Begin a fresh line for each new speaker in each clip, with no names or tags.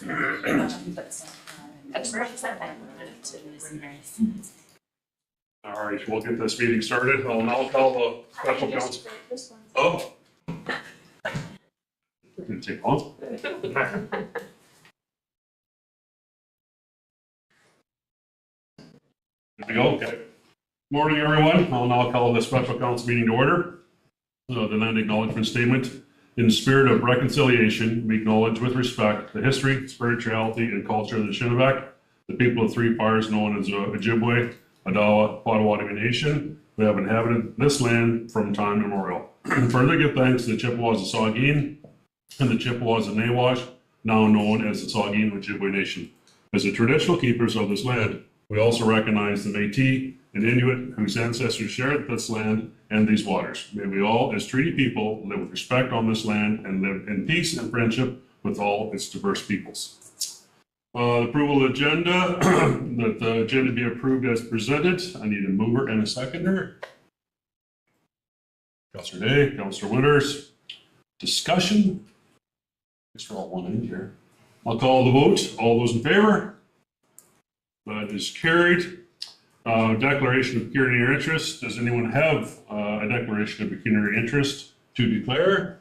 All right, we'll get this meeting started. I'll now call the special council. Oh. It's gonna take long. There we go, okay. Morning, everyone. I'll now call the special council meeting to order. The land acknowledgement statement. In the spirit of reconciliation, we acknowledge with respect the history, spirituality, and culture of the Shinnebec, the people of Three Fires known as Ojibwe, Odawa, Potawatomi Nation, who have inhabited this land from time immemorial. Further give thanks to the Chippewas of Saugeen and the Chippewas of Nawash, now known as the Saugeen Ojibwe Nation. As the traditional keepers of this land, we also recognize the Métis and Inuit whose ancestors shared this land and these waters. May we all, as treaty people, live with respect on this land and live in peace and friendship with all its diverse peoples. Approval of the agenda, that the agenda be approved as presented. I need a mover and a seconder. Councillor Day, Councillor Winters. Discussion. Guess we're all one in here. I'll call the vote. All those in favor? That is carried. Declaration of pecuniary interest. Does anyone have a declaration of pecuniary interest to declare?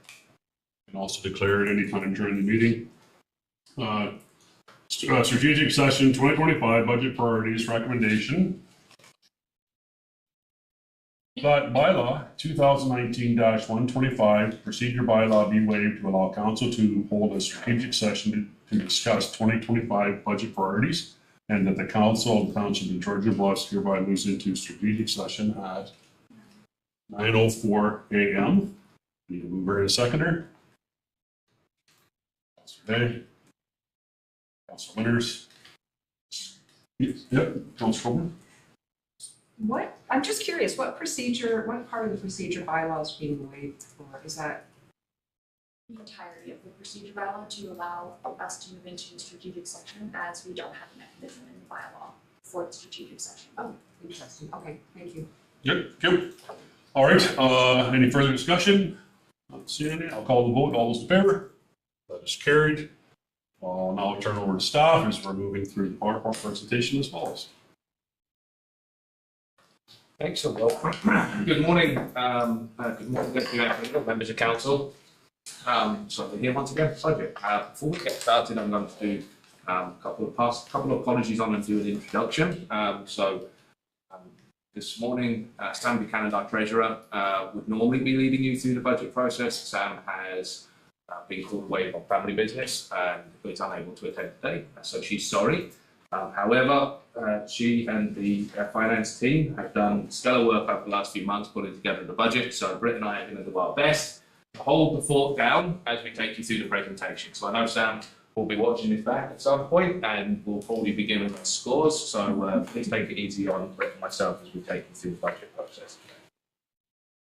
You can also declare at any time during the meeting. Strategic session 2025 budget priorities recommendation. Bylaw 2019-125 procedure bylaw be waived to allow council to hold a strategic session to discuss 2025 budget priorities, and that the council of the township of Georgia Bluffs hereby moves into strategic session at 9:04 a.m. Need a mover and a seconder. Councilor Day. Councilor Winters. Yep, Councilor Coleman.
What, I'm just curious, what part of the procedure bylaw is being waived for? Is that
the entirety of the procedure bylaw to allow us to move into a strategic session, as we don't have a mechanism in the bylaw for the strategic session.
Oh, interesting. Okay, thank you.
Yep. All right, any further discussion? Not seeing any. I'll call the vote. All those in favor? That is carried. I'll now turn over to staff as we're moving through the PowerPoint presentation as follows.
Thanks, and welcome. Good morning. Good morning, members of council. So we're here once again for budget. Before we get started, I'm going to do a couple of apologies on and do an introduction. This morning, Sam Buchanan, our treasurer, would normally be leading you through the budget process. Sam has been called away on family business and is unable to attend today, so she's sorry. However, she and the finance team have done stellar work over the last few months putting together the budget, so Britt and I are going to do our best to hold the fort down as we take you through the presentation. So I know Sam will be watching this back at some point and will probably be giving us scores, so please take it easy on Britt and myself as we take you through the budget process.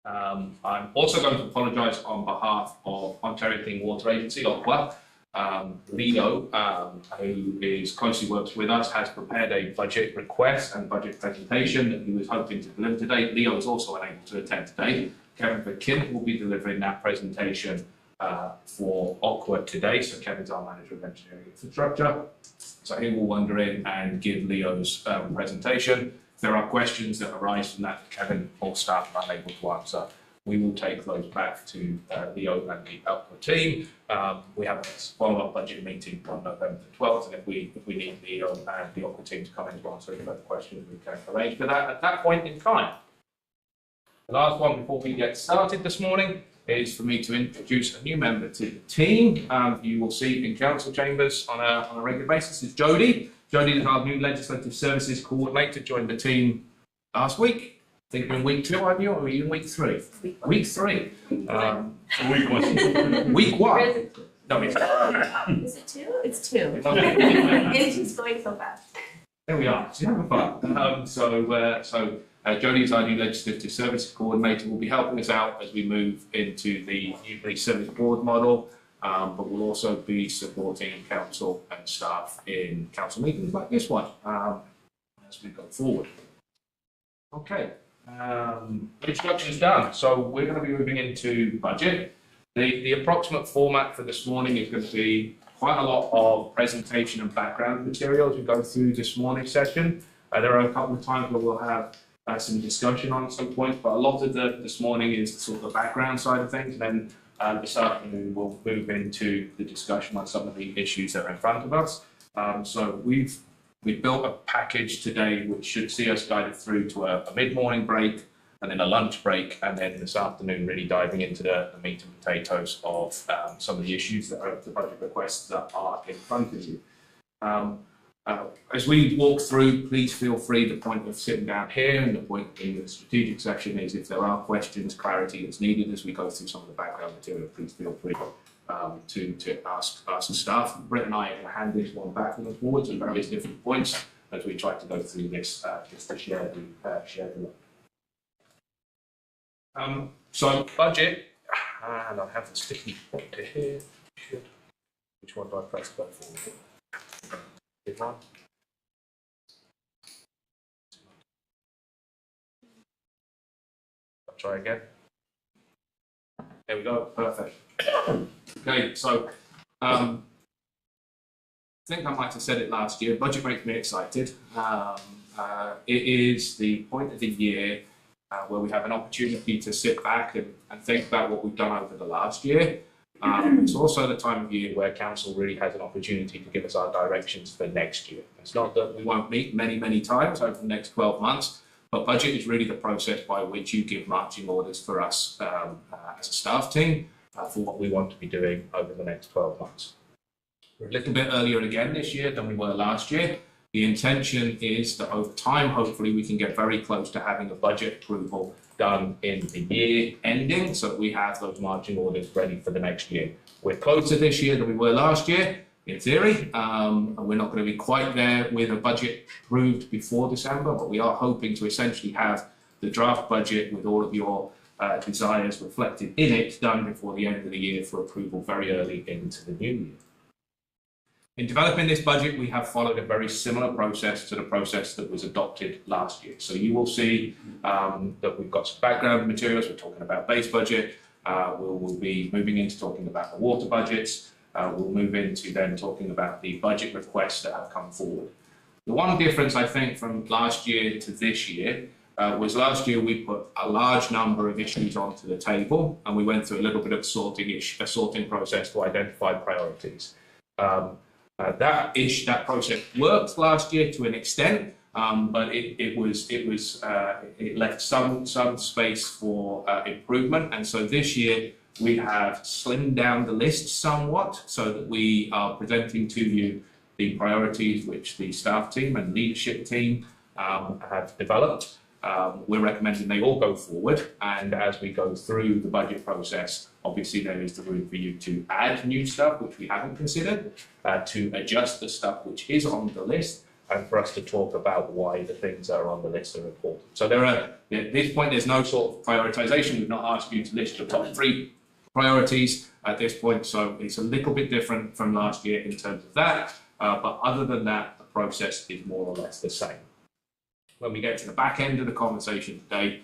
I'm also going to apologise on behalf of Ontario Clean Water Agency, OCWA. Leo, who is closely works with us, has prepared a budget request and budget presentation that he was hoping to deliver today. Leo is also unable to attend today. Kevin McKim will be delivering that presentation for OCWA today. So Kevin's our manager of engineering infrastructure. So he will wander in and give Leo's presentation. If there are questions that arise from that, Kevin or staff are unable to answer, we will take those back to Leo and the OCWA team. We have a follow-up budget meeting on November the 12th, and if we need Leo and the OCWA team to come in to answer any further questions, we can arrange for that at that point in time. The last one before we get started this morning is for me to introduce a new member to the team. You will see in council chambers on a regular basis is Jodie. Jodie is our new legislative services coordinator, joined the team last week. I think you're in week 2, aren't you? Or are you in week 3? Week 3. Week 1. Week 1. No,
Is it 2? It's 2. It's just going so fast.
There we are. So having fun. Jodie is our new legislative services coordinator. Will be helping us out as we move into the new police service board model. But we'll also be supporting council and staff in council meetings like this one as we go forward. Okay, introduction is done. So we're going to be moving into budget. The approximate format for this morning is going to be quite a lot of presentation and background materials we go through this morning's session. There are a couple of times where we'll have some discussion on some points, but a lot of this morning is sort of the background side of things, and then this afternoon we'll move into the discussion on some of the issues that are in front of us. So we've built a package today which should see us guided through to a mid-morning break, and then a lunch break, and then this afternoon really diving into the meat and potatoes of some of the issues that are the budget requests that are in front of you. As we walk through, please feel free. The point of sitting down here and the point in the strategic section is if there are questions, clarity that's needed as we go through some of the background material, please feel free to ask the staff. Brett and I are going to hand this one back and forwards at various different points as we try to go through this just to share the look. So budget, and I have the sticky pointer here. Which one do I press that for? This one. I'll try again. There we go, perfect. Okay, so I think I might have said it last year, budget makes me excited. It is the point of the year where we have an opportunity to sit back and think about what we've done over the last year. It's also the time of year where council really has an opportunity to give us our directions for next year. It's not that we won't meet many times over the next 12 months, but budget is really the process by which you give marching orders for us as a staff team for what we want to be doing over the next 12 months. We're a little bit earlier again this year than we were last year. The intention is that over time, hopefully, we can get very close to having a budget approval done in the year ending, so that we have those marching orders ready for the next year. We're closer this year than we were last year, in theory. We're not going to be quite there with a budget approved before December, but we are hoping to essentially have the draft budget with all of your desires reflected in it done before the end of the year for approval very early into the new year. In developing this budget, we have followed a very similar process to the process that was adopted last year. So you will see that we've got some background materials. We're talking about base budget. We'll be moving into talking about the water budgets. We'll move into then talking about the budget requests that have come forward. The one difference, I think, from last year to this year was last year we put a large number of issues onto the table, and we went through a little bit of a sorting process to identify priorities. That process worked last year to an extent, but it left some space for improvement. And so this year we have slimmed down the list somewhat so that we are presenting to you the priorities which the staff team and leadership team have developed. We're recommending they all go forward, and as we go through the budget process, obviously there is the room for you to add new stuff which we haven't considered, to adjust the stuff which is on the list, and for us to talk about why the things that are on the list are important. So at this point there's no sort of prioritization. We've not asked you to list your top 3 priorities at this point, so it's a little bit different from last year in terms of that, but other than that the process is more or less the same. When we get to the back end of the conversation today,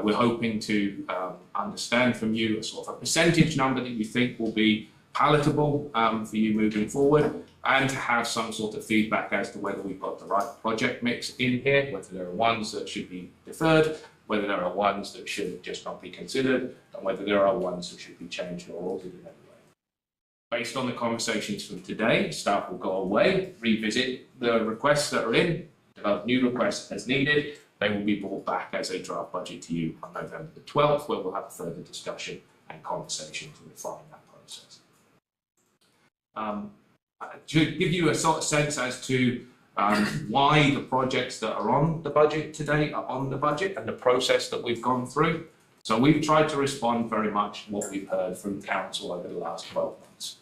we're hoping to understand from you a sort of a percentage number that you think will be palatable for you moving forward, and to have some sort of feedback as to whether we've got the right project mix in here, whether there are ones that should be deferred, whether there are ones that should just not be considered, and whether there are ones that should be changed or altered in any way. Based on the conversations from today, staff will go away, revisit the requests that are in, develop new requests as needed. They will be brought back as a draft budget to you on November the 12th, where we'll have a further discussion and conversation to refine that process. To give you a sort of sense as to why the projects that are on the budget today are on the budget and the process that we've gone through. So we've tried to respond very much to what we've heard from council over the last 12 months.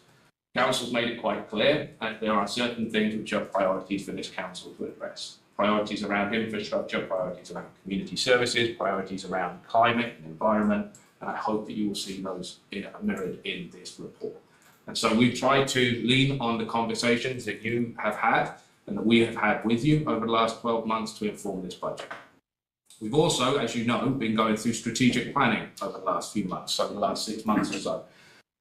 Council's made it quite clear that there are certain things which are priorities for this council to address. Priorities around infrastructure, priorities around community services, priorities around climate and environment, and I hope that you will see those mirrored in this report. And so we've tried to lean on the conversations that you have had and that we have had with you over the last 12 months to inform this budget. We've also, as you know, been going through strategic planning over the last few months, over the last 6 months or so.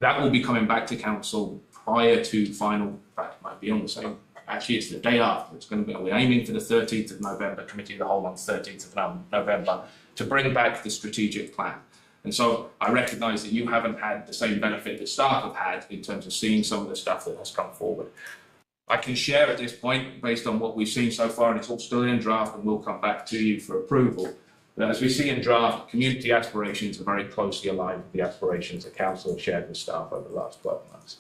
That will be coming back to council prior to final, in fact, it might be on the same, actually it's the day after, it's going to be, we're aiming for the 13th of November, Committee of the Whole on 13th of November, to bring back the strategic plan. And so I recognise that you haven't had the same benefit that staff have had in terms of seeing some of the stuff that has come forward. I can share at this point, based on what we've seen so far, and it's all still in draft and we'll come back to you for approval, that as we see in draft, community aspirations are very closely aligned with the aspirations that Council have shared with staff over the last 12 months.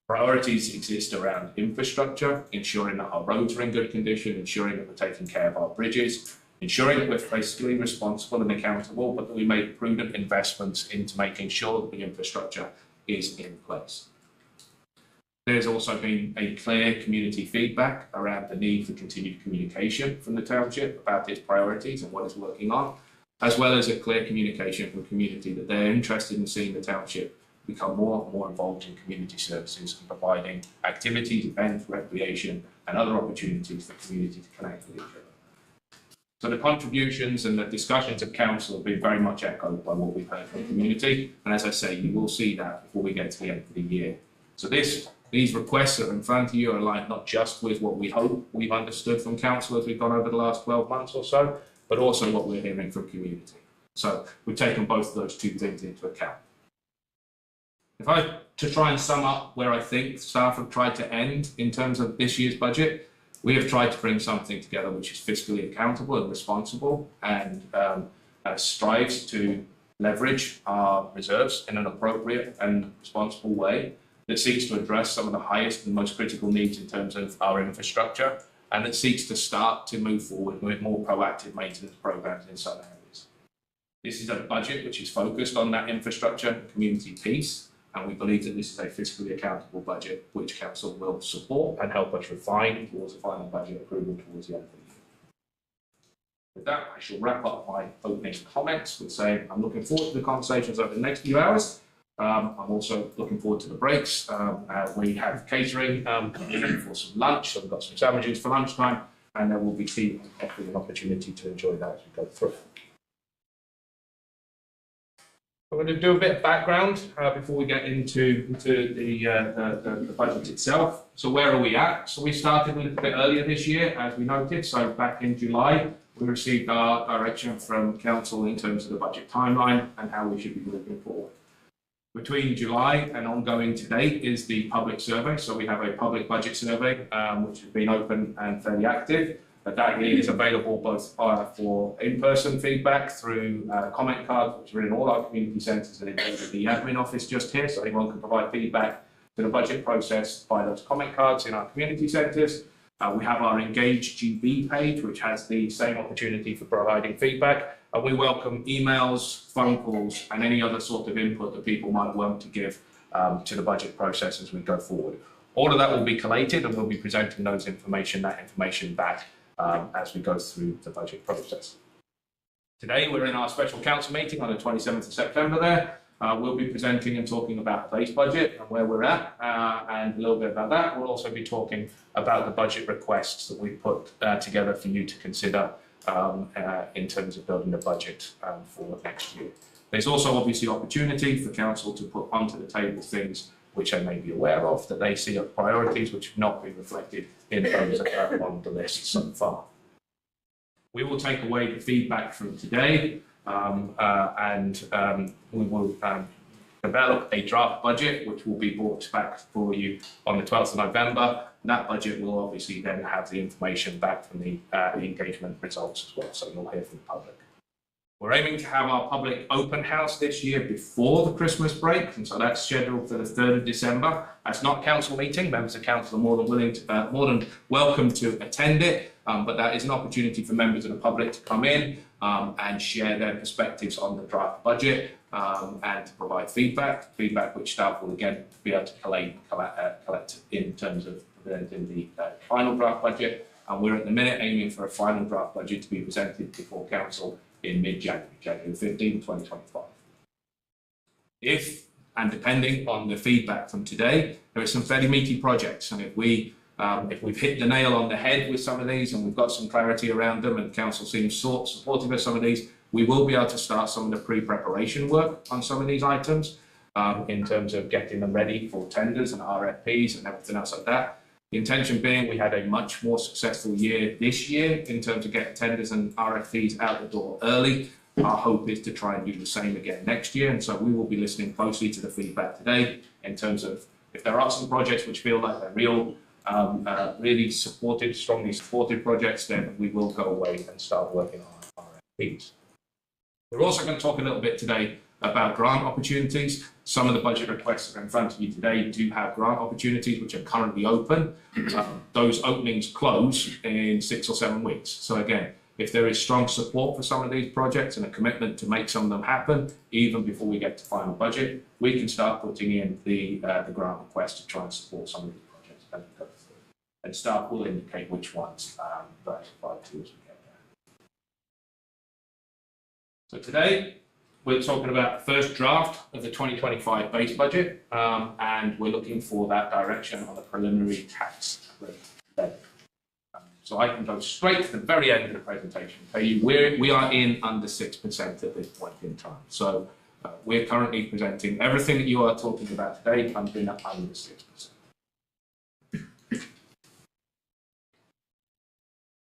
Priorities exist around infrastructure, ensuring that our roads are in good condition, ensuring that we're taking care of our bridges, ensuring that we're fiscally responsible and accountable, but that we make prudent investments into making sure that the infrastructure is in place. There's also been a clear community feedback around the need for continued communication from the township about its priorities and what it's working on, as well as a clear communication from the community that they're interested in seeing the township become more and more involved in community services and providing activities, events, recreation, and other opportunities for the community to connect with each other. So the contributions and the discussions of council have been very much echoed by what we've heard from the community. And as I say, you will see that before we get to the end of the year. So these requests that are in front of you are aligned not just with what we hope we've understood from council as we've gone over the last 12 months or so, but also what we're hearing from community. So we've taken both of those two things into account. If I to try and sum up where I think staff have tried to end in terms of this year's budget, we have tried to bring something together which is fiscally accountable and responsible and strives to leverage our reserves in an appropriate and responsible way that seeks to address some of the highest and most critical needs in terms of our infrastructure and that seeks to start to move forward with more proactive maintenance programs in some areas. This is a budget which is focused on that infrastructure and community piece, and we believe that this is a fiscally accountable budget which Council will support and help us refine towards a final budget approval towards the end of the year. With that, I shall wrap up my opening comments with saying I'm looking forward to the conversations over the next few hours. I'm also looking forward to the breaks. We have catering for some lunch, so we've got some sandwiches for lunchtime, and there will be tea and coffee and opportunity to enjoy that as we go through. I'm going to do a bit of background before we get into the budget itself. So where are we at? So we started a little bit earlier this year, as we noted. So back in July, we received our direction from Council in terms of the budget timeline and how we should be moving forward. Between July and ongoing to date is the public survey. So we have a public budget survey, which has been open and fairly active. That is available both for in-person feedback through comment cards, which are in all our community centres and in the admin office just here. So anyone can provide feedback to the budget process by those comment cards in our community centres. We have our Engage GB page, which has the same opportunity for providing feedback. And we welcome emails, phone calls, and any other sort of input that people might want to give to the budget process as we go forward. All of that will be collated, and we'll be presenting that information back as we go through the budget process. Today, we're in our special council meeting on the 27th of September there. We'll be presenting and talking about the base budget and where we're at, and a little bit about that. We'll also be talking about the budget requests that we've put together for you to consider in terms of building the budget for next year. There's also obviously opportunity for council to put onto the table things which they may be aware of, that they see as priorities which have not been reflected in those that are on the list so far. We will take away the feedback from today and we will develop a draft budget which will be brought back for you on the 12th of November. And that budget will obviously then have the information back from the engagement results as well, so you'll hear from the public. We're aiming to have our public open house this year before the Christmas break, and so that's scheduled for the 3rd of December. That's not council meeting. Members of council are more than welcome to attend it, but that is an opportunity for members of the public to come in and share their perspectives on the draft budget and to provide feedback which staff will again be able to collect in terms of presenting the final draft budget. And we're at the minute aiming for a final draft budget to be presented before council in mid-January, January 15, 2025. If, and depending on the feedback from today, there are some fairly meaty projects, and if we've hit the nail on the head with some of these and we've got some clarity around them and council seems supportive of some of these, we will be able to start some of the pre-preparation work on some of these items. in terms of getting them ready for tenders and RFPs and everything else like that. The intention being we had a much more successful year this year in terms of getting tenders and RFPs out the door early. Our hope is to try and do the same again next year, and so we will be listening closely to the feedback today in terms of if there are some projects which feel like they're really supported, strongly supported projects, then we will go away and start working on RFPs. We're also going to talk a little bit today about grant opportunities. Some of the budget requests that are in front of you today do have grant opportunities which are currently open. Those openings close in 6 or 7 weeks. So again, if there is strong support for some of these projects and a commitment to make some of them happen, even before we get to final budget, we can start putting in the grant request to try and support some of these projects as we go through. And staff will indicate which ones that apply to as we get there. So today, we're talking about the first draft of the 2025 base budget, and we're looking for that direction on the preliminary tax rate. So I can go straight to the very end of the presentation and tell you we are in under 6% at this point in time. So we're currently presenting everything that you are talking about today comes in at under 6%.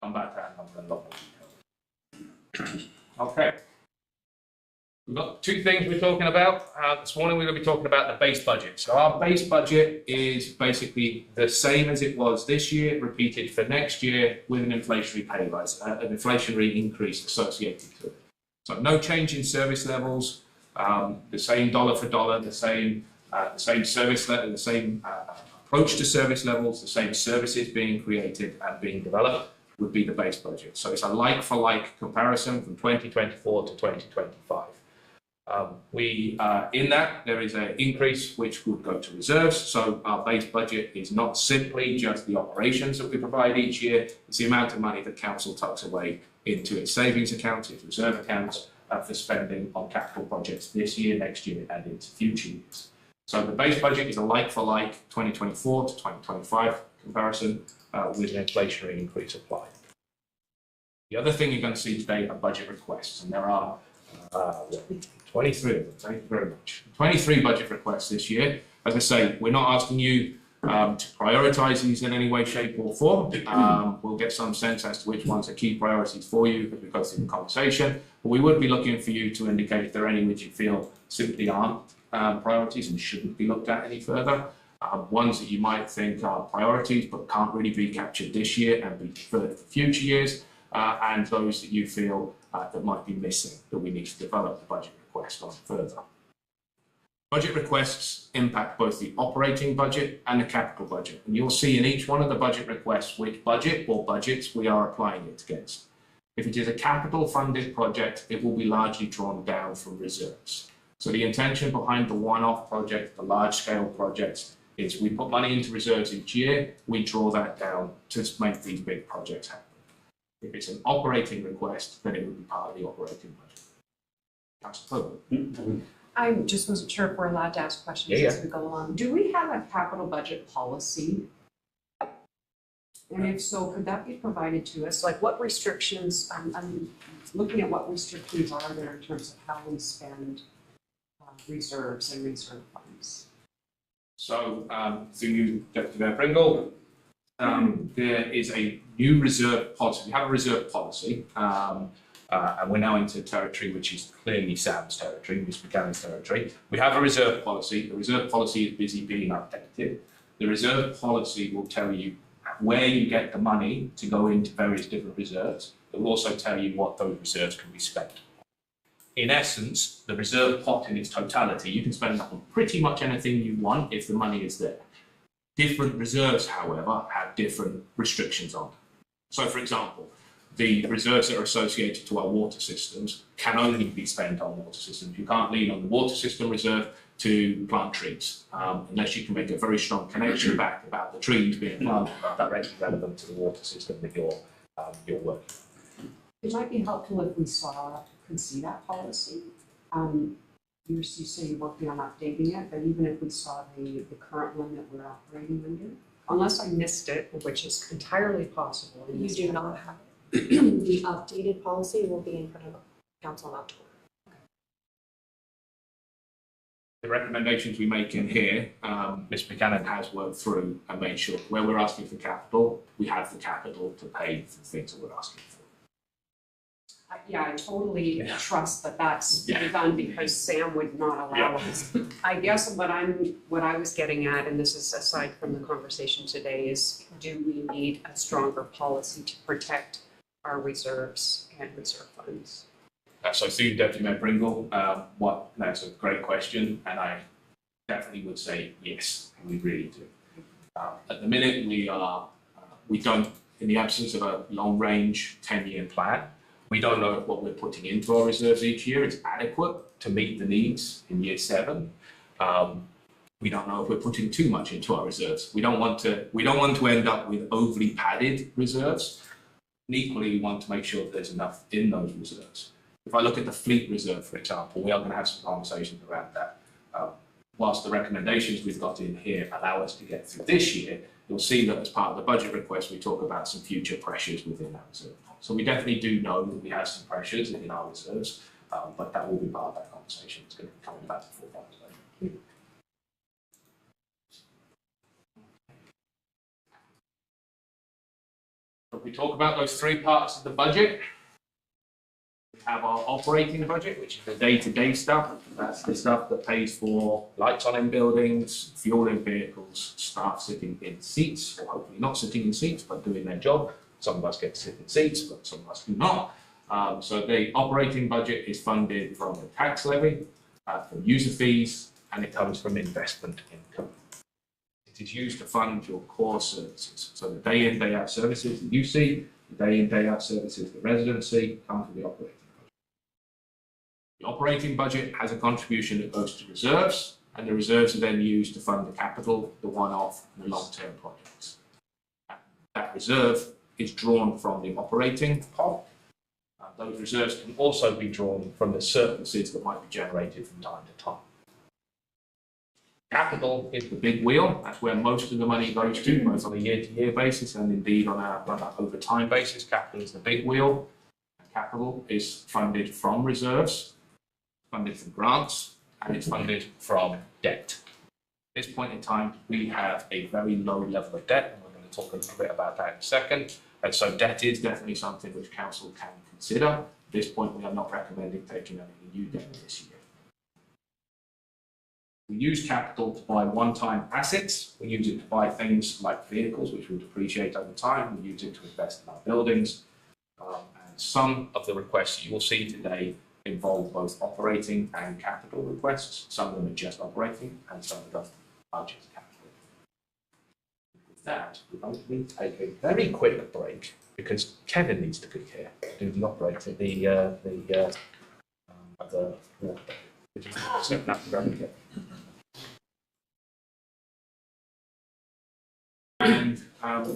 Come back to that number in a lot more detail. Okay. We've got 2 things we're talking about. This morning we're going to be talking about the base budget. So our base budget is basically the same as it was this year, repeated for next year with an inflationary pay rise, an inflationary increase associated to it. So no change in service levels, the same dollar for dollar, the same service level, the same approach to service levels, the same services being created and being developed would be the base budget. So it's a like-for-like comparison from 2024 to 2025. In that, there is an increase which would go to reserves. So our base budget is not simply just the operations that we provide each year, it's the amount of money that council tucks away into its savings accounts, its reserve accounts, for spending on capital projects this year, next year, and into future years. So the base budget is a like-for-like 2024 to 2025 comparison with an inflationary increase applied. The other thing you're going to see today are budget requests, and there are 23 of them, thank you very much. 23 budget requests this year. As I say, we're not asking you to prioritise these in any way, shape or form. We'll get some sense as to which ones are key priorities for you as we go through the conversation. But we would be looking for you to indicate if there are any which you feel simply aren't priorities and shouldn't be looked at any further. Ones that you might think are priorities but can't really be captured this year and be deferred for future years. And those that you feel that might be missing, that we need to develop the budget request on further. Budget requests impact both the operating budget and the capital budget. And you'll see in each one of the budget requests which budget or budgets we are applying it against. If it is a capital funded project, it will be largely drawn down from reserves. So the intention behind the one-off project, the large scale projects, is we put money into reserves each year, we draw that down to make these big projects happen. If it's an operating request, then it would be part of the operating budget. Councillor Coburn.
I just wasn't sure if we're allowed to ask questions as we go along. Do we have a capital budget policy? And if so, could that be provided to us? Like what restrictions, I'm looking at what restrictions are there in terms of how we spend reserves and reserve funds. So,
through you, Deputy Mayor Pringle, there is a new reserve policy. We have a reserve policy, and we're now into territory which is clearly Sam's territory, Ms. Buchanan's territory. We have a reserve policy. The reserve policy is busy being updated. The reserve policy will tell you where you get the money to go into various different reserves. It will also tell you what those reserves can be spent. In essence, the reserve pot in its totality, you can spend on pretty much anything you want if the money is there. Different reserves, however, have different restrictions on them. So, for example, the reserves that are associated to our water systems can only be spent on water systems. You can't lean on the water system reserve to plant trees, unless you can make a very strong connection back about the trees being planted directly relevant to the water system that you're working on.
it might be helpful if we could see that policy. You say you're working on updating it, but even if we saw the current one that we're operating under, unless I missed it, which is entirely possible.
You do not have it. The updated policy will be in front of council in October.
the recommendations we make in here, Ms Buchanan has worked through and made sure where we're asking for capital, we have the capital to pay for the things that we're asking for.
Yeah, I totally
Yeah.
trust that that's
Yeah.
done because Sam would not allow us. I guess what I was getting at, and this is aside from the conversation today, is do we need a stronger policy to protect our reserves and reserve funds?
So through Deputy Mayor Pringle, that's a great question, and I definitely would say yes, we really do. At the minute, we don't, in the absence of a long-range 10-year plan, we don't know if what we're putting into our reserves each year is adequate to meet the needs in year 7. We don't know if we're putting too much into our reserves. We don't want to end up with overly padded reserves. And equally, we want to make sure that there's enough in those reserves. If I look at the fleet reserve, for example, we are going to have some conversations around that. Whilst the recommendations we've got in here allow us to get through this year, you'll see that as part of the budget request, we talk about some future pressures within that reserve. So we definitely do know that we have some pressures in our reserves, but that will be part of that conversation. It's going to be coming back to the forefront today. If we talk about those 3 parts of the budget, we have our operating budget, which is the day-to-day stuff. That's the stuff that pays for lights on in buildings, fuel in vehicles, staff sitting in seats, or hopefully not sitting in seats, but doing their job. Some of us get to sit in seats, but some of us do not. So the operating budget is funded from the tax levy, from user fees, and it comes from investment income. It is used to fund your core services. So the day in, day out services that you see, the day in, day out services, the residency, come from the operating budget. The operating budget has a contribution that goes to reserves, and the reserves are then used to fund the capital, the one-off, and the long-term projects. That reserve is drawn from the operating pot. Those reserves can also be drawn from the surpluses that might be generated from time to time. Capital is the big wheel. That's where most of the money goes to, both on a year-to-year basis and indeed on a over time basis. Capital is the big wheel. Capital is funded from reserves, funded from grants, and it's funded from debt. At this point in time, we have a very low level of debt, and we're going to talk a little bit about that in a second. And so debt is definitely something which council can consider. At this point, we are not recommending taking any new debt this year. We use capital to buy one-time assets. We use it to buy things like vehicles, which will depreciate over time. We use it to invest in our buildings. And some of the requests you will see today involve both operating and capital requests. Some of them are just operating, and some of them are just capital. With that, we're going to take a very quick break because Kevin needs to be here to do the operating, and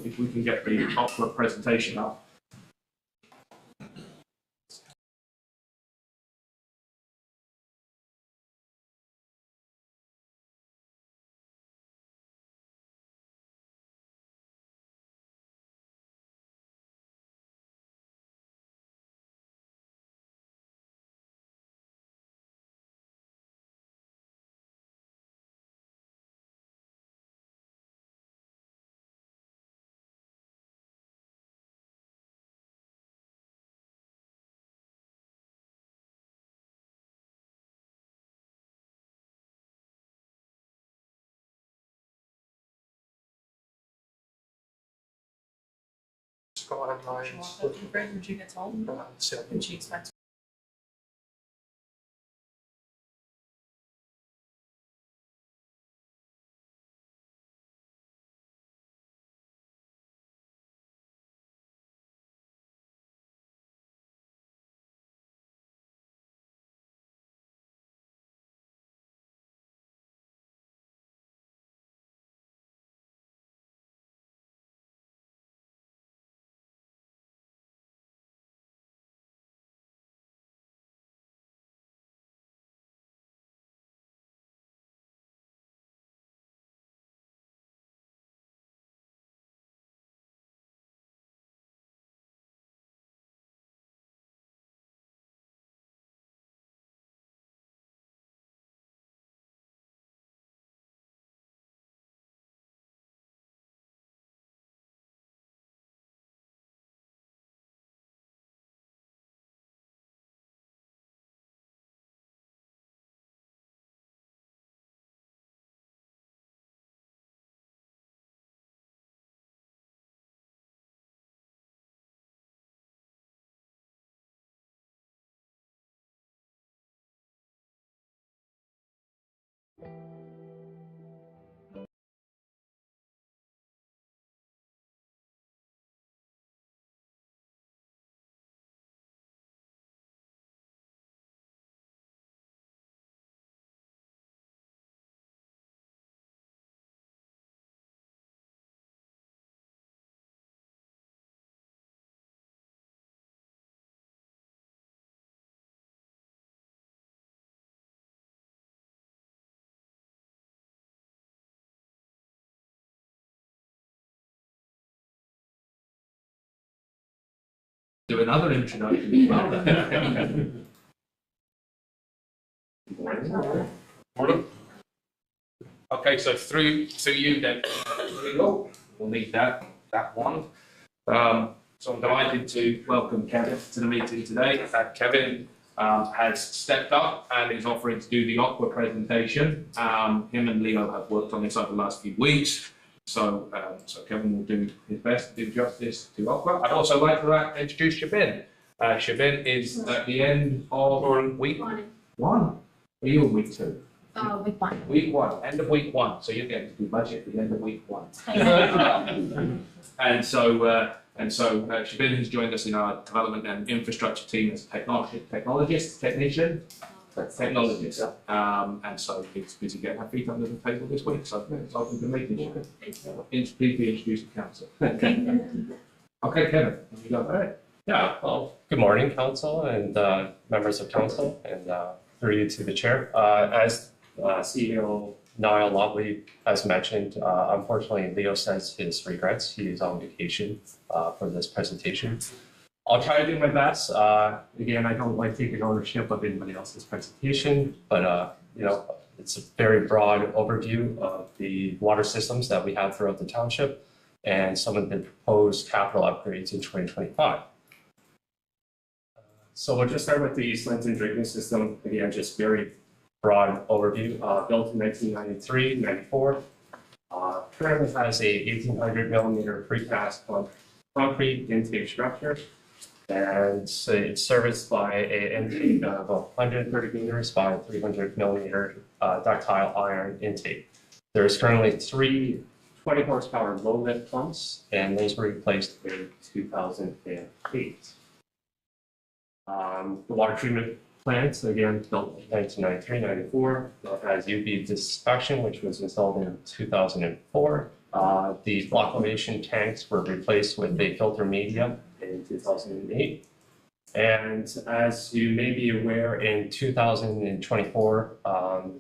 if we can get the opera presentation up.
When she gets home, and she expects
Do another introduction as well.
Morning.
Okay, so through to you then. We'll need that one. So I'm delighted to welcome Kevin to the meeting today. Kevin has stepped up and is offering to do the Aqua presentation. Him and Leo have worked on this over the last few weeks. So Kevin will do his best to do justice to Aqua. I'd also like to introduce Shabin. Shabin is at the end of week one. Are you in week two?
Week one.
Week one, end of week one. So you're getting to do budget at the end of week one. And so Shabin has joined us in our development and infrastructure team as a technologist. And so he's busy getting her feet under the table this week. So welcome to the meeting, Shabin. Please be introduced to council. Okay, Kevin, you go. All right.
Yeah, well, good morning, council and members of council, and through you to the chair. As CEO Niall Lobley has mentioned, unfortunately, Leo says his regrets. He is on vacation for this presentation. I'll try to do my best. Again, I don't like taking ownership of anybody else's presentation, but it's a very broad overview of the water systems that we have throughout the township and some of the proposed capital upgrades in 2025. So we'll just start with the East Linton drinking system. Again, just very broad overview. Built in 1993-94. Currently has a 1,800 millimeter precast concrete intake structure. And it's serviced by an intake of 130 meters by 300 millimeter ductile iron intake. There's currently 3 20 horsepower low lift pumps, and those were replaced in 2008. The water treatment plant, again, built in 1993-94, has UV disinfection, which was installed in 2004. The flocculation tanks were replaced with a filter media in 2008. And as you may be aware, in 2024,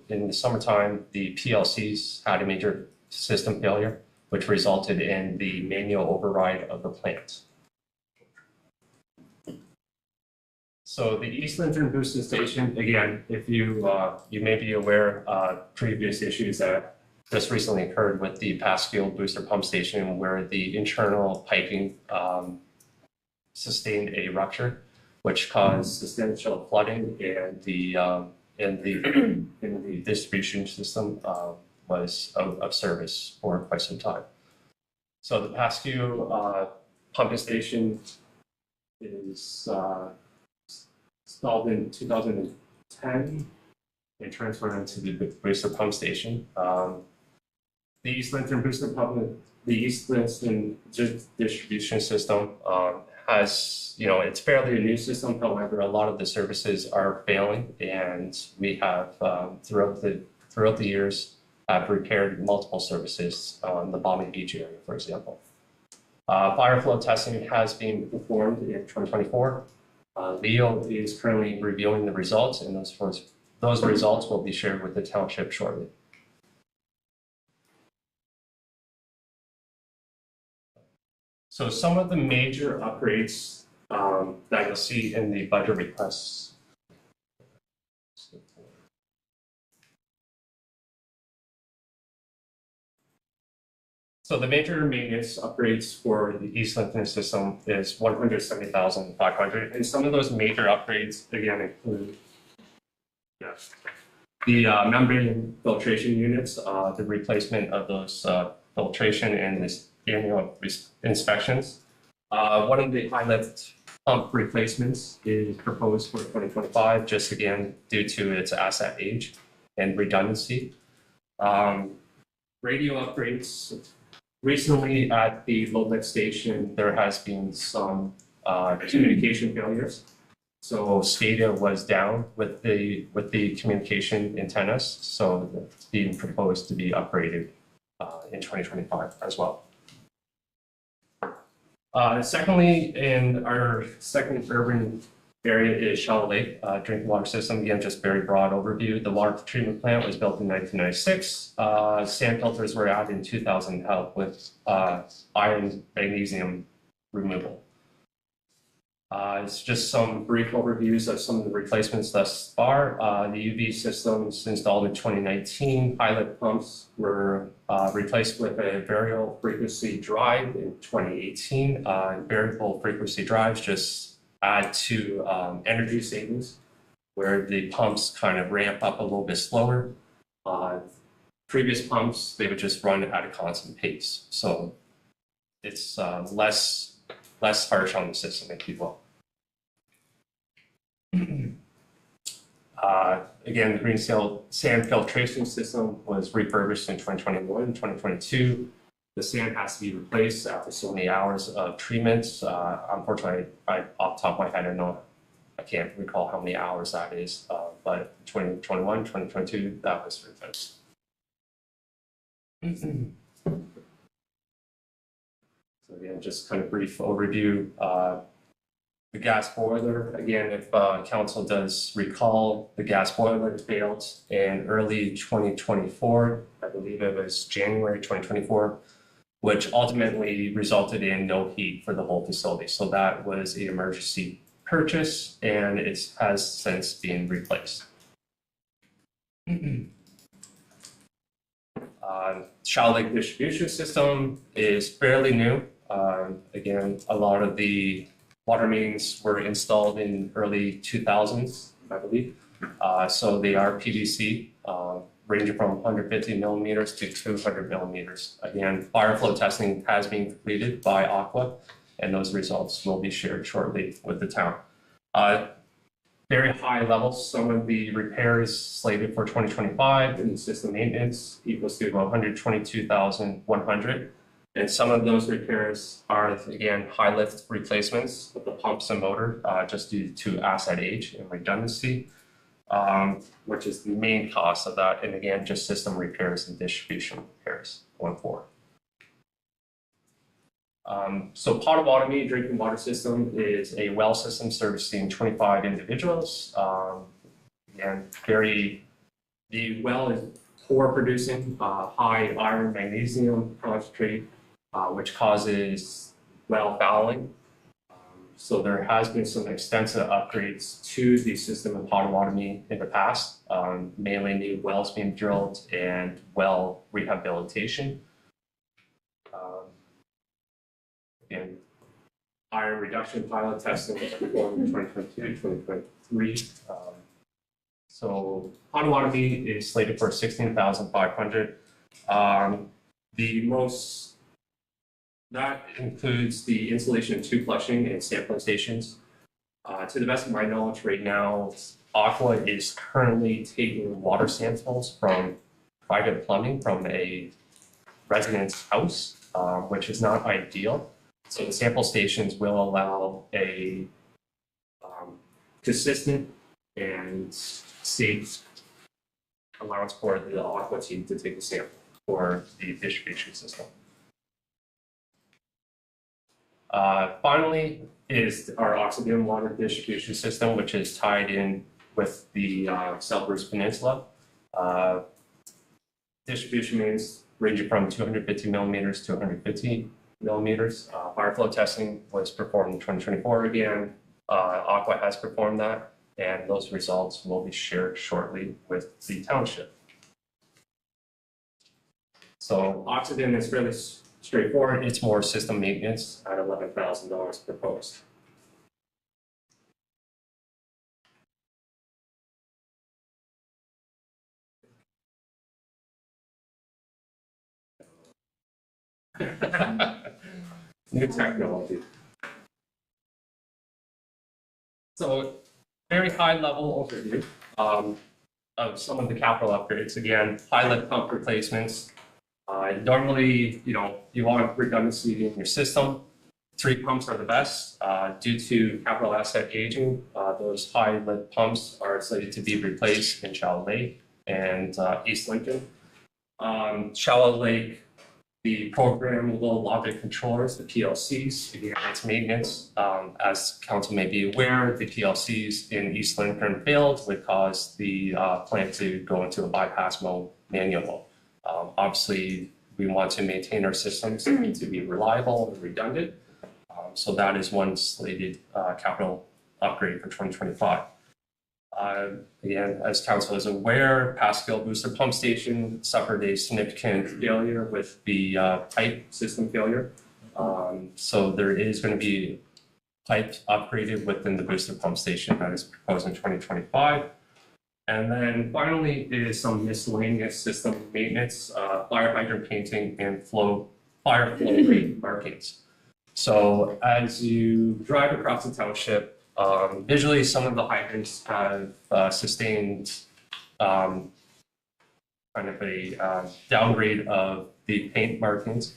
in the summertime, the PLCs had a major system failure, which resulted in the manual override of the plant. So the East Linton Booster Station, again, if you may be aware, previous issues that just recently occurred with the Passfield Booster Pump Station, where the internal piping sustained a rupture, which caused substantial flooding, and the distribution system was out of service for quite some time. So the Paskew pumping station is installed in 2010 and transferred into the booster pump station. The East Linton distribution system has, it's fairly a new system. However, a lot of the services are failing, and we have throughout the years have repaired multiple services on the Balmy Beach area, for example. Fire flow testing has been performed in 2024. Leo is currently reviewing the results, and those results will be shared with the township shortly. So some of the major upgrades that you'll see in the budget requests. So the major maintenance upgrades for the East Linton system is $170,500, and some of those major upgrades again include the membrane filtration units, the replacement of those filtration and this annual inspections. One of the high lift pump replacements is proposed for 2025, just again due to its asset age and redundancy. Radio upgrades. Recently at the Lowlight station, there has been some communication failures. So SCADA was down with the communication antennas, so it's being proposed to be upgraded in 2025 as well. Secondly, in our second urban area is Shallow Lake drinking water system. Again, just very broad overview. The water treatment plant was built in 1996. Sand filters were added in 2000 to help with iron magnesium removal. It's just some brief overviews of some of the replacements thus far. The UV systems installed in 2019, pilot pumps were replaced with a variable frequency drive in 2018. Variable frequency drives just add to energy savings, where the pumps kind of ramp up a little bit slower. Previous pumps, they would just run at a constant pace. So it's less harsh on the system, if you will. Again, the green sand filtration system was refurbished in 2021 and 2022. The sand has to be replaced after so many hours of treatments. Unfortunately, off the top of my head, I can't recall how many hours that is, but 2021, 2022, that was replaced. So again, just kind of brief overview. The gas boiler, again, if council does recall, the gas boiler failed in early 2024. I believe it was January 2024, which ultimately resulted in no heat for the whole facility. So that was an emergency purchase, and it has since been replaced. Shallow Lake distribution system is fairly new. Again, a lot of the water mains were installed in early 2000s, I believe. So they are PVC, ranging from 150 millimeters to 200 millimeters. Again, fire flow testing has been completed by Aqua, and those results will be shared shortly with the town. Very high levels. Some of the repairs slated for 2025 in system maintenance equals to about 122,100. And some of those repairs are, again, high lift replacements of the pumps and motor, just due to asset age and redundancy, which is the main cost of that. And again, just system repairs and distribution repairs going forward. So Potawatomi drinking water system is a well system servicing 25 individuals. Again, the well is poor producing, high iron magnesium concentrate, which causes well fouling. So there has been some extensive upgrades to the system in Potawatomi in the past, mainly new wells being drilled and well rehabilitation. And iron reduction pilot testing was performed in 2022, 2023. So Potawatomi is slated for 16,500. That includes the installation of 2 flushing and sampling stations. To the best of my knowledge right now, Aqua is currently taking water samples from private plumbing from a resident's house, which is not ideal. So the sample stations will allow a consistent and safe allowance for the Aqua team to take a sample for the distribution system. Finally is our Oxygen water distribution system, which is tied in with the South Bruce Peninsula. Distribution mains ranging from 250 millimeters to 150 millimeters. Fire flow testing was performed in 2024 again. Aqua has performed that, and those results will be shared shortly with the township. So Oxygen is fairly straightforward. It's more system maintenance at $11,000 proposed. New technology. So very high level overview. of some of the capital upgrades. Again, pilot pump replacements. Normally, you want redundancy in your system. 3 pumps are the best. Due to capital asset aging, those high lead pumps are slated to be replaced in Shallow Lake and East Lincoln. Shallow Lake, the programmable logic controllers, the PLCs, again, it's maintenance. As council may be aware, the PLCs in East Lincoln failed, would cause the plant to go into a bypass mode, manual mode. Obviously, we want to maintain our systems to be reliable and redundant. So that is one slated capital upgrade for 2025. Again, as council is aware, Pascal Booster Pump Station suffered a significant failure with the pipe system failure. So there is going to be pipes upgraded within the booster pump station that is proposed in 2025. And then finally is some miscellaneous system maintenance, fire hydrant painting and fire flow rate markings. So as you drive across the township, visually, some of the hydrants have sustained kind of a downgrade of the paint markings.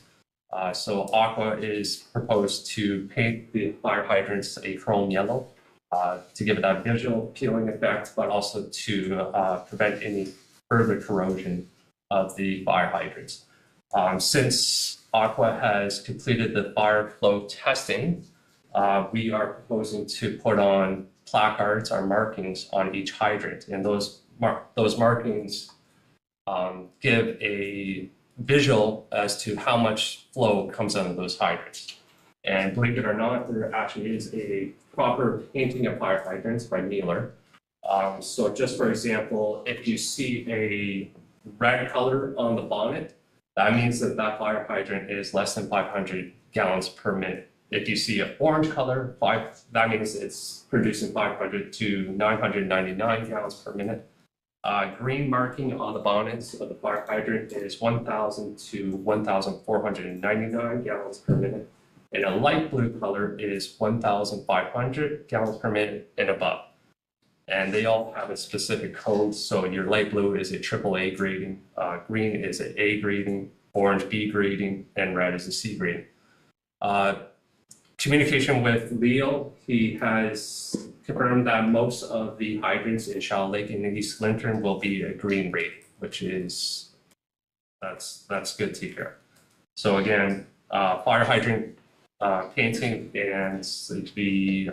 So Aqua is proposed to paint the fire hydrants a chrome yellow to give it that visual appealing effect, but also to prevent any further corrosion of the fire hydrants. Since Aqua has completed the fire flow testing, we are proposing to put on placards or markings on each hydrant, and those markings give a visual as to how much flow comes out of those hydrants. And believe it or not, there actually is a proper painting of fire hydrants by Mueller. So just for example, if you see a red color on the bonnet, that means that that fire hydrant is less than 500 gallons per minute. If you see an orange color, that means it's producing 500 to 999 gallons per minute. Green marking on the bonnets of the fire hydrant is 1,000 to 1,499 gallons per minute. And a light blue color is 1,500 gallons per minute and above. And they all have a specific code. So your light blue is a AAA grading, green is an A grading, orange B grading, and red is a C grading. Communication with Leo, he has confirmed that most of the hydrants in Shallow Lake and East Lincoln will be a green rating, which is, that's good to hear. So again, fire hydrant painting and the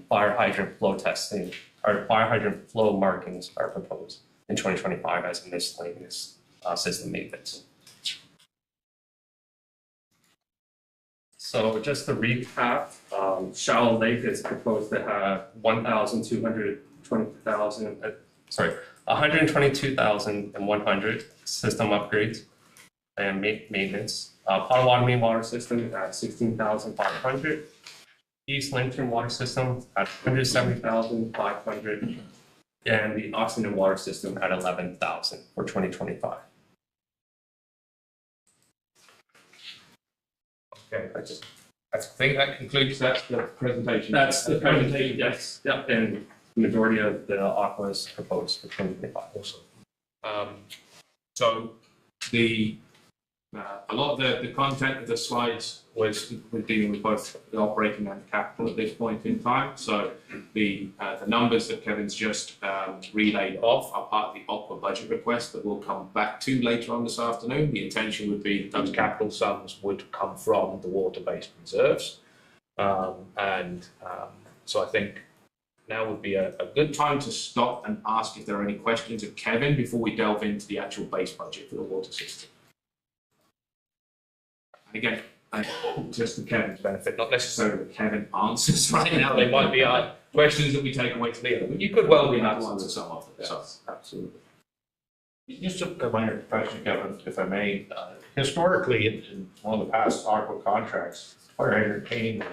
fire hydrant flow testing, or fire hydrant flow markings are proposed in 2025 as a miscellaneous system maintenance. So just to recap, Shallow Lake is proposed to have 122,100 system upgrades and maintenance. Potawatomi water system at 16,500. East Lincoln water system at 170,500. And the Oxenden water system at 11,000 for 2025.
Okay, I think that concludes the presentation.
That's the presentation, yes. Yep, and the majority of the aqua is proposed for 2025.
Awesome. So a lot of the content of the slides was dealing with both the operating and capital at this point in time. So the numbers that Kevin's just relayed off are part of the Aqua budget request that we'll come back to later on this afternoon. The intention would be those capital sums would come from the water-based reserves. So I think now would be a good time to stop and ask if there are any questions of Kevin before we delve into the actual base budget for the water system. Again, just for Kevin's benefit, not necessarily that Kevin answers right now. They might be questions that we take away to Leo, but you could well be able to answer some of them. So, absolutely.
Just a minor question, Kevin, if I may. Historically, in one of the past Aqua contracts, fire hydrant painting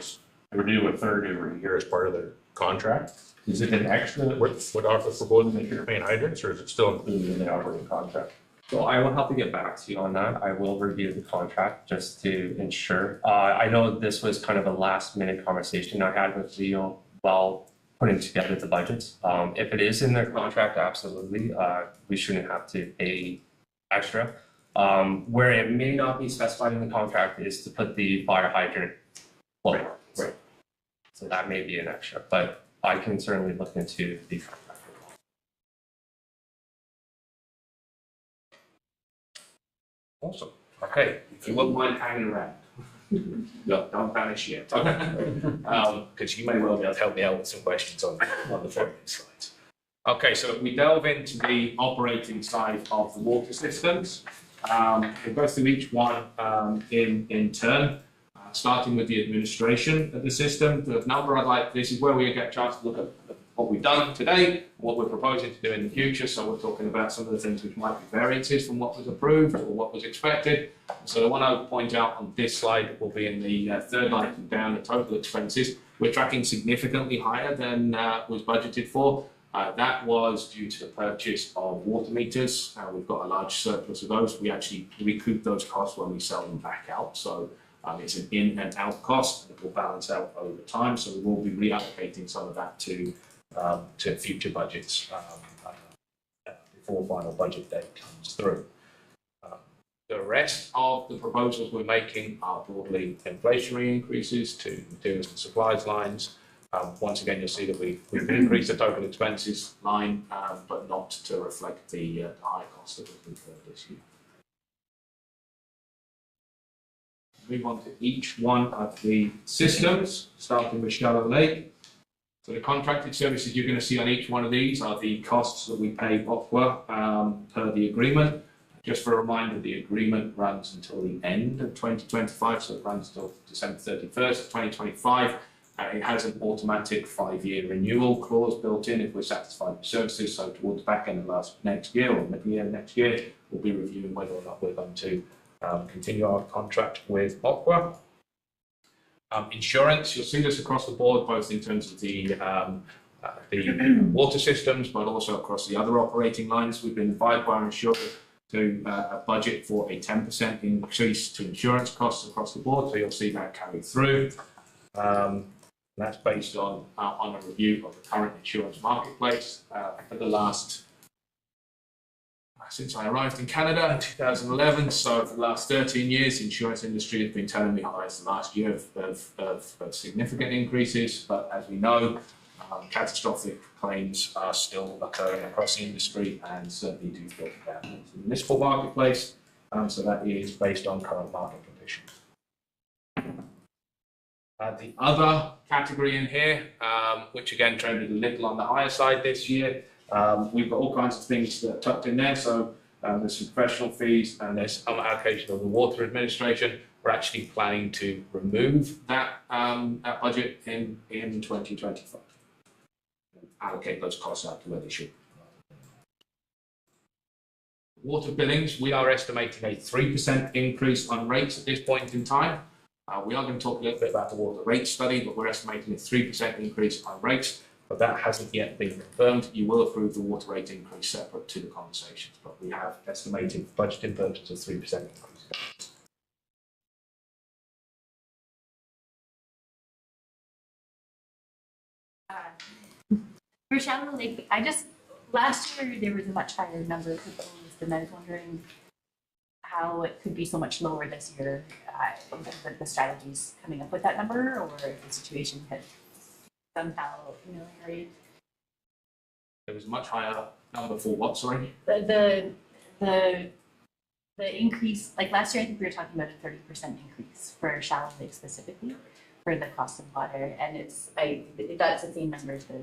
they were due a third every year as part of their contract. Is it an extra with Aqua proposing that you're paying hydrants, or is it still included in the operating contract?
So I will have to get back to you on that. I will review the contract just to ensure. I know this was kind of a last minute conversation I had with Leo while putting together the budgets. If it is in their contract, absolutely, we shouldn't have to pay extra. Where it may not be specified in the contract is to put the fire hydrant floor.
Right.
So that may be an extra, but I can certainly look into the contract.
Awesome. Okay, if you wouldn't mind hanging around. Look, don't vanish yet. Because you may well be able to help me out with some questions on the following slides. Okay, so we delve into the operating side of the water systems. We'll go through each one in turn, starting with the administration of the system. The number I'd like, this is where we get a chance to look at what we've done today, what we're proposing to do in the future. So we're talking about some of the things which might be variances from what was approved or what was expected. So the one I would point out on this slide will be in the third item down, the total expenses. We're tracking significantly higher than was budgeted for. That was due to the purchase of water meters. We've got a large surplus of those. We actually recoup those costs when we sell them back out. So it's an in and out cost, and it will balance out over time. So we will be reallocating some of that to future budgets before final budget date comes through. The rest of the proposals we're making are broadly inflationary increases to materials and supplies lines. Once again, you'll see that we've increased the total expenses line, but not to reflect the high cost that we've incurred this year. Move on to each one of the systems, starting with Shallow Lake. So the contracted services you're going to see on each one of these are the costs that we pay Aqua per the agreement. Just for a reminder, the agreement runs until the end of 2025, so it runs until December 31st, 2025. It has an automatic 5-year renewal clause built in if we're satisfied with services. So towards the back end of next year or mid-year next year, we'll be reviewing whether or not we're going to continue our contract with Aqua. Insurance, you'll see this across the board, both in terms of the water systems, but also across the other operating lines. We've been advised by our insurer to budget for a 10% increase to insurance costs across the board, so you'll see that carry through. That's based on a review of the current insurance marketplace. For the last, since I arrived in Canada in 2011, so for the last 13 years, the insurance industry has been telling me, it's the last year of significant increases, but as we know, catastrophic claims are still occurring across the industry and certainly do filter down into the municipal marketplace. So that is based on current market conditions. The other category in here, which again trended a little on the higher side this year, we've got all kinds of things that are tucked in there. So there's some professional fees and there's some allocation of the water administration. We're actually planning to remove that budget in 2025. Allocate those costs out to where they should. Water billings, we are estimating a 3% increase on rates at this point in time. We are going to talk a little bit about the water rate study, but we're estimating a 3% increase on rates, but that hasn't yet been confirmed. You will approve the water rate increase separate to the conversations, but we have estimated budgeted purchase of 3% increase.
For Shallow Lake, last year there was a much higher number proposed, and I was wondering how it could be so much lower this year, in terms of the strategies coming up with that number, or if the situation had somehow ameliorated.
There was a much higher number for what, sorry?
The increase, like last year, I think we were talking about a 30% increase for Shallow Lake specifically for the cost of water, and that's the same number. The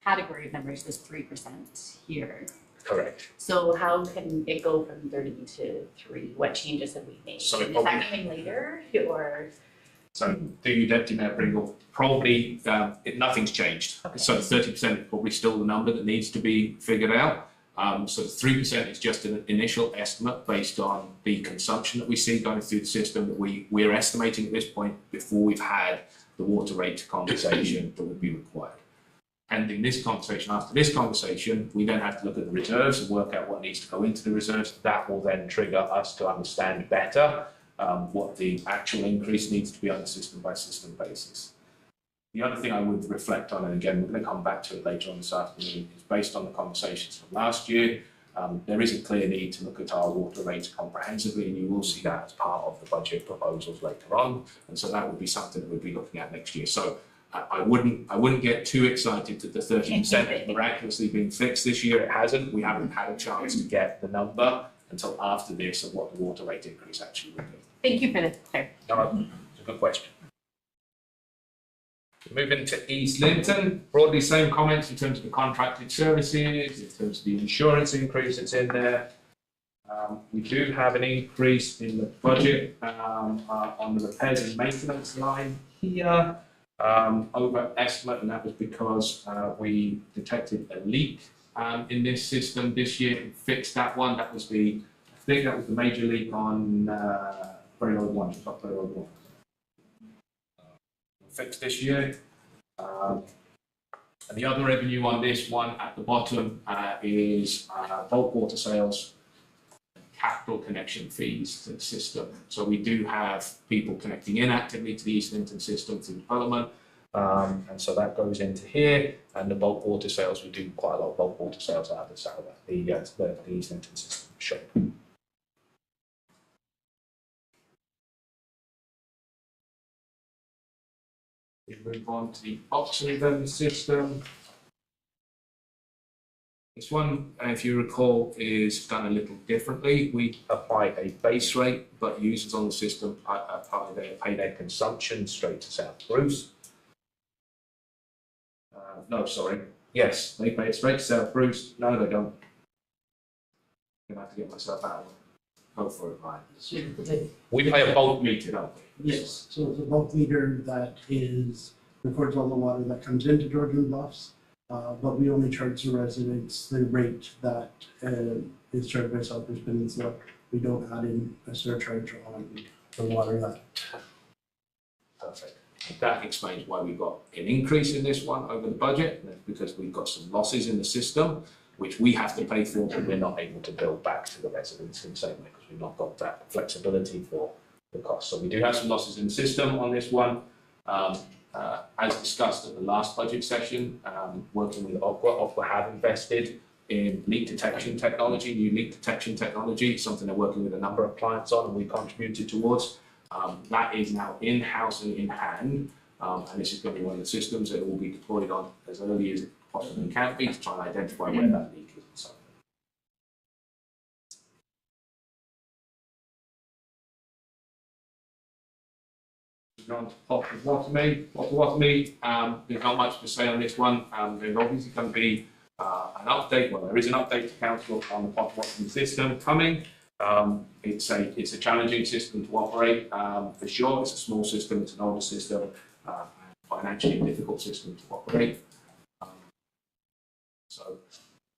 category of numbers was 3% here.
Correct.
So how can it go from 30 to 3? What changes have we made?
So
Is that coming later, or?
So the Deputy Mayor Pringle, probably nothing's changed.
Okay.
So 30% is probably still the number that needs to be figured out. So the 3% is just an initial estimate based on the consumption that we see going through the system that we're estimating at this point before we've had the water rate conversation that would be required. And in this conversation, after this conversation, we then have to look at the reserves and work out what needs to go into the reserves. That will then trigger us to understand better what the actual increase needs to be on a system by system basis. The other thing I would reflect on, and again, we're going to come back to it later on this afternoon, is based on the conversations from last year, there is a clear need to look at our water rates comprehensively, and you will see that as part of the budget proposals later on. And so that would be something that we'll be looking at next year. So I wouldn't get too excited that the 30% has miraculously been fixed this year. It hasn't. We haven't had a chance to get the number until after this of what the water rate increase actually would be.
Thank you for the clarity.
No, it's a good question. Moving to East Linton, broadly same comments in terms of the contracted services, in terms of the insurance increase that's in there. We do have an increase in the budget on the repairs and maintenance line here, over estimate, and that was because we detected a leak in this system this year and fixed that one. That was I think that was the major leak on Very Old One, top Very Old One. Fixed this year. And the other revenue on this one at the bottom is bulk water sales, capital connection fees to the system. So we do have people connecting in actively to the East Linton system through development. And so that goes into here, and the bulk water sales, we do quite a lot of bulk water sales out of the East Linton system shop. We move on to the Oxenden system. This one, if you recall, is done a little differently. We apply a base rate, but users on the system pay their consumption straight to South Bruce. No, sorry. Yes, they pay it straight to South Bruce. No, they don't. I'm going to have to get myself out of it. Go for it, Ryan.
So they-
We pay a bulk meter, don't we?
Yes, so it's a bulk meter that records all the water that comes into Georgian Bluffs, but we only charge the residents the rate that is charged by South Bruce Peninsula. We don't add in a surcharge on the water that.
Perfect. That explains why we've got an increase in this one over the budget. That's because we've got some losses in the system, which we have to pay for, but we're not able to bill back to the residents in the same way because we've not got that flexibility for the cost. So we do have some losses in the system on this one. As discussed at the last budget session, working with Aqua have invested in leak detection technology, new leak detection technology, something they're working with a number of clients on and we contributed towards. That is now in-house and in hand, and this is going to be one of the systems that will be deployed on as early as it possibly can be to try and identify where that leak is and so on. On to Potawatomi, there's not much to say on this one. There's obviously going to be an update. Well, there is an update to council on the Potawatomi system coming. It's a challenging system to operate for sure. It's a small system. It's an older system, and financially a difficult system to operate. So,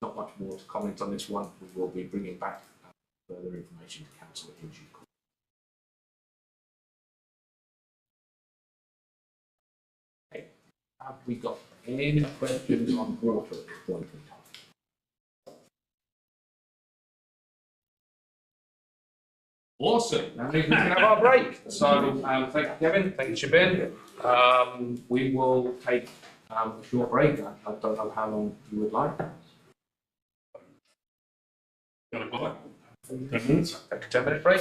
not much more to comment on this one. We will be bringing back further information to council in due course. Have we got any questions on water at this point in time? Awesome. That means we can have our break. So thank you, Kevin. Thank you, Shabin. We will take a short break. I don't know how long you would like.
Got a clock? 10 minutes?
Take a 10-minute break.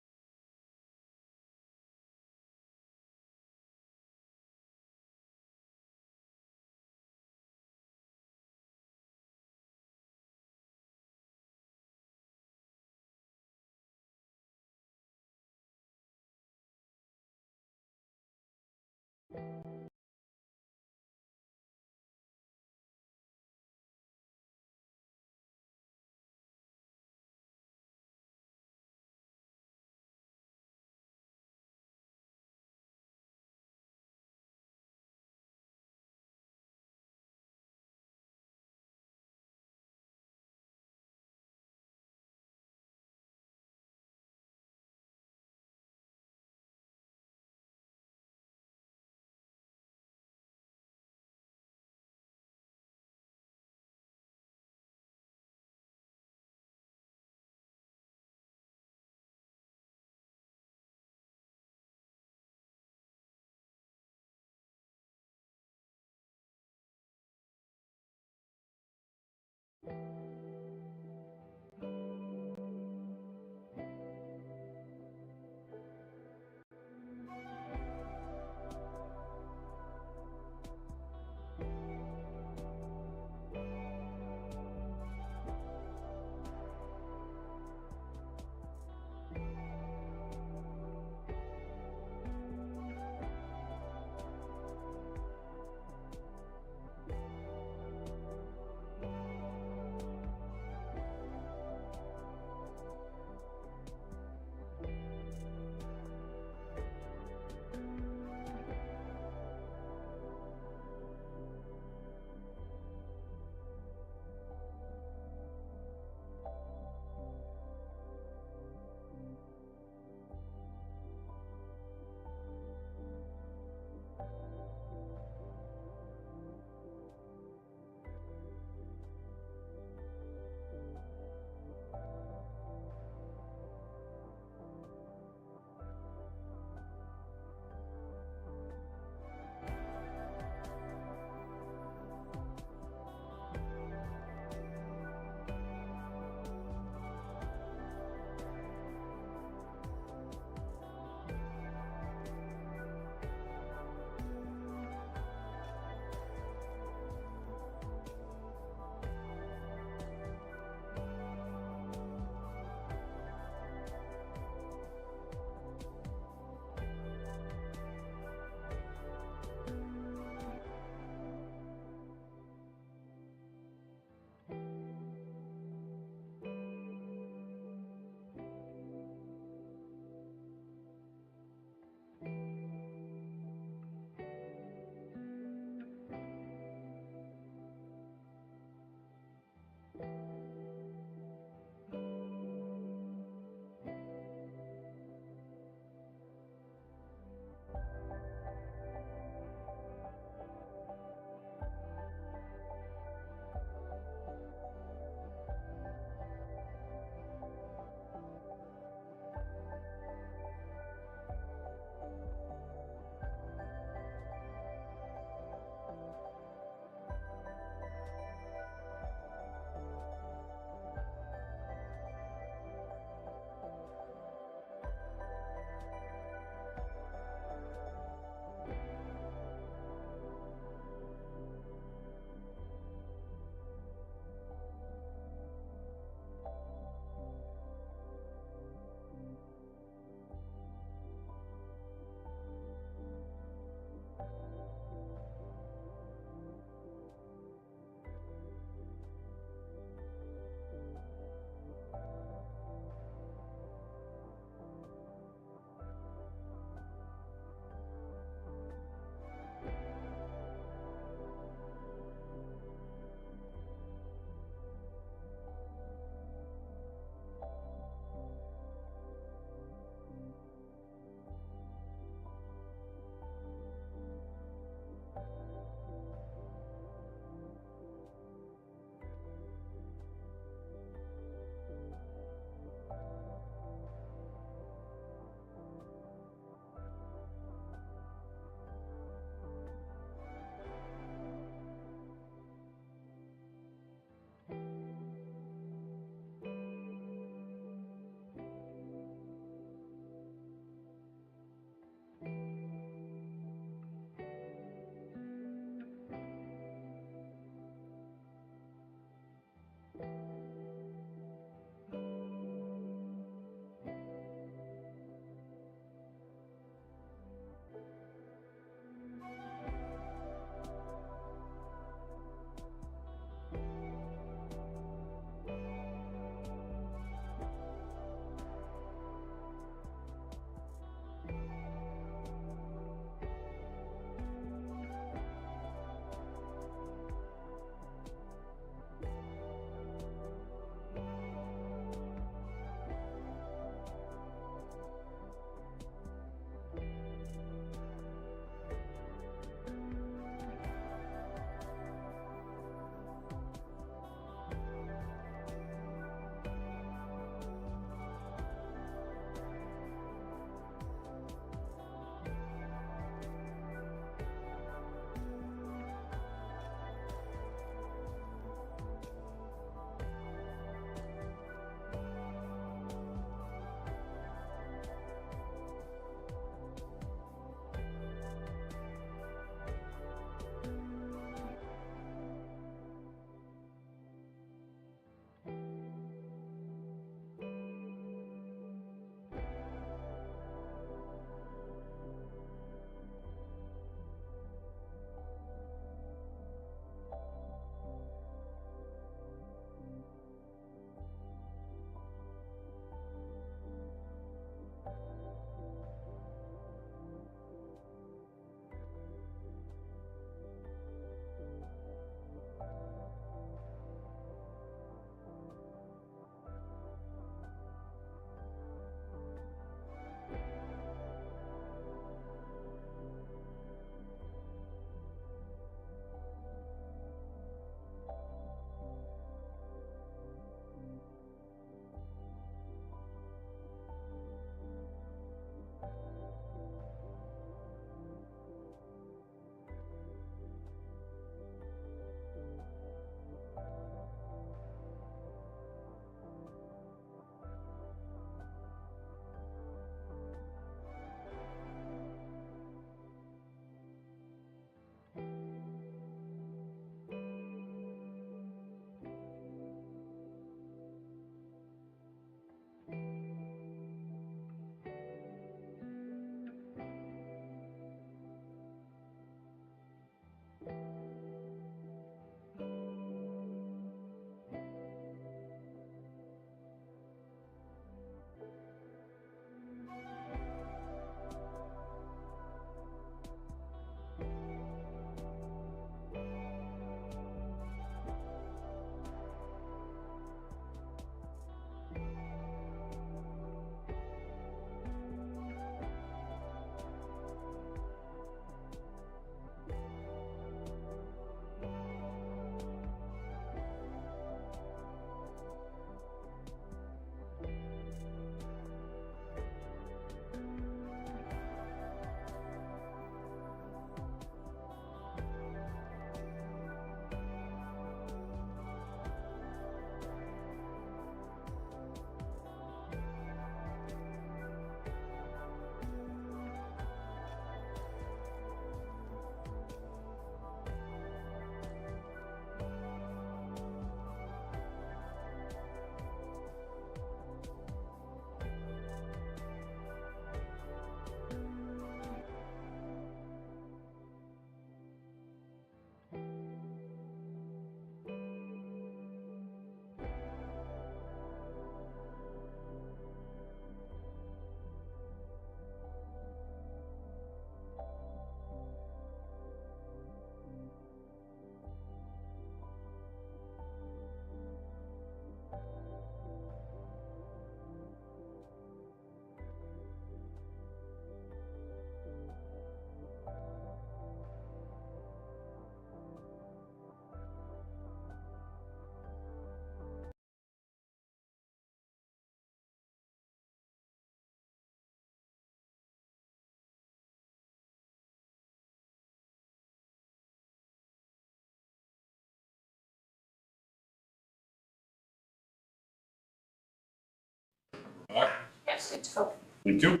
Yes, good to go.
Thank you.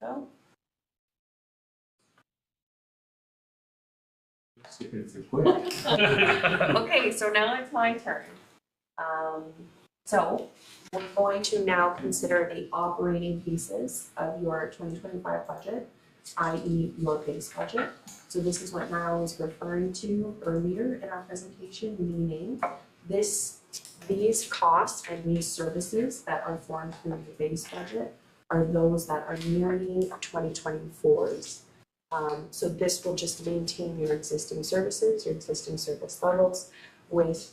Go.
Okay, so now it's my turn. So we're going to now consider the operating pieces of your 2025 budget, i.e. your base budget. So this is what Niall was referring to earlier in our presentation, meaning these costs and these services that are formed through the base budget are those that are nearing 2024's. So this will just maintain your existing services, your existing service levels with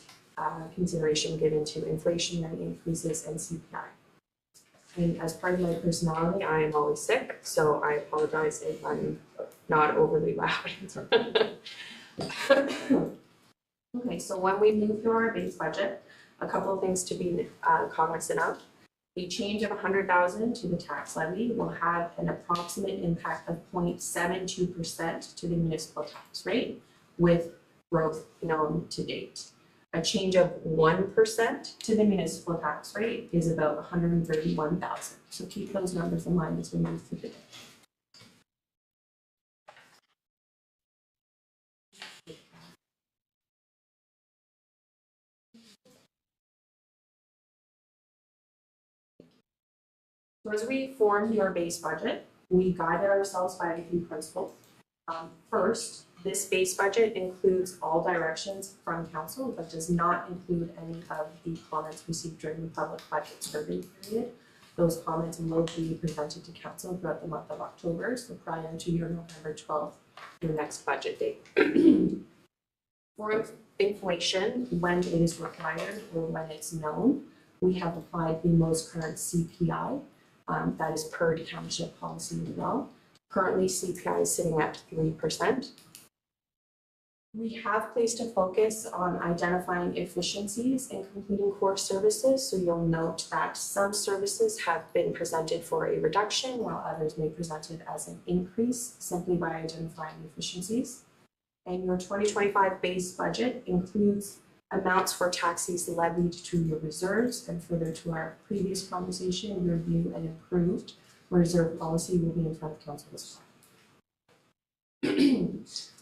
consideration given to inflationary increases and CPI. And as part of my personality, I am always sick, so I apologize if I'm not overly loud. Okay, so when we move through our base budget, a couple of things to be cognizant of. A change of 100,000 to the tax levy will have an approximate impact of 0.72% to the municipal tax rate with growth known to date. A change of 1% to the municipal tax rate is about 131,000. So keep those numbers in mind as we move through the day. So as we formed your base budget, we guided ourselves by a few principles. First, this base budget includes all directions from council, but does not include any of the comments received during the public budget survey period. Those comments will be presented to council throughout the month of October, so prior to your November 12th, your next budget date. For inflation, when it is required or when it's known, we have applied the most current CPI. That is per township policy as well. Currently, CPI is sitting at 3%. We have placed a focus on identifying efficiencies and completing core services. So you'll note that some services have been presented for a reduction, while others may present it as an increase simply by identifying efficiencies. And your 2025 base budget includes amounts for taxes levied to your reserves, and further to our previous conversation, your new and improved reserve policy will be in front of council as well.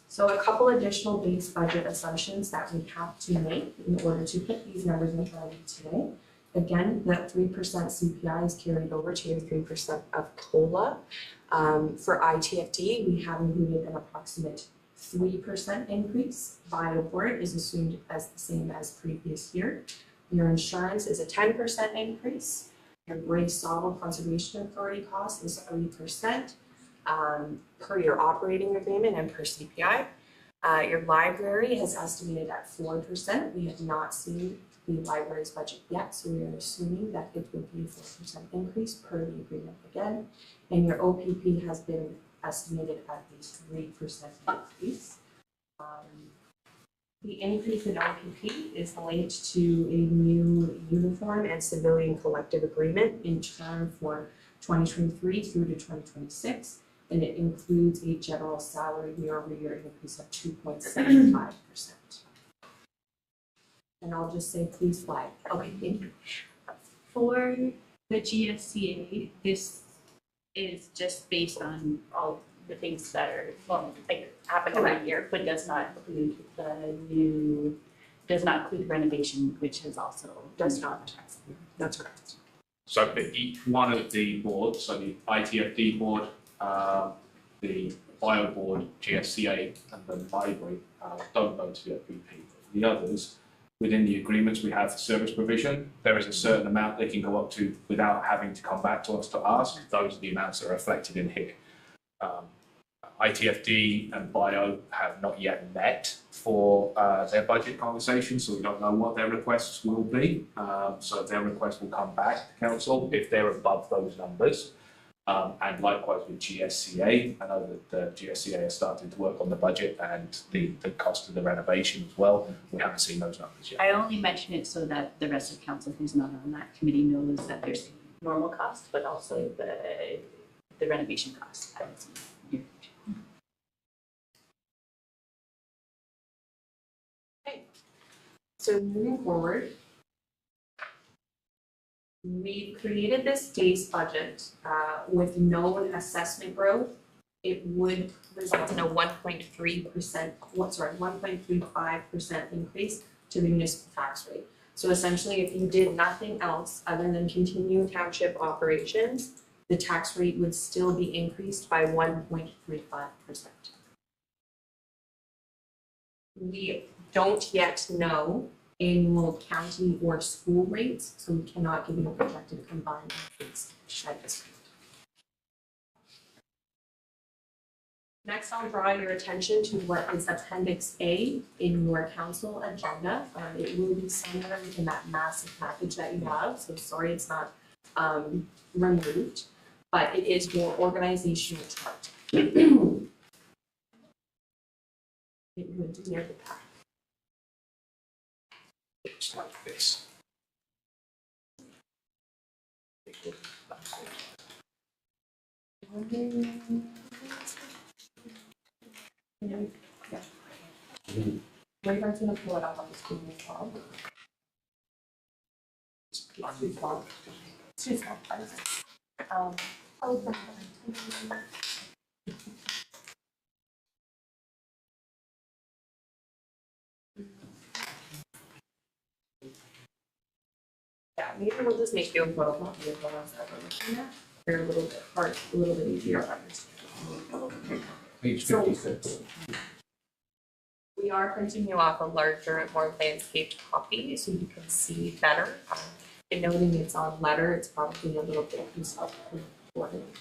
So a couple additional base budget assumptions that we have to make in order to put these numbers in front of you today. Again, that 3% CPI is carried over to your 3% of COLA. For ITFD, we have included an approximate 3% increase. BioPort is assumed as the same as previous year. Your insurance is a 10% increase. Your Gray Solid Conservation Authority cost is 3% per your operating agreement and per CPI. Your library has estimated at 4%. We have not seen the library's budget yet, so we are assuming that it will be a 4% increase per the agreement again. And your OPP has been estimated at a 3% increase. The increase in OPP is linked to a new uniform and civilian collective agreement in term for 2023 through to 2026, and it includes a general salary year-over-year increase of 2.75%. And I'll just say please flag. Okay, thank you.
For the GSCA, this is just based on all the things that are, well, like happen every year, but does not include renovation, which is also
Does not. That's correct.
So for each one of the boards, so the ITFD board, the bio board, GSCA, and the library don't go to the OPP. The others, within the agreements we have for service provision, there is a certain amount they can go up to without having to come back to us to ask. Those are the amounts that are reflected in here. ITFD and bio have not yet met for their budget conversations, so we don't know what their requests will be. So their requests will come back to council if they're above those numbers. And likewise with GSCA, I know that the GSCA has started to work on the budget and the cost of the renovation as well. We haven't seen those numbers yet.
I only mention it so that the rest of council who's not on that committee knows that there's normal cost, but also the renovation cost. I haven't seen it.
So moving forward, We created this base budget with known assessment growth. It would result in a 1.35% increase to the municipal tax rate. So essentially, if you did nothing else other than continue township operations, the tax rate would still be increased by 1.35%. We don't yet know annual county or school rates, so we cannot give you a projected combined increase at this point. Next, I'll draw your attention to what is Appendix A in your council agenda. It will be somewhere within that massive package that you have, so sorry it's not removed, but it is your organizational chart. It would be near the back.
It's like this.
Yeah. Rayvon's gonna pull it up on the screen as well. It's too small. It's too small. Yeah, maybe we'll just make you a photocopy of the ones that we're looking at. They're a little bit hard, a little bit easier to understand.
Page
So-
56.
We are printing you off a larger, more landscaped copy so you can see better. And noting it's on letter, it's probably a little bit self-important.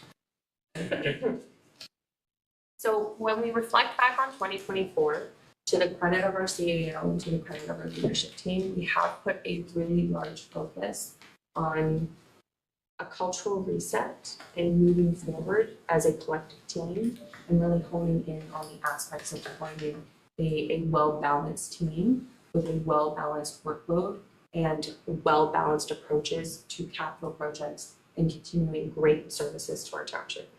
So when we reflect back on 2024, to the credit of our CAO and to the credit of our leadership team, we have put a really large focus on a cultural reset and moving forward as a collective team and really honing in on the aspects of forming a well-balanced team with a well-balanced workload and well-balanced approaches to capital projects and continuing great services to our township.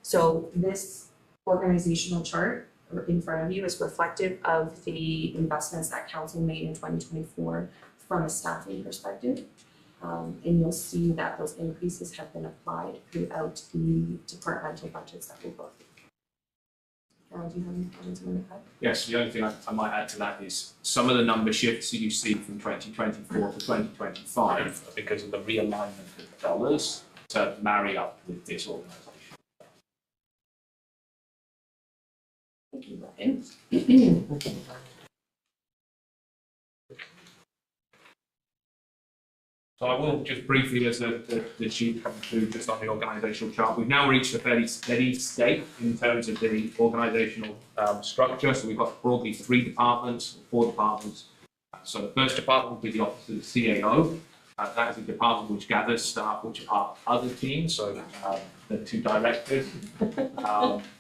So this organizational chart in front of you is reflective of the investments that council made in 2024 from a staffing perspective. And you'll see that those increases have been applied throughout the departmental budgets that we'll go through. Carol, do you have any comments you want to add?
Yes, the only thing I might add to that is some of the number shifts that you see from 2024 to 2025 are because of the realignment of dollars to marry up with this organisation.
Thank you, Ryan.
So I will just briefly, as the sheet comes through, just on the organisational chart, we've now reached a fairly steady state in terms of the organisational structure. So we've got broadly 4 departments. So the first department will be the Office of the CAO. That is a department which gathers staff which are part of other teams, so the 2 directors,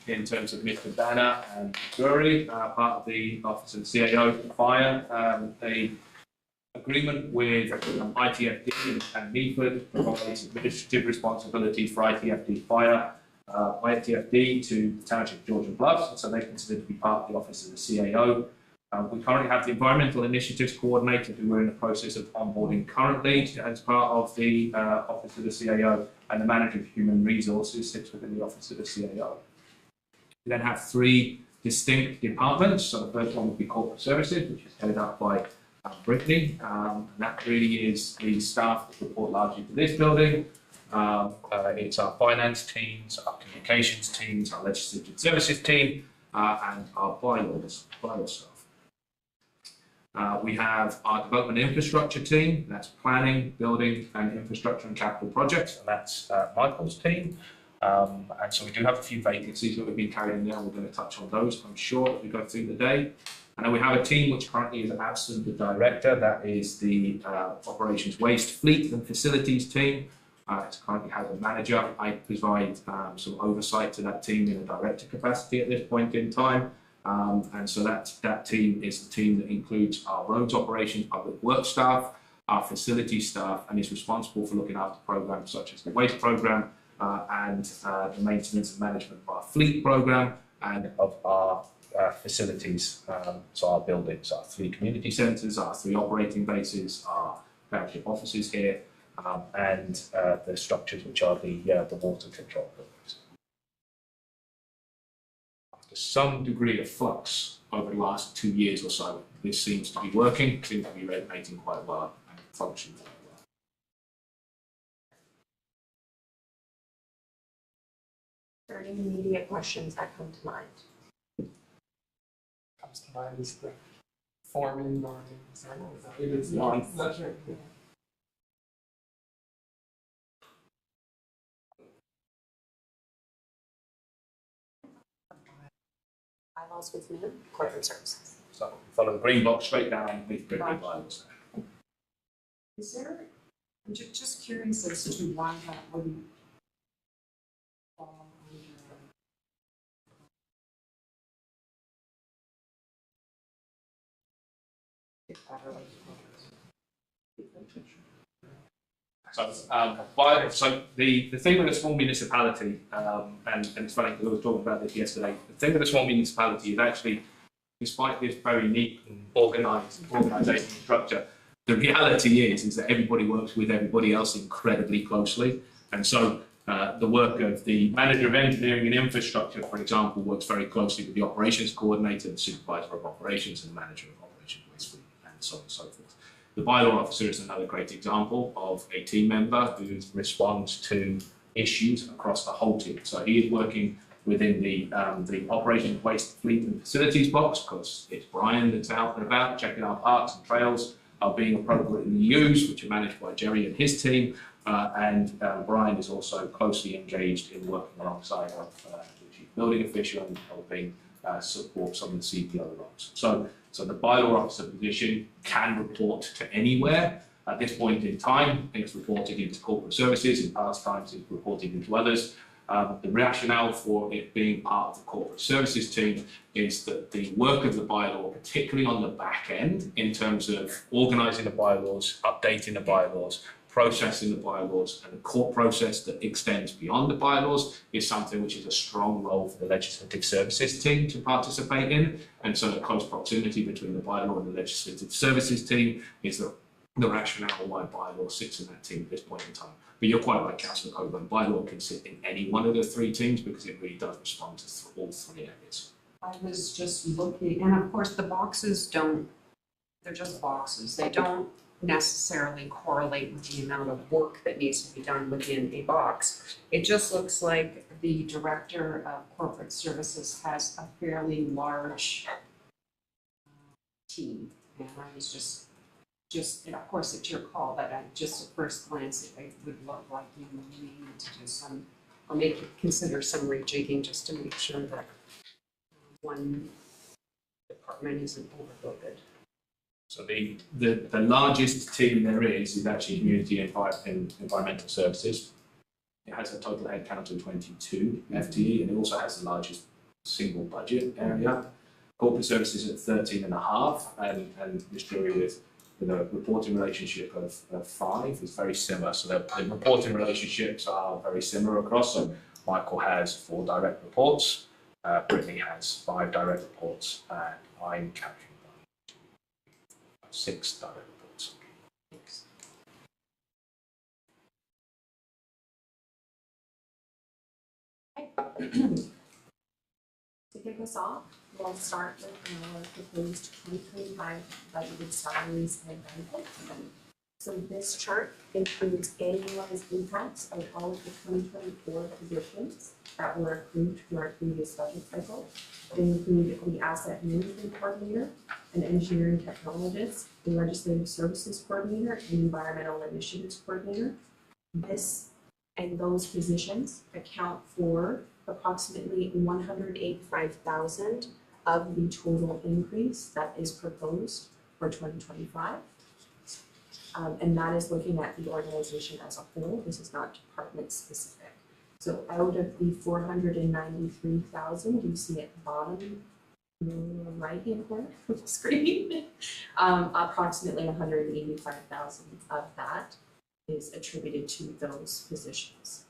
in terms of Mr. Banner and Drury, part of the Office of the CAO for Fire. A agreement with ITFD and Meaford provides administrative responsibilities for ITFD Fire, ITFD to the Township of Georgian Bluffs, so they're considered to be part of the Office of the CAO. We currently have the Environmental Initiatives Coordinator, who we're in the process of onboarding currently as part of the Office of the CAO, and the Manager of Human Resources sits within the Office of the CAO. We then have 3 distinct departments. So the first one would be Corporate Services, which is headed up by Brittany, and that really is the staff that report largely to this building. It's our finance teams, our communications teams, our legislative services team, and our bylaws staff. We have our development infrastructure team, that's planning, building and infrastructure and capital projects, and that's Michael's team. And so we do have a few vacancies that we've been carrying there. We're going to touch on those, I'm sure, as we go through the day. And then we have a team which currently is absent the director, that is the Operations Waste Fleet and Facilities team. It currently has a manager. I provide some oversight to that team in a director capacity at this point in time. And so that team is the team that includes our roads operations, public works staff, our facility staff, and is responsible for looking after programs such as the waste program and the maintenance and management of our fleet program and of our facilities, so our buildings, our 3 community centres, our 3 operating bases, our township offices here, and the structures which are the water control buildings. After some degree of flux over the last 2 years or so, this seems to be working, seems to be resonating quite well and functioning quite well.
Are there any immediate questions that come to mind?
Comes to mind is the foreman norms.
It is
norms.
That's right. Yeah.
Bylaws within corporate services.
So follow the green box straight down with the bylaws.
Is there, I'm just curious as to why that wouldn't fall under.
So the thing with a small municipality, and it's funny because I was talking about this yesterday, the thing with a small municipality is actually, despite this very neat and organisational structure, the reality is that everybody works with everybody else incredibly closely. And so the work of the manager of engineering and infrastructure, for example, works very closely with the operations coordinator, the supervisor of operations, and the manager of operations, and so on and so forth. The bylaw officer is another great example of a team member who responds to issues across the whole team. So he is working within the operations, waste, fleet and facilities box, because it's Brian that's out and about checking our parks and trails are being appropriately used, which are managed by Jerry and his team. And Brian is also closely engaged in working alongside of the chief building official and helping support some of the CPO roles. So the bylaw officer position can report to anywhere. At this point in time, it's reported into corporate services. In past times, it's reported into others. The rationale for it being part of the corporate services team is that the work of the bylaw, particularly on the back end, in terms of organising the bylaws, updating the bylaws, processing the bylaws, and the court process that extends beyond the bylaws is something which is a strong role for the legislative services team to participate in. And so the close proximity between the bylaw and the legislative services team is the rationale why bylaw sits in that team at this point in time. But you're quite right, Councillor Coburn, bylaw can sit in any one of the three teams because it really does respond to all three areas.
I was just looking, and of course, the boxes they're just boxes. They don't necessarily correlate with the amount of work that needs to be done within a box. It just looks like the director of corporate services has a fairly large team. And I was just, and of course, it's your call, but just at first glance, it would look like you may need to do some, or consider some rejigging just to make sure that one department isn't overloaded.
So the largest team there is actually Community Environmental Services. It has a total headcount of 22 FTE, and it also has the largest single budget area. Corporate Services at 13.5, and this jury with a reporting relationship of 5 is very similar. So the reporting relationships are very similar across. So Michael has 4 direct reports, Brittany has 5 direct reports, and I'm capturing 6 direct reports.
To kick us off, we'll start with our proposed 2025 budgeted salaries and benefits. So this chart includes annualized impacts of all of the 2024 positions that were accrued through our previous budget cycle. They include the asset management coordinator, an engineering technologist, the legislative services coordinator, and environmental initiatives coordinator. This and those positions account for approximately 185,000 of the total increase that is proposed for 2025. And that is looking at the organization as a whole. This is not department specific. So out of the 493,000 you see at the bottom right hand corner of the screen, approximately 185,000 of that is attributed to those positions.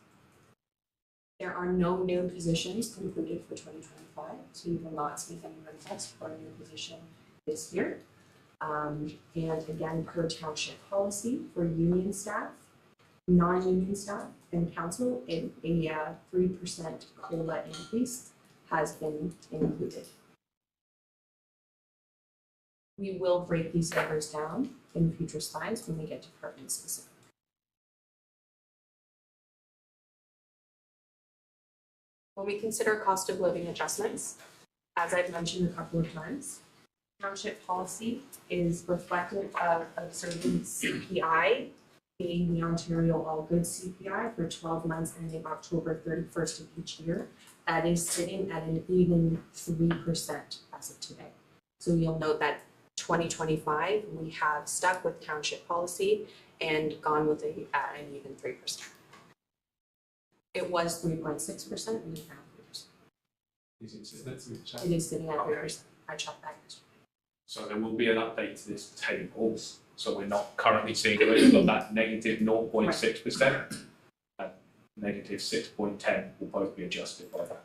There are no new positions included for 2025, so you will not see any request for a new position this year. And again, per township policy for union staff, non-union staff and council, a 3% COLA increase has been included. We will break these numbers down in future slides when we get department specific. When we consider cost of living adjustments, as I've mentioned a couple of times, township policy is reflective of observing CPI, being the Ontario All Goods CPI for 12 months ending October 31st of each year. That is sitting at an even 3% as of today. So you'll note that 2025, we have stuck with township policy and gone with an even 3%. It was 3.6% and now 3%.
Is it sitting at 3%?
It is sitting at 3%. I checked that yesterday.
So there will be an update to this table. So we're not currently seeing it of that negative 0.6% and negative 6.10 will both be adjusted by that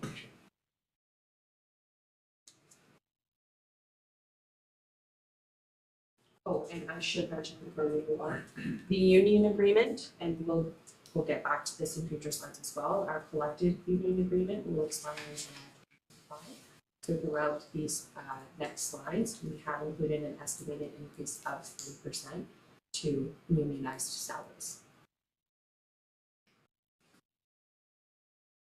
information.
Oh, and I should mention before we move on, the union agreement, and we'll get back to this in future slides as well. Our collective union agreement will expire in 2025. So throughout these next slides, we have included an estimated increase of 3% to unionized salaries.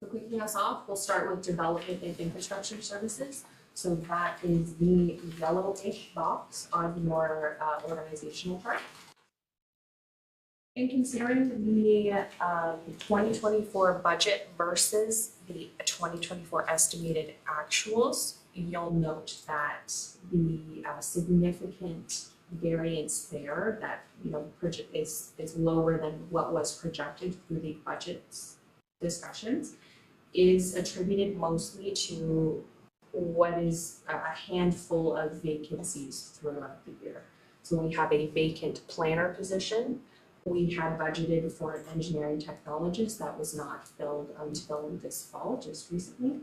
So kicking us off, we'll start with development and infrastructure services. So that is the yellowish box on your organizational chart. In considering the 2024 budget versus the 2024 estimated actuals, you'll note that the significant variance there that is lower than what was projected through the budget discussions is attributed mostly to what is a handful of vacancies throughout the year. So we have a vacant planner position. We had budgeted for an engineering technologist that was not filled until this fall, just recently.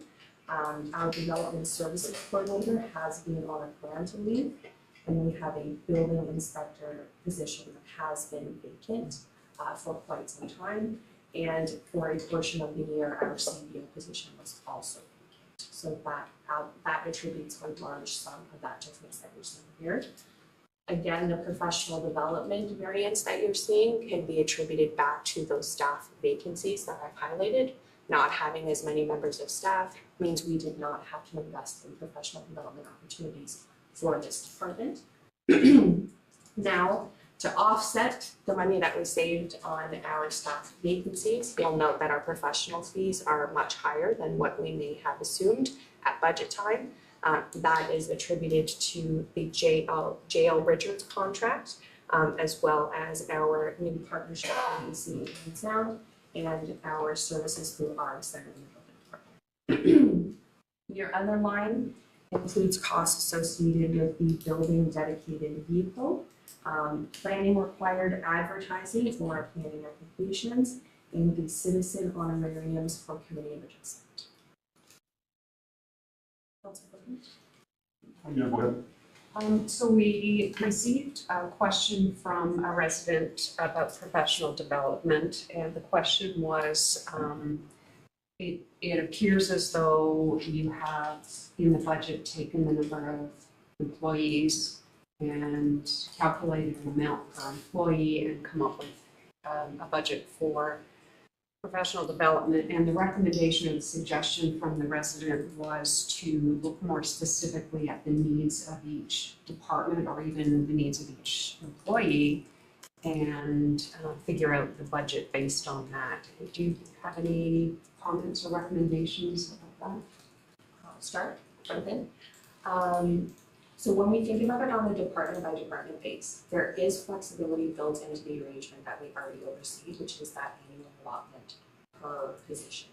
Our development services coordinator has been on a parental leave, and we have a building inspector position that has been vacant for quite some time. And for a portion of the year, our CBO position was also vacant. So that attributes a large sum of that difference that you're seeing here. Again, the professional development variance that you're seeing can be attributed back to those staff vacancies that I've highlighted. Not having as many members of staff means we did not have to invest in professional development opportunities for this department. Now, to offset the money that we saved on our staff vacancies, you'll note that our professional fees are much higher than what we may have assumed at budget time. That is attributed to the JL Richards contract, as well as our new partnership with EC and Sound and our services through our Center in the Building Department. Your other line includes costs associated with the building dedicated vehicle, planning required advertising for our planning applications, and the citizen honorariums for committee of adjustment.
Yeah, go ahead.
So we received a question from a resident about professional development, and the question was, it appears as though you have in the budget taken the number of employees and calculated an amount per employee and come up with a budget for professional development, and the recommendation and suggestion from the resident was to look more specifically at the needs of each department or even the needs of each employee and figure out the budget based on that. Do you have any comments or recommendations about that?
I'll start, jump in. So when we think about it on a department by department base, there is flexibility built into the arrangement that we already oversee, which is that annual allotment per position.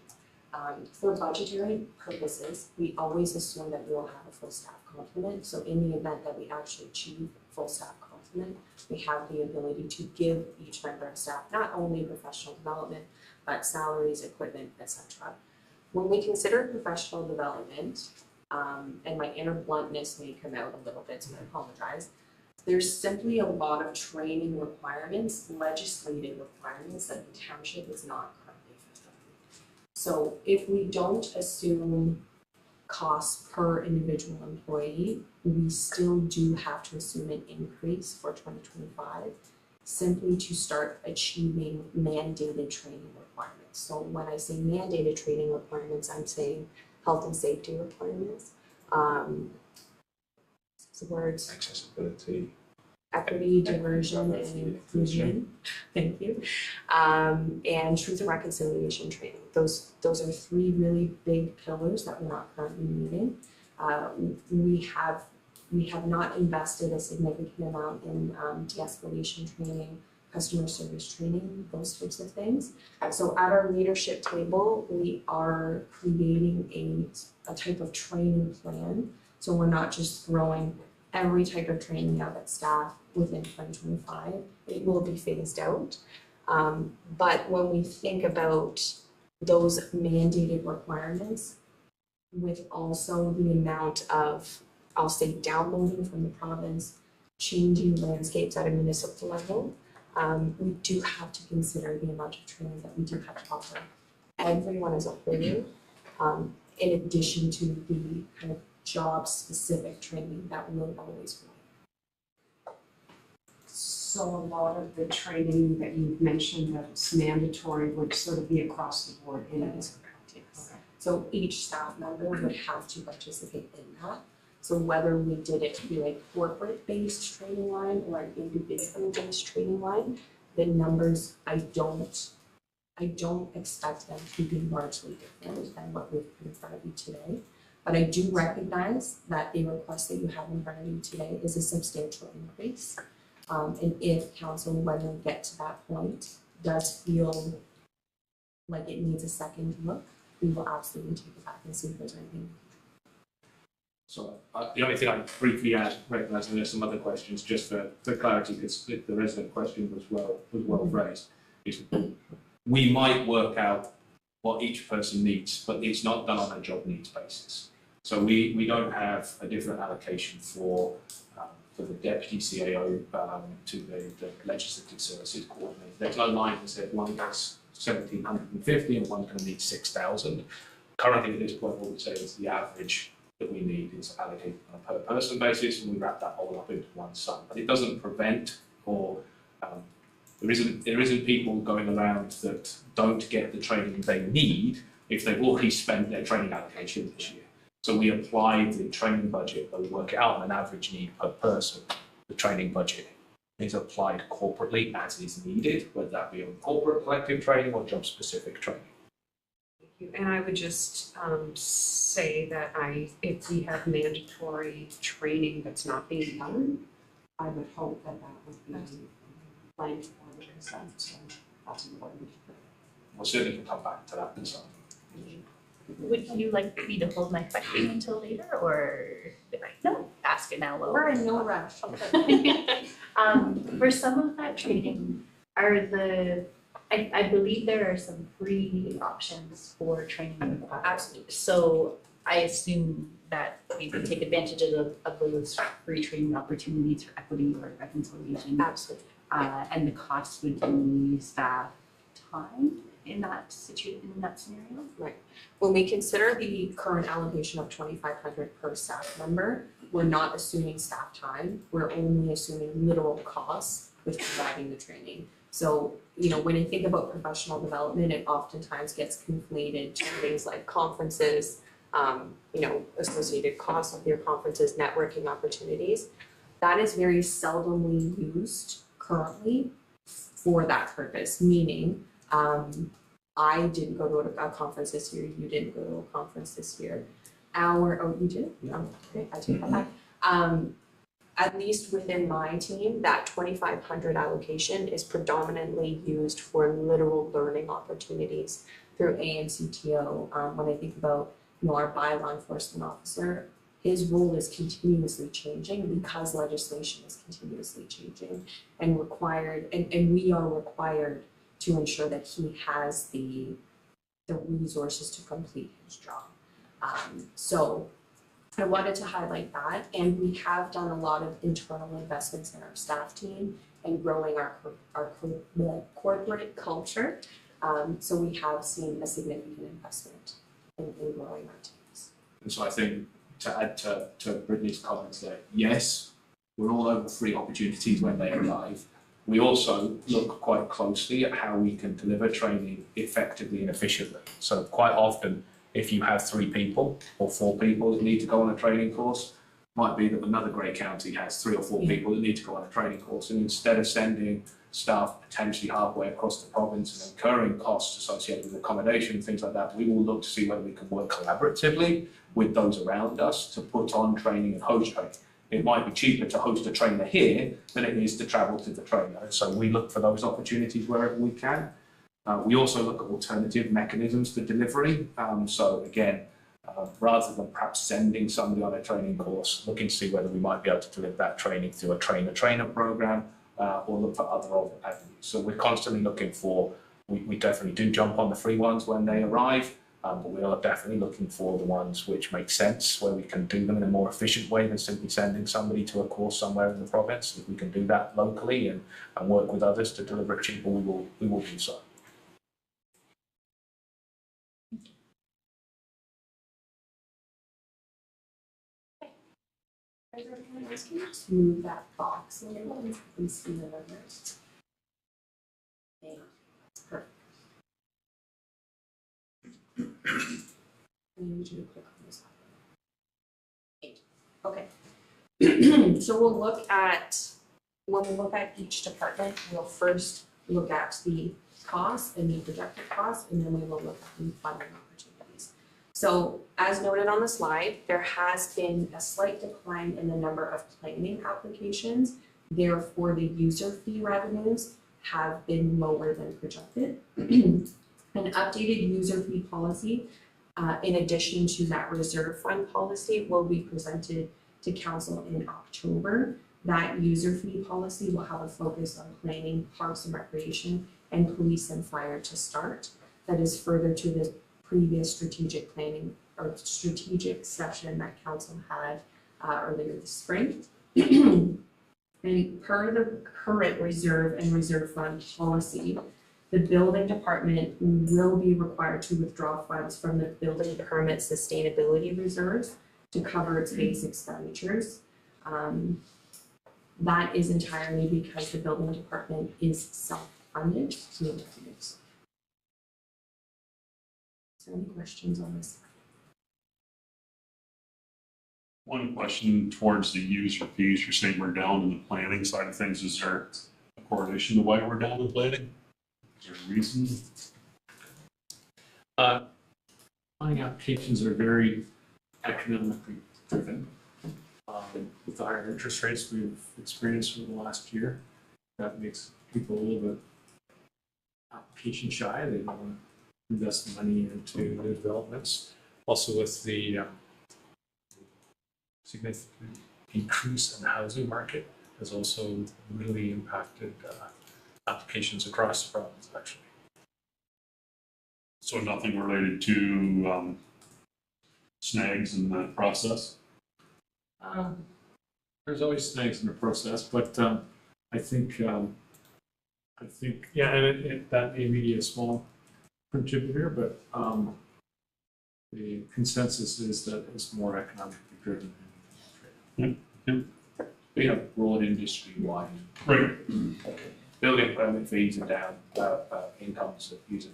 For budgetary purposes, we always assume that we will have a full staff complement. So in the event that we actually achieve full staff complement, we have the ability to give each member of staff not only professional development, but salaries, equipment, etc. When we consider professional development, and my inner bluntness may come out a little bit, so I apologize. there's simply a lot of training requirements, legislative requirements that the township is not currently fulfilling. So if we don't assume costs per individual employee, we still do have to assume an increase for 2025, simply to start achieving mandated training requirements. So when I say mandated training requirements, I'm saying health and safety requirements, what's the words?
Accessibility.
Equity, diversion, and inclusion, thank you. And truth and reconciliation training. Those are three really big pillars that we're not currently meeting. We have not invested a significant amount in de-escalation training, customer service training, those types of things. So at our leadership table, we are creating a type of training plan. So we're not just throwing every type of training out at staff within 2025. It will be phased out. But when we think about those mandated requirements, with also the amount of, I'll say, downloading from the province, changing landscapes at a municipal level, we do have to consider the amount of training that we do have to offer everyone as a whole, in addition to the kind of job-specific training that will always be.
So a lot of the training that you've mentioned that's mandatory would sort of be across the board in it.
So each staff member would have to participate in that. So whether we did it through a corporate-based training line or an individual-based training line, the numbers, I don't expect them to be largely different than what we've put in front of you today. But I do recognize that the request that you have in front of you today is a substantial increase. And if council, when we get to that point, does feel like it needs a second look, we will absolutely take it back and see if there's anything.
So the only thing I'd briefly add, recognising there's some other questions, just for clarity, because the resident question was well phrased, is we might work out what each person needs, but it's not done on a job needs basis. So we don't have a different allocation for the deputy CAO to the legislative services coordinator. There's no line that said one gets 1,750 and one's going to need 6,000. Currently at this point, what we say is the average that we need is allocated on a per person basis, and we wrap that all up into one sum. But it doesn't prevent or there isn't people going around that don't get the training they need if they've already spent their training allocation this year. So we apply the training budget, but we work it out on an average need per person. The training budget is applied corporately as is needed, whether that be on corporate collective training or job specific training.
Thank you. And I would just say that if we have mandatory training that's not being done, I would hope that would be planned for the consent. So that's important.
We'll certainly come back to that. So.
Would you like me to hold my question until later, or no, ask it now?
We're in no rush.
For some of that training, I believe there are some free options for training.
Absolutely.
So I assume that we would take advantage of those free training opportunities for equity or reconciliation.
Absolutely.
And the cost would be staff time in that scenario?
Right. When we consider the current allocation of 2,500 per staff member, we're not assuming staff time. We're only assuming literal costs with providing the training. So, when you think about professional development, it oftentimes gets conflated to things like conferences, associated costs of your conferences, networking opportunities. That is very seldomly used currently for that purpose, meaning I didn't go to a conference this year, you didn't go to a conference this year. You did?
Yeah.
Okay, I take that back. At least within my team, that 2,500 allocation is predominantly used for literal learning opportunities through AMCTO. When I think about, our bylaw enforcement officer, his role is continuously changing because legislation is continuously changing and required, and we are required to ensure that he has the resources to complete his job. So I wanted to highlight that, and we have done a lot of internal investments in our staff team and growing the corporate culture. So we have seen a significant investment in growing our teams.
And so I think to add to Brittany's comments there, yes, we're all over free opportunities when they arrive. We also look quite closely at how we can deliver training effectively and efficiently. So quite often, if you have 3 people or 4 people that need to go on a training course, might be that another Grey County has 3 or 4 people that need to go on a training course. And instead of sending staff potentially halfway across the province and incurring costs associated with accommodation and things like that, we will look to see whether we can work collaboratively with those around us to put on training and host training. It might be cheaper to host a trainer here than it is to travel to the trainer. So we look for those opportunities wherever we can. We also look at alternative mechanisms for delivery. So again, rather than perhaps sending somebody on a training course, looking to see whether we might be able to deliver that training through a trainer-trainer program, or look for other avenues. So we're constantly looking for, we definitely do jump on the free ones when they arrive, but we are definitely looking for the ones which make sense, where we can do them in a more efficient way than simply sending somebody to a course somewhere in the province. If we can do that locally and work with others to deliver it cheaper, we will do so.
Can you just move that box a little bit so we can see the numbers? Okay, that's perfect. I need you to click on this button. Okay. So we'll look at, when we look at each department, we'll first look at the costs and the projected costs, and then we will look at the funding opportunities. So as noted on the slide, there has been a slight decline in the number of planning applications. Therefore, the user fee revenues have been lower than projected. An updated user fee policy, in addition to that reserve fund policy, will be presented to council in October. That user fee policy will have a focus on planning, parks and recreation, and police and fire to start. That is further to the previous strategic planning or strategic session that council had earlier this spring. And per the current reserve and reserve fund policy, the building department will be required to withdraw funds from the building permit sustainability reserves to cover its base expenditures. That is entirely because the building department is self-funded. Any questions on this?
One question towards the user fees. You're saying we're down in the planning side of things. Is there a correlation to why we're down in planning? Is there a reason?
Planning applications are very economically driven. With the higher interest rates we've experienced over the last year, that makes people a little bit application shy. They don't want to invest money into new developments. Also with the significant increase in the housing market has also really impacted applications across the province, actually.
So nothing related to snags in that process?
There's always snags in the process, but I think yeah, and that may be a small contributor, but the consensus is that it's more economically driven.
We have broad industry-wide.
Right.
Building permit fees are down, incomes of user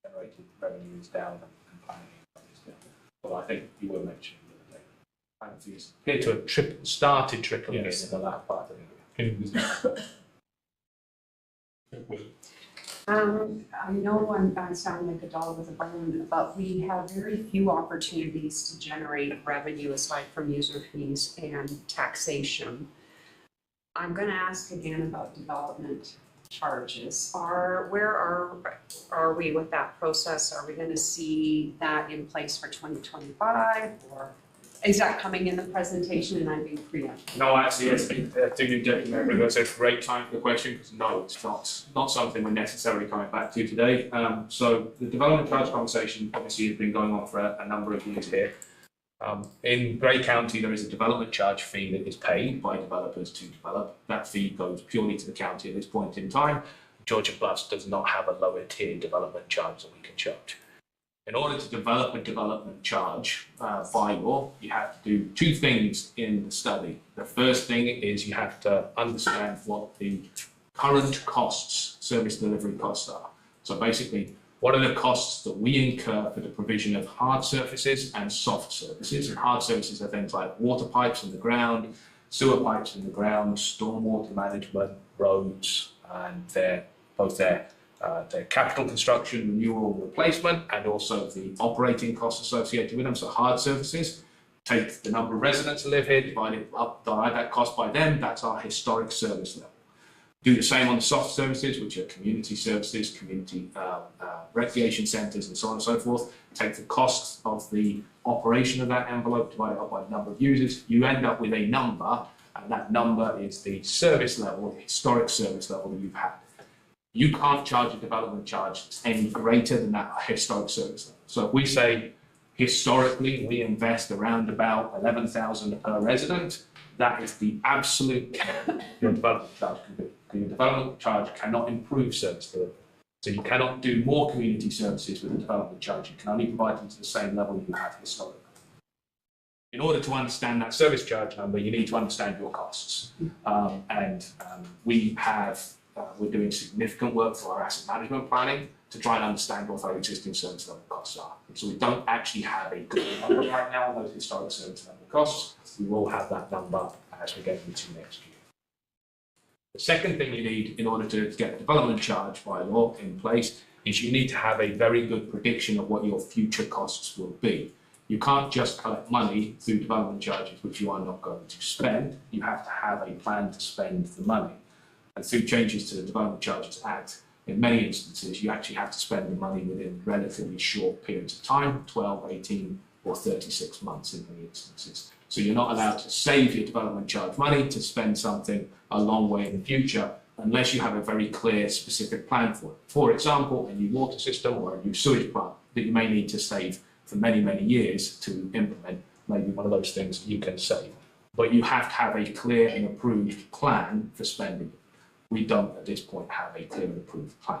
generated revenue is down, and planning income is down. But I think you were mentioning the other day, planning fees appear to have started trickling in the latter part of the year.
I know I sound like a dog with a bone, but we have very few opportunities to generate revenue aside from user fees and taxation. I'm gonna ask again about development charges. Where are we with that process? Are we gonna see that in place for 2025, or is that coming in the presentation and I'm being preempted?
No, actually, yes, I think you definitely, it's a great time for the question, because no, it's not something we're necessarily coming back to today. So the development charge conversation obviously has been going on for a number of years here. In Grey County, there is a development charge fee that is paid by developers to develop. That fee goes purely to the county at this point in time. Georgian Bluffs does not have a lower tier development charge that we can charge. In order to develop a development charge bylaw, you have to do two things in the study. The first thing is you have to understand what the current costs, service delivery costs are. So basically, what are the costs that we incur for the provision of hard surfaces and soft surfaces? And hard surfaces are things like water pipes in the ground, sewer pipes in the ground, stormwater management, roads, and both their capital construction, renewal, and replacement, and also the operating costs associated with them. So hard surfaces, take the number of residents who live here, divide that cost by them, that's our historic service level. Do the same on the soft services, which are community services, community recreation centres, and so on and so forth. Take the costs of the operation of that envelope, divide it up by the number of users, you end up with a number, and that number is the service level, the historic service level that you've had. You can't charge a development charge any greater than that historic service level. So if we say historically we invest around about 11,000 per resident, that is the absolute cap your development charge can be. Your development charge cannot improve service delivery. So you cannot do more community services with a development charge. You can only provide them to the same level you have historically. In order to understand that service charge number, you need to understand your costs. We're doing significant work for our asset management planning to try and understand what our existing service level costs are. So we don't actually have a good number right now on those historic service level costs. We will have that number as we get into next year. The second thing you need in order to get the development charge bylaw in place is you need to have a very good prediction of what your future costs will be. You can't just collect money through development charges which you are not going to spend. You have to have a plan to spend the money. And through changes to the Development Charges Act, in many instances, you actually have to spend the money within relatively short periods of time, 12, 18, or 36 months in many instances. So you're not allowed to save your development charge money to spend something a long way in the future unless you have a very clear, specific plan for it. For example, a new water system or a new sewage plant that you may need to save for many, many years to implement, maybe one of those things you can save. But you have to have a clear and approved plan for spending it. We don't at this point have a clear and approved plan.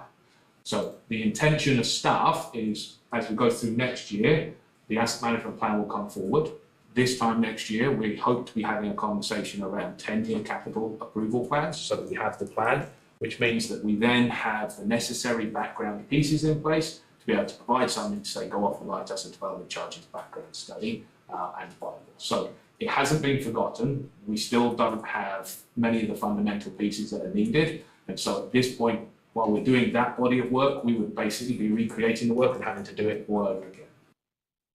So the intention of staff is, as we go through next year, the asset management plan will come forward. This time next year, we hope to be having a conversation around 10-year capital approval plans so that we have the plan, which means that we then have the necessary background pieces in place to be able to provide something to say, go off and write us a development charges background study and bylaw. So it hasn't been forgotten. We still don't have many of the fundamental pieces that are needed. And so at this point, while we're doing that body of work, we would basically be recreating the work and having to do it all over again.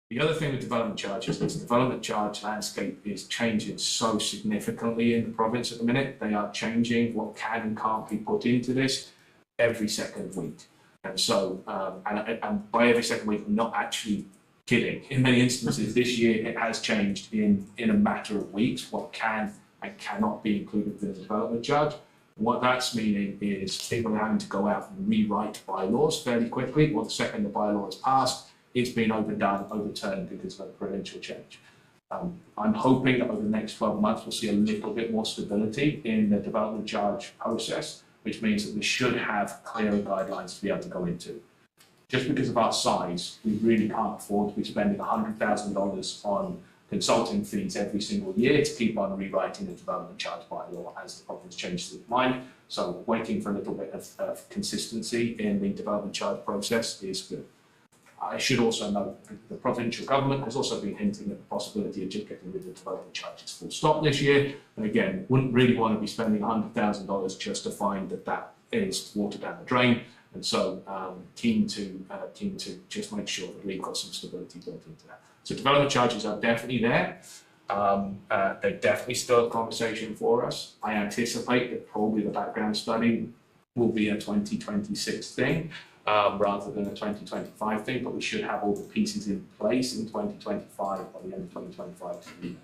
The other thing with development charges is the development charge landscape is changing so significantly in the province at the minute. They are changing what can and can't be put into this every second week. And so, and by every second week, I'm not actually kidding. In many instances this year, it has changed in a matter of weeks what can and cannot be included in the development charge. What that's meaning is people are having to go out and rewrite bylaws fairly quickly. Well, the second the bylaw is passed, it's been overturned because of a provincial change. I'm hoping that over the next 12 months, we'll see a little bit more stability in the development charge process, which means that we should have clearer guidelines to be able to go into. Just because of our size, we really can't afford to be spending $100,000 on consulting fees every single year to keep on rewriting the development charge bylaw as the province changes its mind. So waiting for a little bit of consistency in the development charge process is good. I should also note that the provincial government has also been hinting at the possibility of just getting rid of the development charges full stop this year. And again, wouldn't really want to be spending $100,000 just to find that that is water down the drain. And so keen to just make sure that we've got some stability built into that. So development charges are definitely there. They're definitely still a conversation for us. I anticipate that probably the background study will be a 2026 thing rather than a 2025 thing, but we should have all the pieces in place in 2025 by the end of 2025 to do that.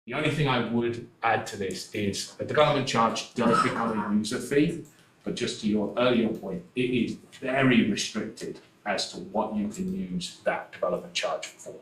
The only thing I would add to this is a development charge does become a user fee, but just to your earlier point, it is very restricted as to what you can use that development charge for.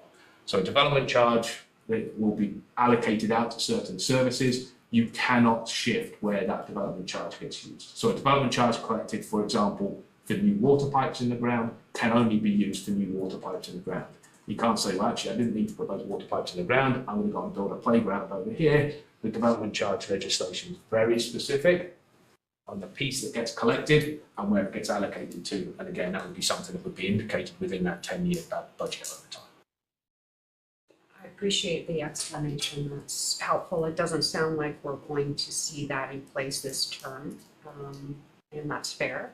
So a development charge that will be allocated out to certain services, you cannot shift where that development charge gets used. So a development charge collected, for example, for new water pipes in the ground can only be used for new water pipes in the ground. You can't say, well, actually, I didn't need to put those water pipes in the ground. I'm going to go and build a playground over here. The development charge legislation is very specific on the piece that gets collected and where it gets allocated to. And again, that would be something that would be indicated within that 10-year budget over time.
I appreciate the explanation, that's helpful. It doesn't sound like we're going to see that in place this term, and that's fair.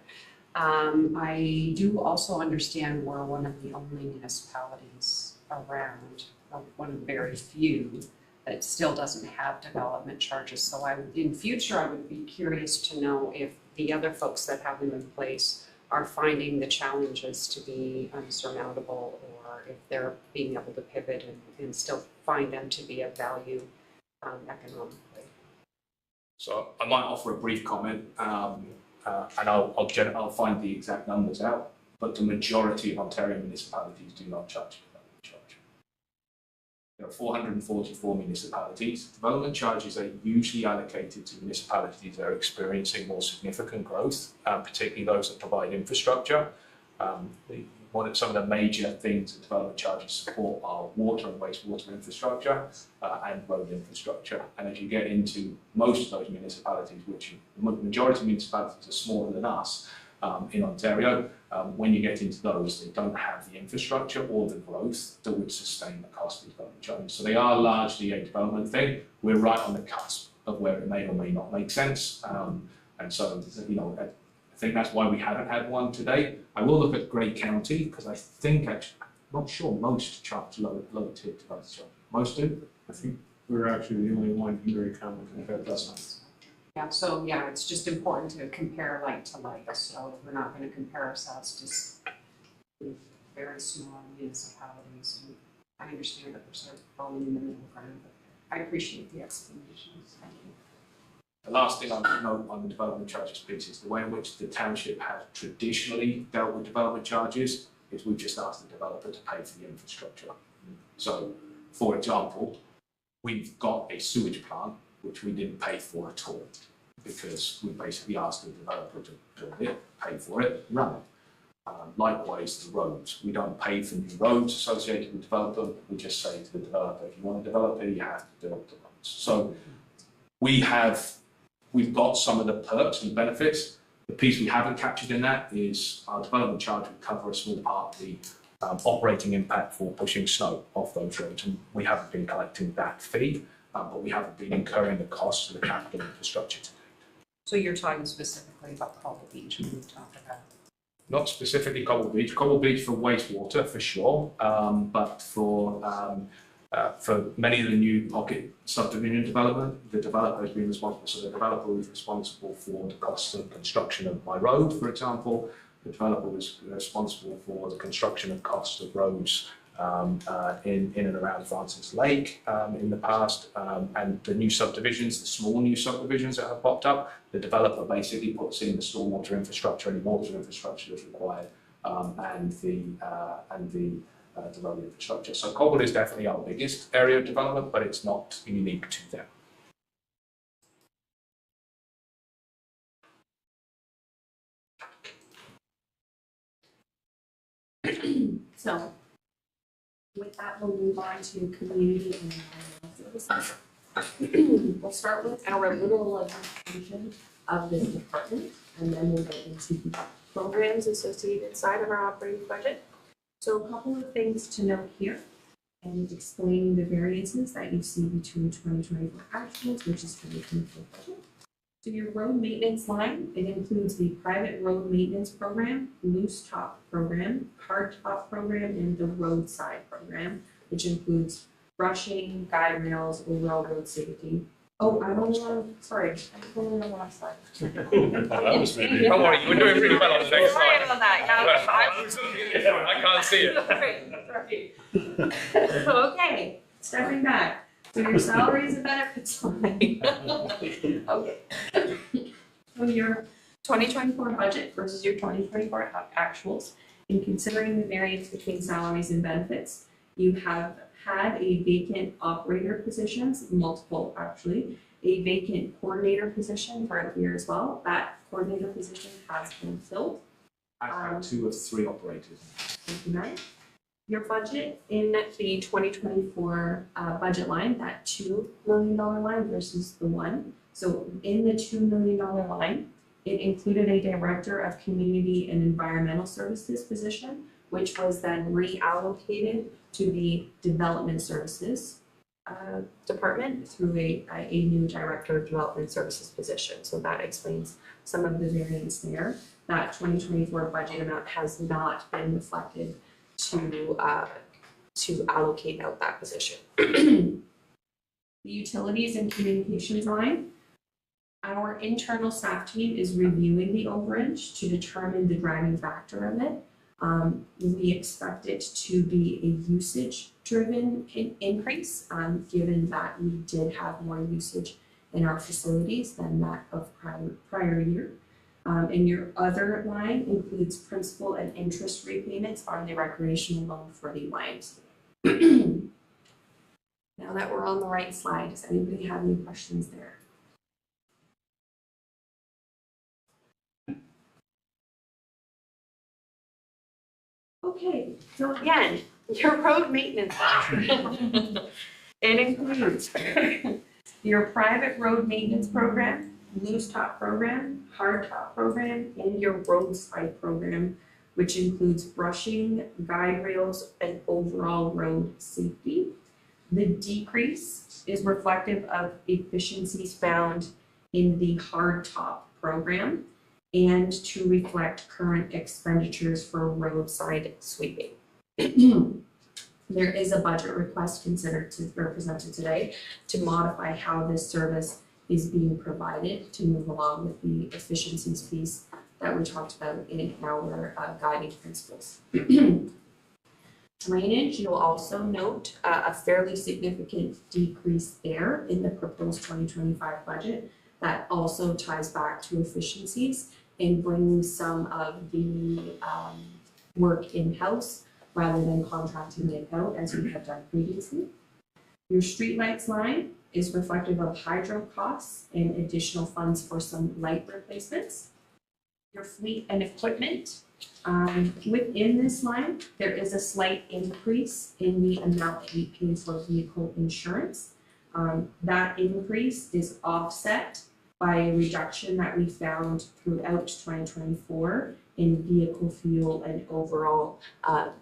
I do also understand we're one of the only municipalities around, one of the very few, that still doesn't have development charges. So in future, I would be curious to know if the other folks that have them in place are finding the challenges to be unsurmountable, or if they're being able to pivot and still find them to be of value economically.
So I might offer a brief comment, and I'll find the exact numbers out, but the majority of Ontario municipalities do not charge a development charge. There are 444 municipalities. Development charges are usually allocated to municipalities that are experiencing more significant growth, particularly those that provide infrastructure. Some of the major things that development charges support are water and wastewater infrastructure and road infrastructure. And as you get into most of those municipalities, which the majority of municipalities are smaller than us in Ontario, when you get into those, they don't have the infrastructure or the growth that would sustain the cost of development charges. So they are largely a development thing. We're right on the cusp of where it may or may not make sense. And so, I think that's why we haven't had one today. I will look at Grey County, because I think, actually, I'm not sure most charge lower tier development charge. Most do?
I think we're actually the only one in Grey County that doesn't.
Yeah, so yeah, it's just important to compare like to like, so we're not gonna compare ourselves to very small municipalities. And I understand that we're sort of falling in the middle ground, but I appreciate the explanations, thank you.
The last thing I would note on the development charges piece is the way in which the township has traditionally dealt with development charges is we've just asked the developer to pay for the infrastructure. So, for example, we've got a sewage plant which we didn't pay for at all because we basically asked the developer to build it, pay for it, run it. Likewise, the roads. We don't pay for new roads associated with development. We just say to the developer, if you want to develop it, you have to build the roads. So we've got some of the perks and benefits. The piece we haven't captured in that is our development charge would cover a small part of the operating impact for pushing snow off those roads, and we haven't been collecting that fee, but we haven't been incurring the costs of the capital infrastructure to date.
So you're talking specifically about Cobble Beach when we talk about?
Not specifically Cobble Beach for wastewater for sure, but for many of the new pocket subdivision development, the developer has been responsible. So the developer is responsible for the cost of construction of my road, for example. The developer was responsible for the construction and cost of roads in and around Francis Lake in the past, and the new subdivisions, the small new subdivisions that have popped up, the developer basically puts in the stormwater infrastructure and water infrastructure that's required, and the road infrastructure. So Cobble is definitely our biggest area of development, but it's not unique to them.
So with that, we'll move on to community and environmental services. We'll start with our literal implementation of this department, and then we'll get into the programs associated inside of our operating budget. So a couple of things to note here, and explaining the variances that you see between 2024 actuals, which is 2024 budget. So your road maintenance line, it includes the private road maintenance program, loose top program, hard top program, and the roadside program, which includes brushing, guide rails, overall road safety. Oh, I'm on the sorry, I'm on the wrong side.
Don't worry, you were doing really well on the next
Sorry
slide.
about that, yeah.
I can't see it.
Sorry. Okay, stepping back. So your salaries and benefits line. Okay. So your 2024 budget versus your 2024 actuals, in considering the variance between salaries and benefits, you have had a vacant operator positions, multiple actually, a vacant coordinator position throughout the year as well. That coordinator position has been filled.
I have 2 of 3 operators.
Thank you, Matt. Your budget in the 2024 budget line, that $2 million line versus the 1. So in the $2 million line, it included a director of community and environmental services position, which was then reallocated to the development services department through a new director of development services position. So that explains some of the variance there. That 2024 budget amount has not been reflected to allocate out that position. The utilities and communications line, our internal staff team is reviewing the overage to determine the driving factor of it. We expect it to be a usage-driven increase, given that we did have more usage in our facilities than that of prior year. And your other line includes principal and interest repayments on the recreational loan for the YMCA. Now that we're on the right slide, does anybody have any questions there? Okay, so again, your road maintenance line. It includes your private road maintenance program, loose top program, hard top program, and your roadside program, which includes brushing, guide rails, and overall road safety. The decrease is reflective of efficiencies found in the hard top program and to reflect current expenditures for roadside sweeping. There is a budget request presented today to modify how this service is being provided to move along with the efficiencies piece that we talked about in our guiding principles. Drainage, you'll also note a fairly significant decrease there in the proposed 2025 budget. That also ties back to efficiencies and bringing some of the work in-house rather than contracting it out as we have done previously. Your streetlights line is reflective of hydro costs and additional funds for some light replacements. Your fleet and equipment, within this line, there is a slight increase in the amount that we pay for vehicle insurance. That increase is offset by a reduction that we found throughout 2024 in vehicle fuel and overall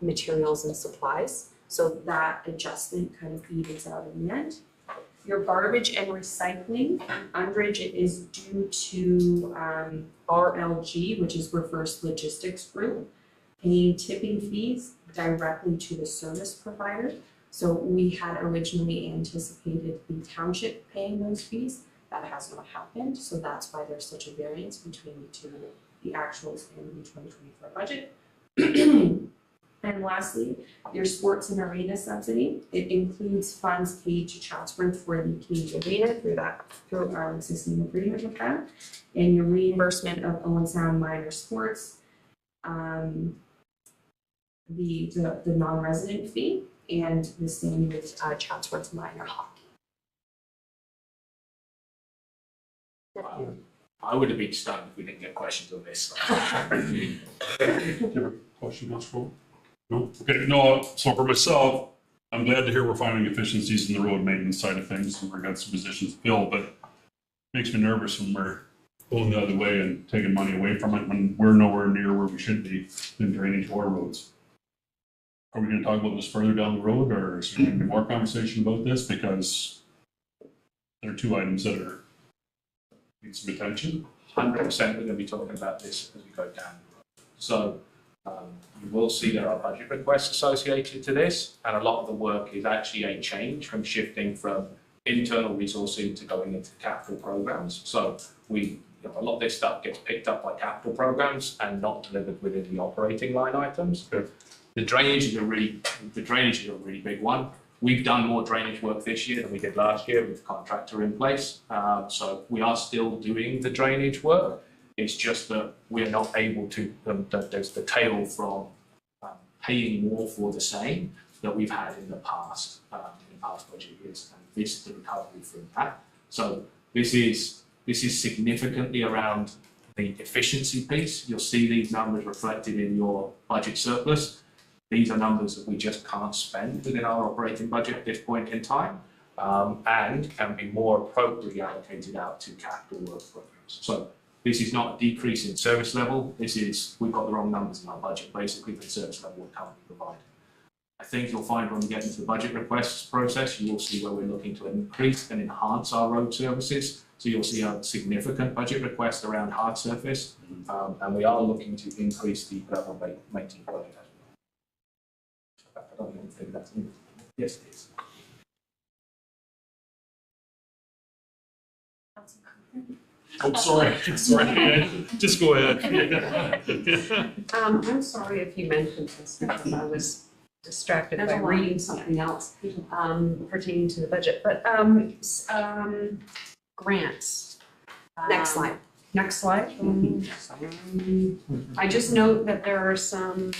materials and supplies. So that adjustment kind of evens out in the end. Your garbage and recycling, underage is due to RLG, which is Reverse Logistics Group, paying tipping fees directly to the service provider. So we had originally anticipated the township paying those fees. That has not happened, so that's why there's such a variance between the actuals and the 2024 budget. And lastly, your sports and arena subsidy. It includes funds paid to Chatsworth for the Canadian Arena through our existing agreement with them, and your reimbursement of Owen Sound minor sports, the non-resident fee, and the same with Chatsworth minor hockey.
I would have been stunned if we didn't get questions on this.
Do you have a question, Councilor? No? Okay, no, so for myself, I'm glad to hear we're finding efficiencies in the road maintenance side of things, and we've got some positions filled, but it makes me nervous when we're going the other way and taking money away from it when we're nowhere near where we should be in drainage or roads. Are we gonna talk about this further down the road, or is there gonna be more conversation about this? Because there are two items that are need some attention.
100% we're going to be talking about this as we go down the road. So you will see there are budget requests associated to this, and a lot of the work is actually a change from shifting from internal resourcing to going into capital programs. So a lot of this stuff gets picked up by capital programs and not delivered within the operating line items. The drainage is a really big one. We've done more drainage work this year than we did last year with the contractor in place. So we are still doing the drainage work. It's just that we're not able to, there's the tail from paying more for the same that we've had in the past budget years, and this is the recovery from that. So this is significantly around the efficiency piece. You'll see these numbers reflected in your budget surplus. These are numbers that we just can't spend within our operating budget at this point in time, and can be more appropriately allocated out to capital work programs. So this is not a decrease in service level. We've got the wrong numbers in our budget, basically, for the service level we're currently providing. I think you'll find when we get into the budget requests process, you will see where we're looking to increase and enhance our road services. So you'll see a significant budget request around hard surface, and we are looking to increase the gravel maintenance budget as well. I don't even think that's in. Yes, it is.
Oh, sorry, just go ahead.
I'm sorry if you mentioned this, because I was distracted by reading something else pertaining to the budget, but grants.
Next slide.
Next slide. I just note that there are some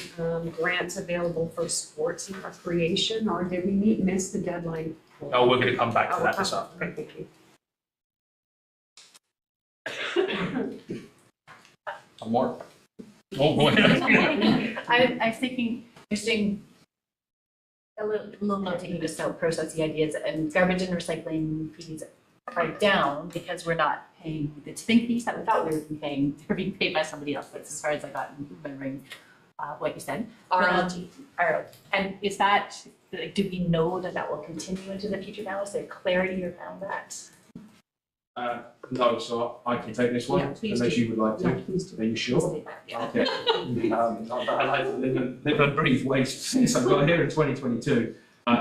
grants available for sports and recreation, or did we miss the deadline?
Oh, we're going to come back to that this afternoon.
Okay, thank you.
More? Oh, go ahead.
I'm thinking, interesting, a little note taking just to process the ideas, and garbage and recycling fees are down because we're not paying the tipping fees that we thought we were paying. They're being paid by somebody else, that's as far as I got remembering what you said.
RLG.
And is that, like, do we know that that will continue into the future now? Is there clarity around that?
No, so I can take this one,
Yeah, please
unless
do.
you would like to.
Yeah, please do.
Are you sure?
Yeah.
Okay. I like to live and breathe waste since I got here in 2022.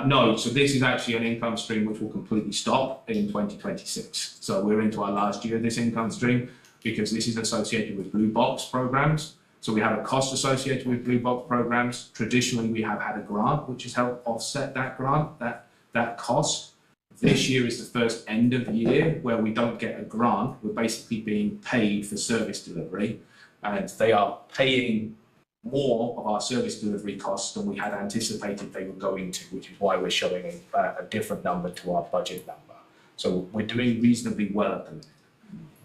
No, so this is actually an income stream which will completely stop in 2026. So we're into our last year of this income stream because this is associated with blue box programs. So we have a cost associated with blue box programs. Traditionally, we have had a grant which has helped offset that grant, that cost. This year is the first end of the year where we don't get a grant. We're basically being paid for service delivery, and they are paying more of our service delivery costs than we had anticipated they were going to, which is why we're showing a different number to our budget number. So we're doing reasonably well at the minute.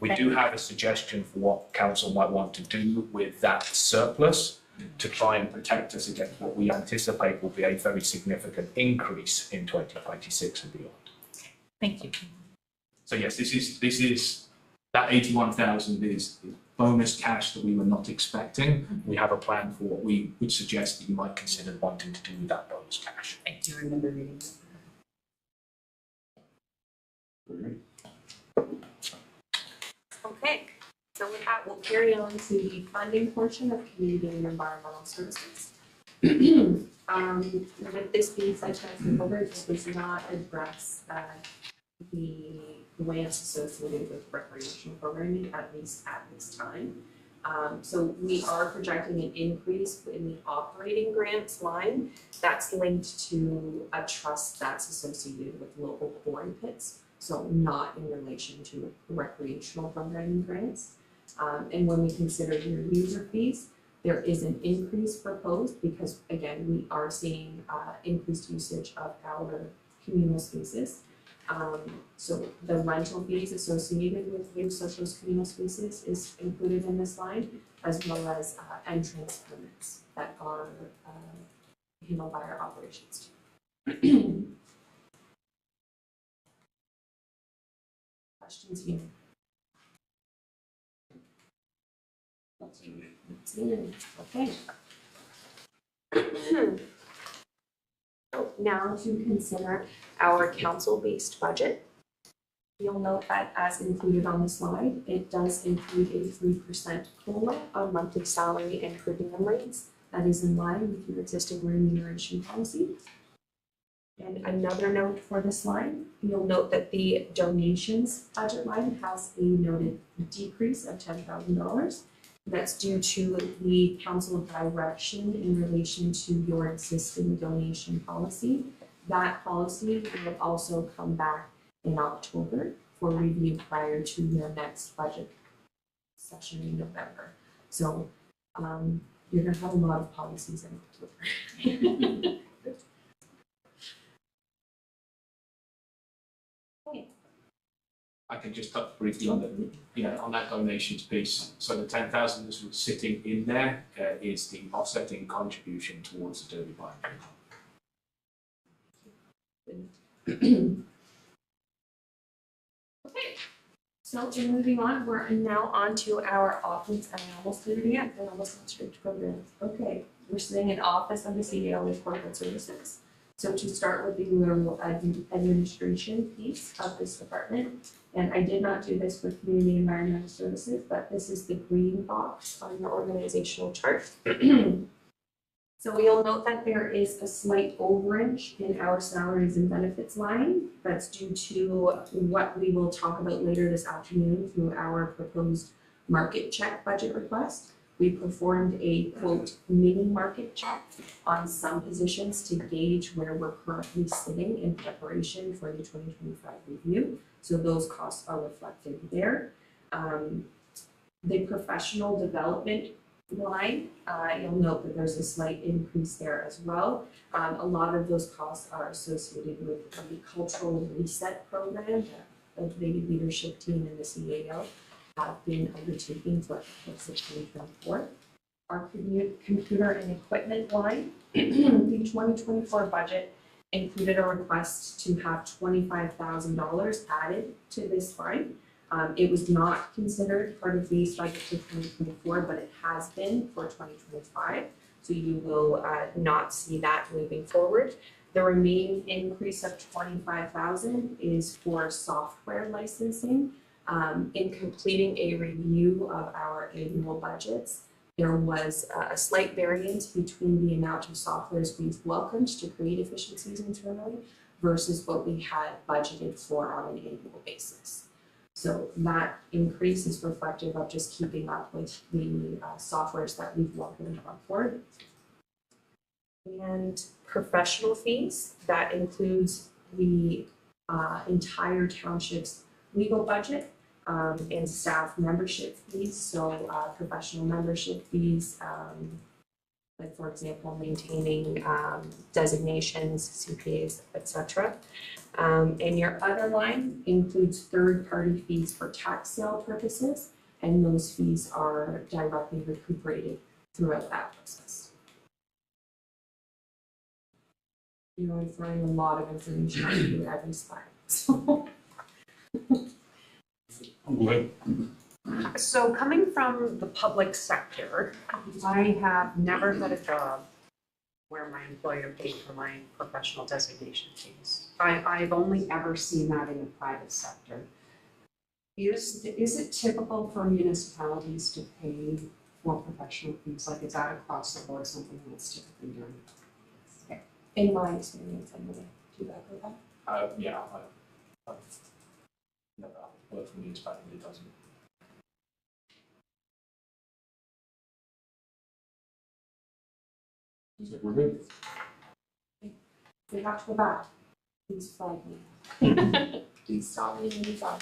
We do have a suggestion for what council might want to do with that surplus to try and protect us against what we anticipate will be a very significant increase in 2026 and beyond.
Thank you.
So yes, this is that 81,000 is bonus cash that we were not expecting. We have a plan for what we would suggest that you might consider wanting to do with that bonus cash.
I do remember reading that.
Okay, so with that, we'll carry on to the funding portion of Canadian Environmental Services. With this being such as the coverage, it does not address the grants associated with recreational programming, at least at this time. So we are projecting an increase in the operating grants line that's linked to a trust that's associated with local quarry pits, so not in relation to recreational programming grants. And when we consider your user fees, there is an increase proposed because, again, we are seeing increased usage of our communal spaces. So the rental fees associated with use of those communal spaces is included in this line, as well as entrance permits that are handled by our operations team. Questions here? Okay. So now to consider our council-based budget. You'll note that as included on the slide, it does include a 3% COLA on monthly salary and per diem rates. That is in line with your existing remuneration policy. And another note for this line, you'll note that the donations budget line has a noted decrease of $10,000. That's due to the council direction in relation to your existing donation policy. That policy will also come back in October for review prior to your next budget session in November. So you're gonna have a lot of policies in October.
I can just touch briefly on on that donations piece. So the 10,000 that's sitting in there is the offsetting contribution towards the Derby Bike.
Okay, so in moving on, we're now on to our office, and I almost did it again, I almost went straight to programs. Okay, we're sitting in office of the CEO of Corporate Services. So to start with the normal administration piece of this department, and I did not do this with Community Environmental Services, but this is the green box on your organizational chart. So you'll note that there is a slight overage in our salaries and benefits line. That's due to what we will talk about later this afternoon through our proposed market check budget request. We performed a quote mini market check on some positions to gauge where we're currently sitting in preparation for the 2025 review. So those costs are reflected there. The professional development line, you'll note that there's a slight increase there as well. A lot of those costs are associated with the cultural reset program that the leadership team and the CAO have been undertaking for the 2024. Our computer and equipment line, the 2024 budget included a request to have $25,000 added to this line. It was not considered part of the budget for 2024, but it has been for 2025. So you will not see that moving forward. The remaining increase of $25,000 is for software licensing. In completing a review of our annual budgets, there was a slight variance between the amount of softwares we've welcomed to create efficiencies internally versus what we had budgeted for on an annual basis. So that increase is reflective of just keeping up with the softwares that we've welcomed on board. And professional fees, that includes the entire township's legal budget and staff membership fees. So professional membership fees, like for example, maintaining designations, CPAs, etc. And your other line includes third-party fees for tax sale purposes, and those fees are directly recuperated throughout that process. You know, I'm throwing a lot of information at you every slide. So.
So coming from the public sector, I have never had a job where my employer paid for my professional designation fees. I've only ever seen that in the private sector. Is it typical for municipalities to pay for professional fees? Like, is that across the board something that's typically done? Okay.
In my experience, anyway. Do you echo that?
Yeah, I've never worked for a municipality that doesn't.
So we're good.
We have to go back. Please flag me. Please stop me when you stop.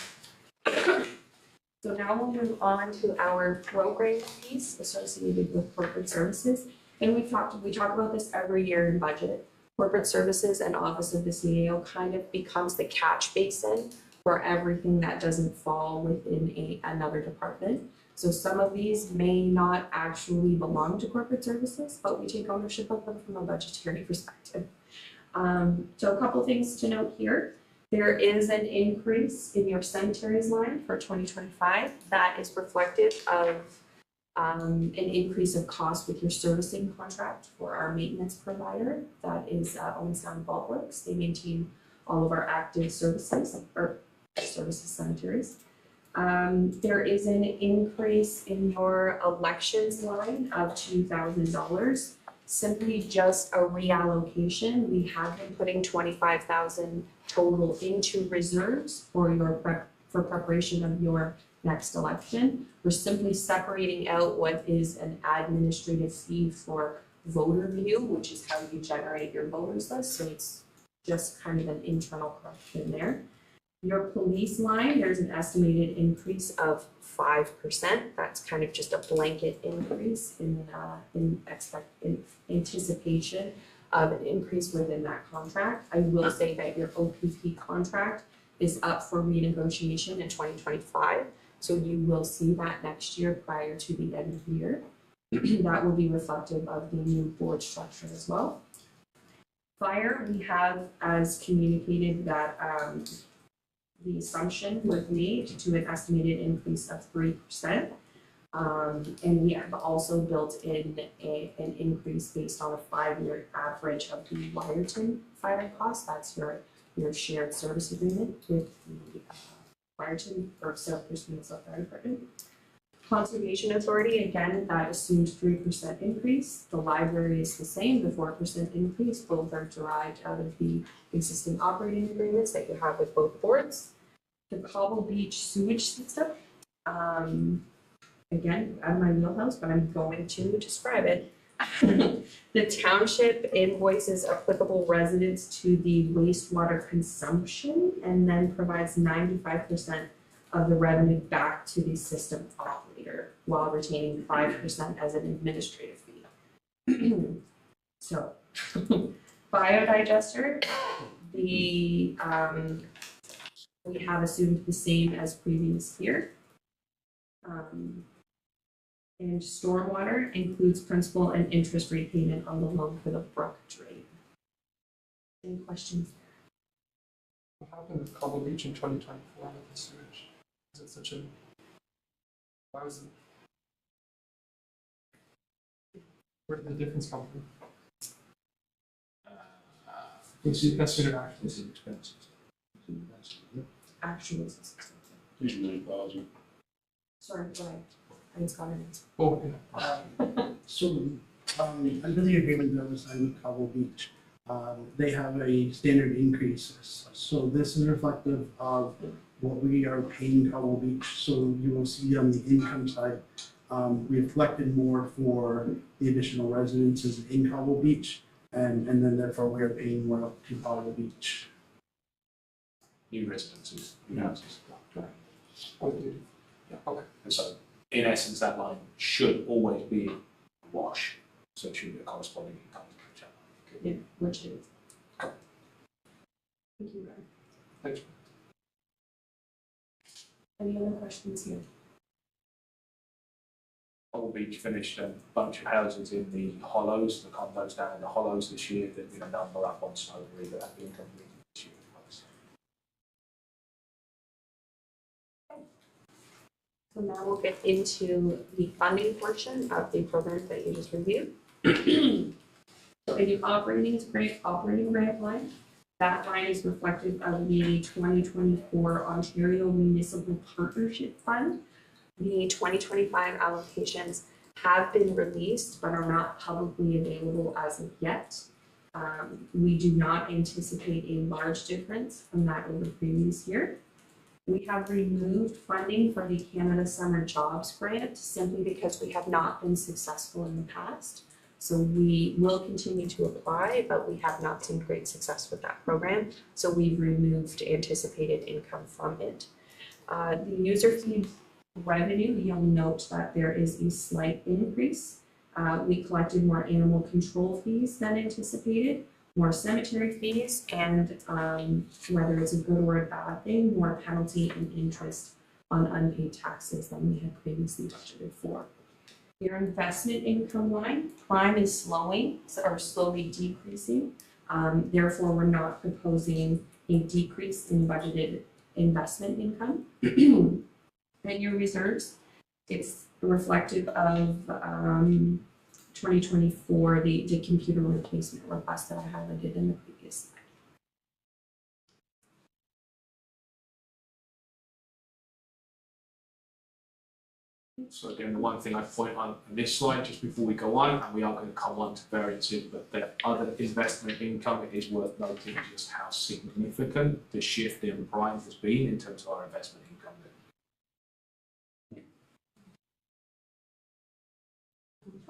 So now we'll move on to our program fees associated with corporate services. And we talk about this every year in budget. Corporate services and Office of the CAO kind of becomes the catch basin for everything that doesn't fall within another department. So some of these may not actually belong to corporate services, but we take ownership of them from a budgetary perspective. So a couple things to note here. There is an increase in your cemeteries line for 2025. That is reflective of an increase of cost with your servicing contract for our maintenance provider. That is Owens Sound Vault Works. They maintain all of our active services or services cemeteries. There is an increase in your elections line of $2,000. Simply just a reallocation. We have been putting $25,000 total into reserves for your preparation of your next election. We're simply separating out what is an administrative fee for voter view, which is how you generate your voters list. So it's just kind of an internal correction there. Your police line, there's an estimated increase of 5%. That's kind of just a blanket increase in anticipation of an increase within that contract. I will say that your OPP contract is up for renegotiation in 2025. So you will see that next year prior to the end of the year. That will be reflective of the new board structure as well. Fire, we have as communicated that the assumption was made to an estimated increase of 3%. And we have also built in an increase based on a 5-year average of the Wyerton fire cost. That's your shared service agreement with the Wyerton or Southwest Minnesota Fire Department. Conservation Authority, again, that assumed 3% increase. The library is the same, the 4% increase. Both are derived out of the existing operating agreements that you have with both boards. The Cobble Beach sewage system, again, out of my wheelhouse, but I'm going to describe it. The township invoices applicable residents to the wastewater consumption and then provides 95% of the revenue back to the system operator while retaining 5% as an administrative fee. So, biodigester, we have assumed the same as previous year. And stormwater includes principal and interest repayment on the loan for the brook drain. Any questions?
What happened with Cobble Beach in 2024 with the sewage? Is it such a, why was it? Where did the difference come from? That's what it actually is.
expenses.
Actual Sorry, go ahead. I just got an answer.
Oh, yeah.
So, under the agreement that was signed with Cobble Beach, they have a standard increase. So this is reflective of what we are paying Cobble Beach. So you will see on the income side, reflected more for the additional residences in Cobble Beach. And then therefore we are paying more up to Cobble Beach.
New residences, new houses.
Oh, they do. Yeah, okay.
And so, in essence, that line should always be a wash, so it should be a corresponding income to each other.
Yeah, which is. Thank you, Ryan.
Thanks.
Any other questions here?
Cobble Beach finished a bunch of houses in the hollows, the condos down in the hollows this year. There's been a number up on Snowbury that have been completed this year.
So now we'll get into the funding portion of the program that you just reviewed. So in the operating grant line, that line is reflective of the 2024 Ontario Municipal Partnership Fund. The 2025 allocations have been released but are not publicly available as of yet. We do not anticipate a large difference from that over the previous year. We have removed funding for the Canada Summer Jobs Grant simply because we have not been successful in the past. So we will continue to apply, but we have not seen great success with that program. So we've removed anticipated income from it. The user fee revenue, you'll note that there is a slight increase. We collected more animal control fees than anticipated, more cemetery fees, and whether it's a good or a bad thing, more penalty and interest on unpaid taxes than we had previously budgeted for. Your investment income line, prime is slowly decreasing. Therefore, we're not proposing a decrease in budgeted investment income. And your reserves, it's reflective of 2024, the computer replacement request that I highlighted in the previous slide.
So again, the one thing I'd point on this slide, just before we go on, and we are going to come on to variances, but the other investment income, it is worth noting just how significant the shift in prime has been in terms of our investment income.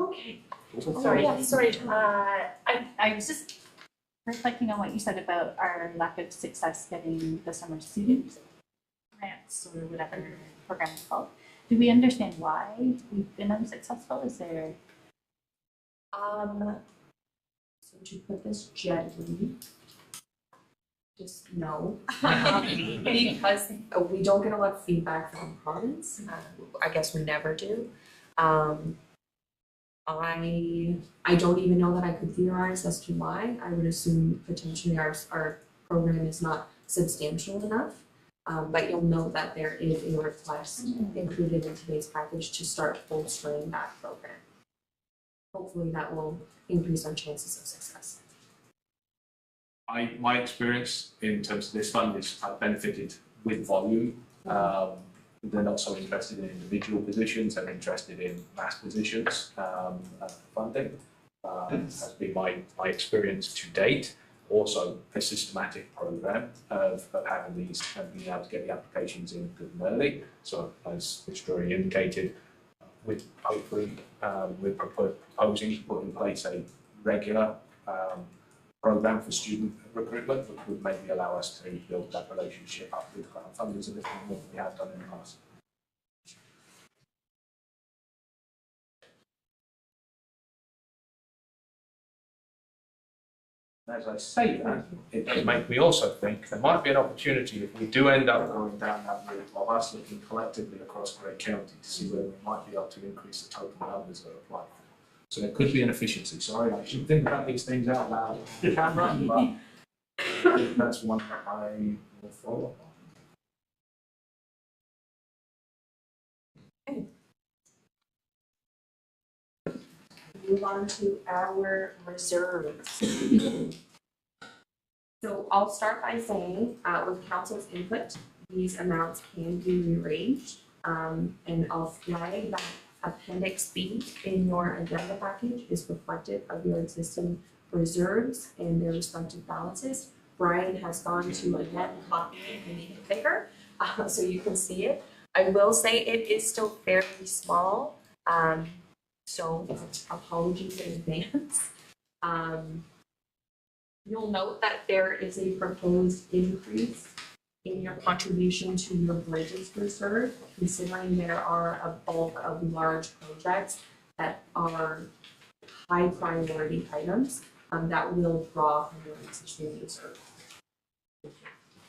Okay.
Sorry.
Yeah, sorry.
I was just reflecting on what you said about our lack of success getting the summer student grants or whatever program is called. Do we understand why we've been unsuccessful? Is there?
So to put this gently, just no. Because we don't get a lot of feedback from the province. I guess we never do. I don't even know that I could theorize as to why. I would assume potentially our program is not substantial enough. But you'll note that there is a request included in today's package to start bolstering that program. Hopefully that will increase our chances of success.
My experience in terms of this fund is I've benefited with volume. They're not so interested in individual positions, they're interested in mass positions funding. Has been my experience to date. Also a systematic program of having these and being able to get the applications in good and early. So as Mr. already indicated, with hopefully we're proposing to put in place a regular program for student recruitment, which would maybe allow us to build that relationship up with grant funders a little more than we have done in the past. As I say that, it does make me also think there might be an opportunity if we do end up going down that route of us looking collectively across Great County to see whether we might be able to increase the total numbers that apply for. So there could be an efficiency. Sorry, I should think about these things out loud on camera, but I think that's one that I will follow up on.
Move on to our reserves. So I'll start by saying, with council's input, these amounts can be rearranged. And I'll flag that Appendix B in your agenda package is reflective of your existing reserves and their respective balances. Brian has gone to again copy it and make it bigger, so you can see it. I will say it is still fairly small. So apologies in advance. You'll note that there is a proposed increase in your contribution to your bridges reserve, considering there are a bulk of large projects that are high priority items that will draw from your existing reserve.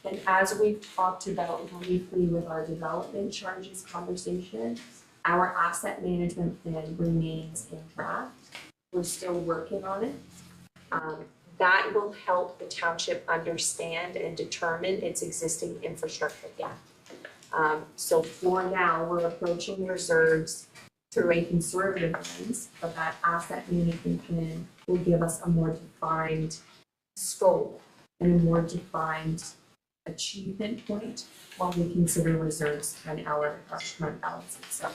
And as we've talked about briefly with our development charges conversation, our asset management plan remains in draft. We're still working on it. That will help the township understand and determine its existing infrastructure gap. So for now, we're approaching reserves through a conservative lens, but that asset management plan will give us a more defined scope and a more defined achievement point while we consider reserves and our current balances. So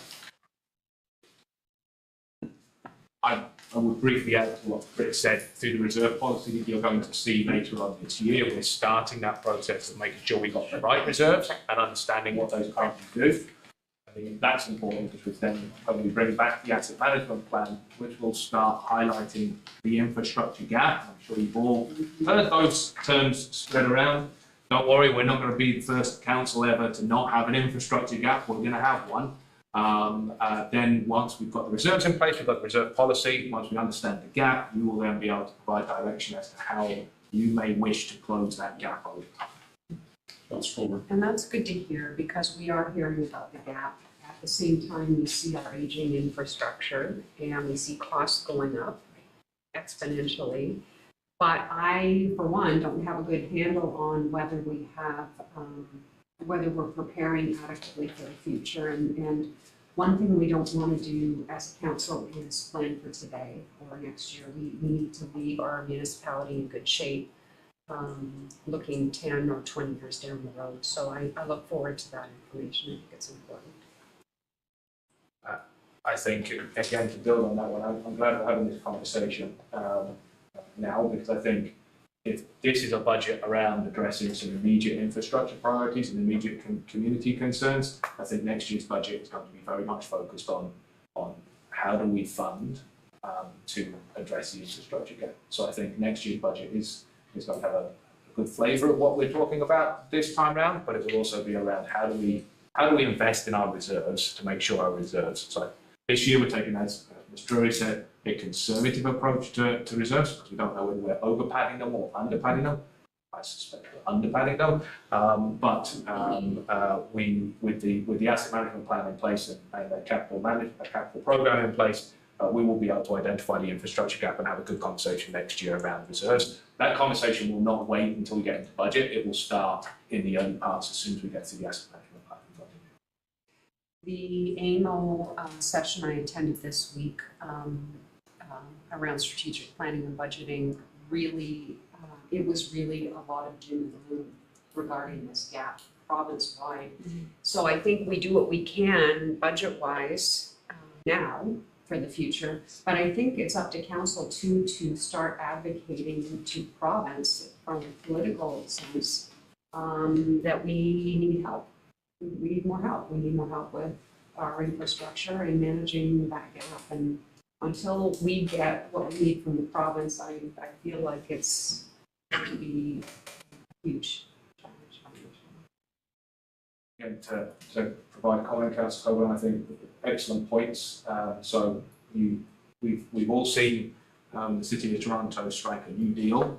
I would briefly add to what Britt said. Through the reserve policy that you're going to see later on this year, we're starting that process of making sure we got the right reserves and understanding what those currently do. I think that's important because then when we bring back the asset management plan, which will start highlighting the infrastructure gap. I'm sure you've all heard those terms spread around. Don't worry, we're not going to be the first council ever to not have an infrastructure gap. We're going to have one. Then once we've got the reserves in place, we've got the reserve policy, once we understand the gap, we will then be able to provide direction as to how you may wish to close that gap over time.
That's forward.
And that's good to hear because we are hearing about the gap. At the same time, we see our aging infrastructure and we see costs going up exponentially. But I, for one, don't have a good handle on whether we have, whether we're preparing adequately for the future. And one thing we don't want to do as a council is plan for today or next year. We need to leave our municipality in good shape, looking 10 or 20 years down the road. So I look forward to that information. I think it's important.
I think, again, to build on that one, I'm glad we're having this conversation now because I think if this is a budget around addressing some immediate infrastructure priorities and immediate community concerns, I think next year's budget is going to be very much focused on how do we fund to address the infrastructure gap. So I think next year's budget is going to have a good flavour of what we're talking about this time round, but it will also be around how do we invest in our reserves to make sure our reserves. So this year we're taking, as Ms. Drury said, a conservative approach to reserves because we don't know whether we're over padding them or under padding them. I suspect we're underplanning them. We, with the asset management plan in place and a capital program in place, we will be able to identify the infrastructure gap and have a good conversation next year around reserves. That conversation will not wait until we get into budget. It will start in the early parts as soon as we get to the asset management plan.
The AMO session I attended this week around strategic planning and budgeting really, it was really a lot of doom and gloom regarding this gap province-wide. So I think we do what we can budget-wise now for the future, but I think it's up to council too to start advocating to province from a political sense that we need help. We need more help. We need more help with our infrastructure and managing that gap. And until we get what we need from the province, I feel like it's going to be a huge challenge.
Again, to provide comment, Councillor Coburn, I think excellent points. So we've all seen the City of Toronto strike a new deal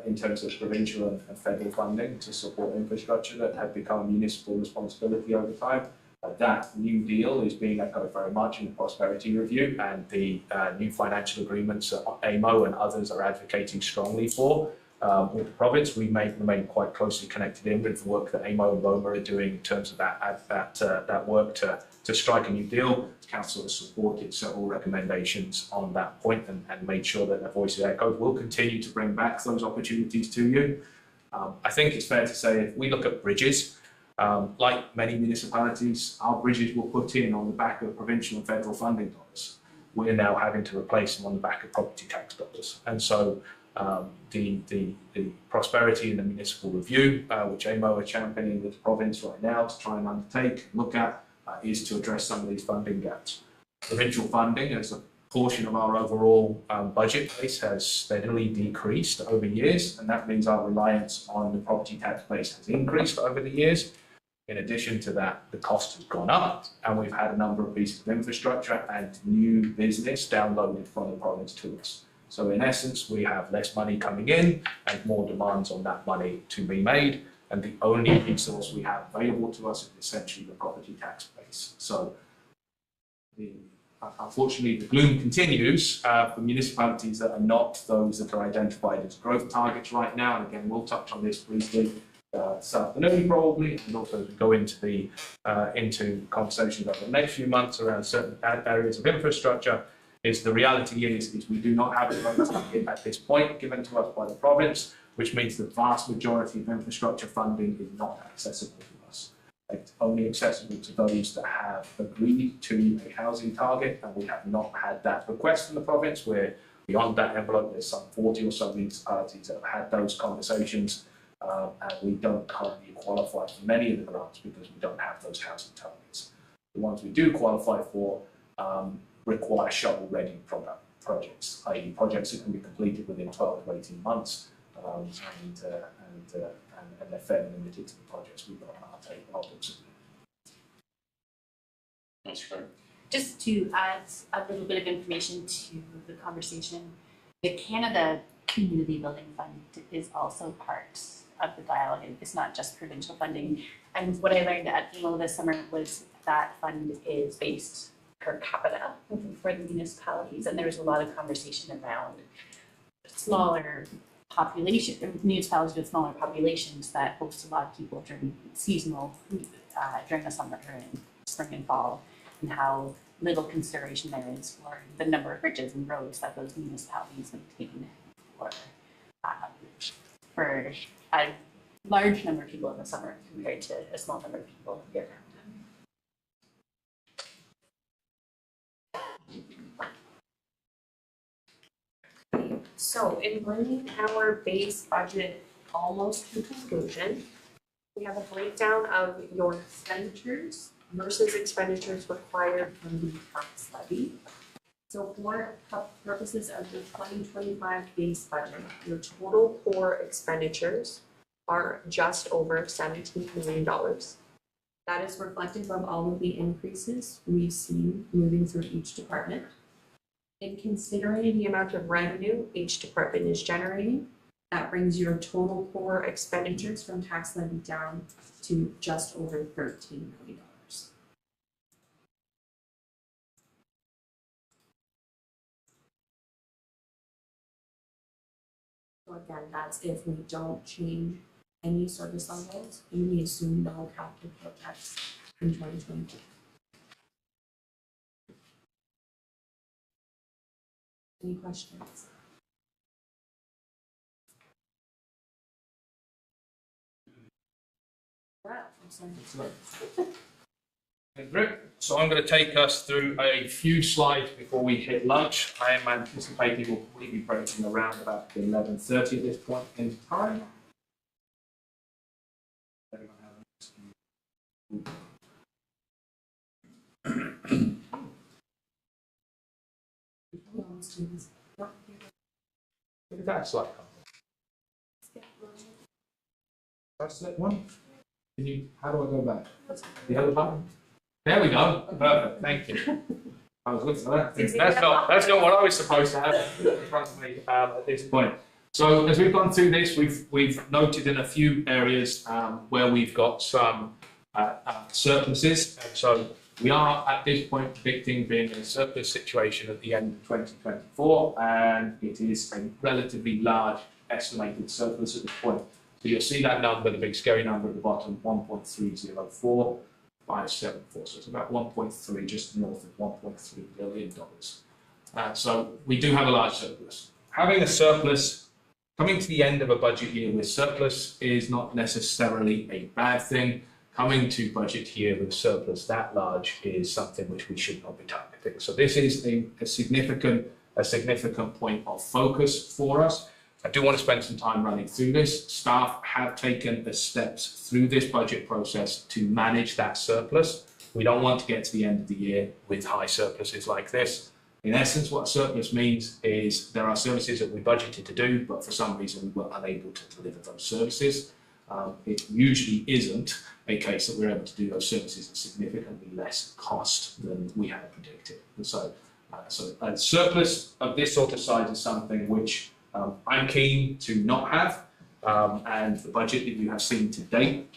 in terms of provincial and federal funding to support infrastructure that had become municipal responsibility over time. That new deal is being echoed very much in the Prosperity Review, and the new financial agreements that AMO and others are advocating strongly for. With the province, we remain quite closely connected in with the work that AMO and BOMA are doing in terms of that work to strike a new deal. The council has supported several recommendations on that point and made sure that their voice is echoed. We'll continue to bring back those opportunities to you. I think it's fair to say if we look at bridges, like many municipalities, our bridges were put in on the back of provincial and federal funding dollars. We're now having to replace them on the back of property tax dollars. And so the Prosperity and the Municipal Review, which AMO are championing with the province right now to try and undertake, look at, is to address some of these funding gaps. Provincial funding as a portion of our overall budget base has steadily decreased over years, and that means our reliance on the property tax base has increased over the years. In addition to that, the cost has gone up, and we've had a number of pieces of infrastructure and new business downloaded from the province to us. So in essence, we have less money coming in and more demands on that money to be made, and the only resource we have available to us is essentially the property tax base. So unfortunately, the gloom continues for municipalities that are not those that are identified as growth targets right now. And again, we'll touch on this briefly this afternoon probably, and also as we go into conversations over the next few months around certain areas of infrastructure. The reality is we do not have a growth target at this point given to us by the province, which means the vast majority of infrastructure funding is not accessible to us. It's only accessible to those that have agreed to a housing target, and we have not had that request from the province. We're beyond that envelope. There's some 40 or so municipalities that have had those conversations, and we don't currently qualify for many of the grants because we don't have those housing targets. The ones we do qualify for require shovel-ready projects, i.e. projects that can be completed within 12 to 18 months, and they're fairly limited to the projects we've got on our books.
That's right.
Just to add a little bit of information to the conversation, the Canada Community Building Fund is also part of the dialogue. It's not just provincial funding. And what I learned at AMO this summer was that fund is based per capita for the municipalities, and there was a lot of conversation around smaller municipalities with smaller populations that host a lot of people during during the summer and spring and fall, and how little consideration there is for the number of bridges and roads that those municipalities maintain for a large number of people in the summer compared to a small number of people year round.
So in bringing our base budget almost to conclusion, we have a breakdown of your expenditures versus expenditures required from the tax levy. So for purposes of the 2025 base budget, your total core expenditures are just over $17 million. That is reflective of all of the increases we've seen moving through each department. In considering the amount of revenue each department is generating, that brings your total core expenditures from tax levy down to just over $13 million. So again, that's if we don't change any service levels and we assume no capital projects in 2022. Any questions?
Great. So I'm going to take us through a few slides before we hit lunch. I am anticipating we'll probably be breaking around about 11:30 at this point in time. Look at that slide. That's that one. Can you? How do I go back? The other button. There we go. Perfect. Thank you. I was looking at that. That's not what I was supposed to have in front of me at this point. So as we've gone through this, we've noted in a few areas where we've got some surpluses, and so we are at this point predicting being in a surplus situation at the end of 2024, and it is a relatively large estimated surplus at this point. So you'll see that number, the big scary number at the bottom, 1.304. 574, so it's about 1.3, just north of $1.3 billion. So we do have a large surplus. Having a surplus, coming to the end of a budget year with surplus is not necessarily a bad thing. Coming to budget year with surplus that large is something which we should not be targeting. So this is a significant point of focus for us. I do want to spend some time running through this. Staff have taken the steps through this budget process to manage that surplus. We don't want to get to the end of the year with high surpluses like this. In essence, what a surplus means is there are services that we budgeted to do, but for some reason we were unable to deliver those services. It usually isn't a case that we're able to do those services at significantly less cost than we had predicted. And so a surplus of this sort of size is something which I'm keen to not have, and the budget that you have seen to date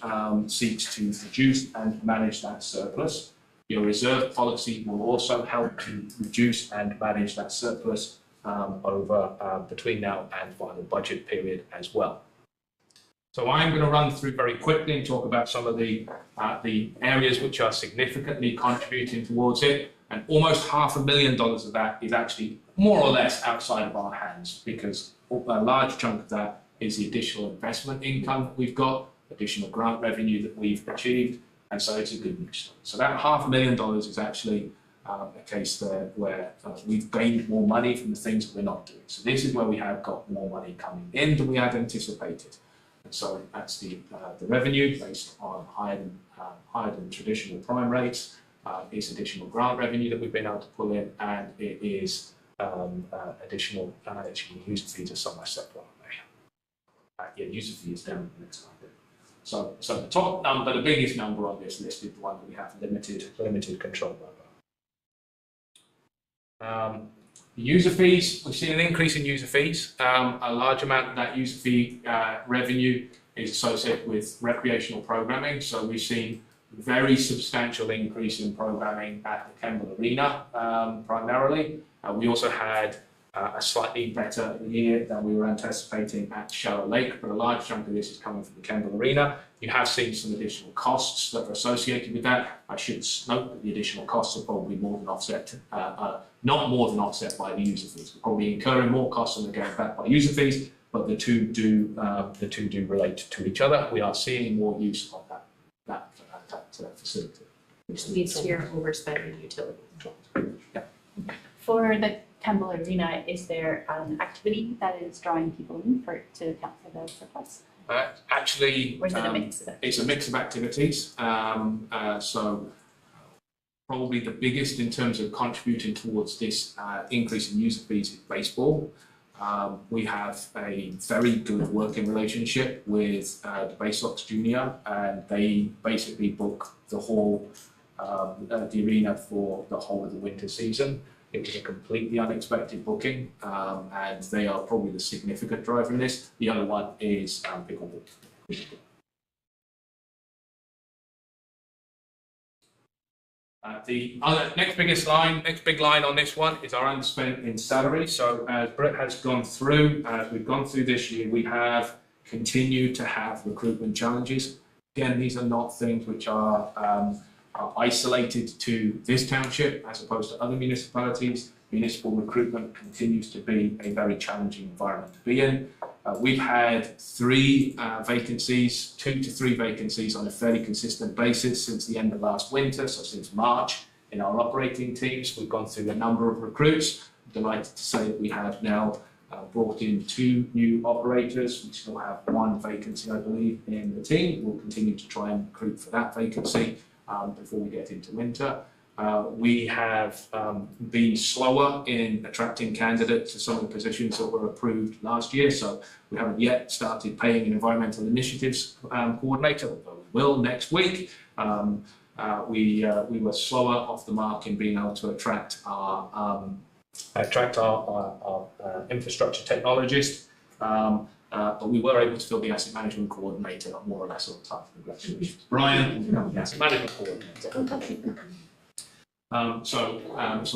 seeks to reduce and manage that surplus. Your reserve policy will also help to reduce and manage that surplus over between now and final budget period as well. So I'm going to run through very quickly and talk about some of the areas which are significantly contributing towards it. And almost $500,000 of that is actually more or less outside of our hands, because a large chunk of that is the additional investment income that we've got, additional grant revenue that we've achieved, and so it's a good news story. So that $500,000 is actually a case there where we've gained more money from the things that we're not doing. So this is where we have got more money coming in than we had anticipated. And so that's the revenue based on higher than traditional prime rates. It's additional grant revenue that we've been able to pull in, and it is additional user fees are somewhere separate. Yeah, user fee is down the next slide. So the top number, the biggest number on this list is the one that we have limited control over. The user fees, we've seen an increase in user fees. A large amount of that user fee revenue is associated with recreational programming. So we've seen very substantial increase in programming at the Kemble Arena primarily. We also had a slightly better year than we were anticipating at Shallow Lake, but a large chunk of this is coming from the Kemble Arena. You have seen some additional costs that are associated with that. I should note that the additional costs are probably more than offset, not more than offset by the user fees. We're probably incurring more costs than we're getting back by user fees, but the two do relate to each other. We are seeing more use of that facility.
Which leads to your overspending utilities.
Yeah.
For the Kemble Arena, is there an activity that is drawing people in to account for the surplus?
Actually,
Or is it a mix of it?
it's a mix of activities. So probably the biggest in terms of contributing towards this increase in user fees is baseball. We have a very good working relationship with the Bay Sox Junior, and they basically book the whole, the arena for the whole of the winter season. It was a completely unexpected booking, and they are probably the significant driver in this. The other one is pickleball. The other next big line on this one is our underspent in salary. So as Brett has gone through, as we've gone through this year, we have continued to have recruitment challenges. Again, these are not things which are isolated to this township as opposed to other municipalities. Municipal recruitment continues to be a very challenging environment to be in. We've had 3 vacancies, 2 to 3 vacancies on a fairly consistent basis since the end of last winter, so since March in our operating teams. We've gone through a number of recruits. I'm delighted to say that we have now brought in 2 new operators. We still have 1 vacancy, I believe, in the team. We'll continue to try and recruit for that vacancy before we get into winter. We have been slower in attracting candidates to some of the positions that were approved last year, so we haven't yet started paying an environmental initiatives coordinator, although we will next week. We were slower off the mark in being able to attract our infrastructure technologist, but we were able to fill the asset management coordinator more or less on time. Congratulations, Brian, the asset management coordinator. So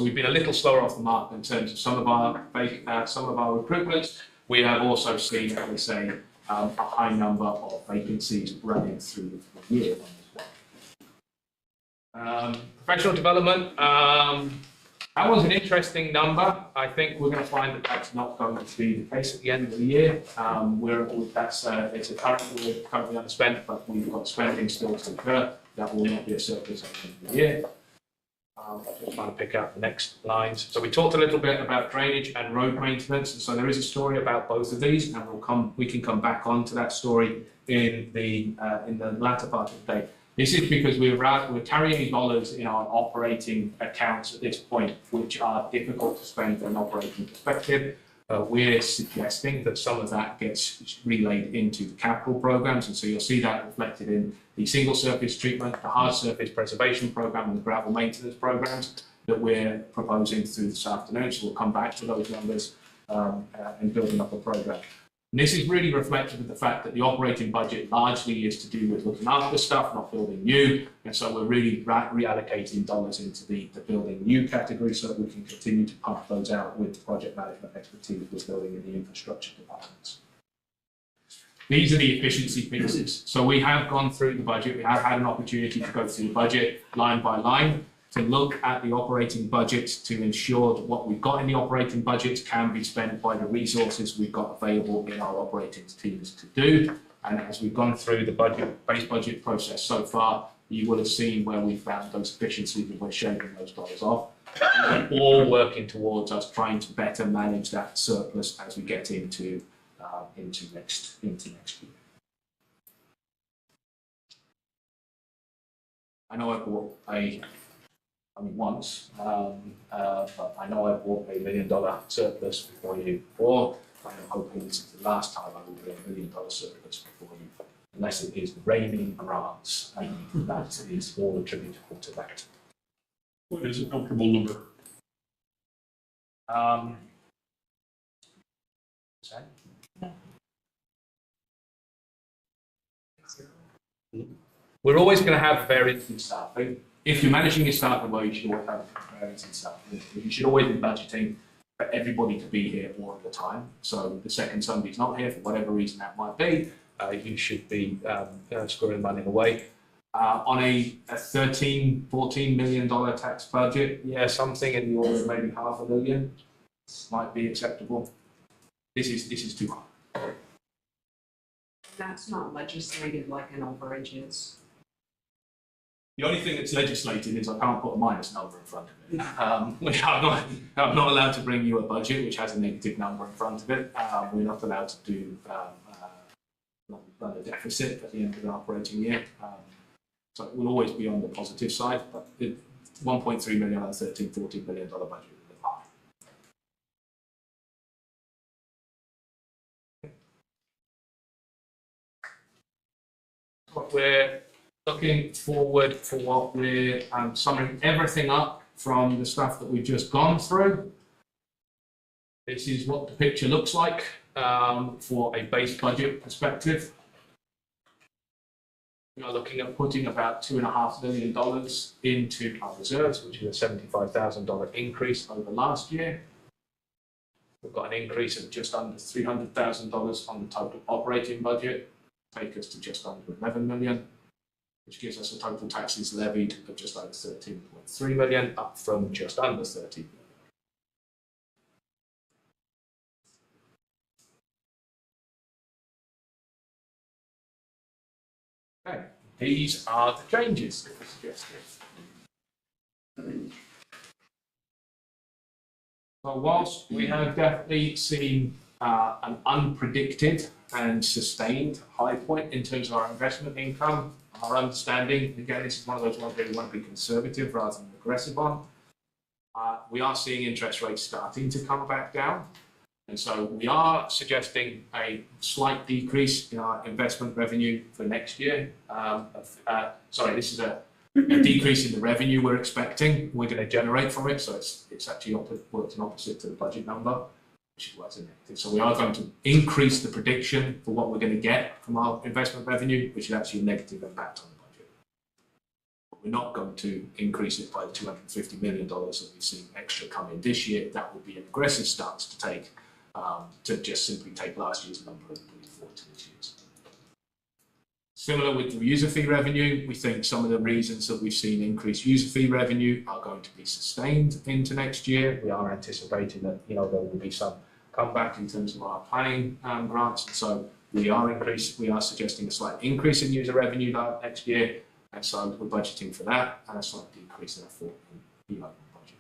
we've been a little slower off the mark in terms of some of our recruitments. We have also seen, as we say, a high number of vacancies running through the year. Professional development. That was an interesting number. I think we're going to find that that's not going to be the case at the end of the year. It's currently underspent, but we've got spending still to occur. That will not be a surplus at the end of the year. Just trying to pick out the next lines. So we talked a little bit about drainage and road maintenance, and so there is a story about both of these, and we can come back onto that story in the latter part of the day. This is because we're carrying dollars in our operating accounts at this point, which are difficult to spend from an operating perspective. We're suggesting that some of that gets relayed into the capital programs, and so you'll see that reflected in the single surface treatment, the hard surface preservation program, and the gravel maintenance programs that we're proposing through this afternoon. So we'll come back to those numbers in building up a program. And this is really reflective of the fact that the operating budget largely is to do with looking after stuff, not building new. And so we're really reallocating dollars into the building new category so that we can continue to pump those out with the project management expertise we're building in the infrastructure departments. These are the efficiency pieces. So we have gone through the budget. We have had an opportunity to go through the budget line by line, to look at the operating budget to ensure that what we've got in the operating budget can be spent by the resources we've got available in our operating teams to do. And as we've gone through the base budget process so far, you will have seen where we found those efficiencies and we're shaving those dollars off. We're all working towards us trying to better manage that surplus as we get into next year. I know I bought once, but I know I bought $1 million surplus before you before. I'm hoping this is the last time I will be $1 million surplus before you, unless it is raining grants, and that is all attributable to that.
What is a comfortable number?
We're always going to have variance in staffing. If you're managing your staffing well, you should always have variance in staffing. You should always be budgeting for everybody to be here all of the time. So the second somebody's not here, for whatever reason that might be, you should be squirreling money away. On a $13-14 million tax budget, yeah, something in the order of maybe $500,000 might be acceptable. This is too high.
That's not legislated like an overage is.
The only thing that's legislated is I can't put a minus number in front of it. I'm not allowed to bring you a budget which has a negative number in front of it. We're not allowed to do run a deficit at the end of the operating year. So it will always be on the positive side, but $1.3 million on a $13-14 million budget is a bit high. What we're looking forward for what we're summing everything up from the stuff that we've just gone through. This is what the picture looks like for a base budget perspective. We are looking at putting about $2.5 million into our reserves, which is a $75,000 increase over last year. We've got an increase of just under $300,000 on the total operating budget, take us to just under 11 million, which gives us a total taxes levied of just over 13.3 million, up from just under 13 million. Okay, these are the changes that we suggested. So whilst we have definitely seen an unpredicted and sustained high point in terms of our investment income, our understanding, again, this is one of those ones where we want to be conservative rather than aggressive on. We are seeing interest rates starting to come back down. And so we are suggesting a slight decrease in our investment revenue for next year. This is a decrease in the revenue we're expecting we're going to generate from it. So it's actually worked in opposite to the budget number, which is why it's a negative. So we are going to increase the prediction for what we're going to get from our investment revenue, which is actually a negative impact on the budget. We're not going to increase it by the $250 million that we've seen extra come in this year. That would be an aggressive stance to take. To just simply take last year's number and put it forward to this year's. Similar with the user fee revenue, we think some of the reasons that we've seen increased user fee revenue are going to be sustained into next year. We are anticipating that there will be some comeback in terms of our planning grants, and so we are suggesting a slight increase in user revenue next year, and so we're budgeting for that, and a slight decrease therefore in the overall budget.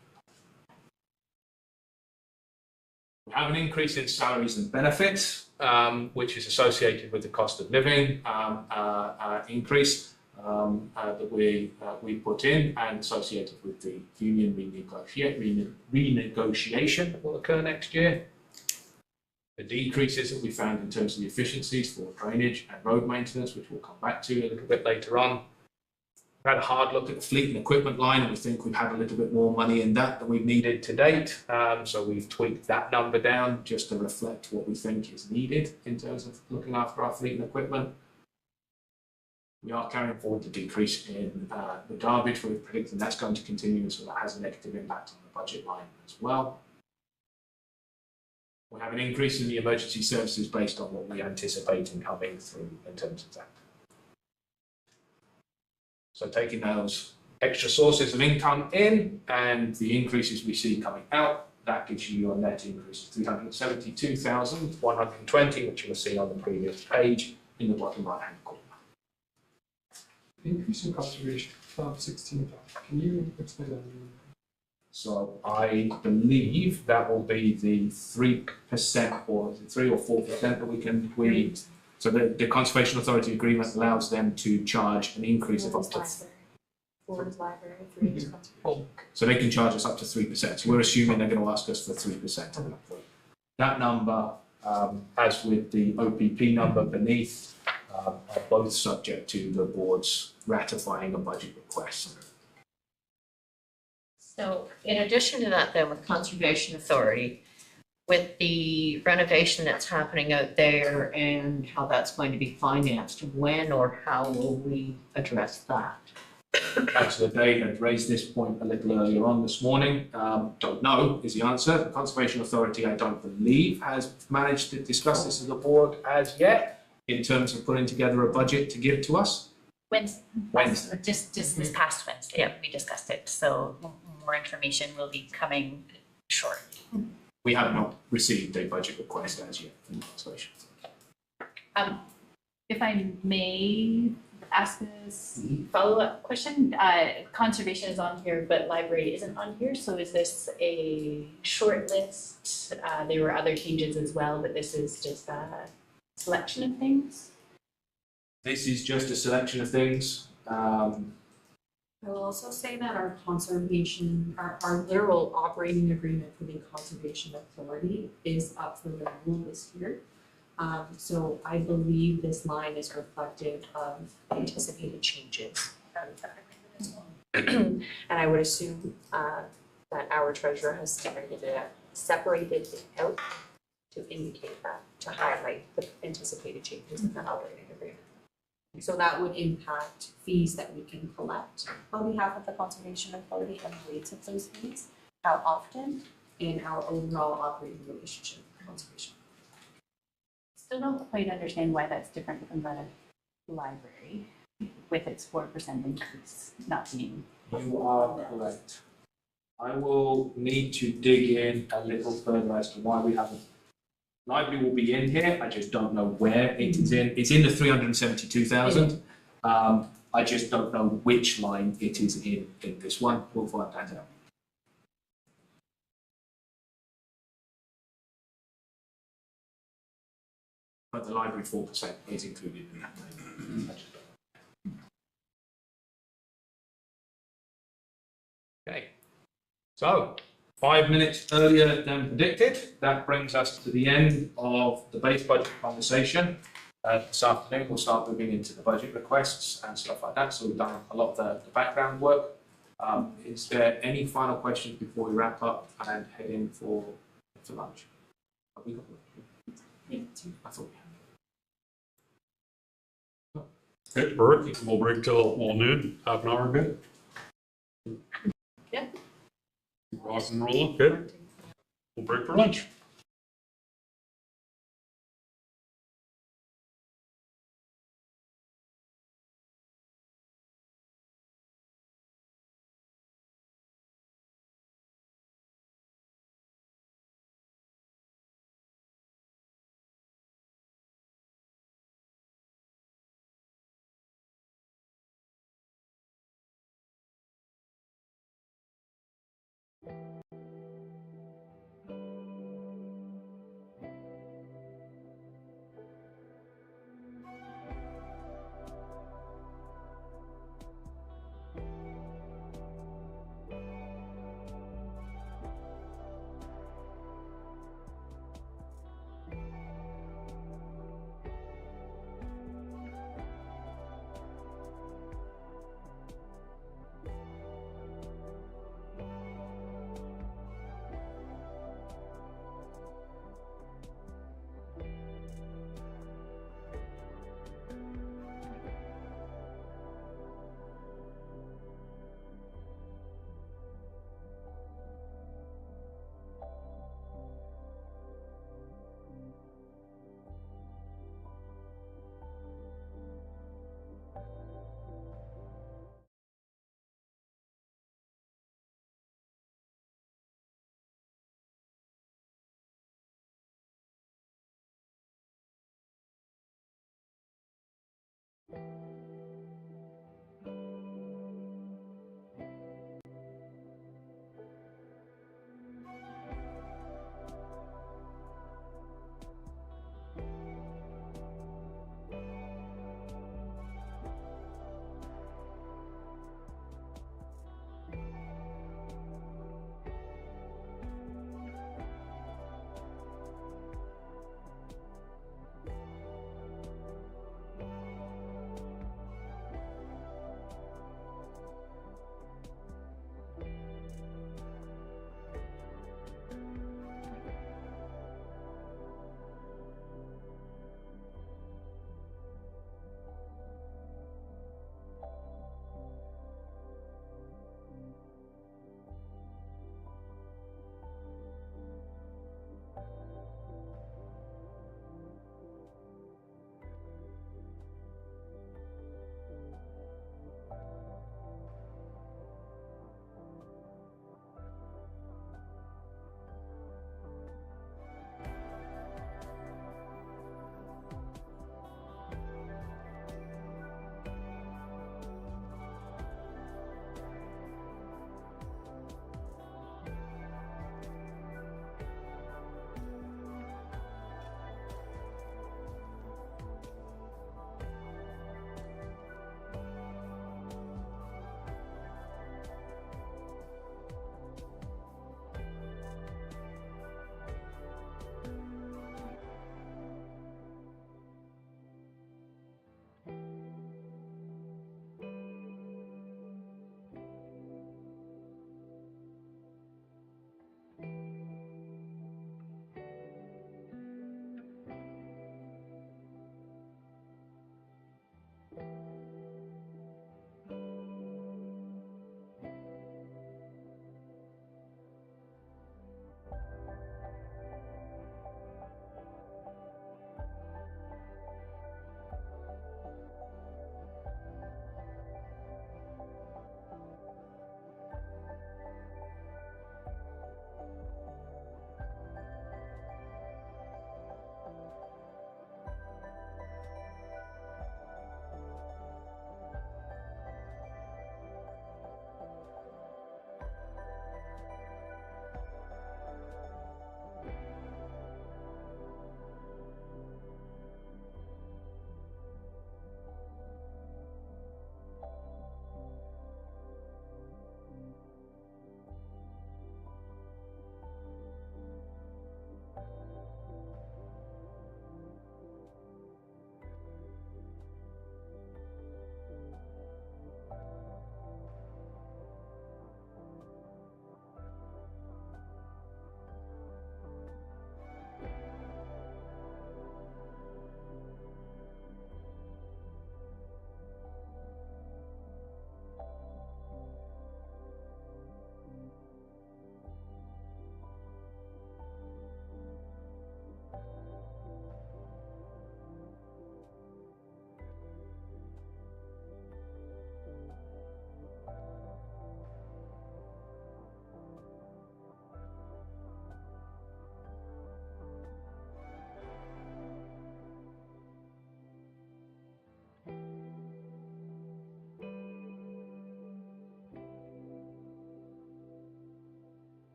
We have an increase in salaries and benefits, which is associated with the cost of living increase that we put in, and associated with the union renegotiation that will occur next year. The decreases that we found in terms of the efficiencies for drainage and road maintenance, which we'll come back to a little bit later on. We had a hard look at the fleet and equipment line, and we think we've had a little bit more money in that than we've needed to date. So we've tweaked that number down just to reflect what we think is needed in terms of looking after our fleet and equipment. We are carrying forward the decrease in the garbage. We're predicting that's going to continue, so that has a negative impact on the budget line as well. We have an increase in the emergency services based on what we anticipate in coming through in terms of that. So taking those extra sources of income in and the increases we see coming out, that gives you your net increase of 372,120, which you'll see on the previous page in the bottom right-hand corner.
Increase in conservation of 16,000. Can you explain that?
So I believe that will be the 3% or 3 or 4% that we so the Conservation Authority agreement allows them to charge an increase of up to
Ford's Library, 3
so they can charge us up to 3%. So we're assuming they're going to ask us for 3%. That number, as with the OPP number beneath, are both subject to the board's ratifying a budget request.
So in addition to that, then, with Conservation Authority, with the renovation that's happening out there and how that's going to be financed, when or how will we address that?
Councillor Day had raised this point a little earlier on this morning. Don't know is the answer. The Conservation Authority, I don't believe, has managed to discuss this as a board as yet in terms of putting together a budget to give to us.
Wednesday. Just this past Wednesday, yeah, we discussed it. So more information will be coming shortly.
We have not received a budget request as yet from the Conservation Authority.
If I may ask a follow-up question, conservation is on here, but library isn't on here. So is this a short list? There were other changes as well, but this is just a selection of things.
This is just a selection of things.
I will also say that our literal operating agreement for the Conservation Authority is up for renewal this year. So I believe this line is reflective of anticipated changes out of that agreement as well. And I would assume that our treasurer has separated it out to indicate that, to highlight the anticipated changes in that operating agreement. So that would impact fees that we can collect on behalf of the Conservation Authority and the rates of those fees, how often, and our overall operating relationship with conservation.
Still don't quite understand why that's different from the library with its 4% increase not being.
You are correct. I will need to dig in a little further as to why we haven't. Library will be in here, I just don't know where it is in. It's in the 372,000. I just don't know which line it is in this one. We'll find that out. But the library 4% is included in that. I just don't know. Okay. So, 5 minutes earlier than predicted. That brings us to the end of the base budget conversation. This afternoon, we'll start moving into the budget requests and stuff like that. So we've done a lot of the background work. Is there any final questions before we wrap up and head in for lunch? Have we got lunch? I thought we had.
Okay, perfect. We'll break till noon, half an hour, good?
Yeah.
Rock and roll, okay? We'll break for lunch.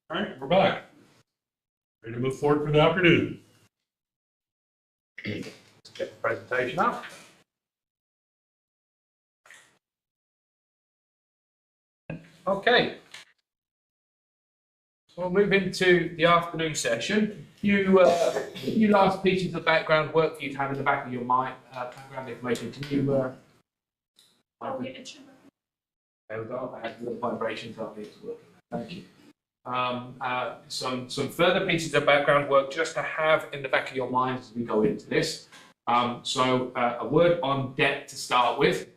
All right, we're back. Ready to move forward for the afternoon.
Let's get the presentation up. Okay. So we'll move into the afternoon session. You last pieces of background work for you to have in the back of your mind, background information. Can you?
Oh, yeah, it should.
There we go. I had little vibrations on it. It's working. Thank you. Some further pieces of background work just to have in the back of your mind as we go into this. A word on debt to start with.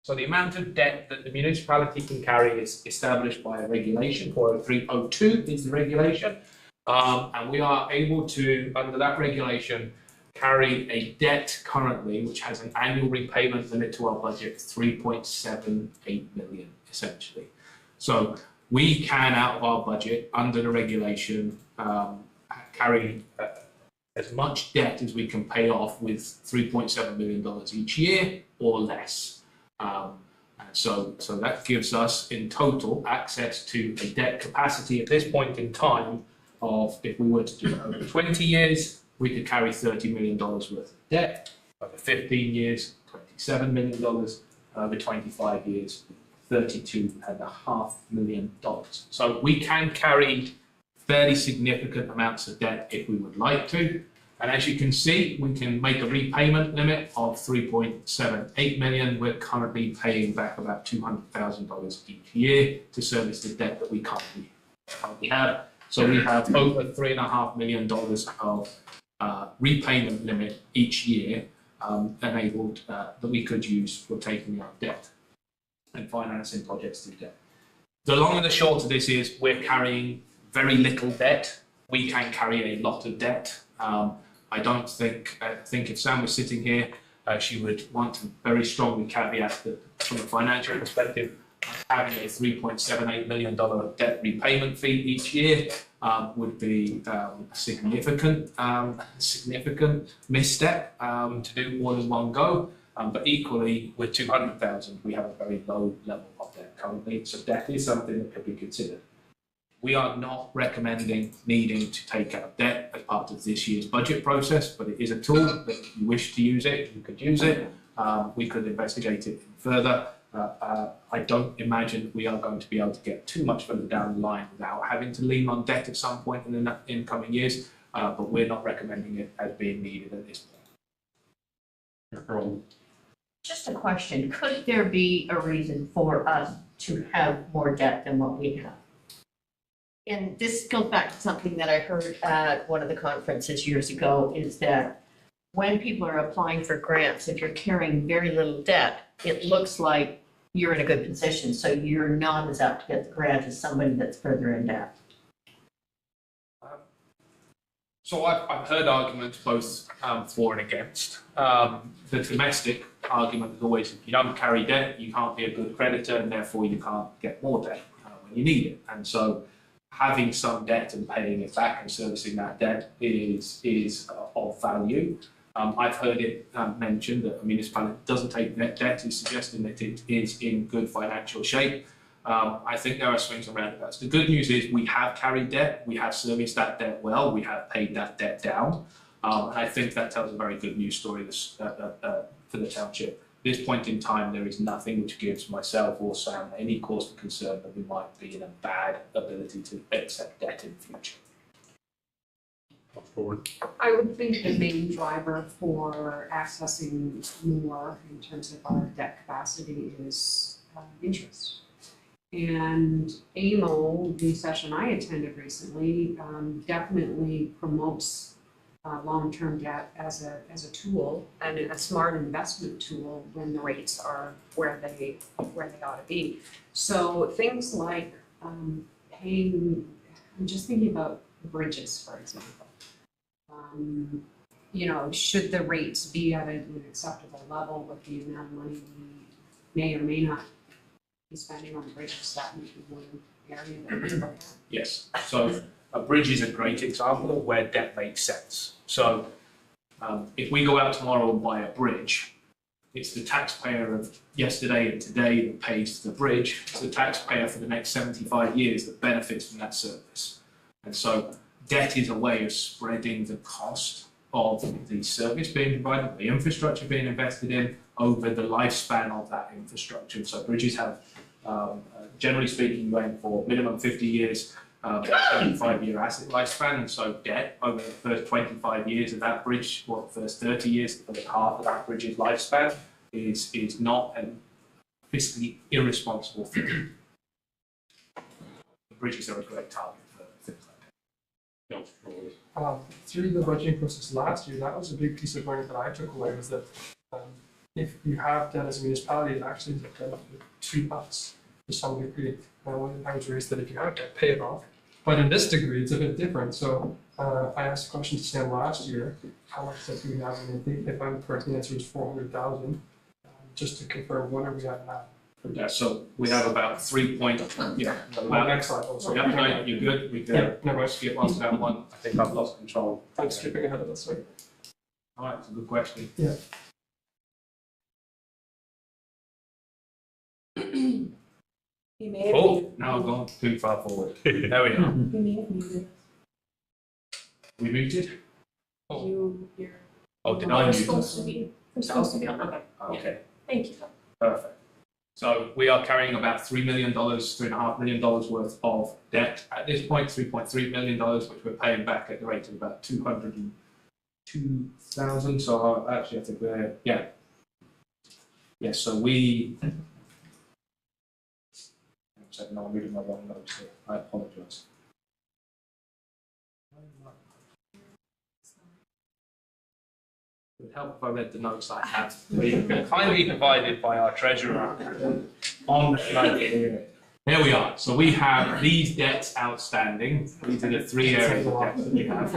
So the amount of debt that the municipality can carry is established by a regulation. 40302 is the regulation. And we are able to, under that regulation, carry a debt currently which has an annual repayment limit to our budget of 3.78 million, essentially. So we can, out of our budget, under the regulation, carry as much debt as we can pay off with $3.7 million each year or less. So that gives us in total access to a debt capacity at this point in time of, if we were to do it over 20 years, we could carry $30 million worth of debt. Over 15 years, $27 million. Over 25 years, $32.5 million. So we can carry fairly significant amounts of debt if we would like to. And as you can see, we can make a repayment limit of $3.78 million. We're currently paying back about $200,000 each year to service the debt that we currently have. So we have over $3.5 million of repayment limit each year enabled that we could use for taking out debt and financing projects through debt. The long and the short of this is we're carrying very little debt. We can carry a lot of debt. I think if Sam was sitting here, she would want to very strongly caveat that from a financial perspective, having a $3.78 million debt repayment fee each year would be a significant misstep to do all in one go. But equally, with $200,000, we have a very low level of debt currently. So debt is something that could be considered. We are not recommending needing to take out debt as part of this year's budget process, but it is a tool that if you wish to use it, you could use it. We could investigate it further. I don't imagine we are going to be able to get too much further down the line without having to lean on debt at some point in the incoming years, but we're not recommending it as being needed at this point.
Just a question, could there be a reason for us to have more debt than what we have? And this goes back to something that I heard at one of the conferences years ago, is that when people are applying for grants, if you're carrying very little debt, it looks like you're in a good position, so you're not as apt to get the grant as somebody that's further in debt.
So I've heard arguments both for and against. The domestic argument is always, if you don't carry debt, you can't be a good creditor, and therefore you can't get more debt when you need it. And so having some debt and paying it back and servicing that debt is of value. I've heard it mentioned that a municipality doesn't take net debt is suggesting that it is in good financial shape. I think there are swings and roundabouts. The good news is we have carried debt, we have serviced that debt well, we have paid that debt down. And I think that tells a very good news story for the township. At this point in time, there is nothing which gives myself or Sam any cause for concern that we might be in a bad ability to accept debt in the future.
I would think the main driver for accessing more in terms of our debt capacity is interest. And AMO, the session I attended recently, definitely promotes long-term debt as a tool and a smart investment tool when the rates are where they ought to be. So things like paying, I'm just thinking about bridges, for example. Should the rates be at an acceptable level with the amount of money we may or may not be spending on bridges, that would be one area that we look at.
Yes, so a bridge is a great example of where debt makes sense. So if we go out tomorrow and buy a bridge, it's the taxpayer of yesterday and today that pays the bridge. It's the taxpayer for the next 75 years that benefits from that service. And so debt is a way of spreading the cost of the service being provided, the infrastructure being invested in, over the lifespan of that infrastructure. So bridges have, generally speaking, you aim for minimum 50 years, 75-year asset lifespan, and so debt over the first 25 years of that bridge, or the first 30 years, the first half of that bridge's lifespan, is not a fiscally irresponsible thing. Bridges are a great target for things like that.
Through the budgeting process last year, that was a big piece of learning that I took away, was that if you have debt as a municipality, it actually is a benefit to us to some degree. I was raised that if you have debt, pay it off. But in this degree, it's a bit different. So I asked a question to Sam last year, how much debt do we have? And I think if I'm correct, the answer was 400,000. Just to confirm, what are we at now?
Yeah, so we have about 3 point,
Next slide. Also.
Yeah, no, you're good, we can skip on to that one. I think I've lost control.
I'm skipping ahead of this one.
All right, it's a good question.
Yeah.
You may have
Oh, now I've gone too far forward. There we are.
You may have muted.
We muted?
You're.
Oh, did I
We're
mute?
supposed to be. We're supposed to be on. Okay.
Okay,
Thank you.
perfect. So we are carrying about $3 million, $3.5 million worth of debt at this point, $3.3 million, which we're paying back at the rate of about 202,000. So actually, I think we're, yeah. Yes, so we. No, I'm reading my wrong notes here. I apologise. It would help if I read the notes I have. Kindly provided by our treasurer on the note here. There we are. So we have these debts outstanding. These are the three areas of debt that we have.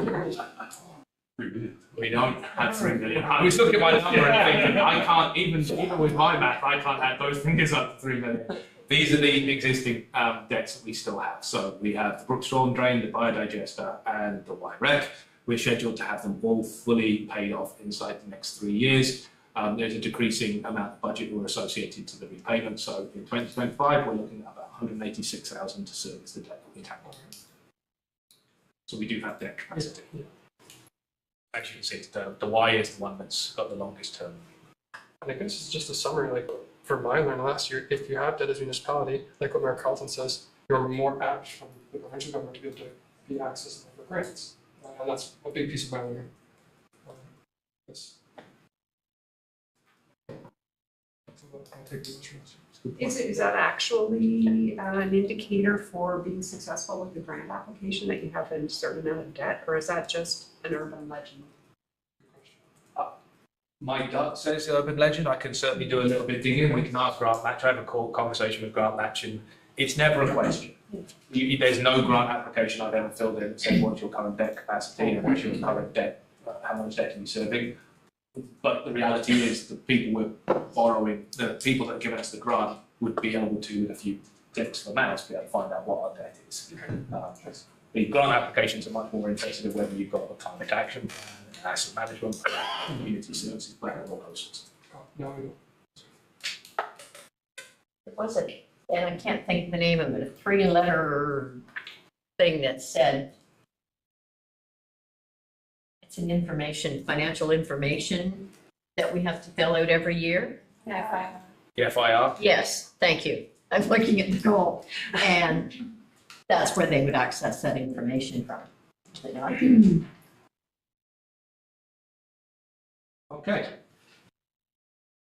We don't have 3 million. I was looking at my number and thinking, I can't, even with my math, I can't add those figures up to 3 million. These are the existing debts that we still have. So we have the Brook Storm Drain, the biodigester, and the Y-Rec. We're scheduled to have them all fully paid off inside the next 3 years. There's a decreasing amount of budget we're associated to the repayment. So in 2025, we're looking at about 186,000 to service the debt that we have. So we do have debt capacity. As you can see, the Y is the one that's got the longest term.
And I guess it's just a summary, like, from my learning last year, if you have debt as a municipality, like what Mayor Carlton says, you're more apt from the provincial government to be able to be accessed for grants. And that's a big piece of my learning. Yes. I'll take the insurance.
Is that actually an indicator for being successful with the grant application, that you have a certain amount of debt, or is that just an urban legend?
My gut says the urban legend. I can certainly do a little bit digging. We can ask Grant Match. I have a conversation with Grant Match, and it's never a question. There's no grant application I've ever filled in that says what's your current debt capacity and what's your current debt, how much debt are you serving. But the reality is the people we're borrowing, the people that are giving us the grant would be able to, with a few clicks of a mouse, be able to find out what our debt is. The grant applications are much more interested in whether you've got a climate action plan, asset management plan, community services plan, and all those sorts of things.
What was it? And I can't think of the name of it, a 3-letter thing that said, it's an financial information that we have to fill out every year.
FIR.
The FIR?
Yes, thank you. I'm looking at Nicole, and that's where they would access that information from. They don't.
Okay.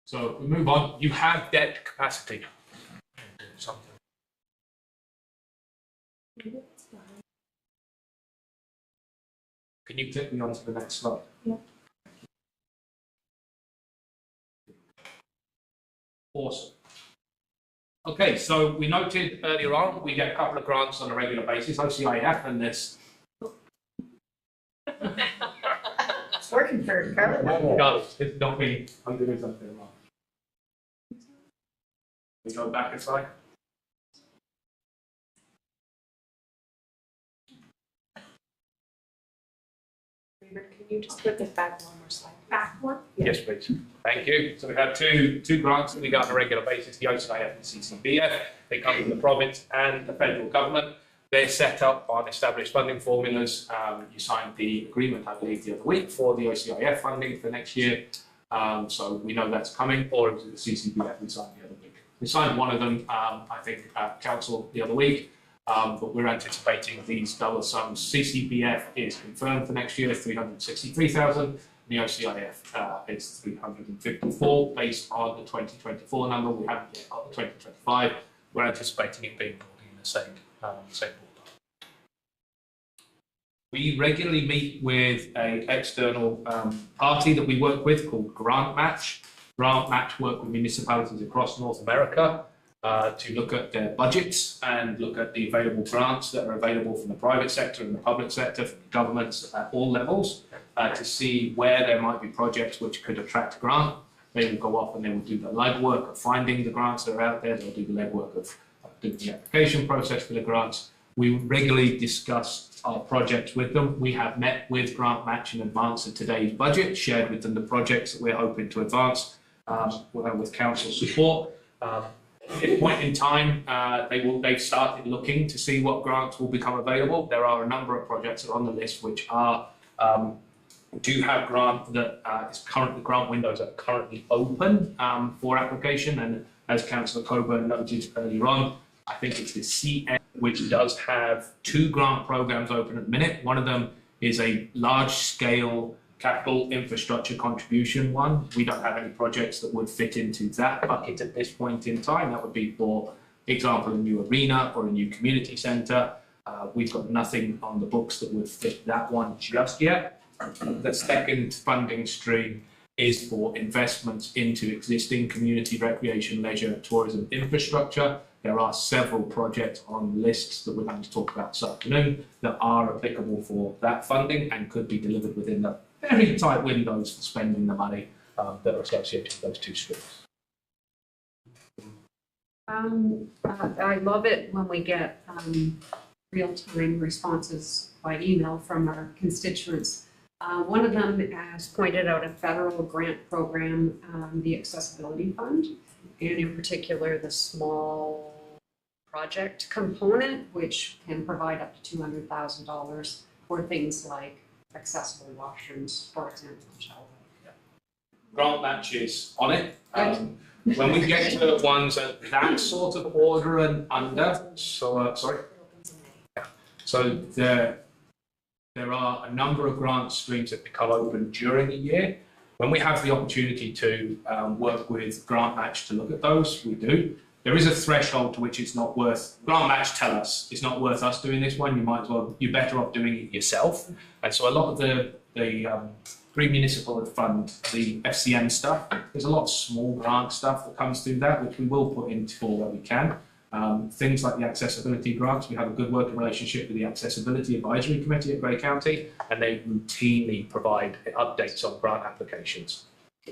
So we move on. You have debt capacity. Something. Can you click me on to the next slide?
Yeah.
Awesome. Okay, so we noted earlier on, we get a couple of grants on a regular basis, OCIF and this.
It's working for Carla.
No, it's not me. I'm doing something wrong. We go back a slide.
David, can you just put this back one more slide?
Back one?
Yes, please. Thank you. So we have two grants that we get on a regular basis, the OCIF and CCBF. They come from the province and the federal government. They're set up on established funding formulas. You signed the agreement, I believe, the other week for the OCIF funding for next year. So we know that's coming, or was it the CCBF we signed the other week? We signed one of them, I think, at council the other week. But we're anticipating these dollar sums. CCBF is confirmed for next year, 363,000. The OCIF is 354 based on the 2024 number. We haven't yet got the 2025. We're anticipating it being in the same ballpark. We regularly meet with an external party that we work with called Grant Match. Grant Match work with municipalities across North America to look at their budgets and look at the available grants that are available from the private sector and the public sector, from the governments at all levels, to see where there might be projects which could attract grant. They will go off and they will do the legwork of finding the grants that are out there. They'll do the legwork of doing the application process for the grants. We regularly discuss our projects with them. We have met with Grant Match in advance of today's budget, shared with them the projects that we're hoping to advance with council support. At this point in time, they've started looking to see what grants will become available. There are a number of projects that are on the list which are do have grant that is currently grant windows that are currently open for application. And as Councillor Coburn noted earlier on, I think it's the CN which does have 2 grant programs open at the minute. One of them is a large-scale capital infrastructure contribution one. We don't have any projects that would fit into that bucket at this point in time. That would be, for example, a new arena or a new community centre. We've got nothing on the books that would fit that one just yet. The second funding stream is for investments into existing community recreation, leisure, tourism infrastructure. There are several projects on lists that we're going to talk about this afternoon that are applicable for that funding and could be delivered within the very tight windows for spending the money that are associated with those 2 streams.
I love it when we get real-time responses by email from our constituents. One of them has pointed out a federal grant program, the Accessibility Fund, and in particular the small project component, which can provide up to $200,000 for things like accessible washrooms, for example, shall
Grant Match is on it. When we get to ones at that sort of order and under, so there are a number of grant streams that become open during the year. When we have the opportunity to work with Grant Match to look at those, we do. There is a threshold to which it's not worth, Grant Match tell us, it's not worth us doing this one, you're better off doing it yourself. And so a lot of the Green Municipal Fund, the FCM stuff, there's a lot of small grant stuff that comes through that, which we will put into where we can. Things like the accessibility grants, we have a good working relationship with the Accessibility Advisory Committee at Grey County, and they routinely provide updates on grant applications.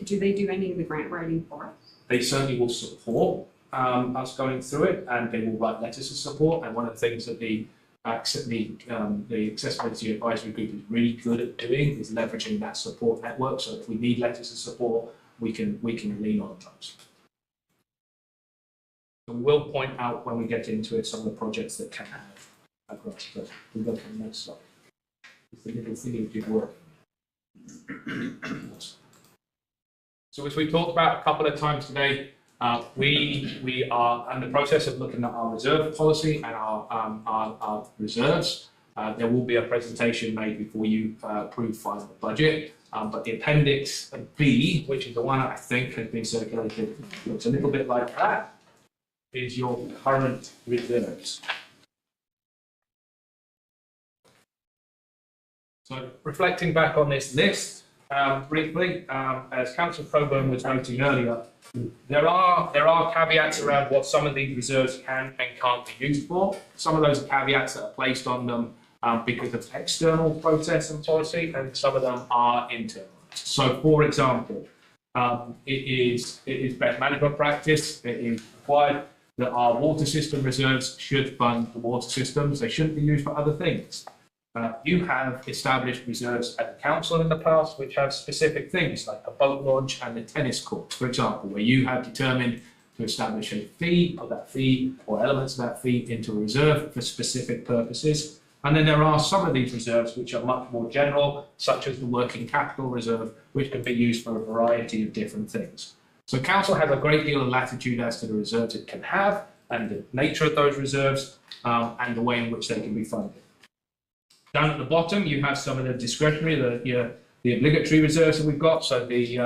Do they do any of the grant writing for us?
They certainly will support us going through it, and they will write letters of support. And one of the things that the Accessibility Advisory Group is really good at doing is leveraging that support network. So if we need letters of support, we can lean on those. So we will point out when we get into it some of the projects that can have a grant. But we'll go to the next slide. It's the little thing you did work. So as we talked about a couple of times today, we are in the process of looking at our reserve policy and our reserves. There will be a presentation made before you approve final budget. But the Appendix B, which is the one I think has been circulated, looks a little bit like that, is your current reserves. So reflecting back on this list, briefly, as Councillor Coburn was noting earlier, there are caveats around what some of these reserves can and can't be used for. Some of those caveats that are placed on them because of external process and policy, and some of them are internal. So, for example, it is best management practice. It is required that our water system reserves should fund the water systems. They shouldn't be used for other things. You have established reserves at the council in the past which have specific things like a boat launch and a tennis court, for example, where you have determined to establish a fee, put that fee or elements of that fee into a reserve for specific purposes. And then there are some of these reserves which are much more general, such as the working capital reserve, which can be used for a variety of different things. So council has a great deal of latitude as to the reserves it can have and the nature of those reserves and the way in which they can be funded. Down at the bottom, you have some of the discretionary, the obligatory reserves that we've got. So these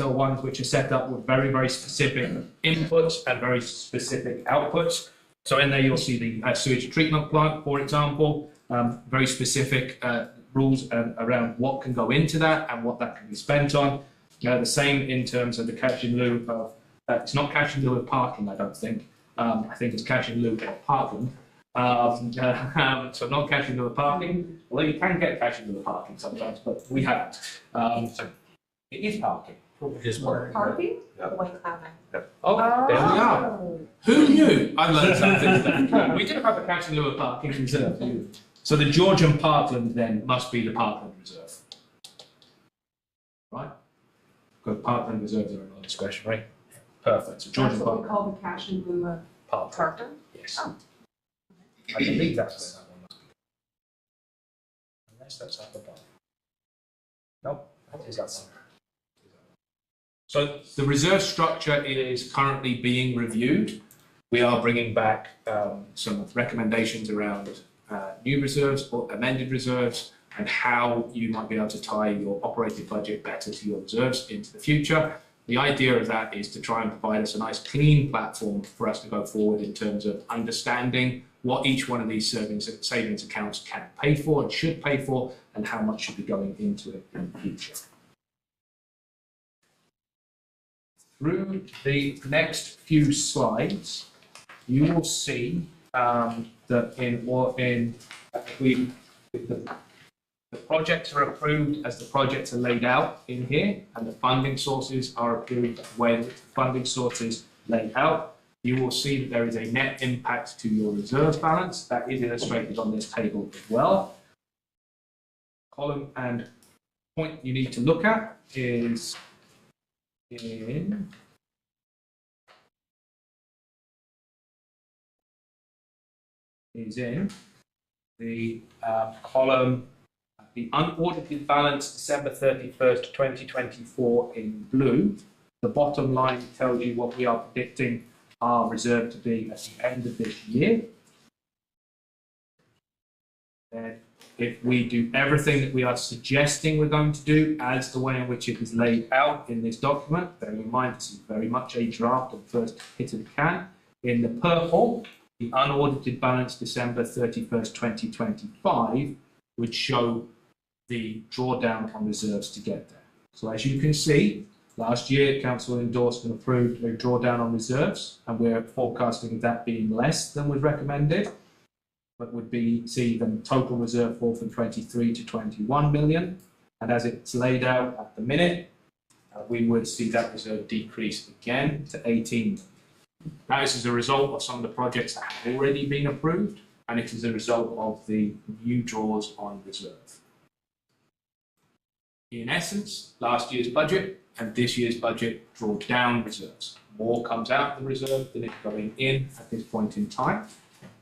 are ones which are set up with very, very specific inputs and very specific outputs. So in there, you'll see the sewage treatment plant, for example, very specific rules around what can go into that and what that can be spent on. The same in terms of the cash in lieu of, it's not cash in lieu of parking, I don't think. I think it's cash in lieu of parking. So not cash in lieu of parking, although you can get cash in lieu of parking sometimes, but we haven't. So it is parking.
It is parking.
Parking?
Yeah.
White Cloud.
Oh, there we are. Who knew? I learned something today. We do have a cash in lieu of parking reserve. So the Georgian Parkland then must be the Parkland Reserve. Right? Because Parkland Reserves are non-discretionary. Perfect. So Georgian
That's what we
Parkland.
call the cash in lieu of
Parkland.
Parkland?
Yes. I believe that's where that one must be. Unless that's up above. Nope, that is up somewhere. So the reserve structure is currently being reviewed. We are bringing back some recommendations around new reserves or amended reserves and how you might be able to tie your operating budget better to your reserves into the future. The idea of that is to try and provide us a nice clean platform for us to go forward in terms of understanding what each one of these savings accounts can pay for and should pay for, and how much should be going into it in the future. Through the next few slides, you will see that the projects are approved as the projects are laid out in here, and the funding sources are approved the way that the funding sources laid out. You will see that there is a net impact to your reserves balance. That is illustrated on this table as well. Column and point you need to look at is in the column, the unaudited balance December 31st, 2024 in blue. The bottom line tells you what we are predicting our reserve to be at the end of this year. Then if we do everything that we are suggesting we're going to do as the way in which it is laid out in this document, bearing in mind this is very much a draft of the first hit of the can. In the purple, the unaudited balance December 31st, 2025 would show the drawdown on reserves to get there. So as you can see, last year Council endorsed and approved a drawdown on reserves, and we're forecasting that being less than was recommended, but would be see the total reserve fall from 23 to 21 million. And as it's laid out at the minute, we would see that reserve decrease again to 18 million. That is as a result of some of the projects that have already been approved, and it is a result of the new draws on reserve. In essence, last year's budget and this year's budget draw down reserves. More comes out of the reserve than is going in at this point in time.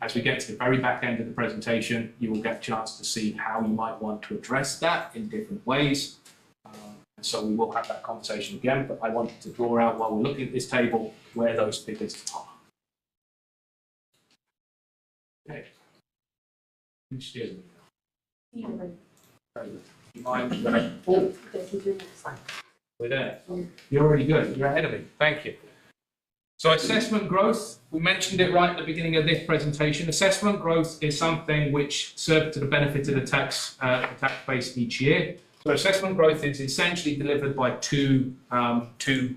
As we get to the very back end of the presentation, you will get a chance to see how you might want to address that in different ways. And so we will have that conversation again, but I wanted to draw out while we're looking at this table where those figures are. Okay. Who steers me now? Very good. Do you mind? Oh, we're there. You're already good. You're ahead of me. Thank you. So assessment growth, we mentioned it right at the beginning of this presentation. Assessment growth is something which serves to the benefit of the tax base each year. So assessment growth is essentially delivered by two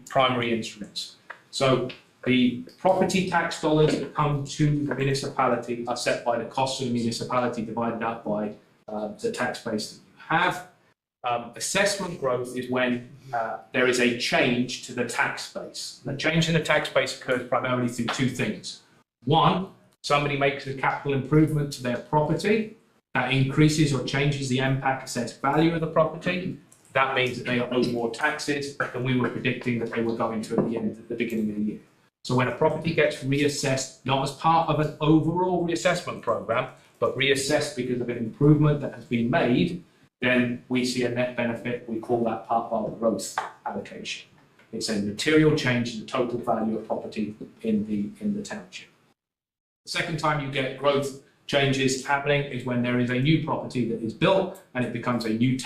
primary instruments. So the property tax dollars that come to the municipality are set by the cost of the municipality divided out by the tax base that you have. Assessment growth is when there is a change to the tax base. The change in the tax base occurs primarily through two things. One, somebody makes a capital improvement to their property, that increases or changes the MPAC assessed value of the property, that means that they owe more taxes than we were predicting that they were going to at the beginning of the year. So when a property gets reassessed, not as part of an overall reassessment program, but reassessed because of an improvement that has been made, then we see a net benefit. We call that part of our growth allocation. It's a material change in the total value of property in the township. The second time you get growth changes happening is when there is a new property that is built and it becomes a new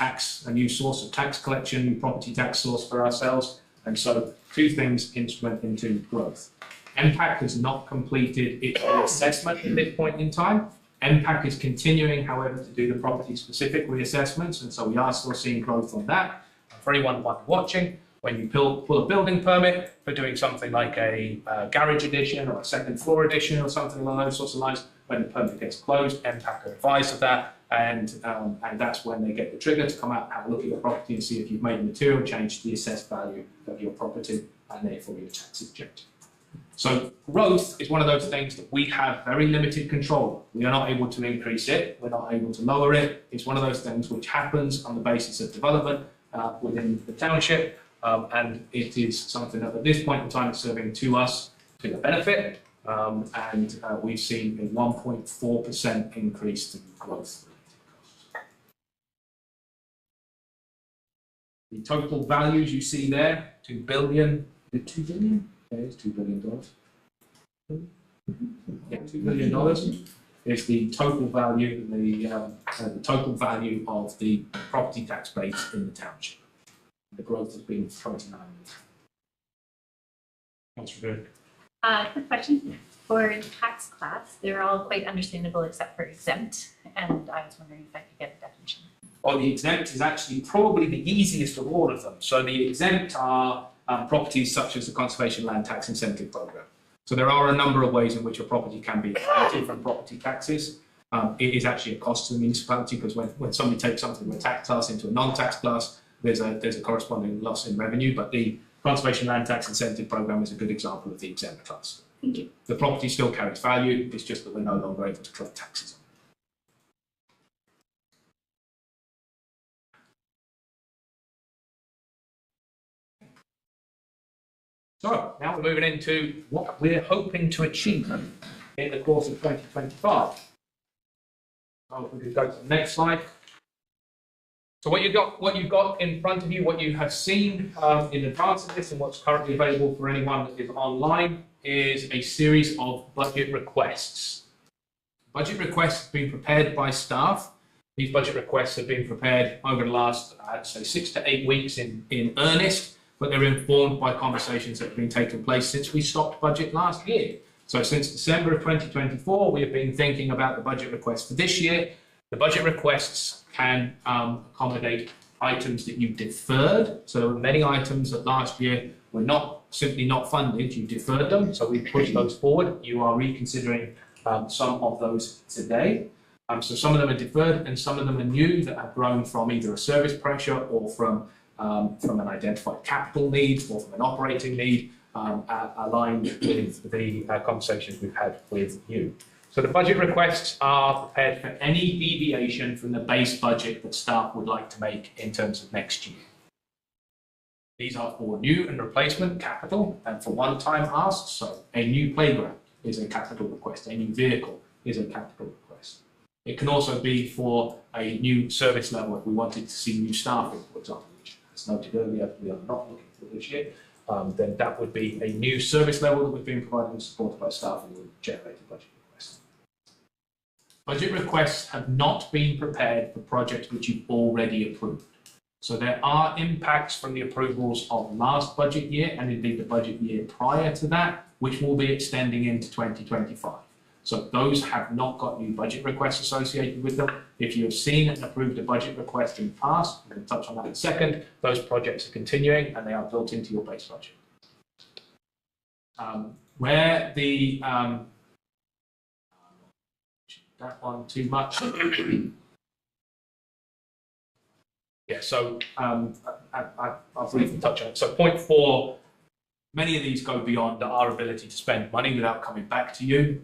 source of tax collection, new property tax source for ourselves. And so two things instrument into growth. MPAC has not completed its reassessment at this point in time. MPAC is continuing, however, to do the property-specific reassessments, and so we are still seeing growth on that. For anyone watching, when you pull a building permit for doing something like a garage addition or a second floor addition or something along those sorts of lines, when the permit gets closed, MPAC are advised of that, and that's when they get the trigger to come out and have a look at your property and see if you've made a material change to the assessed value of your property, and therefore your tax is objective. So growth is one of those things that we have very limited control. We are not able to increase it. We're not able to lower it. It's one of those things which happens on the basis of development within the township. And it is something that at this point in time is serving to us to the benefit. And we've seen a 1.4% increase in growth. The total values you see there, 2 billion, is it 2 billion? Yeah, it's $2 billion. Yeah, $2 billion is the total value, the total value of the property tax base in the township. The growth has been 29%. Councillor Bird.
Quick question. For the tax class, they're all quite understandable except for exempt, and I was wondering if I could get a definition.
Well, the exempt is actually probably the easiest of all of them. So the exempt are properties such as the Conservation Land Tax Incentive Program. So there are a number of ways in which a property can be exempted from property taxes. It is actually a cost to the municipality because when somebody takes something from a tax class into a non-tax class, there's a corresponding loss in revenue. But the Conservation Land Tax Incentive Program is a good example of the exempt class.
Thank you.
The property still carries value. It's just that we're no longer able to collect taxes on it. So now we're moving into what we're hoping to achieve in the course of 2025. So if we could go to the next slide. So what you've got in front of you, what you have seen in advance of this and what's currently available for anyone that is online is a series of budget requests. Budget requests have been prepared by staff. These budget requests have been prepared over the last, I'd say, 6 to 8 weeks in earnest. But they're informed by conversations that have been taking place since we stopped budget last year. So since December of 2024, we have been thinking about the budget requests for this year. The budget requests can accommodate items that you deferred. So there were many items that last year were simply not funded. You deferred them, so we pushed those forward. You are reconsidering some of those today. So some of them are deferred and some of them are new that have grown from either a service pressure or from an identified capital need or from an operating need aligned with the conversations we've had with you. So the budget requests are prepared for any deviation from the base budget that staff would like to make in terms of next year. These are for new and replacement capital and for one-time asks. So a new playground is a capital request, a new vehicle is a capital request. It can also be for a new service level if we wanted to see new staffing, for example. As noted earlier, we are not looking for this year, then that would be a new service level that we've been provided and supported by staff and would generate a budget request. Budget requests have not been prepared for projects which you've already approved. So there are impacts from the approvals of last budget year and indeed the budget year prior to that, which will be extending into 2025. So those have not got new budget requests associated with them. If you have seen and approved a budget request in the past, we're going to touch on that in a second, those projects are continuing and they are built into your base budget. Where the, that one too much. Yeah, so I'll briefly touch on it. So point 4, Many of these go beyond our ability to spend money without coming back to you.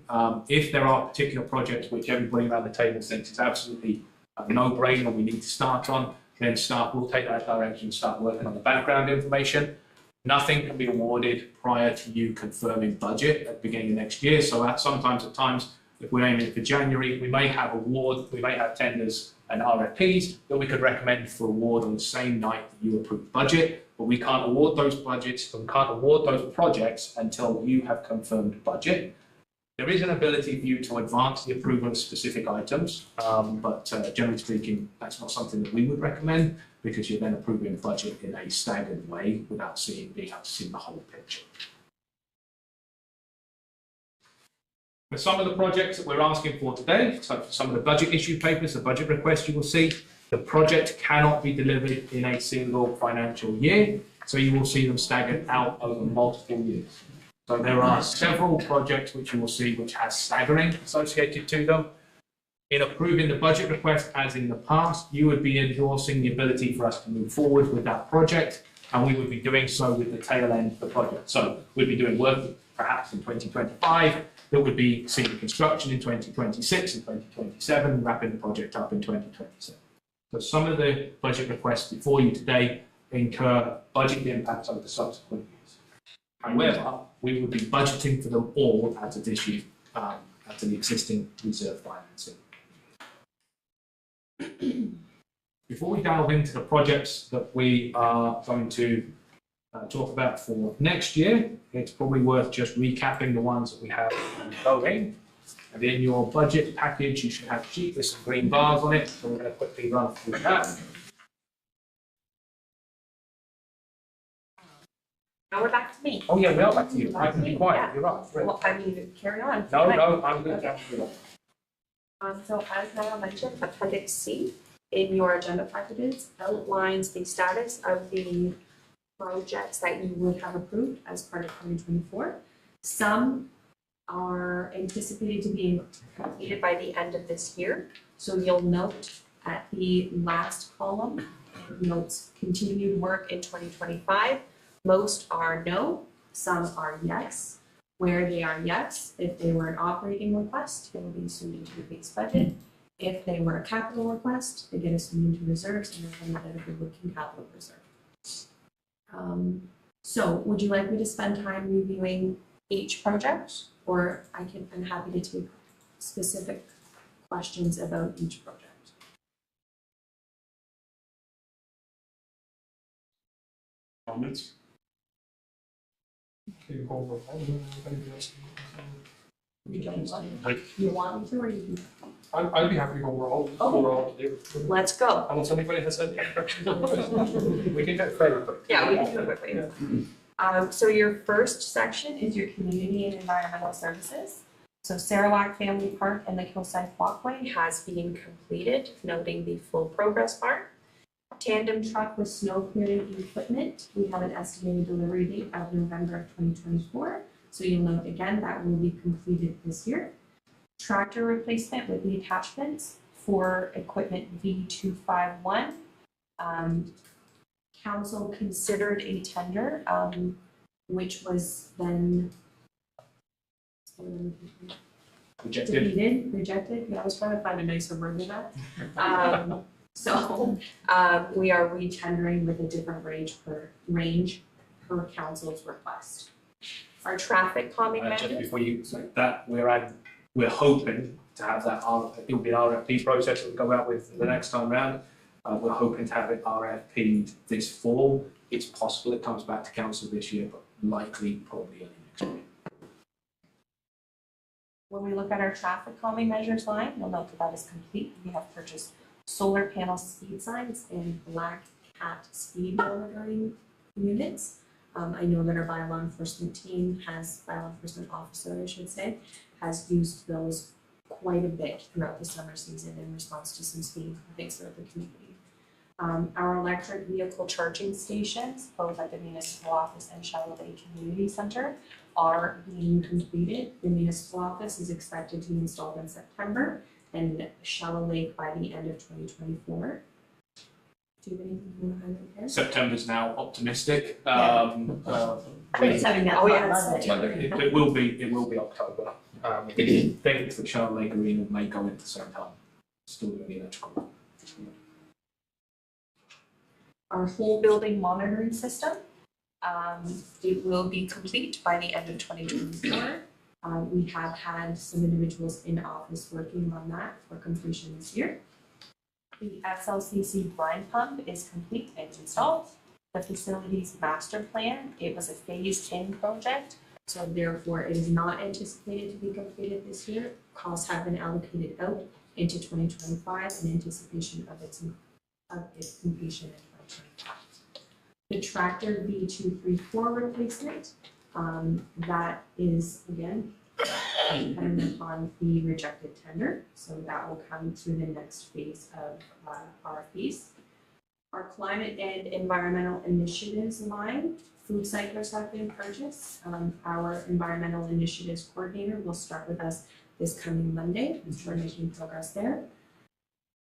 If there are particular projects which everybody around the table thinks is absolutely a no-brainer we need to start on, then we'll take that direction and start working on the background information. Nothing can be awarded prior to you confirming budget at the beginning of next year. So at times, if we're aiming for January, we may have tenders and RFPs that we could recommend for award on the same night that you approve budget, but we can't award those budgets, we can't award those projects until you have confirmed budget. There is an ability for you to advance the approval of specific items, but generally speaking, that's not something that we would recommend because you're then approving the budget in a staggered way without being able to see the whole picture. For some of the projects that we're asking for today, so for some of the budget issue papers, the budget requests you will see, the project cannot be delivered in a single financial year, so you will see them staggered out over multiple years. So there are several projects which you will see which has staggering associated to them. In approving the budget request, as in the past, you would be endorsing the ability for us to move forward with that project, and we would be doing so with the tail end of the project. So we'd be doing work perhaps in 2025, that would be seeing construction in 2026 and 2027, wrapping the project up in 2027. So some of the budget requests before you today incur budget impacts over the subsequent years. However, we would be budgeting for them all out of this year, out of the existing reserve financing. Before we delve into the projects that we are going to talk about for next year, it's probably worth just recapping the ones that we have going. And in your budget package, you should have a sheet with some green bars on it, so we're going to quickly run through that.
Now we're back to me.
Oh yeah, we are back to you. I can be quiet, you're right.
Well, I mean, carry on.
No, I'm good.
So as Niall mentioned, Appendix C in your agenda packages outlines the status of the projects that you would have approved as part of 2024. Some are anticipated to be completed by the end of this year. So you'll note at the last column, it notes continued work in 2025. Most are no, some are yes. Where they are yes, if they were an operating request, they will be assumed into the base budget. If they were a capital request, they get assumed into reserves and they're funded out of the working capital reserve. So would you like me to spend time reviewing each project, or I'm happy to take specific questions about each project?
Comments?
Okay, go over. I don't know if anybody else.
You want me to, or you can?
I'd be happy to go over all.
Let's go.
Unless anybody has any questions.
We can get fairly quick.
Yeah, we can do it quickly. So your first section is your community and environmental services. So Sarawak Family Park and the Hillside Walkway has been completed, noting the full progress bar. Tandem truck with snow clearing equipment, we have an estimated delivery date of November of 2024. So you'll note again that will be completed this year. Tractor replacement with the attachments for equipment V251. Council considered a tender, which was then rejected. Yeah, I was trying to find a nicer word than that. So we are re-tendering with a different range per council's request. Our traffic calming
Just
measures.
before you, that we're hoping to have that, it will be an RFP process that we'll go out with the next time round. We're hoping to have it RFP'd this fall. It's possible it comes back to council this year, but likely probably early next year.
When we look at our traffic calming measures line, you'll note that that is complete. We have purchased solar panel speed signs and black cat speed monitoring units. I know that our bylaw enforcement team bylaw enforcement officer, I should say, has used those quite a bit throughout the summer season in response to some speeding things throughout the community. Our electric vehicle charging stations, both at the municipal office and Shallow Lake Community Center, are being completed. The municipal office is expected to be installed in September and Shallow Lake by the end of 2024. Do you have anything you want to highlight here?
September's now optimistic.
It's having that
Oh,
fun
yeah, it's
Monday.
It will be October. I think the Charlotte Lake Arena may go in at the same time. Still doing the electrical.
Our whole building monitoring system, it will be complete by the end of 2024. We have had some individuals in office working on that for completion this year. The SLCC brine pump is complete and installed. The facilities master plan, it was a phased-in project, so therefore it is not anticipated to be completed this year. Costs have been allocated out into 2025 in anticipation of its completion in 2025. The tractor V234 replacement, that is again dependent upon the rejected tender, so that will come through the next phase of RFPs. Our climate and environmental initiatives line, food cyclers have been purchased. Our environmental initiatives coordinator will start with us this coming Monday, as we're making progress there.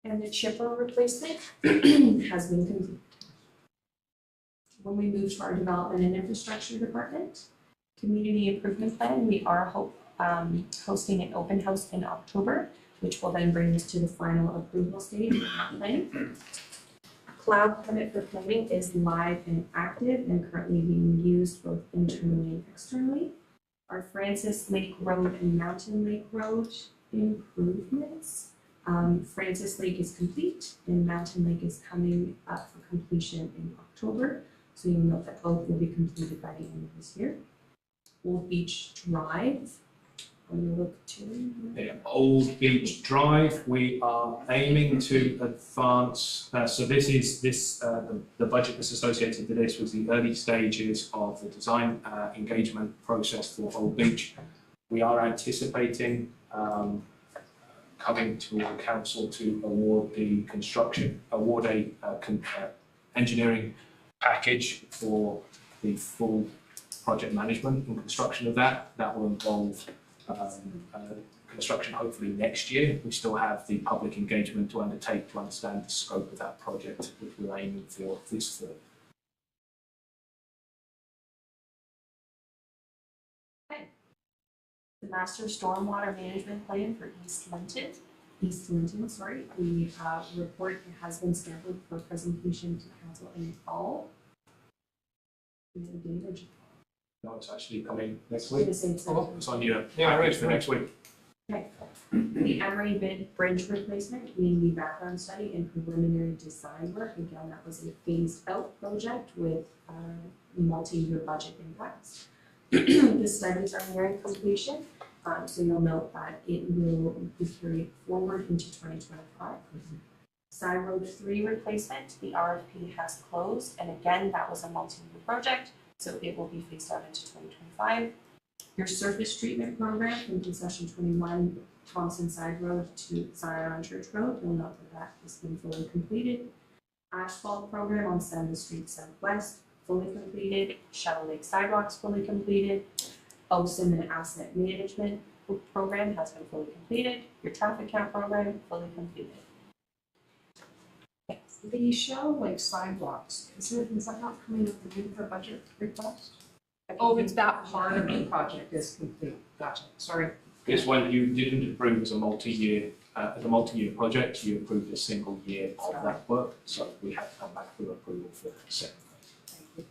And the chipper replacement has been completed. When we move to our development and infrastructure department, community improvement plan, we are hosting an open house in October, which will then bring us to the final approval stage of that plan. Cloud permit for planning is live and active and currently being used both internally and externally. Our Francis Lake Road and Mountain Lake Road improvements. Francis Lake is complete and Mountain Lake is coming up for completion in October. So you'll note that both will be completed by the end of this year. Old Beach Drive, when you look to.
Yeah, Old Beach Drive, we are aiming to advance, so the budget that's associated to this was the early stages of the design engagement process for Old Beach. We are anticipating coming to our council to award engineering package for the full project management and construction of that. That will involve construction hopefully next year. We still have the public engagement to undertake to understand the scope of that project, which we're aiming for this fall.
Okay. The master stormwater management plan for East Linton, the report has been scheduled for presentation to council in the fall. Do you have a date or just?
No, it's actually coming next week.
It's
It's on your
Yeah,
package for next week.
Okay. The Emery Bridge replacement, community background study and preliminary design work. Again, that was a phased out project with multi-year budget impacts. The studies are nearing completion, so you'll note that it will be carried forward into 2025. Side Road 3 replacement, the RFP has closed, and again, that was a multi-year project, so it will be phased out into 2025. Your surface treatment program from concession 21, Thompson Side Road to Zion Church Road, you'll note that that has been fully completed. Asphalt program on 7th Street Southwest, fully completed. Shadow Lake Sidewalks, fully completed. OSIM and asset management program has been fully completed. Your traffic count program, fully completed.
The Shadow Lake sidewalks, is that not coming up in the budget request? Oh, it's that part of the project is complete, gotcha, sorry.
This one you didn't approve as a multi-year project, you approved a single year of that work, so we have to come back for approval for the second phase.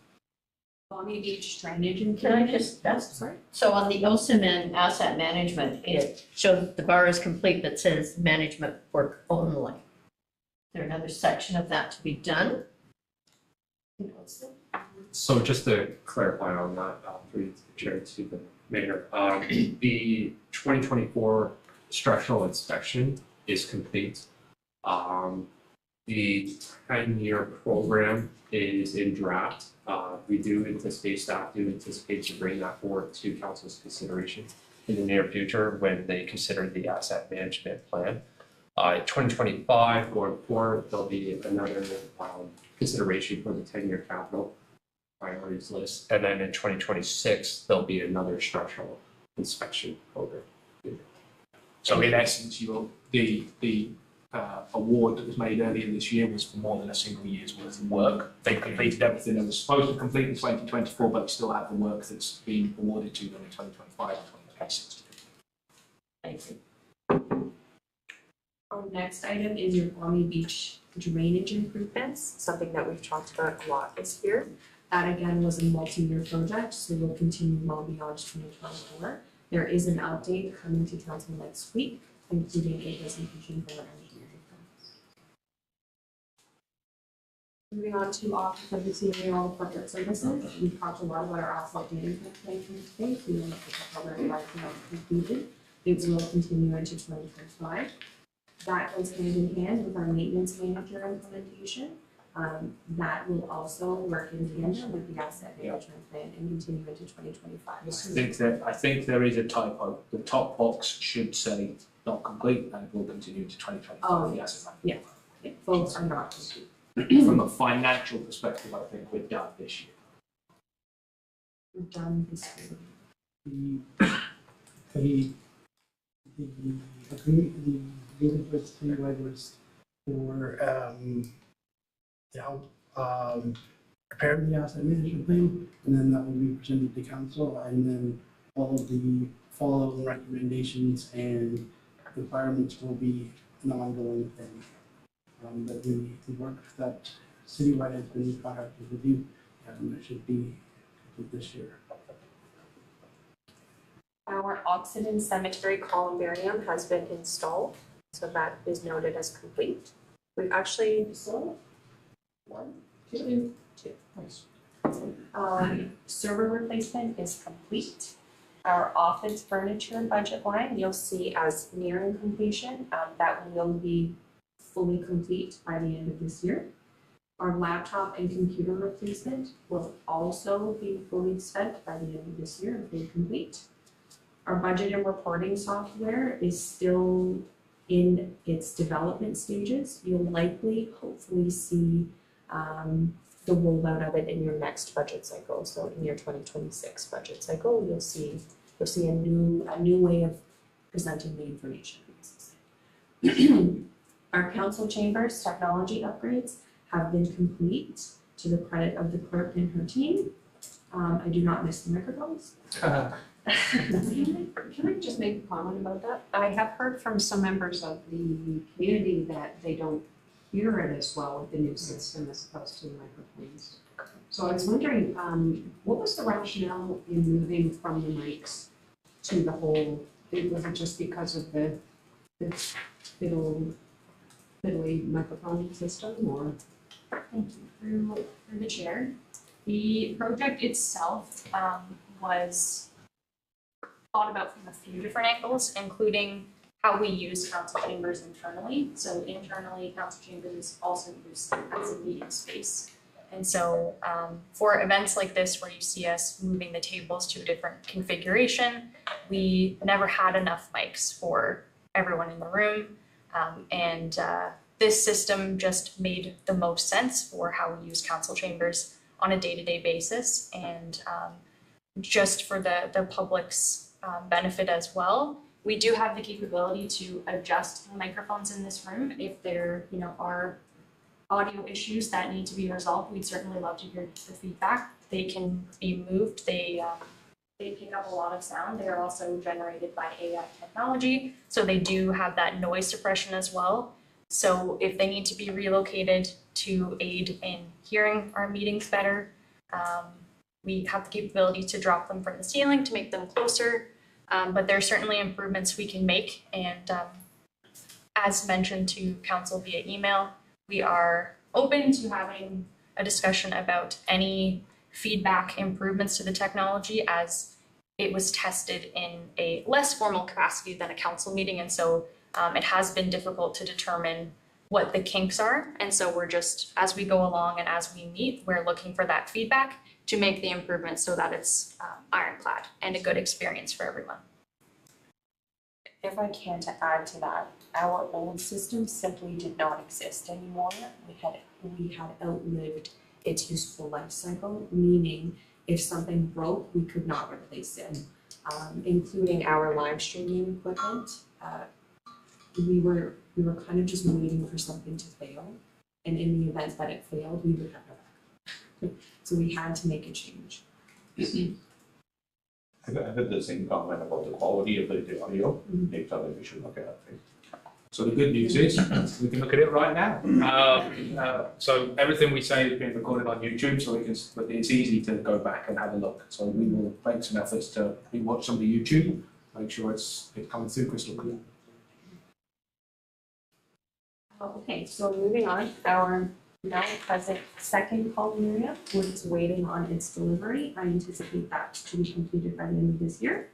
Bonnie Beach drainage and.
Can I just,
Sorry?
so on the OSIM and asset management, it shows the bar is complete but says management work only. Is there another section of that to be done?
So just to clarify on that, through the chair to the mayor, the 2024 structural inspection is complete. The 10-year program is in draft. We do anticipate, staff do anticipate to bring that forward to council's consideration in the near future when they consider the asset management plan. 2025 going forward, there'll be another consideration for the 10-year capital priorities list, and then in 2026 there'll be another structural inspection program.
So in essence, the award that was made earlier this year was for more than a single year's worth of work. They've completed everything they were supposed to complete in 2024, but still have the work that's been awarded to them in 2025 and 2026.
Thank you. Our next item is your Kwame Beach drainage improvements, something that we've talked about a lot this year. That again was a multi-year project, so will continue well beyond 2024. There is an update coming to council next week, including a presentation for our engineering firms. Moving on to Office of the CEO Corporate Services, we talked a lot about our asphalt management plan today. We know that the program is completed. It will continue into 2025. That goes hand in hand with our maintenance manager implementation. That will also work in tandem with the asset management plan and continue into 2025.
I think there is a typo. The top box should say not complete and it will continue to 2025.
Oh,
Yes,
yeah. Both are not complete.
from a financial perspective, I think we're done this year.
We're done this year.
The agreement with Citywide was for to help prepare the asset management plan, and then that will be presented to council, and then all of the follow recommendations and requirements will be an ongoing thing. But the work that Citywide has been contracted to do, it should be complete this year.
Our Oxenden Cemetery columbarium has been installed, so that is noted as complete. We've actually installed two. Server replacement is complete. Our office furniture budget line, you'll see as nearing completion. That will be fully complete by the end of this year. Our laptop and computer replacement will also be fully spent by the end of this year and be complete. Our budget and reporting software is still in its development stages. You'll likely, hopefully see the rollout of it in your next budget cycle. So in your 2026 budget cycle, you'll see a new way of presenting the information. Our council chambers technology upgrades have been complete to the credit of the clerk and her team. I do not miss the microphones.
Can I just make a comment about that? I have heard from some members of the community that they don't hear it as well with the new system as opposed to the microphones. So I was wondering, what was the rationale in moving from the mics to the whole, was it just because of the fiddly microphone system, or?
Thank you through the chair. The project itself was thought about from a few different angles, including how we use council chambers internally. So internally, council chambers also used as a meeting space. And so for events like this where you see us moving the tables to a different configuration, we never had enough mics for everyone in the room. This system just made the most sense for how we use council chambers on a day-to-day basis, and just for the public's benefit as well. We do have the capability to adjust the microphones in this room if there are audio issues that need to be resolved. We'd certainly love to hear the feedback. They can be moved. They pick up a lot of sound. They are also generated by AI technology, so they do have that noise suppression as well. So if they need to be relocated to aid in hearing our meetings better, we have the capability to drop them from the ceiling to make them closer. But there are certainly improvements we can make, and as mentioned to council via email, we are open to having a discussion about any feedback improvements to the technology, as it was tested in a less formal capacity than a council meeting, and so it has been difficult to determine what the kinks are. And so we're just, as we go along and as we meet, we're looking for that feedback to make the improvements so that it's ironclad and a good experience for everyone.
If I can to add to that, our old system simply did not exist anymore. We had outlived its useful life cycle, meaning if something broke, we could not replace it, including our live streaming equipment. we were kind of just waiting for something to fail. And in the event that it failed, we would have no backup. So we had to make a change.
I've had the same comment about the quality of the audio. They tell me we should look at it.
So the good news is, we can look at it right now. So everything we say is being recorded on YouTube, so it's easy to go back and have a look. So we will make some efforts to rewatch some of the YouTube, make sure it's coming through crystal clear.
Okay, so moving on, our now present second column area, we're just waiting on its delivery. I anticipate that to be completed by the end of this year.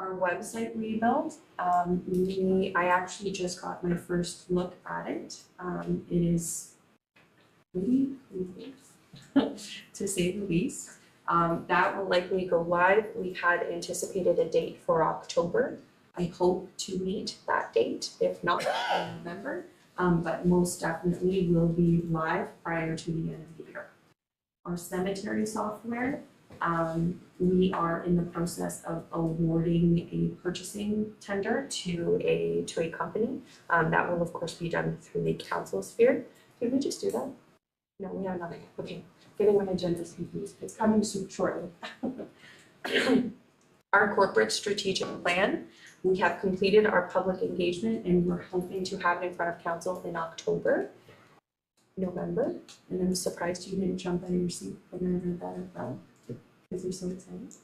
Our website rebuild, I actually just got my first look at it. It is pretty cool, to say the least. That will likely go live. We had anticipated a date for October. I hope to meet that date, if not in November. But most definitely will be live prior to the end of the year. Our cemetery software, we are in the process of awarding a purchasing tender to a company. That will of course be done through the council sphere. Did we just do that? No, we have nothing. Okay, getting my agendas confused. It's coming soon shortly. Our corporate strategic plan, we have completed our public engagement and we're hoping to have it in front of council in November. And I'm surprised you didn't jump out of your seat when I read that as well, because you're so excited.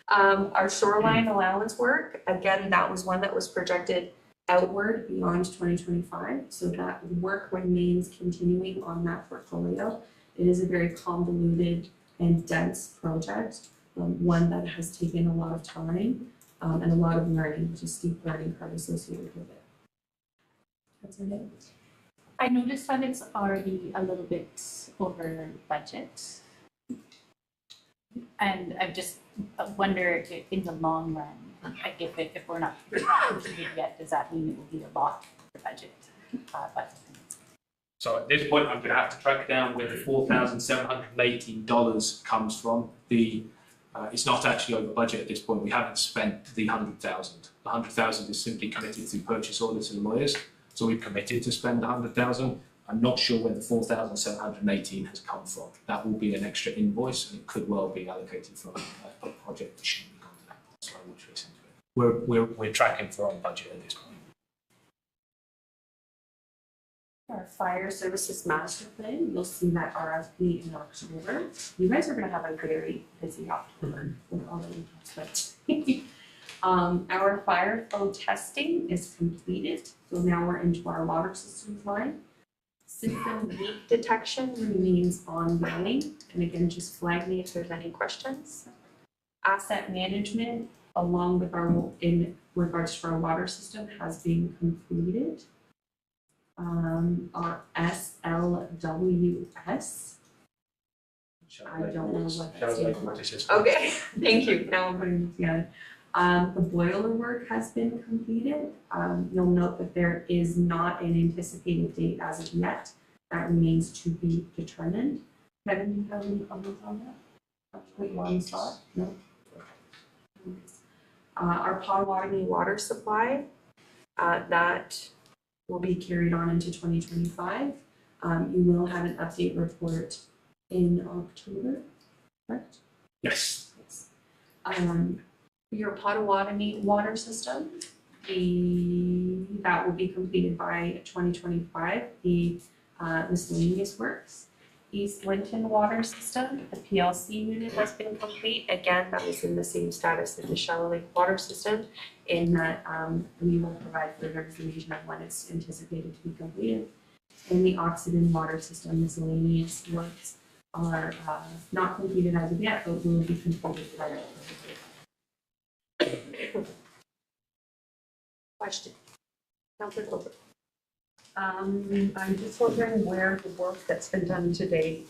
Our shoreline allowance work, again, that was one that was projected outward beyond 2025. So that work remains continuing on that portfolio. It is a very convoluted and dense project. One that has taken a lot of time and a lot of learning, which is steep learning curve associated with it. That's it.
I noticed that it's already a little bit over budget. And I just wonder if in the long run, like if we're not completed yet, does that mean it will be a lot for budget?
So at this point, I'm going to have to track down where the $4,718 comes from. It's not actually over budget at this point. We haven't spent the 100,000. The 100,000 is simply committed through purchase orders and lawyers. So we've committed to spend 100,000. I'm not sure where the 4,718 has come from. That will be an extra invoice, and it could well be allocated from a project that shouldn't be gone to that. So I will trace into it. We're tracking for on budget at this point.
Our fire services master plan, you'll see that RFP in October. You guys are gonna have a very busy October with all the announcements. Our fire flow testing is completed, so now we're into our water systems line. System leak detection remains ongoing, and again, just flag me if there's any questions. Asset management, along with in regards to our water system, has been completed. Our SLWS. I don't know what that stands for. Okay, thank you. Now I'm putting it together. The boiler work has been completed. You'll note that there is not an anticipated date as of yet. That remains to be determined. Kevin, do you have any comments on that? Put you on the spot? No? Our Potawatomi water supply, that will be carried on into 2025. You will have an update report in October, correct?
Yes.
Your Potawatomi water system, that will be completed by 2025. The miscellaneous works. East Linton water system, the PLC unit has been complete. Again, that was in the same status as the Shallow Lake water system, in that we will provide further information on when it's anticipated to be completed. And the Oxiden water system miscellaneous works are not completed as of yet, but will be completed prior. Question. Councilor Colbert.
I'm just wondering where the work that's been done to date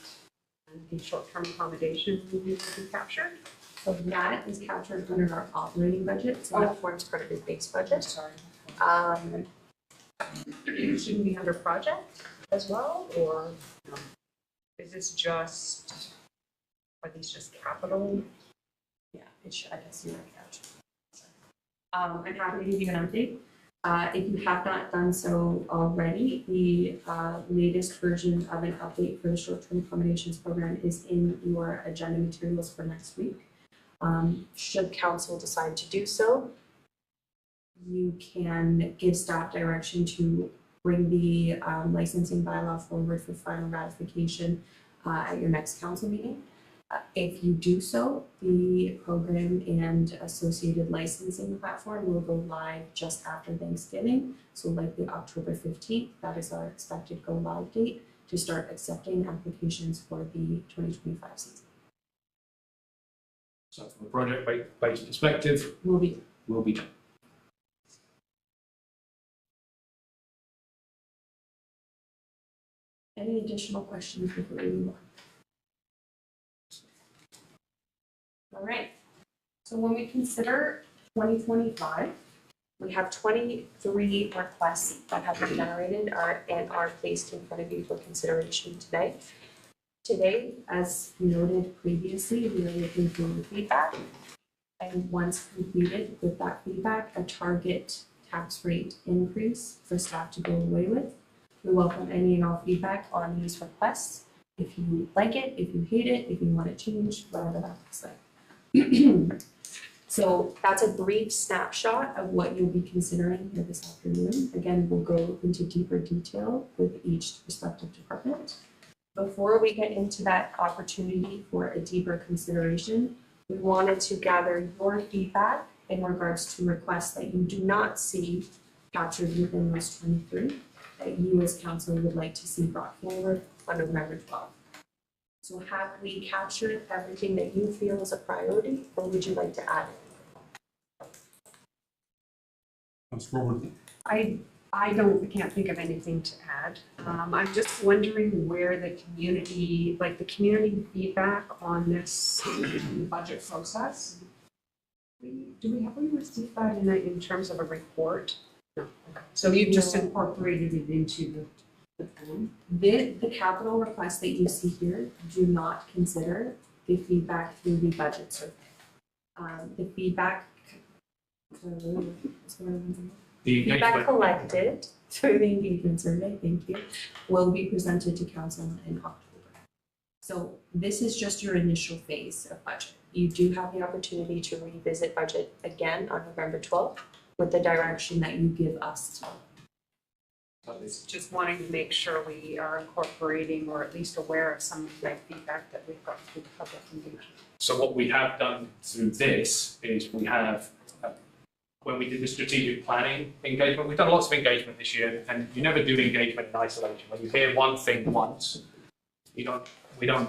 and the short-term accommodation will be captured.
So that is captured under our operating budget, so that forms part of your base budget.
Sorry.
Shouldn't be under project
As well, or is this just, are these just capital?
Yeah, it should, I guess you're right, I'm happy to give you an update. If you have not done so already, the latest version of an update for the short-term accommodations program is in your agenda materials for next week. Should council decide to do so, you can give staff direction to bring the licensing bylaw forward for final ratification at your next council meeting. If you do so, the program and associated licensing platform will go live just after Thanksgiving, so likely October 15th. That is our expected go live date to start accepting applications for the 2025 season.
So from a project-based perspective,
Will be
done.
any additional questions before we move on? All right, so when we consider 2025, we have 23 requests that have been generated and are placed in front of you for consideration today. Today, as noted previously, we are looking for feedback. And once completed with that feedback, a target tax rate increase for staff to go away with. We welcome any and all feedback on these requests. If you like it, if you hate it, if you want it changed, whatever that looks like. So that's a brief snapshot of what you'll be considering here this afternoon. Again, we'll go into deeper detail with each respective department. Before we get into that opportunity for a deeper consideration, we wanted to gather your feedback in regards to requests that you do not see captured within those 23 that you as council would like to see brought forward on November 12th. So have we captured everything that you feel is a priority, or would you like to add it?
I can't think of anything to add. I'm just wondering where the community feedback on this budget process. Have we received that in terms of a report? No. Okay. So you just incorporated it into the plan?
The capital requests that you see here do not consider the feedback through the budget survey. The feedback collected through the engagement survey, thank you, will be presented to council in October. So this is just your initial phase of budget. You do have the opportunity to revisit budget again on November 12th with the direction that you give us.
Just wanting to make sure we are incorporating or at least aware of some of the feedback that we've got through the public engagement.
So what we have done through this is we have, when we did the strategic planning engagement, we've done lots of engagement this year, and you never do engagement in isolation. When you hear one thing once, we don't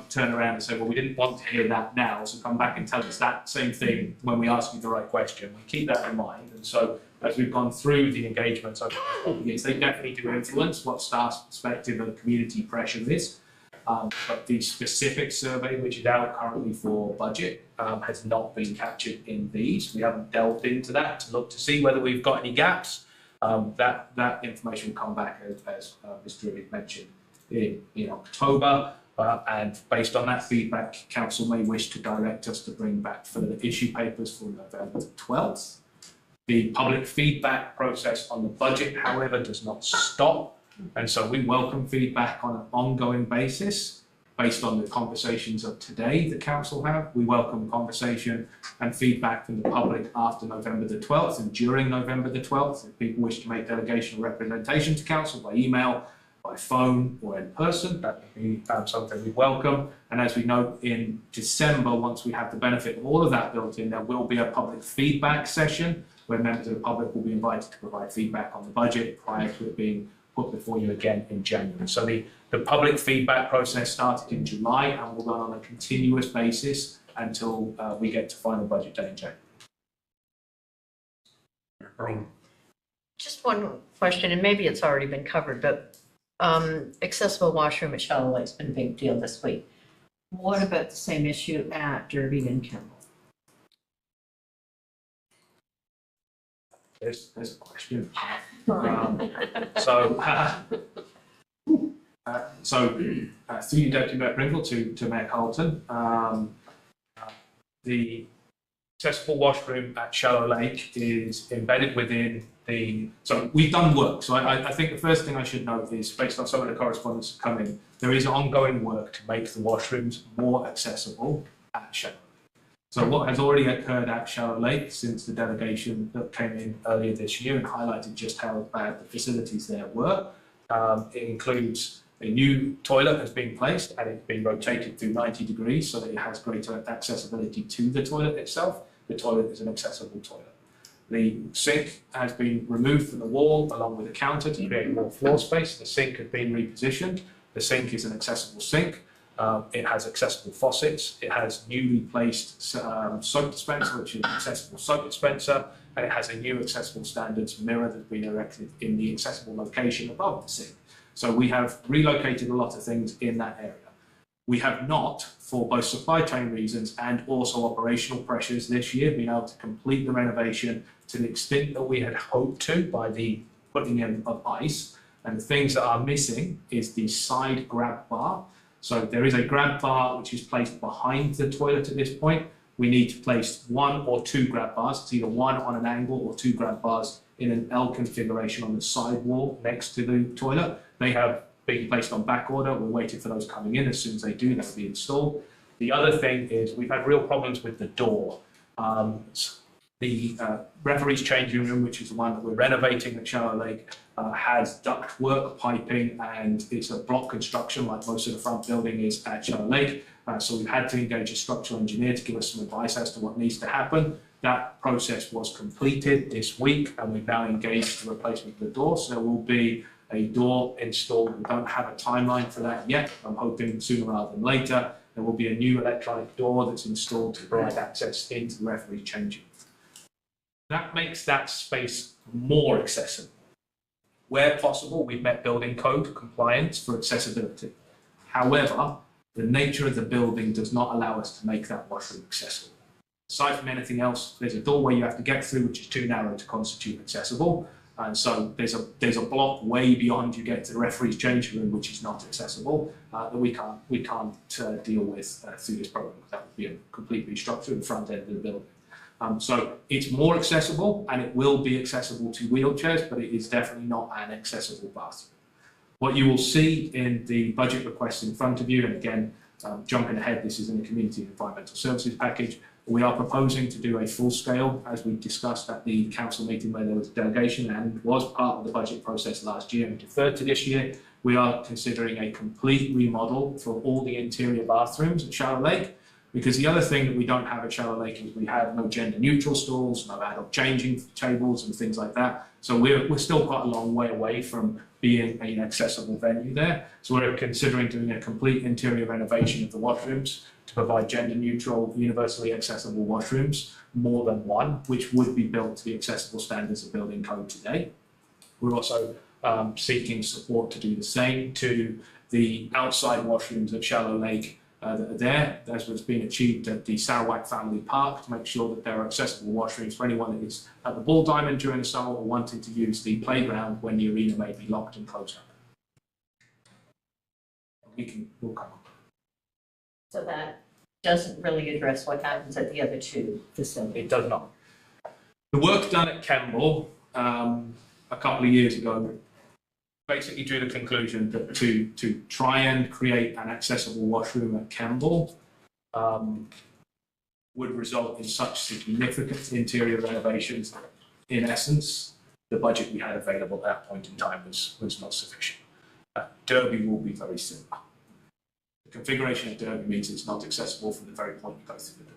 turn around and say, well, we didn't want to hear that now, so come back and tell us that same thing when we ask you the right question. We keep that in mind, and so as we've gone through the engagements over the years, they definitely do influence what staff's perspective of community pressure is. But the specific survey, which is out currently for budget, has not been captured in these. We haven't delved into that to look to see whether we've got any gaps. That information will come back as Mr. Rivett mentioned in October. And based on that feedback, council may wish to direct us to bring back further issue papers for November 12th. The public feedback process on the budget, however, does not stop. And so we welcome feedback on an ongoing basis based on the conversations of today the council have. We welcome conversation and feedback from the public after November the 12th and during November the 12th. If people wish to make delegation representation to council by email, by phone or in person, that would be something we welcome. And as we know, in December, once we have the benefit of all of that built in, there will be a public feedback session where members of the public will be invited to provide feedback on the budget prior to it being put before you again in January. So the public feedback process started in July and will run on a continuous basis until we get to final budget day in January.
Just one question, and maybe it's already been covered, but accessible washroom at Shallow Lake's been a big deal this week. What about the same issue at Derby and Kimball?
There's a question. Through you, Deputy Mayor Pringle, to Mayor Carlton, accessible washroom at Shallow Lake is embedded within so we've done work. So I think the first thing I should note is, based on some of the correspondence that come in, there is ongoing work to make the washrooms more accessible at Shallow Lake. So what has already occurred at Shallow Lake since the delegation that came in earlier this year and highlighted just how bad the facilities there were, it includes a new toilet has been placed and it's been rotated through 90 degrees so that it has greater accessibility to the toilet itself. The toilet is an accessible toilet. The sink has been removed from the wall along with the counter to create more floor space. The sink has been repositioned. The sink is an accessible sink. It has accessible faucets. It has newly placed soap dispenser, which is an accessible soap dispenser, and it has a new accessible standards mirror that's been erected in the accessible location above the sink. So we have relocated a lot of things in that area. We have not, for both supply chain reasons and also operational pressures this year, been able to complete the renovation to the extent that we had hoped to by the putting in of ice. And the things that are missing is the side grab bar. So there is a grab bar which is placed behind the toilet at this point. We need to place 1 or 2 grab bars. It's either 1 on an angle or 2 grab bars in an L configuration on the side wall next to the toilet. They have been placed on back order. We're waiting for those coming in. As soon as they do, they'll be installed. The other thing is we've had real problems with the door. The referee's changing room, which is the one that we're renovating at Shallow Lake, has ductwork piping, and it's a block construction like most of the front building is at Shallow Lake. So we've had to engage a structural engineer to give us some advice as to what needs to happen. That process was completed this week, and we've now engaged the replacement of the door. So there will be a door installed. We don't have a timeline for that yet. I'm hoping sooner rather than later. There will be a new electronic door that's installed to provide access into the referee's changing room. That makes that space more accessible. Where possible, we've met building code compliance for accessibility. However, the nature of the building does not allow us to make that washroom accessible. Aside from anything else, there's a doorway you have to get through, which is too narrow to constitute accessible. And so there's a block way beyond you get to the referee's changing room, which is not accessible, that we can't deal with through this program. That would be a complete restructure of the front end of the building. So it's more accessible, and it will be accessible to wheelchairs, but it is definitely not an accessible bathroom. What you will see in the budget request in front of you, and again, jumping ahead, this is in the Community Environmental Services package. We are proposing to do a full scale, as we discussed at the council meeting where there was a delegation and was part of the budget process last year and deferred to this year. We are considering a complete remodel for all the interior bathrooms at Shallow Lake. Because the other thing that we don't have at Shallow Lake is we have no gender neutral stalls, no adult changing tables and things like that. So we're still quite a long way away from being an accessible venue there. So we're considering doing a complete interior renovation of the washrooms to provide gender neutral, universally accessible washrooms, more than one, which would be built to the accessible standards of building code today. We're also seeking support to do the same to the outside washrooms at Shallow Lake that are there, as was being achieved at the Sarawak Family Park, to make sure that there are accessible washrooms for anyone that is at the Ball Diamond during the summer or wanting to use the playground when the arena may be locked and closed up. We'll come on.
So that doesn't really address what happens at the other 2 facilities.
It does not. The work done at Kemble a couple of years ago basically drew the conclusion that to try and create an accessible washroom at Kemble would result in such significant interior renovations that, in essence, the budget we had available at that point in time was not sufficient. Derby will be very similar. The configuration of Derby means it's not accessible from the very point you go through the door.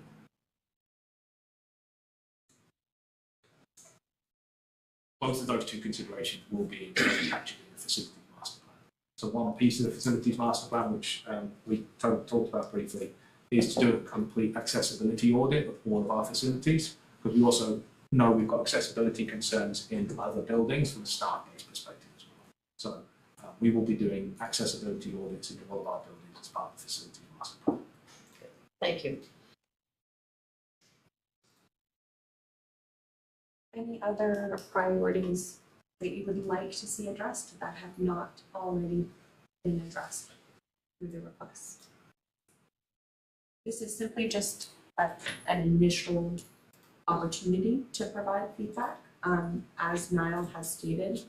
Both of those 2 considerations will be captured in the facilities master plan. So one piece of the facilities master plan, which we talked about briefly, is to do a complete accessibility audit of all of our facilities, because we also know we've got accessibility concerns in other buildings from a staff-based perspective as well. So we will be doing accessibility audits in all of our buildings as part of the facilities master plan.
Thank you.
Any other priorities that you would like to see addressed that have not already been addressed through the request? This is simply just an initial opportunity to provide feedback. As Niall has stated,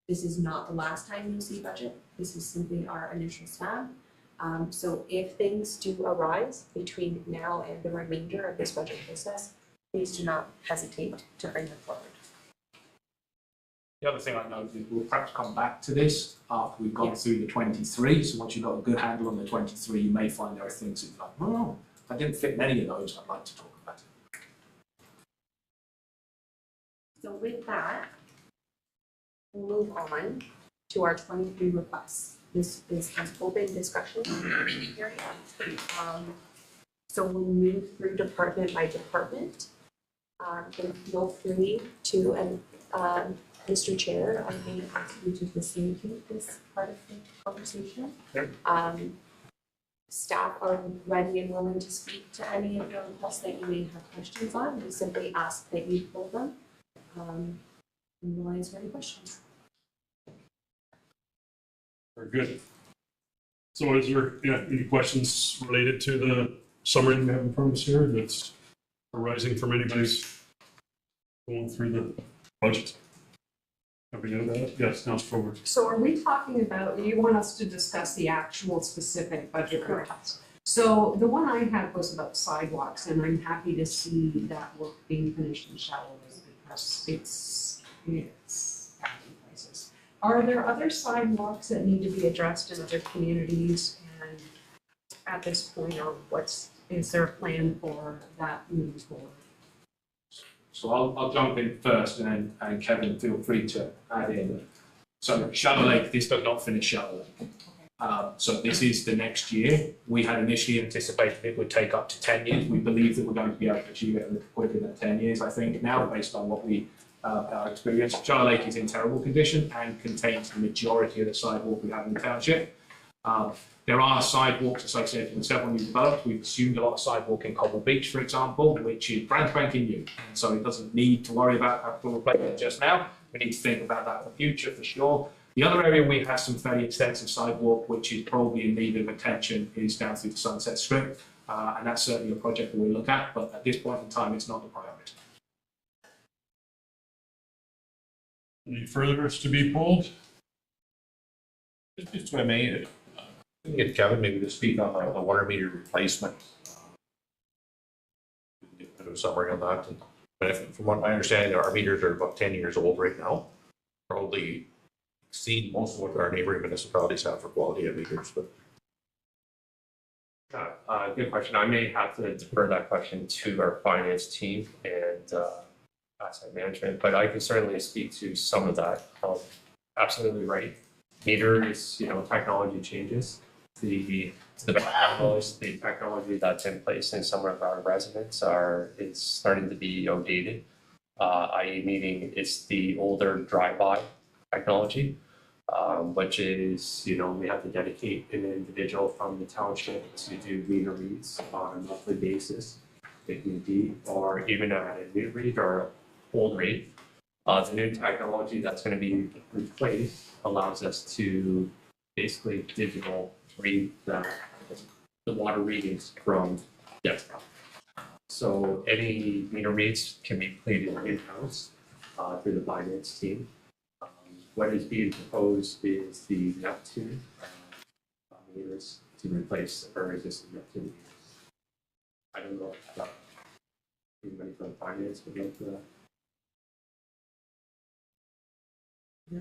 this is not the last time you'll see budget. This is simply our initial stab. So if things do arise between now and the remainder of this budget process, please do not hesitate to bring them forward.
The other thing I know is we'll perhaps come back to this after we've gone through the 23. So once you've got a good handle on the 23, you may find there are things that you're like, oh, if I didn't fit in any of those, I'd like to talk about it.
So with that, we'll move on to our 23 requests. This is an open discussion area. So we'll move through department by department. Then feel free to, and Mr. Chair, I may ask you to facilitate this part of the conversation.
Sure.
Staff are ready and willing to speak to any of your requests that you may have questions on. We simply ask that you pull them. And we'll answer any questions.
Very good. So is there any questions related to the summary we have in front of us here that's arising from anybody's going through the budget? Have we done that? Yes, Councilor Forward.
So are we talking about, you want us to discuss the actual specific budget requests? So the one I had was about sidewalks, and I'm happy to see that work being finished in Shallows because it's happening places. Are there other sidewalks that need to be addressed in other communities? And at this point, or is there a plan for that moving forward?
So I'll jump in first and Kevin, feel free to add in. So Shallow Lake, this does not finish Shallow Lake. So this is the next year. We had initially anticipated it would take up to 10 years. We believe that we're going to be able to achieve it a little quicker than 10 years, I think, now, based on what we our experience. Shallow Lake is in terrible condition and contains the majority of the sidewalk we have in the township. There are sidewalks associated with several new developments. We've assumed a lot of sidewalk in Cobble Beach, for example, which is brand spanking new. So it doesn't need to worry about capital replacement just now. We need to think about that in the future for sure. The other area we have some fairly extensive sidewalk, which is probably in need of attention, is down through the Sunset Strip. And that's certainly a project that we look at, but at this point in time, it's not the priority.
Any further to be pulled?
Just what I may get Kevin maybe to speak on the water meter replacement. Get a bit of a summary on that. But from what I understand, our meters are about 10 years old right now. Probably exceed most of what our neighboring municipalities have for quality of meters. But
good question. I may have to defer that question to our finance team and asset management, but I can certainly speak to some of that. Absolutely right. Meters, technology changes. The technology that's in place in some of our residents is starting to be outdated. I.e., meaning it's the older drive-by technology, which is we have to dedicate an individual from the township to do meter reads on a monthly basis, if need be, or even at a new read or old read. The new technology that's going to be replaced allows us to basically digital read the water readings from desktop. So any meter reads can be completed in-house through the finance team. What is being proposed is the Neptune meters to replace our existing Neptune meters. I don't know if anybody from finance would like to.
Yeah,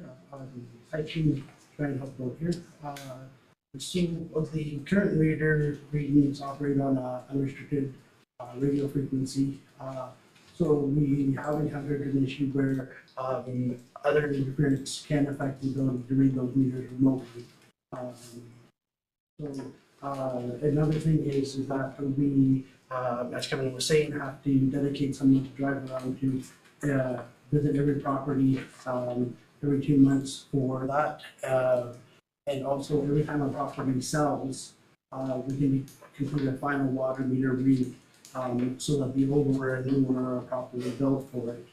I can try and help out here. So the current meter readings operate on unrestricted radio frequency. So we have encountered an issue where other interference can affect the ability to read those meters remotely. Another thing is that we, as Kevin was saying, have to dedicate someone to drive around to visit every property every 2 months for that. And also every time a property sells, we can complete a final water meter read so that the older and newer are properly billed for it.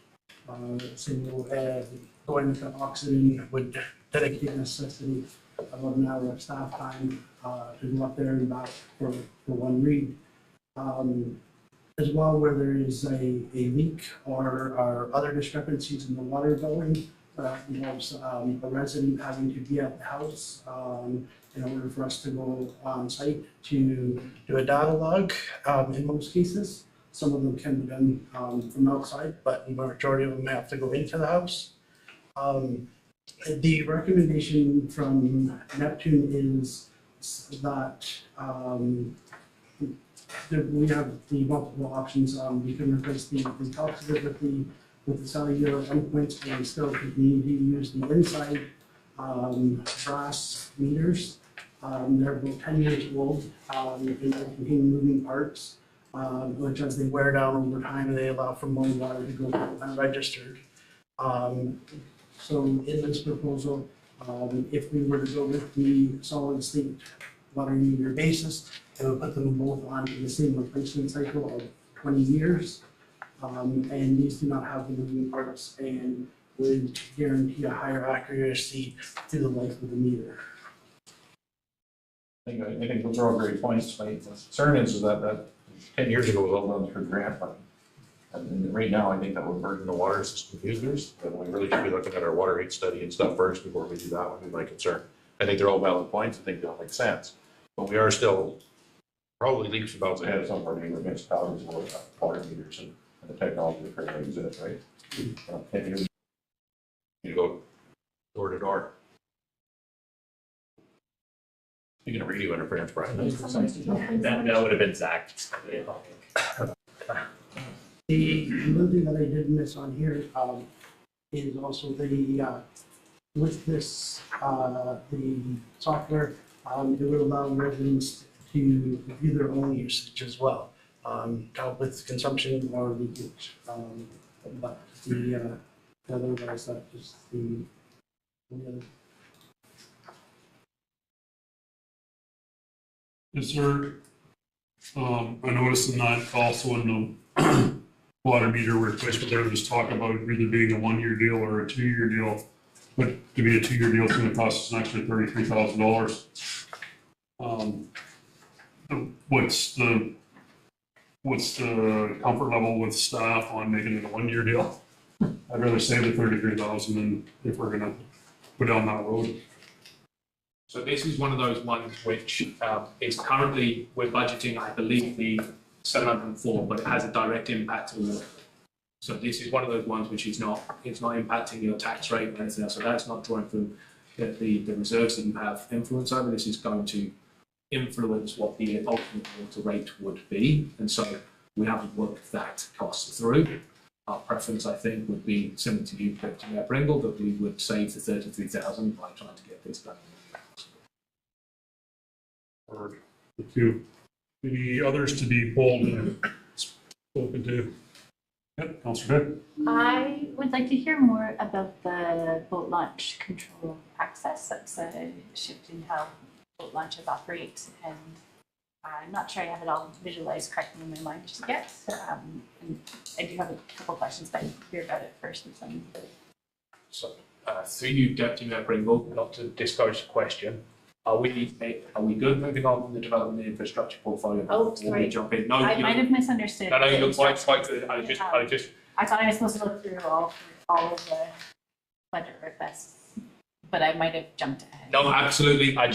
Going to Oxenden would dedicate a necessity about an hour of staff time to go up there and back for one read. as well where there is a leak or other discrepancies in the water going. Involves a resident having to be at the house in order for us to go on site to do a data log in most cases. Some of them can be done from outside, but the majority of them have to go into the house. The recommendation from Neptune is that we have the multiple options. We can replace the tops of it with the cellular endpoints and still continue to use the inside brass meters. They're about 10 years old and they contain moving parts, which as they wear down over time, they allow for more water to go unregistered. So in this proposal, if we were to go with the solid state water meter basis, it would put them both onto the same replacement cycle of 20 years. And these do not have the moving parts and would guarantee a higher accuracy through the life of the meter.
I think those are all great points. My concern is that 10 years ago was all done through grant money. And right now, I think that would burden the water system users, and we really should be looking at our water rate study and stuff first before we do that would be my concern. I think they're all valid points, I think they all make sense. But we are still probably leaps and bounds ahead of some of our neighbor municipalities with water meters and the technology that currently exists, right? 10 years, you go door to door. Speaking of radio interference, Brian.
That would have been Zach.
The one thing that I did miss on here is also the with this the software, it would allow residents to view their own usage as well, to help with consumption or leakage. But the otherwise that is the other.
Is there, I noticed in that also in the water meter replacement there, there's talk about either being a 1-year deal or a 2-year deal. But to be a 2-year deal, it's gonna cost us an extra $33,000. What's the comfort level with staff on making it a 1-year deal? I'd rather save the 33,000 than if we're gonna go down that road.
So this is one of those ones which is currently, we're budgeting, I believe, the 704, but it has a direct impact on the. So this is one of those ones which is not, it's not impacting your tax rate or anything else. So that's not drawing from the reserves that you have influence over. This is going to influence what the ultimate water rate would be. And so we haven't worked that cost through. Our preference, I think, would be similar to you, Dr. Mayor Pringle, that we would save the 33,000 by trying to get this done.
Or the two. Any others to be pulled and spoken to? Yep, Councillor Vic.
I would like to hear more about the boat launch control access. That's a shift in how boat launches operate, and I'm not sure I have it all visualized correctly in my mind just yet. And I do have a couple questions, but I'll hear about it first.
So, through you, Deputy Mayor Pringle, not to discourage the question, are we good moving on from the development and infrastructure portfolio?
Oh,
Or we jump in? No,
I might have misunderstood.
No, you look quite
instructions.
good. I just.
I thought I was supposed to look through all of the budget requests, but I might have jumped ahead.
No, absolutely. I'm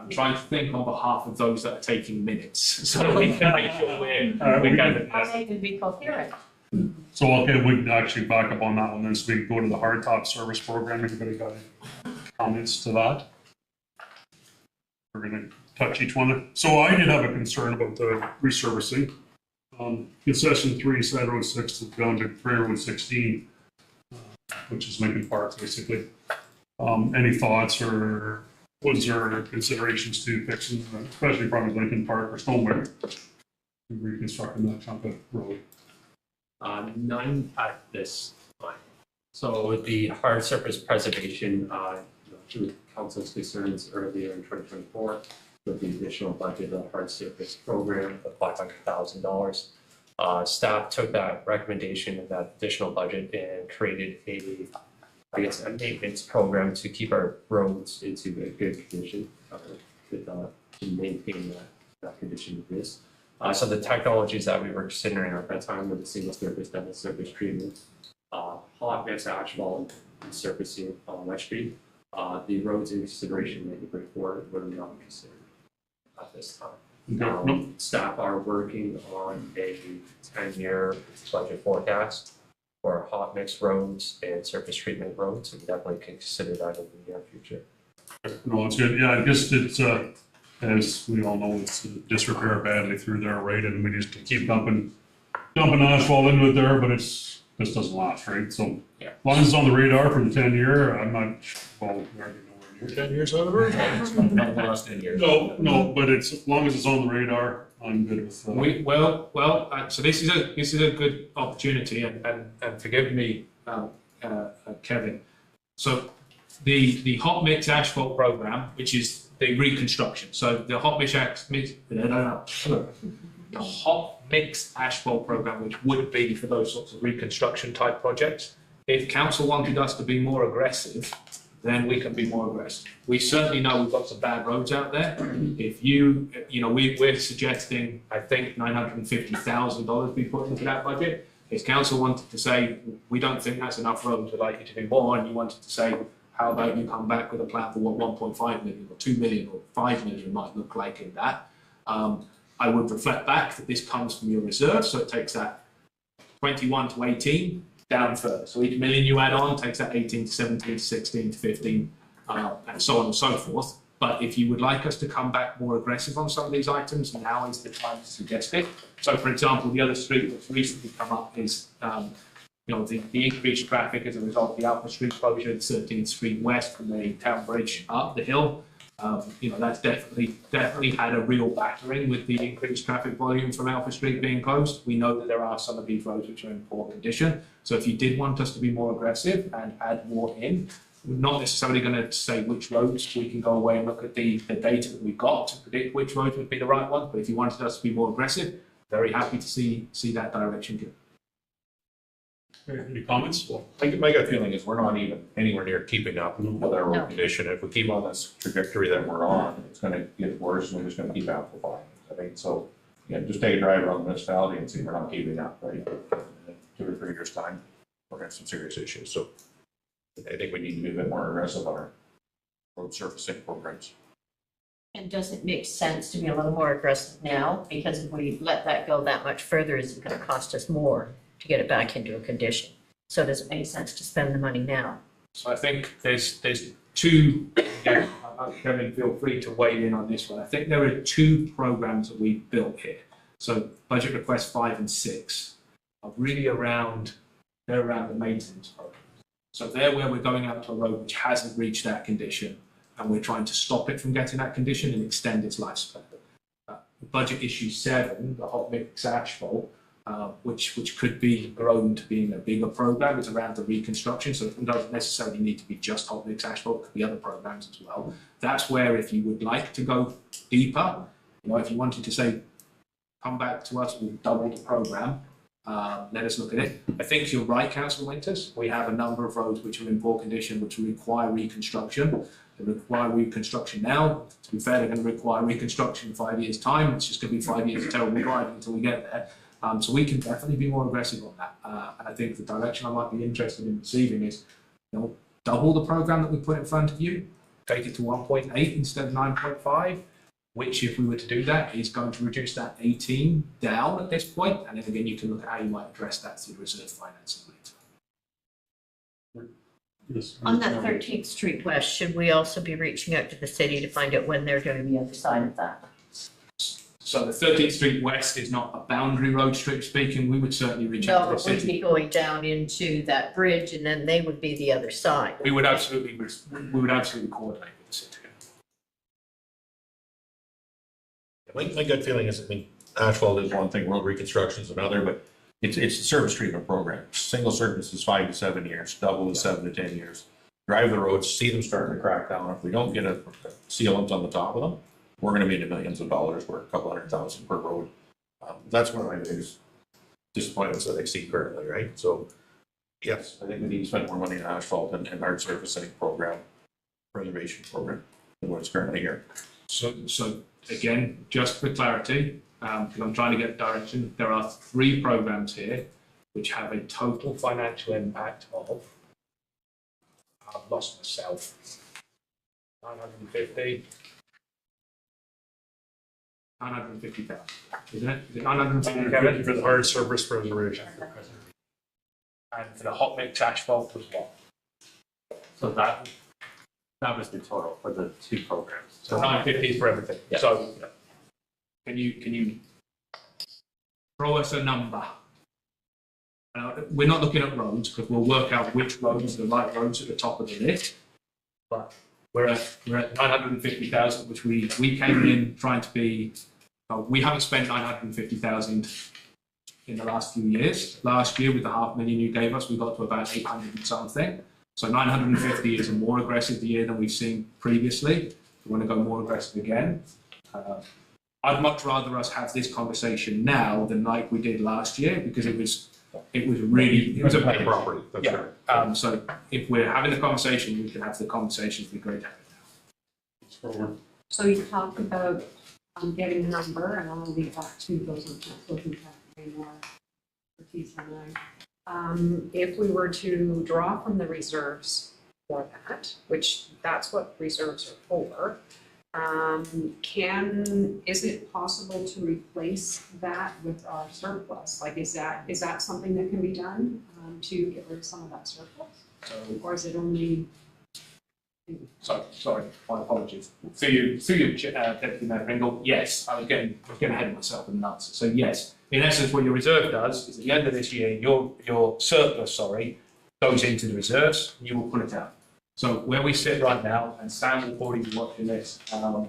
trying to think on behalf of those that are taking minutes, so we can make sure we can.
I could be coherent.
So, okay, we can actually back up on that one then, so we can go to the hardtop service program. Anybody got any comments to that? We're gonna touch each one. So I did have a concern about the resurfacing. Concession 3, Side Road 6 down to Prairie Road 16, which is Lincoln Park, basically. Any thoughts or was there considerations to fixing, especially probably Lincoln Park or Stonewick, reconstructing that chunk of road?
None at this time. So with the hard surface preservation, through council's concerns earlier in 2024, with the additional budget of the hard surface program of $500,000. Staff took that recommendation and that additional budget and created a maintenance program to keep our roads into a good condition, to maintain that condition of this. So the technologies that we were considering at that time were the single surface, double surface treatment, hot mix asphalt, and surfacing on West Street. The roads in consideration that you bring forward were not considered at this time. Staff are working on a 10-year budget forecast for hot mix roads and surface treatment roads, and we definitely can consider that in the near future.
No, it's good. Yeah, I guess it's, as we all know, it's disrepair badly through there, right? And we just keep dumping asphalt into it there, but this doesn't last, right? So
Yeah.
as long as it's on the radar for the 10-year, I'm not, well, we're already nowhere near
10 years out of it? Not the last 10 years.
No, but it's, as long as it's on the radar, I'm good with.
So this is a good opportunity, and forgive me, Kevin. So the hot mix asphalt program, which is the reconstruction. So the hot mix the hot mix asphalt program, which would be for those sorts of reconstruction type projects. If council wanted us to be more aggressive, then we can be more aggressive. We certainly know we've got some bad roads out there. If we're suggesting, I think, $950,000 be put into that budget. If council wanted to say, we don't think that's enough roads, we'd like you to do more, and you wanted to say, how about you come back with a plan for what 1.5 million or 2 million or 5 million might look like in that. I would reflect back that this comes from your reserve, so it takes that 21 to 18 down further. So each million you add on takes that 18 to 17 to 16 to 15, and so on and so forth. But if you would like us to come back more aggressive on some of these items, now is the time to suggest it. So, for example, the other street that's recently come up is the increased traffic as a result of the Alpha Street closure, the 13th Street West from the Town Bridge up the hill. That's definitely had a real battering with the increased traffic volume from Alpha Street being closed. We know that there are some of these roads which are in poor condition. So if you did want us to be more aggressive and add more in, we're not necessarily going to say which roads. We can go away and look at the data that we've got to predict which roads would be the right ones. But if you wanted us to be more aggressive, very happy to see that direction given.
Any comments?
Well, my gut feeling is we're not even anywhere near keeping up with our road
No.
condition. If we keep on this trajectory that we're on, it's gonna get worse and we're just gonna keep amplifying. I mean, so, just take a drive around the municipality and see we're not keeping up, right? In 2 or 3 years' time, we're gonna have some serious issues. So I think we need to be a bit more aggressive on our road surfacing programs.
And does it make sense to be a little more aggressive now? Because if we let that go that much further, is it going to cost us more to get it back into a condition? So does it make sense to spend the money now?
So I think there's two, again, Kevin, feel free to weigh in on this one. I think there are 2 programs that we've built here. So budget request 5 and 6 are really around the maintenance program. So they're where we're going out to a road which hasn't reached that condition, and we're trying to stop it from getting that condition and extend its lifespan. Budget issue 7, the hot mix asphalt, which could be grown to being a bigger program, is around the reconstruction. So it doesn't necessarily need to be just hot mix asphalt, it could be other programs as well. That's where, if you would like to go deeper, if you wanted to say, come back to us, we'll double the program, let us look at it. I think you're right, Councillor Winters. We have a number of roads which are in poor condition, which require reconstruction. They require reconstruction now. To be fair, they're going to require reconstruction in 5 years' time. It's just going to be 5 years of terrible driving until we get there. So we can definitely be more aggressive on that. And I think the direction I might be interested in receiving is, double the program that we put in front of you, take it to 1.8 instead of 9.5, which, if we were to do that, is going to reduce that 18 down at this point. And then again, you can look at how you might address that through reserve financing later.
Yes.
On that 13th Street West, should we also be reaching out to the city to find out when they're doing the other side of that?
So the 13th Street West is not a boundary road, strictly speaking. We would certainly reach
No,
out to the
but we'd
city.
be going down into that bridge and then they would be the other side.
We would absolutely coordinate with the city.
My gut feeling is, asphalt is one thing, road reconstruction is another, but it's a surface treatment program. Single surface is 5 to 7 years, double is 7 to 10 years. Drive the roads, see them starting to crack down. If we don't get a sealant on the top of them, we're going to be into millions of dollars, or a couple $100,000 per road. That's one of my biggest disappointments that I see currently, right? So, yes, I think we need to spend more money on asphalt and hard surfacing program, preservation program, than what's currently here.
So again, just for clarity, because I'm trying to get direction. There are 3 programs here which have a total financial impact of, I've lost myself, 950,000, isn't it? Is it 950, Kevin?
For the hard surface preservation.
And for the hot mix asphalt was what?
So that was the total for the 2 programs.
So 950 for everything.
Yeah.
So can you throw us a number? We're not looking at roads because we'll work out which roads are the right roads at the top of the list. But we're at 950,000, which we came in trying to be. We haven't spent 950,000 in the last few years. Last year, with the $500,000 you gave us, we got to about 800 and something. So 950 is a more aggressive year than we've seen previously. We want to go more aggressive again. I'd much rather us have this conversation now than like we did last year, because it was a big
property, that's
yeah.
right.
So if we're having the conversation, we can have the conversation. It'd be great to have it now.
So you talked about getting a number, and I'll leave that to those on council who have more expertise than I. If we were to draw from the reserves for that, which that's what reserves are for, is it possible to replace that with our surplus? Like, is that something that can be done to get rid of some of that surplus? Or is it only?
Sorry, my apologies. Through you, Deputy Mayor Pringle, yes, I was getting ahead of myself in the answer. So yes, in essence, what your reserve does is at the end of this year, your surplus, goes into the reserves, and you will pull it out. So where we sit right now, and Sam will probably be watching this, I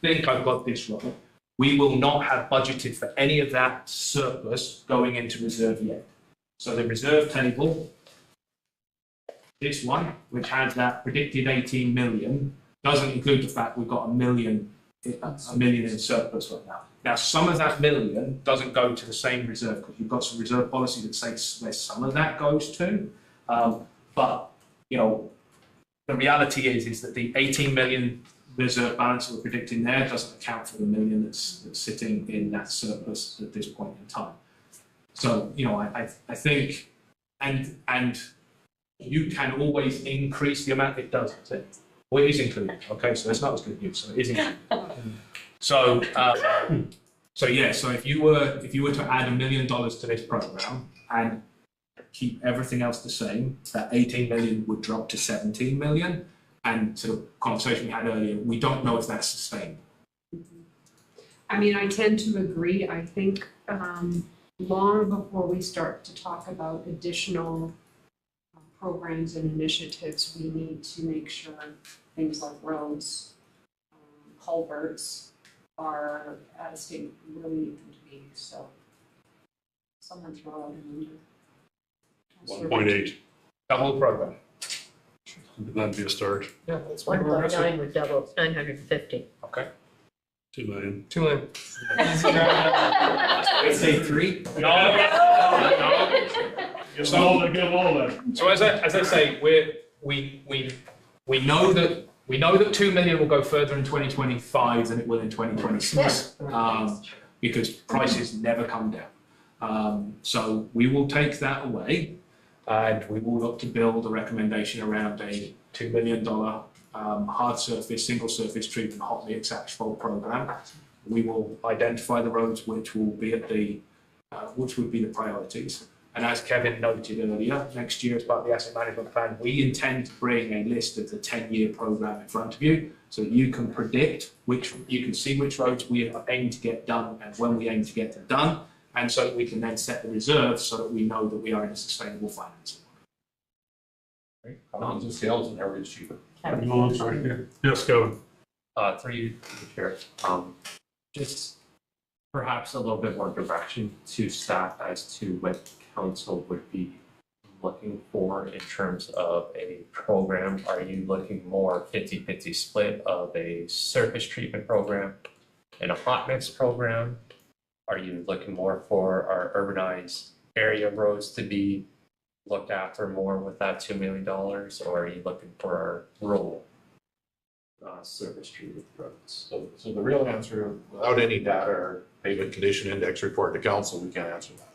think I've got this right. We will not have budgeted for any of that surplus going into reserve yet. So the reserve table, this one, which has that predicted 18 million, doesn't include the fact we've got a million in surplus right now. Now, some of that million doesn't go to the same reserve because you've got some reserve policy that says where some of that goes to. But, the reality is that the 18 million reserve balance that we're predicting there doesn't account for the million that's sitting in that surplus at this point in time. So, I think, and you can always increase the amount. It doesn't. Well, it is included. Okay, so it's not as good news. So it is included. So if you were to add $1 million to this program and keep everything else the same, that 18 million would drop to 17 million. And to the conversation we had earlier, we don't know if that's sustainable.
I mean, I tend to agree. I think long before we start to talk about additional programs and initiatives, we need to make sure things like roads, culverts are at a state where we need them to be. So someone throw out a number.
1.8.
Double the program.
That'd be a start.
No, it's 1.9 would double, 950.
Okay.
2 million.
2 million.
Let's say 3.
No. Give them all that.
So as I say, we know that 2 million will go further in 2025 than it will in 2026, because prices never come down. So we will take that away, and we will look to build a recommendation around a $2 million hard surface, single surface treatment hot mix asphalt program. We will identify the roads which will be which would be the priorities. And as Kevin noted earlier, next year as part of the asset management plan, we intend to bring a list of the 10-year program in front of you, so that you can see which roads we aim to get done and when we aim to get them done, and so that we can then set the reserves so that we know that we are in a sustainable financing.
Economies of scales and average cheaper.
No, I'm sorry. Yes, Kevin.
Through you, the chair, just perhaps a little bit more direction to staff as to what council would be looking for in terms of a program. Are you looking more 50-50 split of a surface treatment program and a hot mix program? Are you looking more for our urbanized area roads to be looked after more with that $2 million, or are you looking for our rural service treated roads.
So the real answer, without any data or pavement condition index report to council, we can't answer that.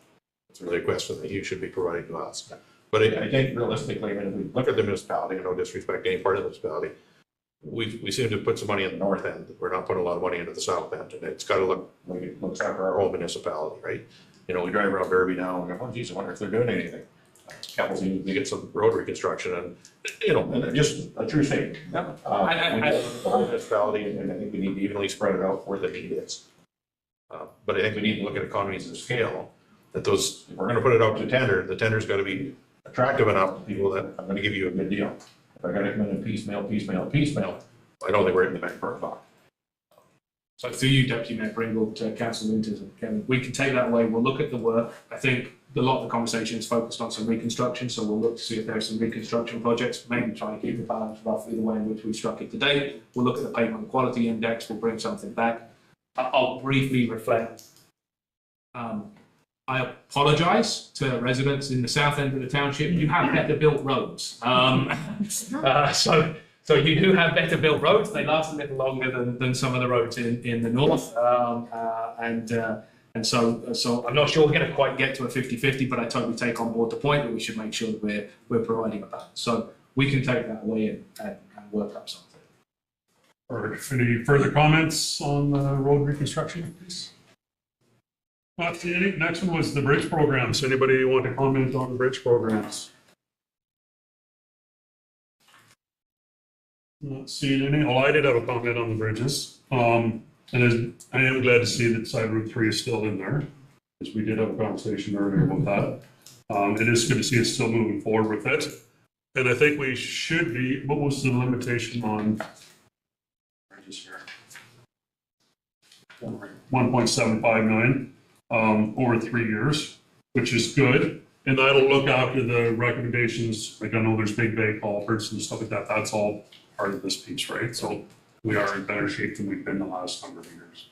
It's really a question that you should be providing to us. But I think realistically, when we look at the municipality, and no disrespect to any part of the municipality, we seem to put some money in the north end. We're not putting a lot of money into the south end, and it's got to look like it looks after our whole municipality, right? You know, we drive around Derby now and go, oh geez, I wonder if they're doing anything. Campbell's need to get some road reconstruction and, you know, and just a true statement. Municipality, and I think we need to evenly spread it out where the need is. But I think we need to look at economies of scale, that those, if we're gonna put it out to tender, the tender's gotta be attractive enough to people that I'm gonna give you a good deal. If I gotta come in and piecemeal, I don't think we're hitting the bank for a buck.
So through you, Deputy Mayor Pringle, to Councillor Winters and Kevin, we can take that away. We'll look at the work. I think a lot of the conversation is focused on some reconstruction, so we'll look to see if there are some reconstruction projects, maybe try and keep the balance roughly the way in which we struck it today. We'll look at the pavement quality index, we'll bring something back. I'll briefly reflect. I apologise to residents in the south end of the township. You have better built roads. So you do have better built roads. They last a little longer than some of the roads in the north. And so I'm not sure we're going to quite get to a 50-50, but I totally take on board the point that we should make sure that we're providing a balance. So we can take that away and work up something.
All right, any further comments on the road reconstruction, please? Not seeing any. Next one was the bridge programs. Anybody want to comment on the bridge programs? Not seeing any. Well, I did have a comment on the bridges. And I am glad to see that Side Route 3 is still in there, because we did have a conversation earlier about that. It is good to see it's still moving forward with it. And I think we should be, what was the limitation on bridges here? 1.75 million over 3 years, which is good. And that'll look after the recommendations. Like I know there's Big Bay culverts and stuff like that. That's all part of this piece, right? So we are in better shape than we've been the last number of years.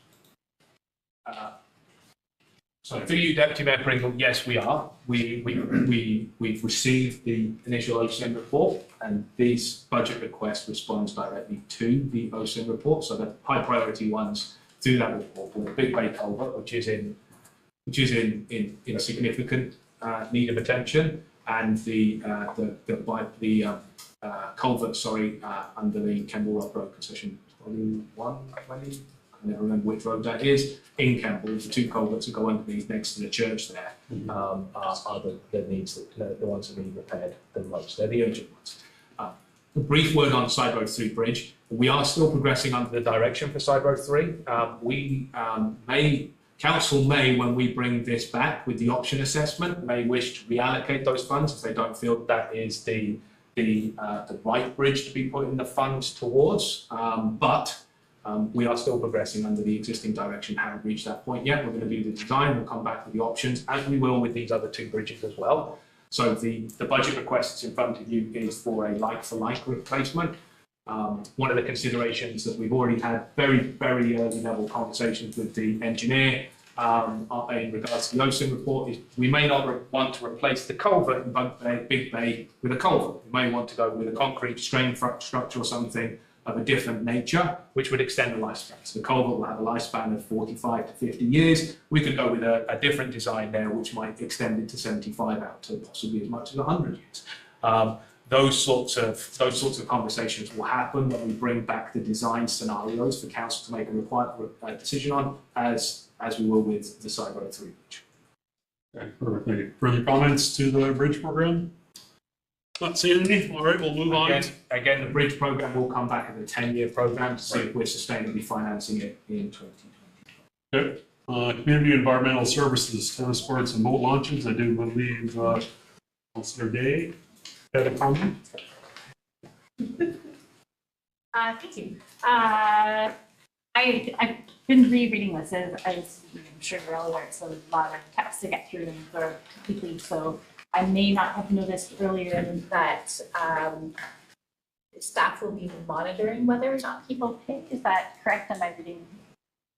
So through you, Deputy Mayor Pringle, yes, we are. We've received the initial OSIM report, and this budget request responds directly to the OSIM report. So the high priority ones through that report were the Big Bay culvert, which is in significant need of attention, and the culvert, under the Kemble Road concession 21, 20, I never remember which road that is, in Kemble. The two culverts that go underneath next to the church there are the ones that need repaired the most. They're the urgent ones. A brief word on Side Road 3 Bridge. We are still progressing under the direction for Side Road 3. Council may, when we bring this back with the option assessment, may wish to reallocate those funds if they don't feel that is the right bridge to be putting the funds towards. But we are still progressing under the existing direction, haven't reached that point yet. We're going to do the design, we'll come back with the options, as we will with these other two bridges as well. So the budget request that's in front of you is for a like-for-like replacement. One of the considerations that we've already had very, very early level conversations with the engineer in regards to the OSIM report is we may not want to replace the culvert in Big Bay with a culvert. We may want to go with a concrete strain structure or something of a different nature, which would extend the lifespan. So the culvert will have a lifespan of 45 to 50 years. We could go with a different design there, which might extend it to 75 out to possibly as much as 100 years. Those sorts of conversations will happen when we bring back the design scenarios for council to make a decision on, as we will with the Side Road 3 bridge.
Okay, perfect. Thank you. Further comments to the bridge program? Not seeing any. All right, we'll move on.
Again, the bridge program will come back as a 10-year program to see if we're sustainably financing it in 2020.
Okay. Community environmental services, tennis courts and boat launches. I do believe Councillor Day had a comment.
Thank you. I've been rereading this as I'm sure you're all aware, it's a lot of text to get through and sort of quickly, so I may not have noticed earlier that staff will be monitoring whether or not people pay. Is that correct? Am I reading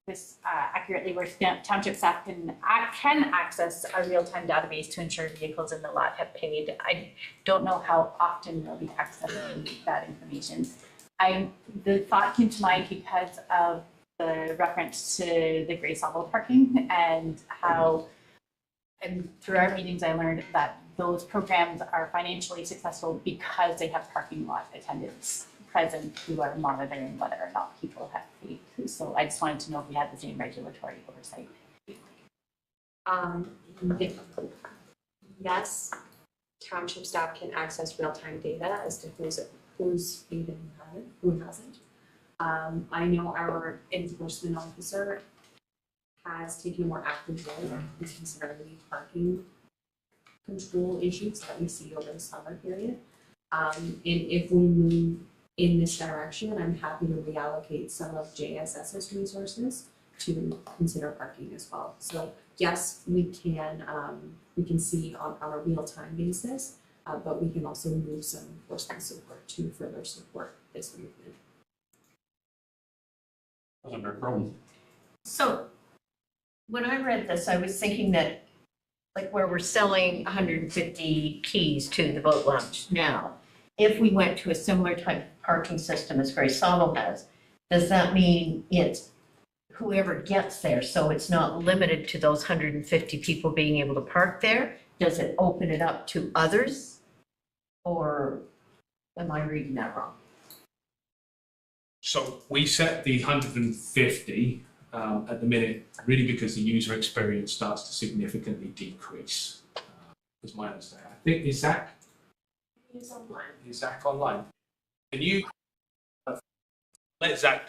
this accurately? Where township staff can access a real-time database to ensure vehicles in the lot have paid. I don't know how often they'll be accessing that information. the thought came to mind because of the reference to the Grace Level parking and how, and through our meetings, I learned that those programs are financially successful because they have parking lot attendants present who are monitoring whether or not people have paid. So I just wanted to know if we had the same regulatory oversight.
Um, yes, township staff can access real-time data as to who's paid and who hasn't. I know our enforcement officer has taken a more active role in considering parking control issues that we see over the summer period. And if we move in this direction, I'm happy to reallocate some of JSS's resources to consider parking as well. So yes, we can see on a real-time basis, but we can also move some enforcement support to further support this movement.
Wasn't there a problem?
So when I read this, I was thinking that like where we're selling 150 keys to the boat launch now, if we went to a similar type of parking system as Grace Solo has, does that mean it's whoever gets there, so it's not limited to those 150 people being able to park there? Does it open it up to others? Or am I reading that wrong?
So we set the 150 at the minute, really because the user experience starts to significantly decrease, is my understanding. I think, is Zach online? Can you let Zach?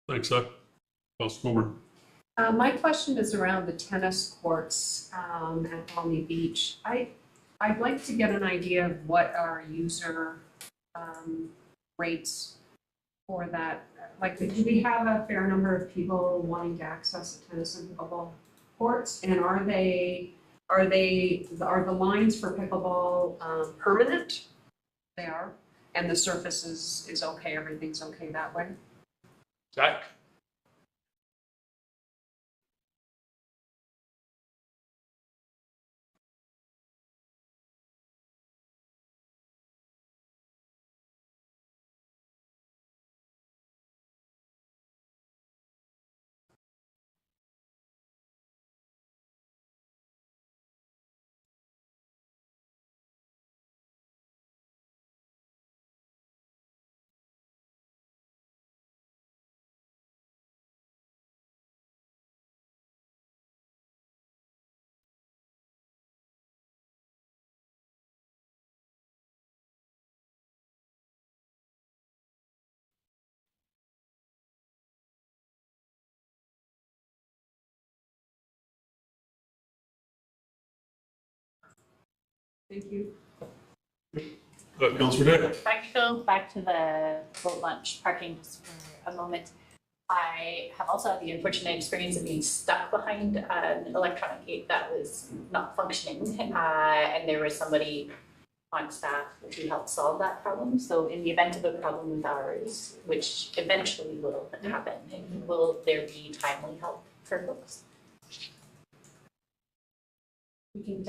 Thanks, Zach. Councilor Comer.
My question is around the tennis courts at Palmy Beach. I'd like to get an idea of what our user rates for that. Like, do we have a fair number of people wanting to access the tennis and pickleball courts? And are the lines for pickleball permanent? They are, and the surface is okay. Everything's okay that way.
Zach?
Thank you.
Councilor Day.
If I could go back to the boat launch parking just for a moment. I have also had the unfortunate experience of being stuck behind an electronic gate that was not functioning. And there was somebody on staff who helped solve that problem. So in the event of a problem with ours, which eventually will happen, will there be timely help for folks?
We can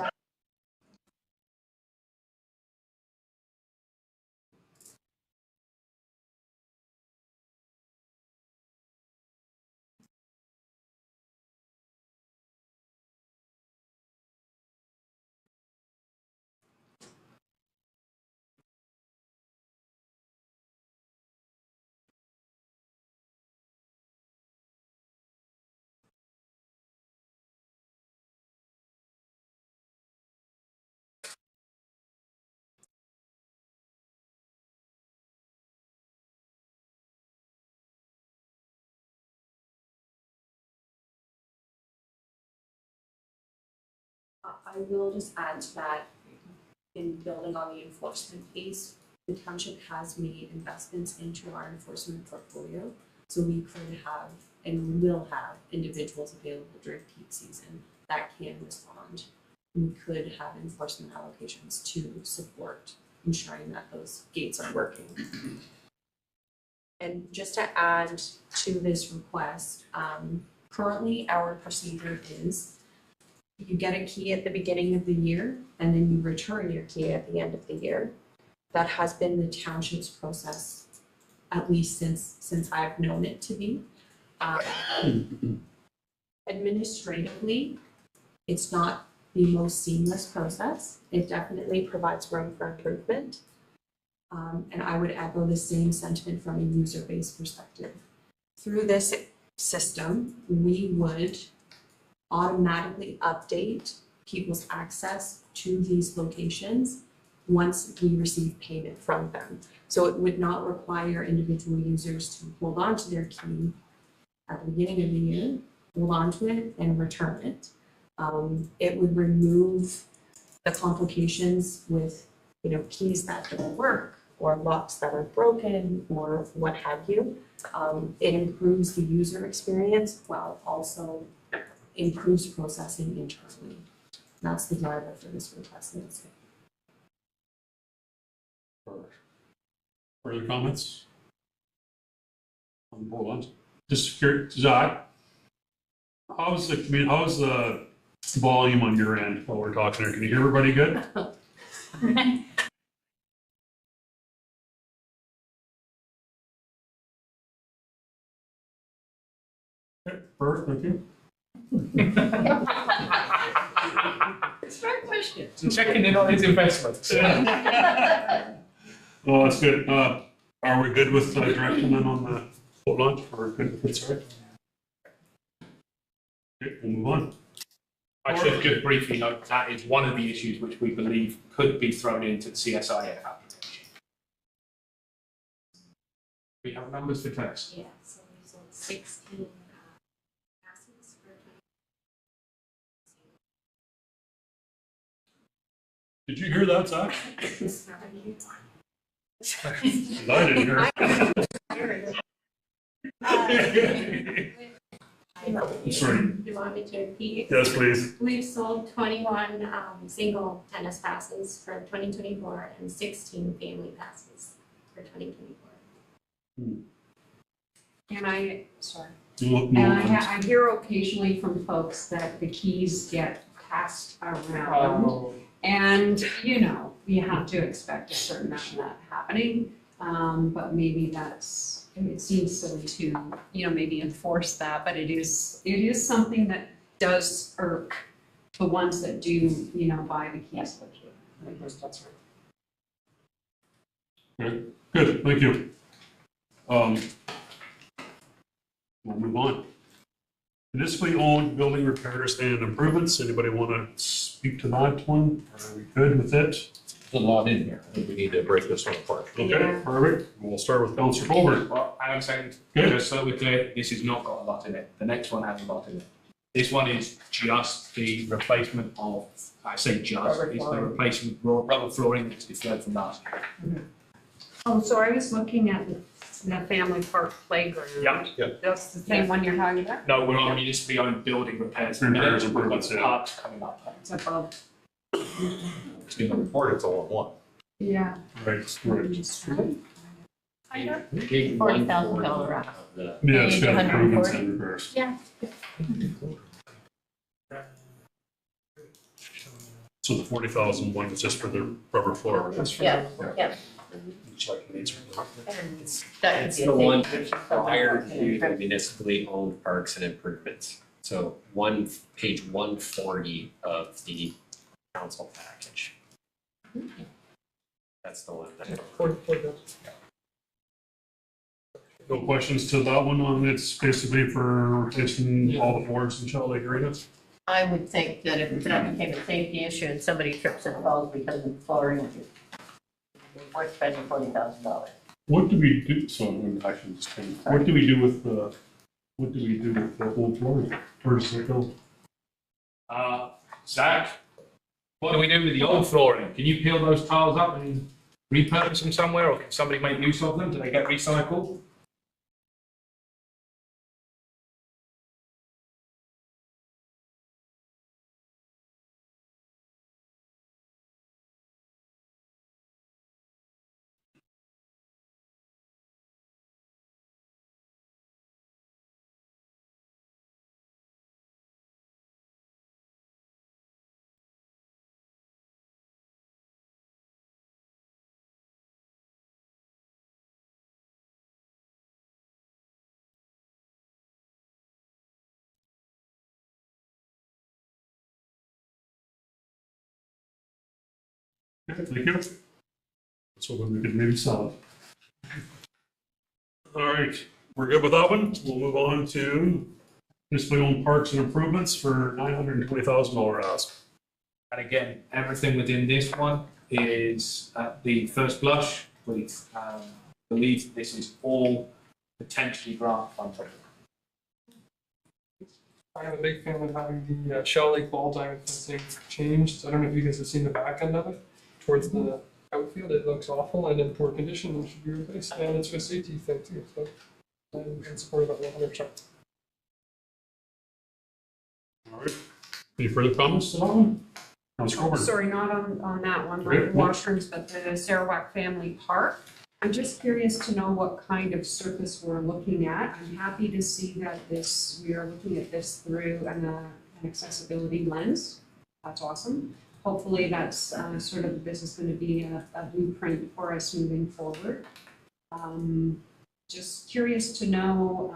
I will just add to that, in building on the enforcement piece, the township has made investments into our enforcement portfolio. So we could have and will have individuals available during peak season that can respond. We could have enforcement allocations to support ensuring that those gates are working. And just to add to this request, currently our procedure is you get a key at the beginning of the year and then you return your key at the end of the year. That has been the township's process, at least since I've known it to be. Administratively, it's not the most seamless process. It definitely provides room for improvement. And I would echo the same sentiment from a user-based perspective. Through this system, we would automatically update people's access to these locations once we receive payment from them. So it would not require individual users to hold on to their key at the beginning of the year, hold on to it and return it. It would remove the complications with, keys that don't work or locks that are broken or what have you. It improves the user experience while also improves processing internally. That's the driver for this request.
Further comments? Hold on. Just curious, Zach, how's the volume on your end while we're talking here? Can you hear everybody good? Okay, perfect, thank you.
It's a fair question.
Checking in on his investments.
Oh, that's good. Are we good with direction then on the boat launch? Or good, sorry? Okay, we'll move on.
I should just briefly note that is one of the issues which we believe could be thrown into the CSIF application. We have numbers for text.
Yeah, so we sold 16 passes for
Did you hear that, Zach?
20.
I didn't hear it. I'm sorry.
You want me to repeat?
Yes, please.
We've sold 21 single tennis passes for 2024 and 16 family passes for 2024.
And
No,
I hear occasionally from folks that the keys get passed around. And, you have to expect a certain amount of that happening. But maybe it seems silly to, maybe enforce that, but it is something that does irk the ones that do, buy the keys. I guess that's right.
Okay, good, thank you. We'll move on. Municipally owned building repairs and improvements. Anybody want to speak to that one? Are we good with it?
There's a lot in here. I think we need to break this one apart.
Okay, perfect. We'll start with Councillor Colbert.
Well, hang on a second.
Okay.
Just so we're clear, this has not got a lot in it. The next one has a lot in it. This one is just the replacement of, I say just, it's the replacement of rubber flooring that's deferred from last year.
Oh, so I was looking at the family park playground.
Yep.
That's the same one you're talking about?
No, we're on municipally owned building repairs.
Repairs,
We've got
improvements, yeah.
parks coming up.
It's above.
In the report, it's all in one.
Yeah.
Right,
$40,000
Yeah, it's got improvements
140.
and repairs.
Yeah.
So the 40,000 one is just for the rubber floor.
Yeah, yeah.
That's
That could be a
the one
thing.
prior to the municipally owned parks and improvements. So page 140 of the council package. That's the one that.
No questions to that one it's basically for replacing all the floors in Shell Lake Arena?
I would think that if that became a safety issue and somebody trips and falls because of the flooring, we're spending $40,000.
What do we do, what do we do with the old flooring? Where does it go?
Zach What do we do with the old flooring? Can you peel those tiles up and repurpose them somewhere, or can somebody make use of them? Do they get recycled?
Okay, thank you. So we could maybe sell it. All right, we're good with that one. We'll move on to municipally owned parks and improvements for $920,000 ask.
And again, everything within this one is at the first blush. We believe this is all potentially grant funded.
I'm a big fan of having the Shell Lake ball diamond fencing changed. I don't know if you guys have seen the back end of it. Towards the outfield, it looks awful and in poor condition and should be replaced. And it's a safety thing too, so I'm in support of it 100%.
All right. Any further comments on that one? Councilor Coburn.
Sorry, not on that one,
Okay.
not washrooms, but the Sarawak Family Park. I'm just curious to know what kind of surface we're looking at. I'm happy to see that we are looking at this through an accessibility lens. That's awesome. Hopefully that's sort of, this is going to be a blueprint for us moving forward. Just curious to know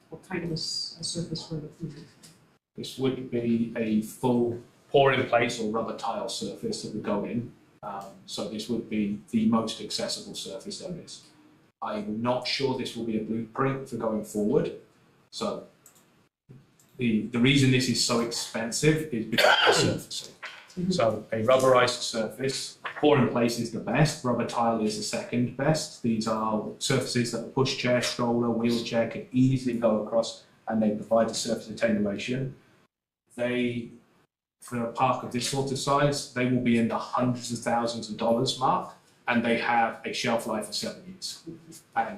what kind of a surface we're looking at.
This would be a full pour in place or rubber tile surface that would go in. So this would be the most accessible surface there is. I'm not sure this will be a blueprint for going forward. So the reason this is so expensive is because of the surfacing. So a rubberized surface, pour in place is the best, rubber tile is the second best. These are surfaces that a pushchair, stroller, wheelchair can easily go across, and they provide the surface attenuation. For a park of this sort of size, they will be in the hundreds of thousands of dollars mark, and they have a shelf life of 7 years. And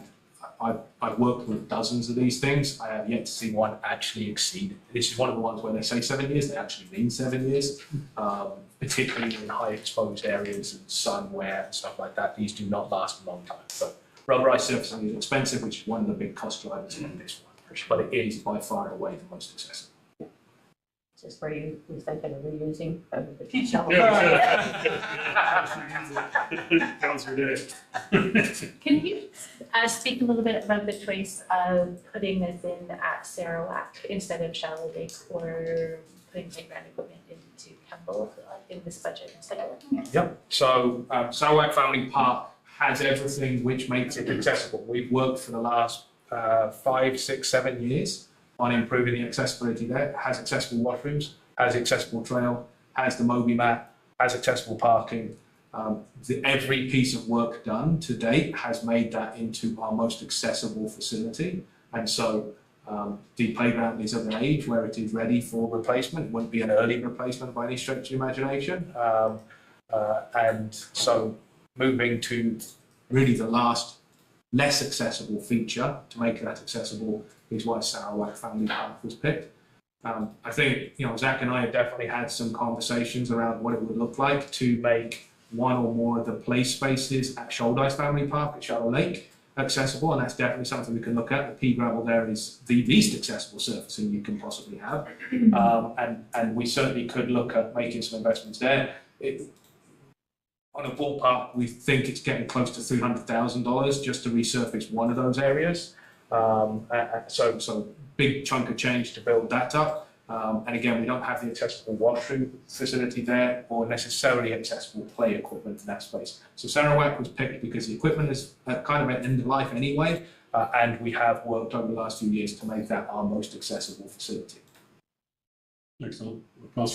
I've worked with dozens of these things. I have yet to see one actually exceed. This is one of the ones where they say 7 years, they actually mean 7 years, particularly in high exposed areas and sun, wear, and stuff like that. These do not last a long time. So rubberized surfacing is expensive, which is one of the big cost drivers in this one, but it is by far and away the most accessible.
Just where you were thinking of reusing the shell.
Councilor Day.
Can you speak a little bit about the choice of putting this in at Sarawak instead of Shallow Lake, or putting playground equipment into Campbell in this budget instead of looking at?
Yep. So Sarawak Family Park has everything which makes it accessible. We've worked for the last 5, 6, 7 years on improving the accessibility there. It has accessible washrooms, has accessible trail, has the Moby mat, has accessible parking. Every piece of work done to date has made that into our most accessible facility. And so the playground is of an age where it is ready for replacement. It wouldn't be an early replacement by any stretch of the imagination. And so moving to really the last less accessible feature to make that accessible is why Sarawak Family Park was picked. I think, Zach and I have definitely had some conversations around what it would look like to make one or more of the play spaces at Shoaldice Family Park at Shallow Lake accessible, and that's definitely something we can look at. The pea gravel there is the least accessible surfacing you can possibly have, and we certainly could look at making some investments there. On a ballpark, we think it's getting close to $300,000 just to resurface one of those areas. So big chunk of change to build that up. And again, we don't have the accessible washroom facility there or necessarily accessible play equipment in that space. So Sarawak was picked because the equipment is kind of at end of life anyway, and we have worked over the last few years to make that our most accessible facility.
Excellent.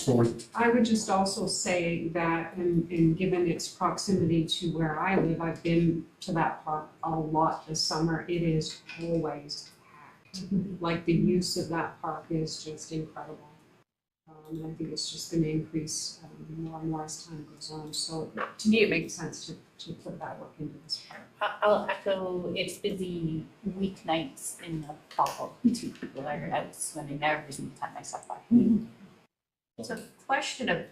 Forward.
I would just also say that, and given its proximity to where I live, I've been to that park a lot this summer. It is always packed. Like, the use of that park is just incredible. And I think it's just gonna increase more and more as time goes on. So to me, it makes sense to put that work into this part.
I'll echo, it's busy weeknights in the fall, two people are out swimming every single time I stop by.
So question of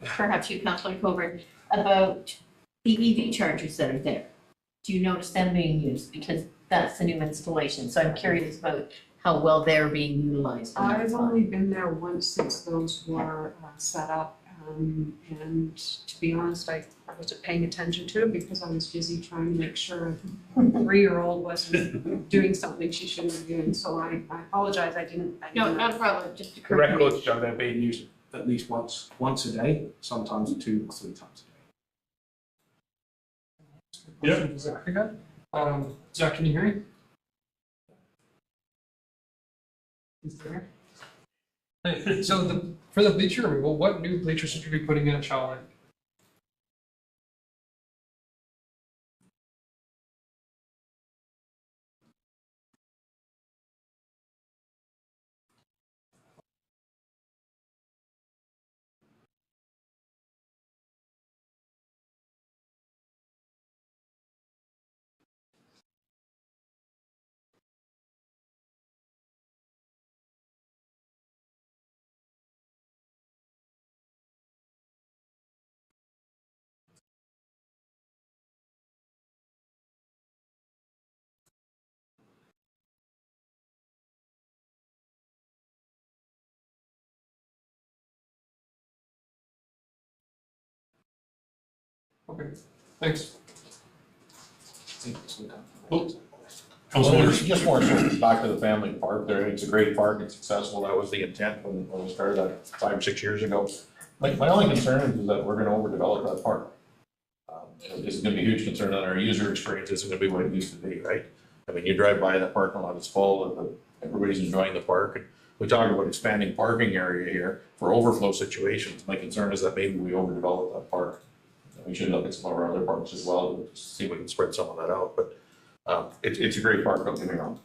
perhaps you, Councillor Coburn, about the EV chargers that are there. Do you notice them being used? Because that's the new installation, so I'm curious about how well they're being utilized.
I've only been there once since those were set up, and to be honest, I wasn't paying attention to it because I was busy trying to make sure a 3-year-old wasn't doing something she shouldn't be doing, so I apologize, I didn't.
No, not a problem, just
The
occurred to me.
records show they're being used at least once a day, sometimes 2 or 3 times a day.
Yeah.
Question for Zach again. Zach, can you hear me? Is there? Hey, so for the bleacher removal, what new bleachers should you be putting in at Shaw Lake? Okay, thanks.
Councilor,
Just more so back to the family park there. It's a great park. It's successful. That was the intent when we started that 5 or 6 years ago. My only concern is that we're gonna overdevelop that park. This is gonna be a huge concern that our user experience isn't gonna be what it used to be, right? I mean, you drive by that parking lot, it's full, and everybody's enjoying the park. And we talk about expanding parking area here for overflow situations. My concern is that maybe we overdevelop that park. We should look at some of our other parks as well to see if we can spread some of that out, but it's a great park, don't get me wrong.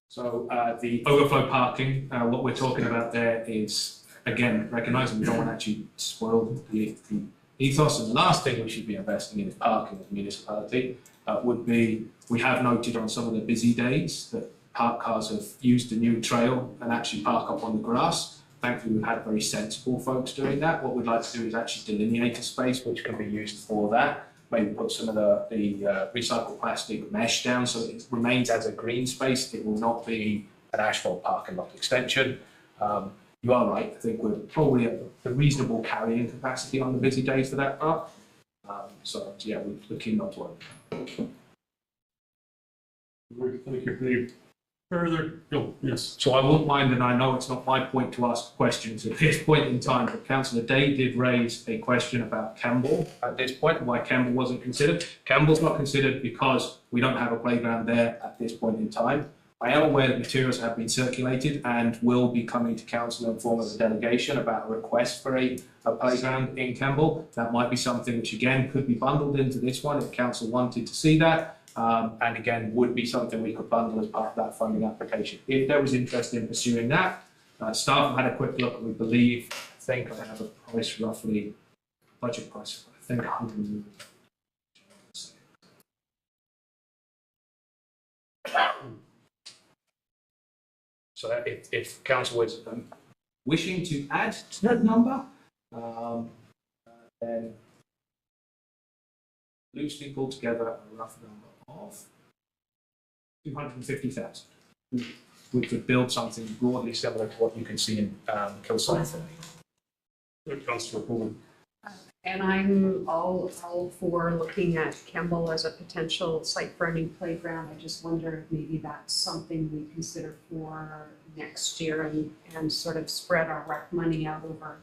So the overflow parking, what we're talking about there is, again, recognising we don't want to actually spoil the ethos, and the last thing we should be investing in is parking as a municipality. Would be, we have noted on some of the busy days that park cars have used the new trail and actually park up on the grass. Thankfully, we've had very sensible folks doing that. What we'd like to do is actually delineate a space which can be used for that. Maybe put some of the recycled plastic mesh down so that it remains as a green space. It will not be an asphalt parking lot extension. You are right, I think we're probably at the reasonable carrying capacity on the busy days for that park. So yeah, we're keen not to worry.
thank you. Any further? No, yes.
So I won't mind, and I know it's not my point to ask questions at this point in time, but Councillor Day did raise a question about Campbell at this point, why Campbell wasn't considered. Campbell's not considered because we don't have a playground there at this point in time. I am aware that materials have been circulated and will be coming to council in form of a delegation about a request for a playground in Campbell. That might be something which again could be bundled into this one if council wanted to see that. And again, would be something we could bundle as part of that funding application. If there was interest in pursuing that, staff have had a quick look, and we believe, I think I have a price roughly, budget price, I think 100. So that if council was wishing to add to that number, then loosely pulled together a rough number of 250,000. We could build something broadly similar to what you can see in Kilsyth.
Councillor Coleman.
And I'm all for looking at Campbell as a potential site for a new playground. I just wonder if maybe that's something we consider for next year and sort of spread our rec money out over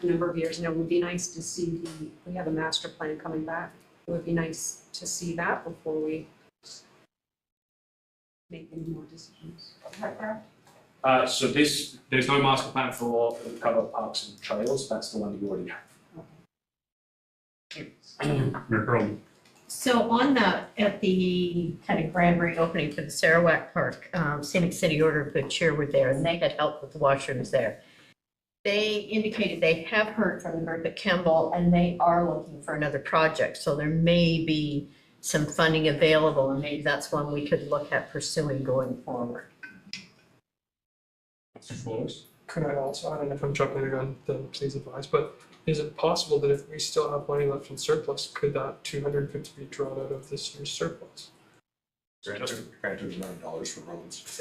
a number of years. And it would be nice to see we have a master plan coming back. It would be nice to see that before we make any more decisions. Is that correct?
So there's no master plan for the cover parks and trails. That's the one that you already have.
Mayor Carlton.
So on at the kind of grand reopening for the Sarawak Park, Scenic City Order of Good Cheer were there, and they had help with the washrooms there. they indicated they have heard from the group at Campbell and they are looking for another project. So there may be some funding available and maybe that's one we could look at pursuing going forward.
Mr. Flores?
Could I also, I don't know if I'm jumping the gun, then please advise, but is it possible that if we still have money left in surplus, could that 250 be drawn out of this year's surplus?
Granted $1 million for roads.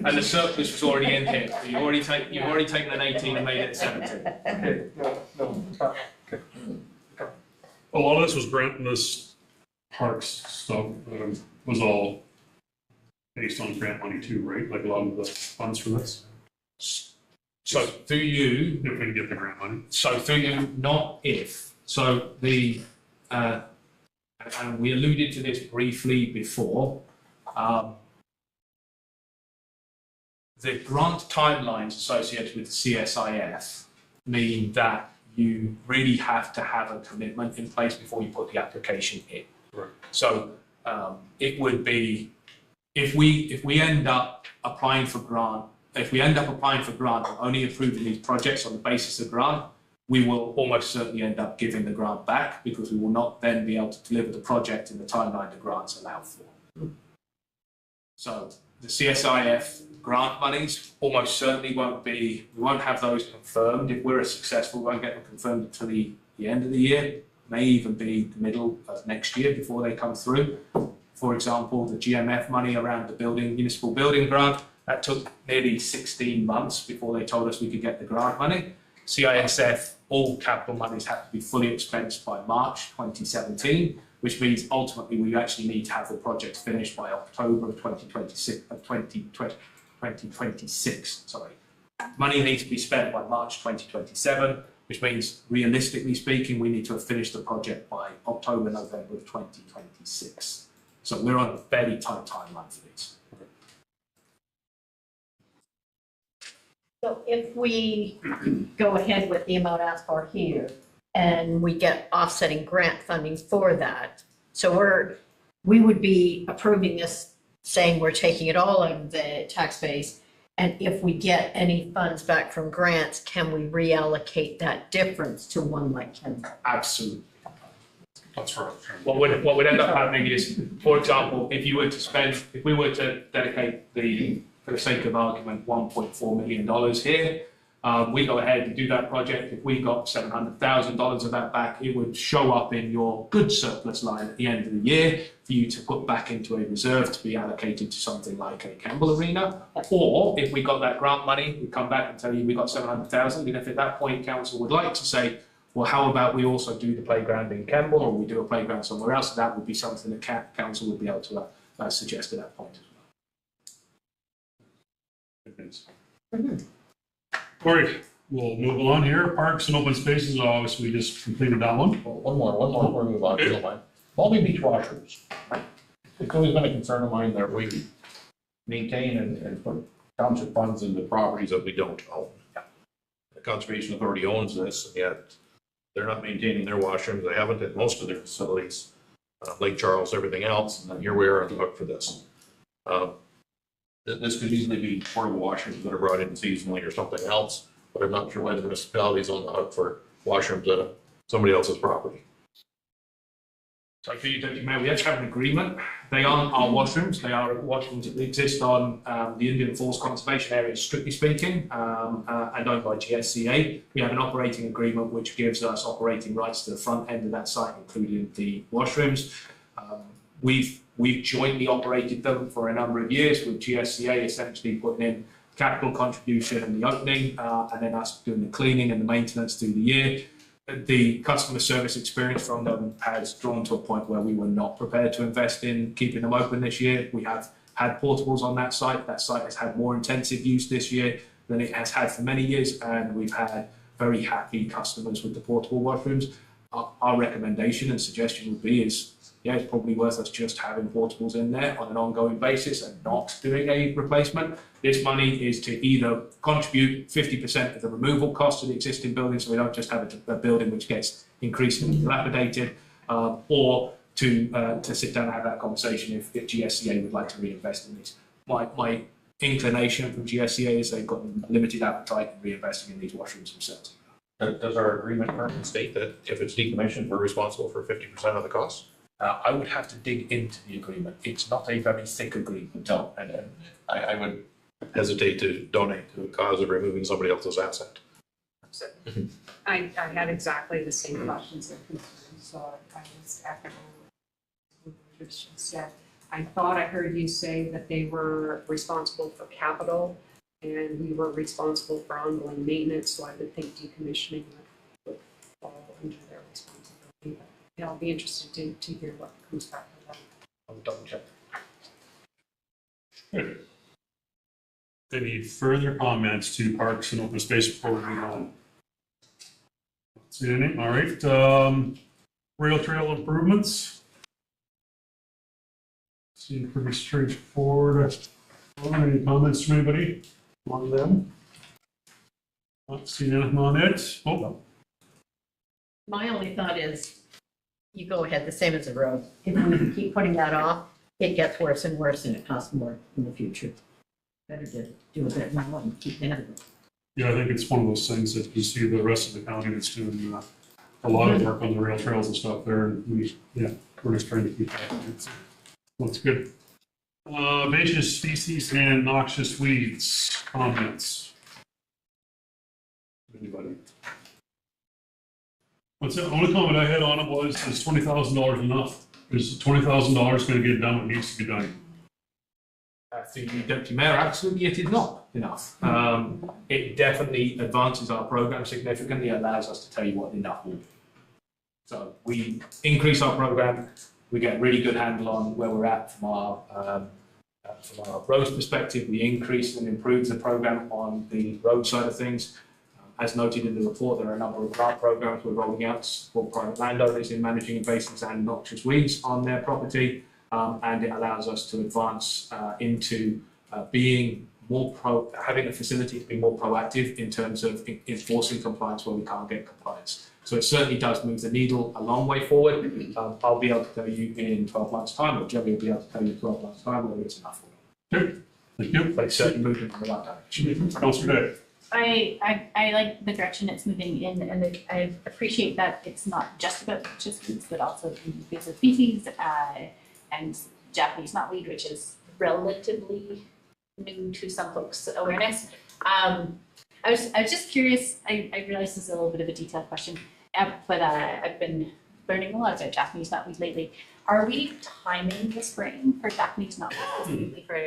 And the surplus was already in here. You've already taken an 18 and made it a 17.
Okay, no, okay.
A lot of this was this parks stuff, was all based on grant money too, right? Like a lot of the funds for this,
So through you,
if we can get the grant money.
so through you, not if. So and we alluded to this briefly before. The grant timelines associated with the CSIF mean that you really have to have a commitment in place before you put the application in.
Right.
So it would be, if we end up applying for grant, and only approving these projects on the basis of grant, we will almost certainly end up giving the grant back because we will not then be able to deliver the project in the timeline the grants allow for. So the CSIF grant monies almost certainly we won't have those confirmed. If we're successful, we won't get them confirmed until the end of the year, may even be the middle of next year before they come through. For example, the GMF money around the municipal building grant, that took nearly 16 months before they told us we could get the grant money. CISF, all capital monies have to be fully expensed by March 2017, which means ultimately we actually need to have the project finished by October of 2026. Sorry. Money needs to be spent by March 2027, which means realistically speaking, we need to have finished the project by October, November of 2026. So we're on a fairly tight timeline for these.
So if we go ahead with the amount asked for here and we get offsetting grant funding for that, so we would be approving this, saying we're taking it all out of the tax base. And if we get any funds back from grants, can we reallocate that difference to one like Kendall?
Absolutely.
That's right.
What would end up happening is, for example, if we were to dedicate for the sake of argument, $1.4 million here, we go ahead and do that project. If we got $700,000 of that back, it would show up in your good surplus line at the end of the year for you to put back into a reserve to be allocated to something like a Campbell Arena. Or if we got that grant money, we come back and tell you we got $700,000. And if at that point council would like to say, well, how about we also do the playground in Campbell, or we do a playground somewhere else, that would be something that council would be able to suggest at that point as well.
All right, we'll move on here. Parks and open spaces, obviously, we just completed that one.
One more before we move on, if you don't mind. Baldy Beach washrooms. It's always been a concern of mine that we maintain and put township funds into properties that we don't own. The Conservation Authority owns this, and yet they're not maintaining their washrooms. They haven't at most of their facilities, Lake Charles, everything else, and then here we are on the hook for this. This could easily be portable washrooms that are brought in seasonally or something else, but I'm not sure why the municipality's on the hook for washrooms at somebody else's property.
So for you, Deputy Mayor, we actually have an agreement. They aren't our washrooms. They are washrooms that exist on the Indian Falls Conservation Area, strictly speaking, and owned by GSCA. We have an operating agreement which gives us operating rights to the front end of that site, including the washrooms. We've jointly operated them for a number of years, with GSCA essentially putting in capital contribution in the opening, and then us doing the cleaning and the maintenance through the year. The customer service experience from them has drawn to a point where we were not prepared to invest in keeping them open this year. We have had portables on that site. That site has had more intensive use this year than it has had for many years, and we've had very happy customers with the portable washrooms. Our recommendation and suggestion would be it's probably worth us just having portables in there on an ongoing basis and not doing a replacement. This money is to either contribute 50% of the removal cost of the existing building, so we don't just have a building which gets increasingly dilapidated, or to sit down and have that conversation if GSCA would like to reinvest in these. My inclination from GSCA is they've got limited appetite in reinvesting in these washrooms themselves.
Does our agreement currently state that if it's decommissioned, we're responsible for 50% of the cost?
I would have to dig into the agreement. It's not a very thick agreement.
No, and I would hesitate to donate to a cause of removing somebody else's asset.
I had exactly the same questions and concerns, so I was echoing what Richard said. I thought I heard you say that they were responsible for capital and we were responsible for ongoing maintenance, so I would think decommissioning would fall under their responsibility. But yeah, I'll be interested to hear what comes back of that.
I'll double check.
Good. Any further comments to parks and open space before we move on? See any? All right. Rail trail improvements. Seems pretty straightforward. Any comments from anybody on them? Not seeing anything on it. Oh,
My only thought is, you go ahead the same as the road. If we keep putting that off, it gets worse and worse and it costs more in the future. Better to do a bit now and keep ahead of it.
yeah, I think it's one of those things that you see the rest of the county that's doing a lot of work on the rail trails and stuff there, and we're just trying to keep that. Looks good. Invasive species and noxious weeds, comments? Anybody? What's the only comment I had on it was, is $20,000 enough? Is $20,000 going to get done what needs to be done?
The Deputy Mayor, absolutely it is not enough. It definitely advances our programme significantly, allows us to tell you what enough will be. So we increase our programme, we get a really good handle on where we're at from our roads perspective. We increase and improve the programme on the road side of things. As noted in the report, there are a number of grant programmes we're rolling out for private landowners in managing invasives and noxious weeds on their property. And it allows us to advance into being having a facility to be more proactive in terms of enforcing compliance where we can't get compliance. So it certainly does move the needle a long way forward. I'll be able to tell you in 12 months' time, or Jeremy will be able to tell you in 12 months' time whether it's enough or not.
Good, thank you.
But it's certainly moving in the right direction.
Councillor Day.
I like the direction it's moving in, and I appreciate that it's not just about noxious weeds, but also invasive species, and Japanese knotweed, which is relatively new to some folks' awareness. I was just curious. I realize this is a little bit of a detailed question, but I've been learning a lot about Japanese knotweed lately. Are we timing the spraying for Japanese knotweed specifically for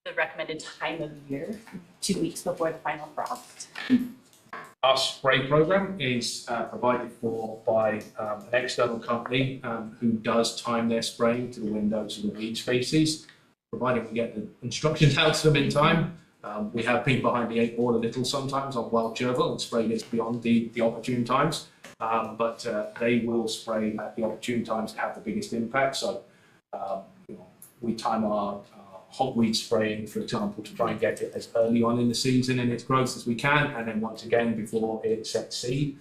the recommended time of year, 2 weeks before the final frost?
Our spray program is provided for by an external company who does time their spraying to the windows of the weed species, provided we get the instructions out to them in time. We have been behind the 8 ball a little sometimes on wild chervil and spray this beyond the opportune times, but they will spray at the opportune times to have the biggest impact. So we time our hogweed spraying, for example, to try and get it as early on in the season in its growth as we can, and then once again before it sets seed.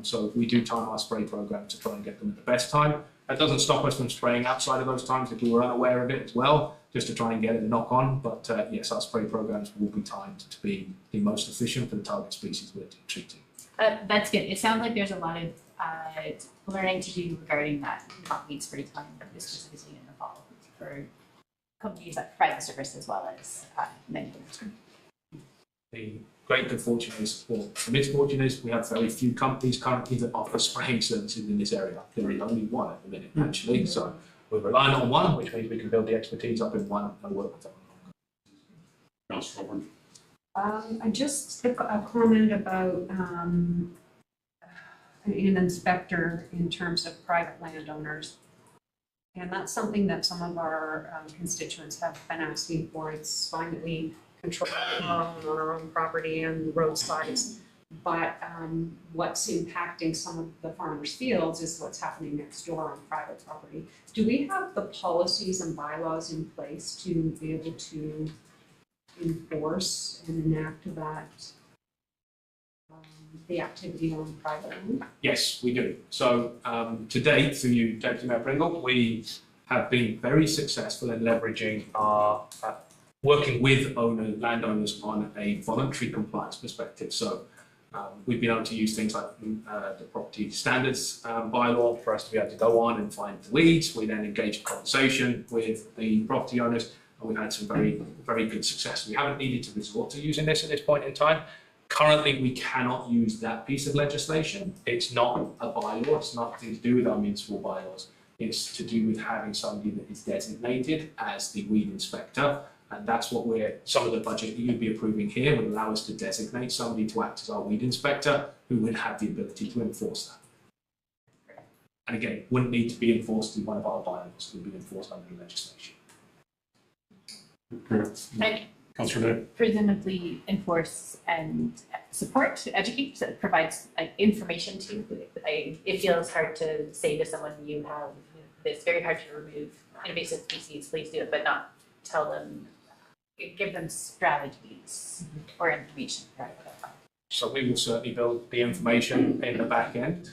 So we do time our spray program to try and get them at the best time. That doesn't stop us from spraying outside of those times if we were unaware of it as well, just to try and get it a knock on. But yes, our spray programs will be timed to be the most efficient for the target species we're treating.
That's good. It sounds like there's a lot of learning to do regarding that knotweed spray time, specifically in the fall, for companies that provide the service as well as many others.
The great good fortune is, or the misfortune is, we have very few companies currently that offer spraying services in this area. There is only one at the minute, actually. So we're relying on one, which means we can build the expertise up in one and work with them.
Just a comment about an inspector in terms of private landowners. And that's something that some of our constituents have been asking for. It's fine that we control on our own property and roadsides, but what's impacting some of the farmers' fields is what's happening next door on private property. Do we have the policies and bylaws in place to be able to enforce and enact that, the activity on private land?
Yes, we do. So to date, through you, Deputy Mayor Pringle, we have been very successful in leveraging our working with landowners on a voluntary compliance perspective. So we've been able to use things like the property standards bylaw for us to be able to go on and find the weeds. We then engage in conversation with the property owners, and we've had some very, very good success. We haven't needed to resort to using this at this point in time. Currently, we cannot use that piece of legislation. It's not a bylaw. It's nothing to do with our municipal bylaws. It's to do with having somebody that is designated as the weed inspector. And that's what some of the budget that you'd be approving here would allow us to designate somebody to act as our weed inspector who would have the ability to enforce that. And again, wouldn't need to be enforced in one of our bylaws. It would be enforced under the legislation.
And
Councillor Day.
presumably enforce and support, to educate, so it provides like information to. It feels hard to say to someone, you have this very hard to remove invasive species, please do it, but not tell them, give them strategies or information.
So we will certainly build the information in the back end.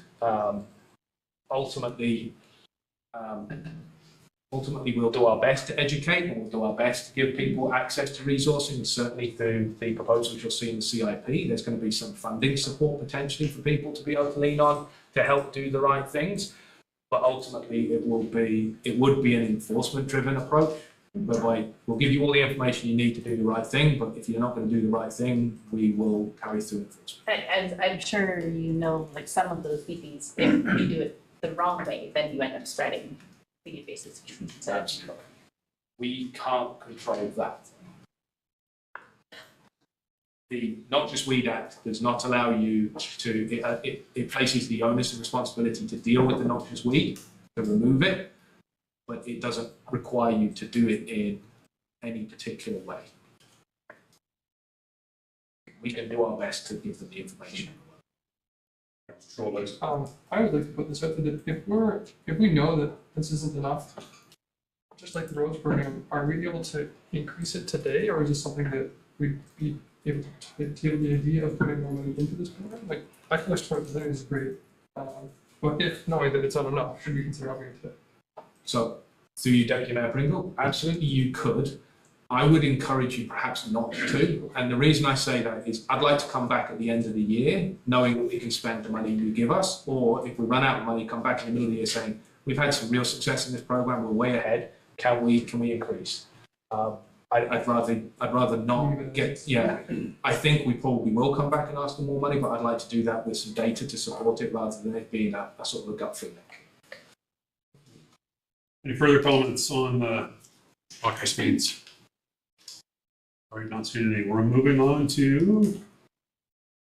Ultimately, we'll do our best to educate, and we'll do our best to give people access to resourcing. And certainly through the proposals you'll see in the CIP, there's going to be some funding support potentially for people to be able to lean on to help do the right things. But ultimately, it would be an enforcement-driven approach, whereby we'll give you all the information you need to do the right thing, but if you're not going to do the right thing, we will carry through enforcement.
And I'm sure you know, like some of those species, if you do it the wrong way, then you end up spreading the invasive species.
Absolutely. We can't control that. The Noxious Weed Act does not allow you to, it places the onus and responsibility to deal with the noxious weed, to remove it, but it doesn't require you to do it in any particular way. We can do our best to give them the information.
I would like to put this out there that if we know that this isn't enough, just like the roads program, are we able to increase it today, or is this something that we'd be able to deal with the idea of putting more money into this program? Like, I think this program is great, but if knowing that it's not enough, should we consider upping it today?
So, through you, Deputy Mayor Pringle, absolutely you could. I would encourage you perhaps not to. And the reason I say that is I'd like to come back at the end of the year knowing that we can spend the money you give us, or if we run out of money, come back in the middle of the year saying, we've had some real success in this program, we're way ahead, can we increase? I'd rather not get, I think we probably will come back and ask for more money, but I'd like to do that with some data to support it rather than it being a sort of a gut feeling.
Any further comments on the Hawkeye speeds? All right, not seeing any. We're moving on to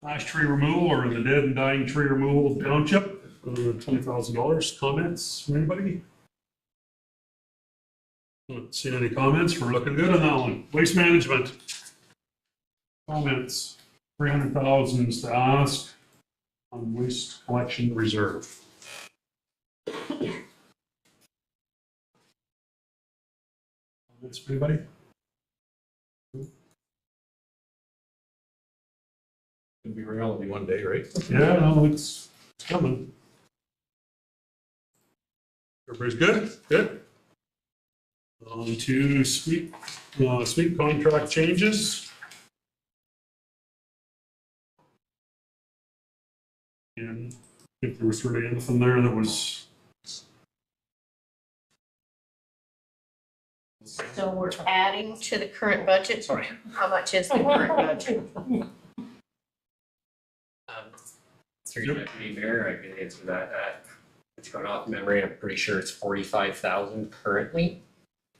ash tree removal, or the dead and dying tree removal township. $20,000. Comments from anybody? Not seeing any comments. We're looking good on that one. Waste management. Comments. 300,000 is to ask on waste collection reserve. Comments from anybody?
It'll be reality one day, right?
Yeah, no, it's coming. Everybody's good? Good. On to sweep contract changes. And I think there was really anything there that was.
So we're adding to the current budget? Sorry. How much is the current budget?
Through Deputy Mayor, I can answer that. It's going off memory. I'm pretty sure it's 45,000 currently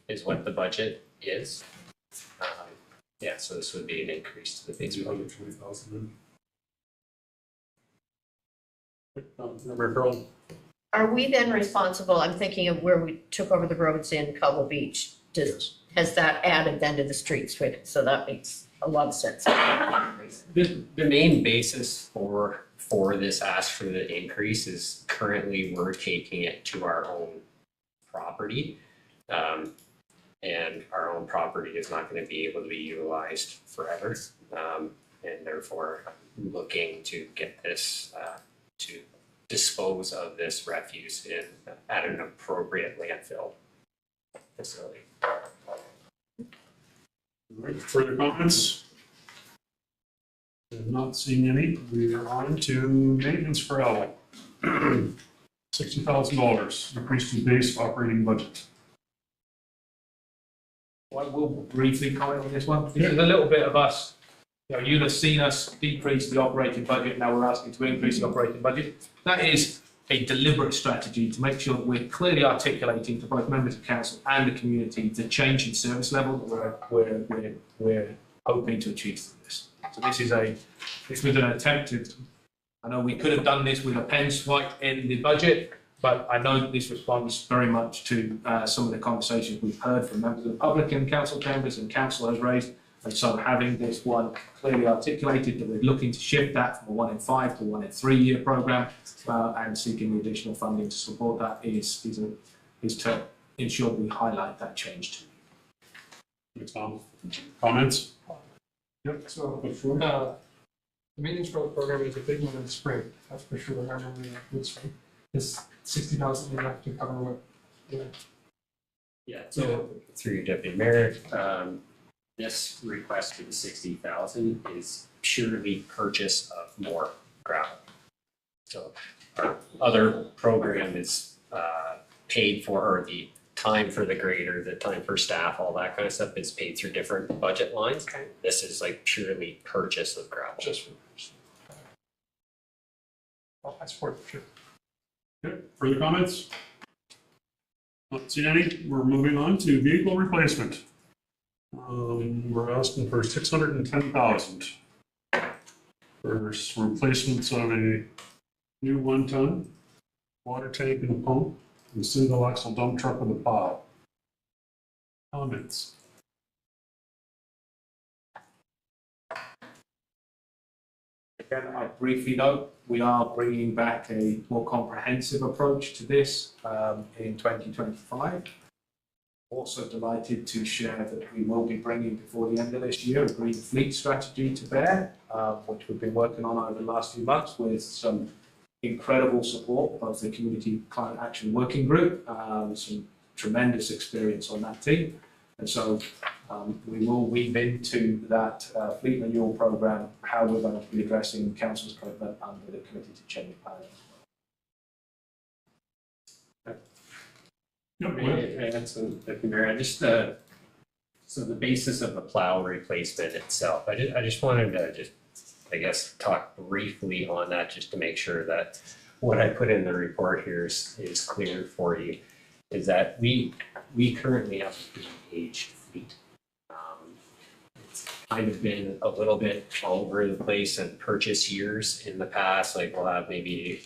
is what the budget is. Yeah, so this would be an increase to the base budget.
20,000. Member Curl.
Are we then responsible, I'm thinking of where we took over the roads in Cobble Beach, has that added then to the streets, right? So that makes a lot of sense.
The main basis for this ask for the increase is currently we're taking it to our own property. And our own property is not going to be able to be utilized forever. And therefore looking to get this, to dispose of this refuse at an appropriate landfill facility.
All right, further comments? I'm not seeing any. We are on to maintenance for L. $60,000, increase to base operating budget.
I will briefly comment on this one. This is a little bit of us, you'll have seen us decrease the operating budget, now we're asking to increase the operating budget. That is a deliberate strategy to make sure that we're clearly articulating to both members of council and the community the change in service level that we're hoping to achieve through this. So this was an attempt to, I know we could have done this with a pen swipe in the budget, but I know that this responds very much to some of the conversations we've heard from members of the public in council chambers and council has raised. And so having this one clearly articulated that we're looking to shift that from a 1 in 5 to 1 in 3 year programme and seeking the additional funding to support that is to ensure we highlight that change too.
Thanks, Tom. Comments?
Yep, so, the maintenance growth program is a big one in the spring, that's for sure, I remember that in the spring. Is 60,000 enough to cover what?
Yeah, so through your deputy mayor, this request for the 60,000 is purely purchase of more gravel. So our other program is paid for, or the time for the grader, the time for staff, all that kind of stuff is paid through different budget lines. Okay. This is like purely purchase of gravel.
Just for purchase. Well, I support it, sure.
Okay, further comments? Not seeing any. We're moving on to vehicle replacement. We're asking for 610,000 for replacements of a new 1-ton water tank and pump and single axle dump truck with a plow. Comments?
Again, I briefly note, we are bringing back a more comprehensive approach to this in 2025. Also delighted to share that we will be bringing before the end of this year a green fleet strategy to bear, which we've been working on over the last few months with some incredible support, both the Community Climate Action Working Group, some tremendous experience on that team. And so we will weave into that fleet renewal programme how we're going to be addressing council's commitment under the Committee to Change Planning.
So the basis of the plow replacement itself, I just wanted to I guess talk briefly on that just to make sure that what I put in the report here is clear for you. Is that we currently have an aged fleet. It's kind of been a little bit all over the place and purchase years in the past. Like we'll have maybe,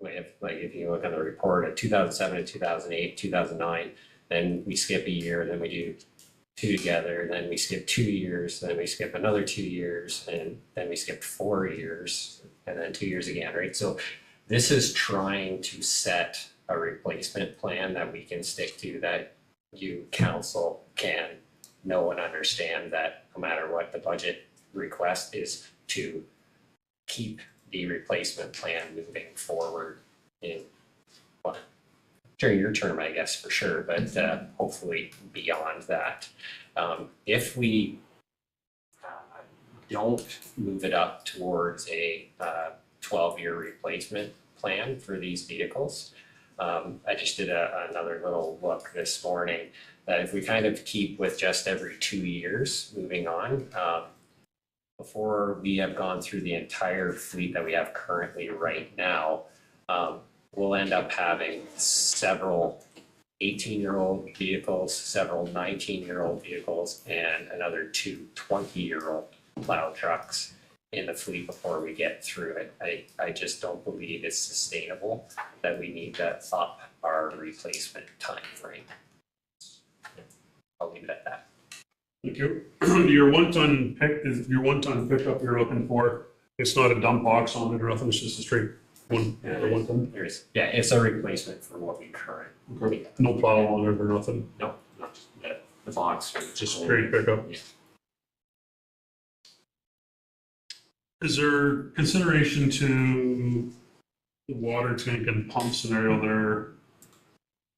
if you look at the report, at 2007 and 2008, 2009, then we skip a year, then we do 2 together, then we skip 2 years, then we skip another 2 years, and then we skip 4 years, and then 2 years again, right? So this is trying to set a replacement plan that we can stick to, that you council can know and understand that no matter what the budget request is, to keep the replacement plan moving forward in, well, during your term, I guess, for sure, but hopefully beyond that. If we don't move it up towards a 12-year replacement plan for these vehicles, I just did another little look this morning, that if we kind of keep with just every 2 years moving on, before we have gone through the entire fleet that we have currently right now, we'll end up having several 18-year-old vehicles, several 19-year-old vehicles, and another 2 20-year-old plow trucks in the fleet before we get through it. I just don't believe it's sustainable that we need to up our replacement time frame. I'll leave it at that.
Thank you. Your 1-ton pickup you're looking for, it's not a dump box on it or nothing, it's just a straight one,
Yeah,
or 1 ton?
it's a replacement for what we currently.
Okay. No plow on it or nothing?
No, not the box.
Just straight pickup?
Yeah.
Is there consideration to the water tank and pump scenario there?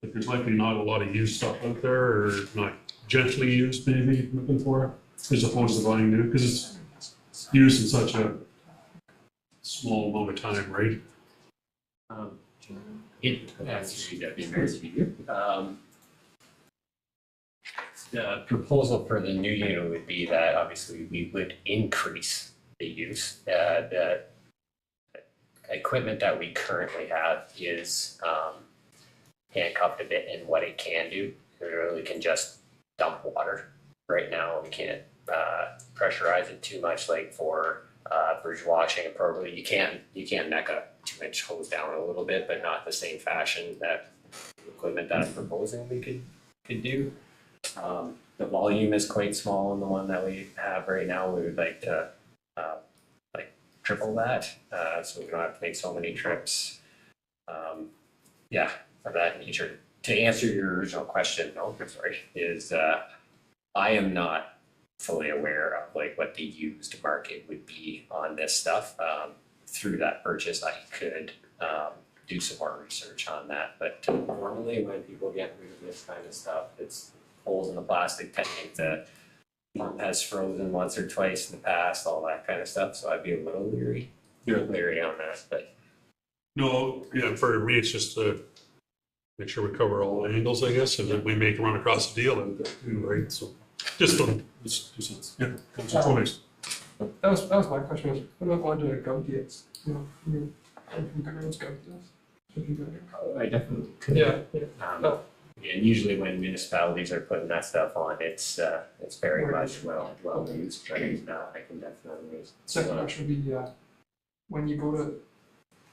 Like there's likely not a lot of used stuff out there, or not gently used, maybe looking for, as opposed to buying new, because it's used in such a small amount of time, right?
The proposal for the new unit would be that obviously we would increase the use. The equipment that we currently have is handcuffed a bit in what it can do. It really can just dump water. Right now, we can't pressurize it too much, like for bridge washing appropriately. You can neck a 2-inch hose down a little bit, but not the same fashion that equipment that I'm proposing we could do. The volume is quite small in the one that we have right now. We would like to like triple that, so we don't have to make so many trips. Yeah, of that nature. To answer your original question, is I am not fully aware of like what the used market would be on this stuff. Through that purchase, I could do some more research on that. But normally, when people get rid of this kind of stuff, it's holes in the plastic tank. The pump has frozen once or twice in the past, all that kind of stuff. So I'd be a little leery on that. But
No, yeah, for me, it's just to make sure we cover all angles, I guess, and then we make run across the deal and do, right? So just two cents. Yeah, Councilor Toys.
That was my question, was what about going to gov deals? You know, from government's gov deals? If you go there.
I definitely could.
Yeah.
No. And usually when municipalities are putting that stuff on, it's very much well used, right? I can definitely.
Second question would be, when you go to,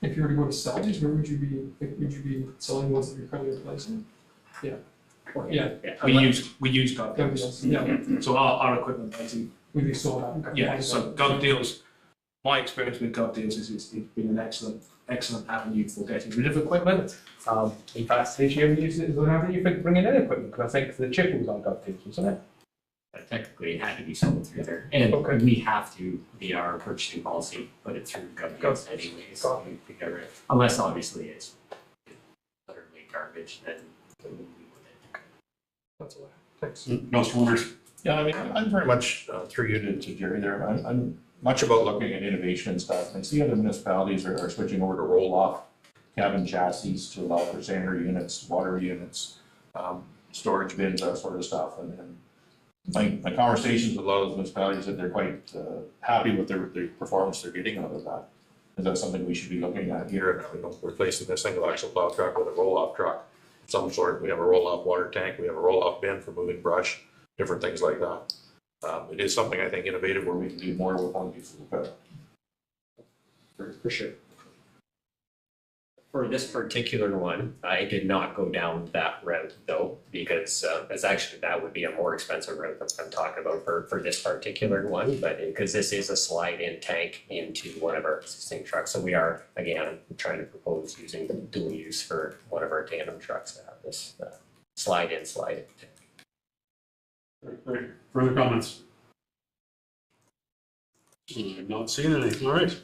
if you were to go to sell these, where would you be selling ones that you're currently replacing? Yeah. Yeah.
We use gov
Gov
deals.
deals, yeah.
So our equipment basically.
Would be sold out.
Yeah, so gov deals, my experience with gov deals is it's been an excellent avenue for getting rid of equipment. In fact, this year we used it as an avenue for bringing in equipment, because I think the chip was on gov deals, wasn't it?
But technically, it had to be sold through there, and we have to, via our purchasing policy, put it through government anyways. We cover it. Unless obviously it's utterly garbage, then we would.
That's all I have. Thanks.
Councilor Winters.
Yeah, I mean, I'm very much through you to Jerry there. I'm much about looking at innovation and stuff. I see other municipalities are switching over to roll-off cabin chassis to allow for sander units, water units, storage bins, that sort of stuff. And my conversations with a lot of those municipalities that they're quite happy with the performance they're getting out of that. Is that something we should be looking at here? You know, replacing this single axle plow truck with a roll-off truck of some sort. We have a roll-off water tank. We have a roll-off bin for moving brush. Different things like that. It is something I think innovative where we can do more with one piece of equipment.
For sure. For this particular one, I did not go down that route though, because that would be a more expensive route that I'm talking about for this particular one, but because this is a slide-in tank into one of our existing trucks. So we are, again, trying to propose using dual use for one of our tandem trucks to have this slide-in tank.
Right. Further comments? Not seeing any. All right.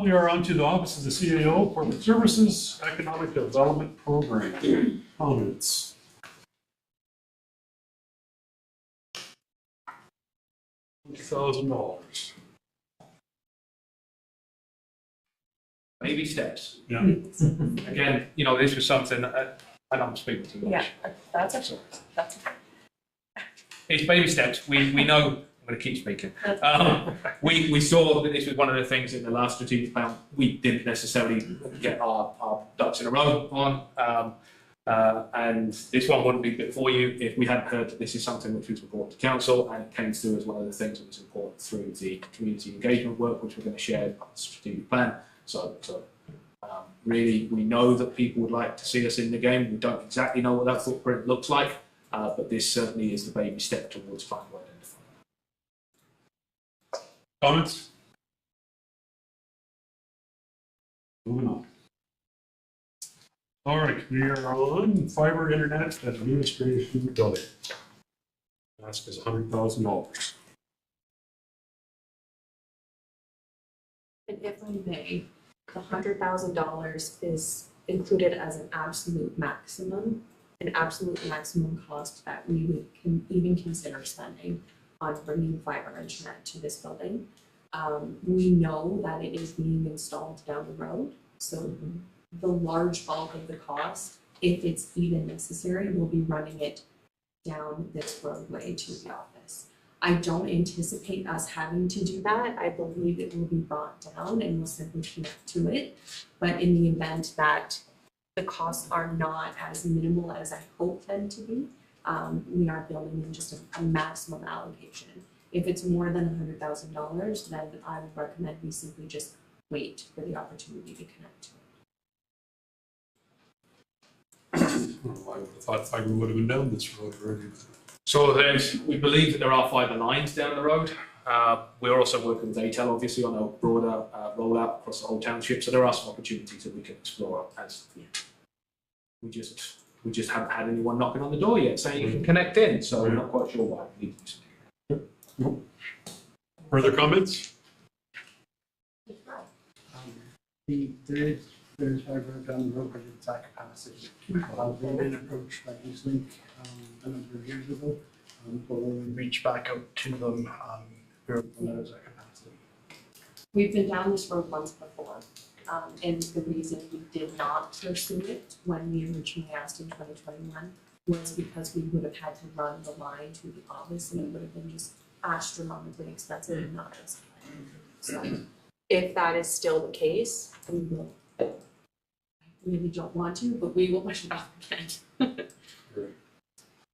We are on to the Office of the CAO, Corporate Services, Economic Development Program. Comments? $1,000.
Baby steps.
Yeah.
Again, you know, this was something that I don't speak too much.
Yeah, that's okay.
It's baby steps. We know. I'm going to keep speaking. We saw that this was one of the things in the last strategic plan we didn't necessarily get our ducks in a row on, and this one wouldn't be before you if we hadn't heard that this is something which was important to council, and it came through as one of the things that was important through the community engagement work which we're going to share on the strategic plan. So really, we know that people would like to see us in the game. We don't exactly know what that footprint looks like, but this certainly is the baby step towards finally identifying.
Comments? Moving on. All right, we are on fiber internet administration building. Ask is $100,000.
And if I may, the $100,000 is included as an absolute maximum. an absolute maximum cost that we would even consider spending on bringing fiber internet to this building. We know that it is being installed down the road, so the large bulk of the cost, if it's even necessary, will be running it down this roadway to the office. I don't anticipate us having to do that. I believe it will be brought down and we'll simply connect to it. But in the event that the costs are not as minimal as I hope them to be, we are building in just a maximum allocation. If it's more than $100,000, then I would recommend we simply just wait for the opportunity to connect to it.
I would have thought fiber would have been down this road already.
So we believe that there are fibre lines down the road. We're also working with ATEL obviously on a broader rollout across the whole township. So there are some opportunities that we can explore as we just haven't had anyone knocking on the door yet saying you can connect in. So we're not quite sure why we need to do something.
Further comments?
There's fiber down the road, but it's at capacity. We've been approached by Eastlink a number of years ago, but when we reached back out to them, we were told that it was at capacity.
We've been down this road once before, and the reason we did not pursue it when we originally asked in 2021 was because we would have had to run the line to the office and it would have been just astronomically expensive and not as so if that is still the case, we will. I really don't want to, but we will push it off again.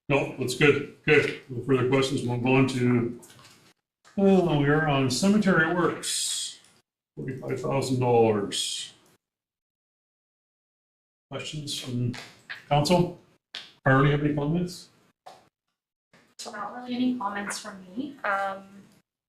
No, that's good. Good. No further questions. Move on to, we are on cemetery works, $45,000. Questions from council? Carly, have any comments?
So not really any comments from me,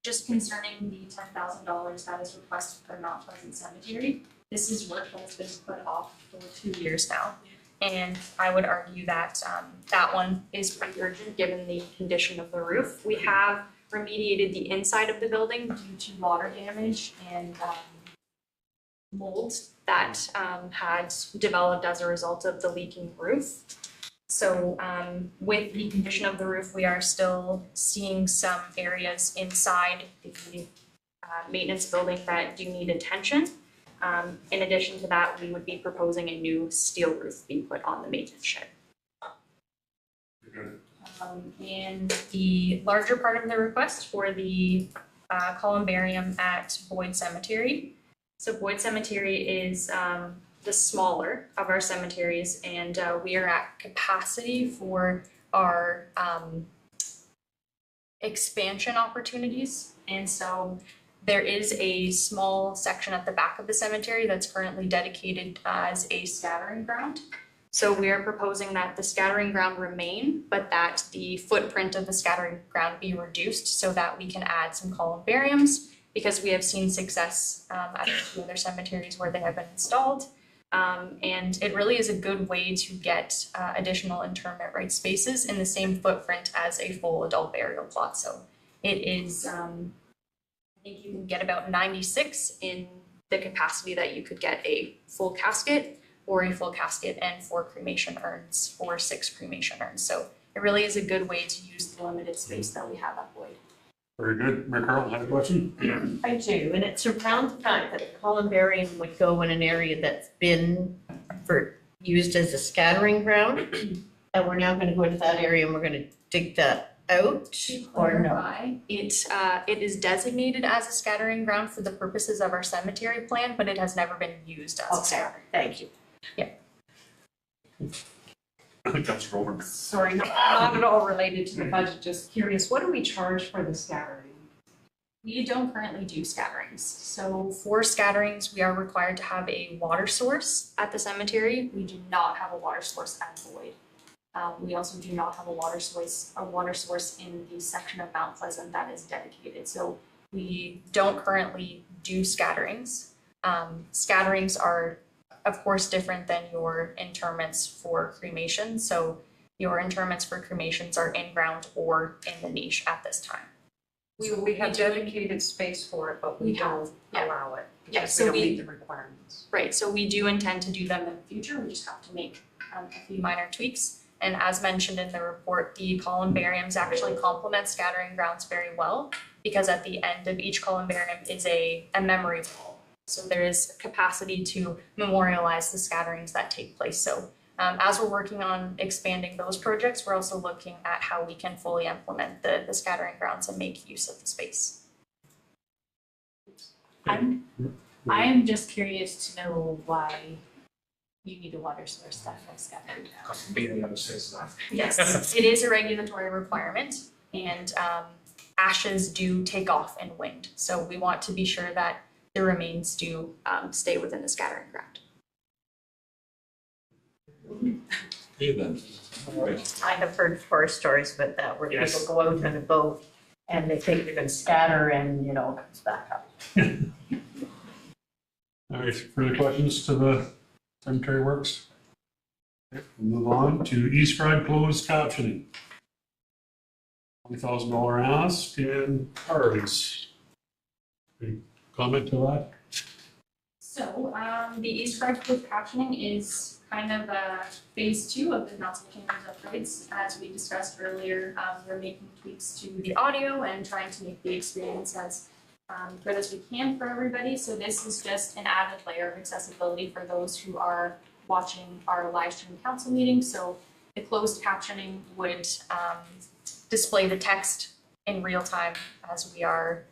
just concerning the $10,000 that is requested for Mount Pleasant Cemetery. This is work that has been put off for 2 years now. And I would argue that that one is pretty urgent given the condition of the roof. We have remediated the inside of the building due to water damage and mold that had developed as a result of the leaking roof. So with the condition of the roof, we are still seeing some areas inside the maintenance building that do need attention. In addition to that, we would be proposing a new steel roof being put on the maintenance shed. And the larger part of the request for the columbarium at Boyd Cemetery. So Boyd Cemetery is the smaller of our cemeteries, and we are at capacity for our expansion opportunities. And so there is a small section at the back of the cemetery that's currently dedicated as a scattering ground. So we are proposing that the scattering ground remain, but that the footprint of the scattering ground be reduced so that we can add some columbariums, because we have seen success at a few other cemeteries where they have been installed. And it really is a good way to get additional interment right spaces in the same footprint as a full adult burial plot. So it is, I think you can get about 96 in the capacity that you could get a full casket, or a full casket and 4 cremation urns, or 6 cremation urns. So it really is a good way to use the limited space that we have at Boyd.
Very good. Mayor Carl, have a question?
I do, and it's around the fact that the columbarium would go in an area that's been used as a scattering ground, and we're now gonna go into that area and we're gonna dig that out, or no?
It is designated as a scattering ground for the purposes of our cemetery plan, but it has never been used as a scattering.
Thank you.
Yeah.
I think that's over.
Sorry, not at all related to the budget, just curious, what do we charge for the scattering?
We don't currently do scatterings. So for scatterings, we are required to have a water source at the cemetery. We do not have a water source at Boyd. We also do not have a water source in the section of Mount Pleasant that is dedicated. So we don't currently do scatterings. Scatterings are, of course, different than your interments for cremation. So your interments for cremations are in ground or in the niche at this time.
We have dedicated space for it, but we don't allow it because we don't meet the requirements.
Right, so we do intend to do them in the future. We just have to make a few minor tweaks. And as mentioned in the report, the columbariums actually complement scattering grounds very well, because at the end of each columbarium is a memory wall. So there is capacity to memorialize the scatterings that take place. So as we're working on expanding those projects, we're also looking at how we can fully implement the scattering grounds and make use of the space.
I'm just curious to know why you need a water source that has scattered.
Yes, it is a regulatory requirement, and ashes do take off in wind. So we want to be sure that the remains do stay within the scattering ground.
I have heard horror stories about that, where
Yes.
people go out on a boat and they think they're gonna scatter and, it comes back up.
All right, further questions to the cemetery works? Okay, we'll move on to eScribe closed captioning. $20,000 ask and Harley's. Any comment to that?
So the eScribe closed captioning is kind of phase 2 of the council chambers upgrades. As we discussed earlier, we're making tweaks to the audio and trying to make the experience as good as we can for everybody. So this is just an added layer of accessibility for those who are watching our live stream council meeting. So the closed captioning would display the text in real time as we are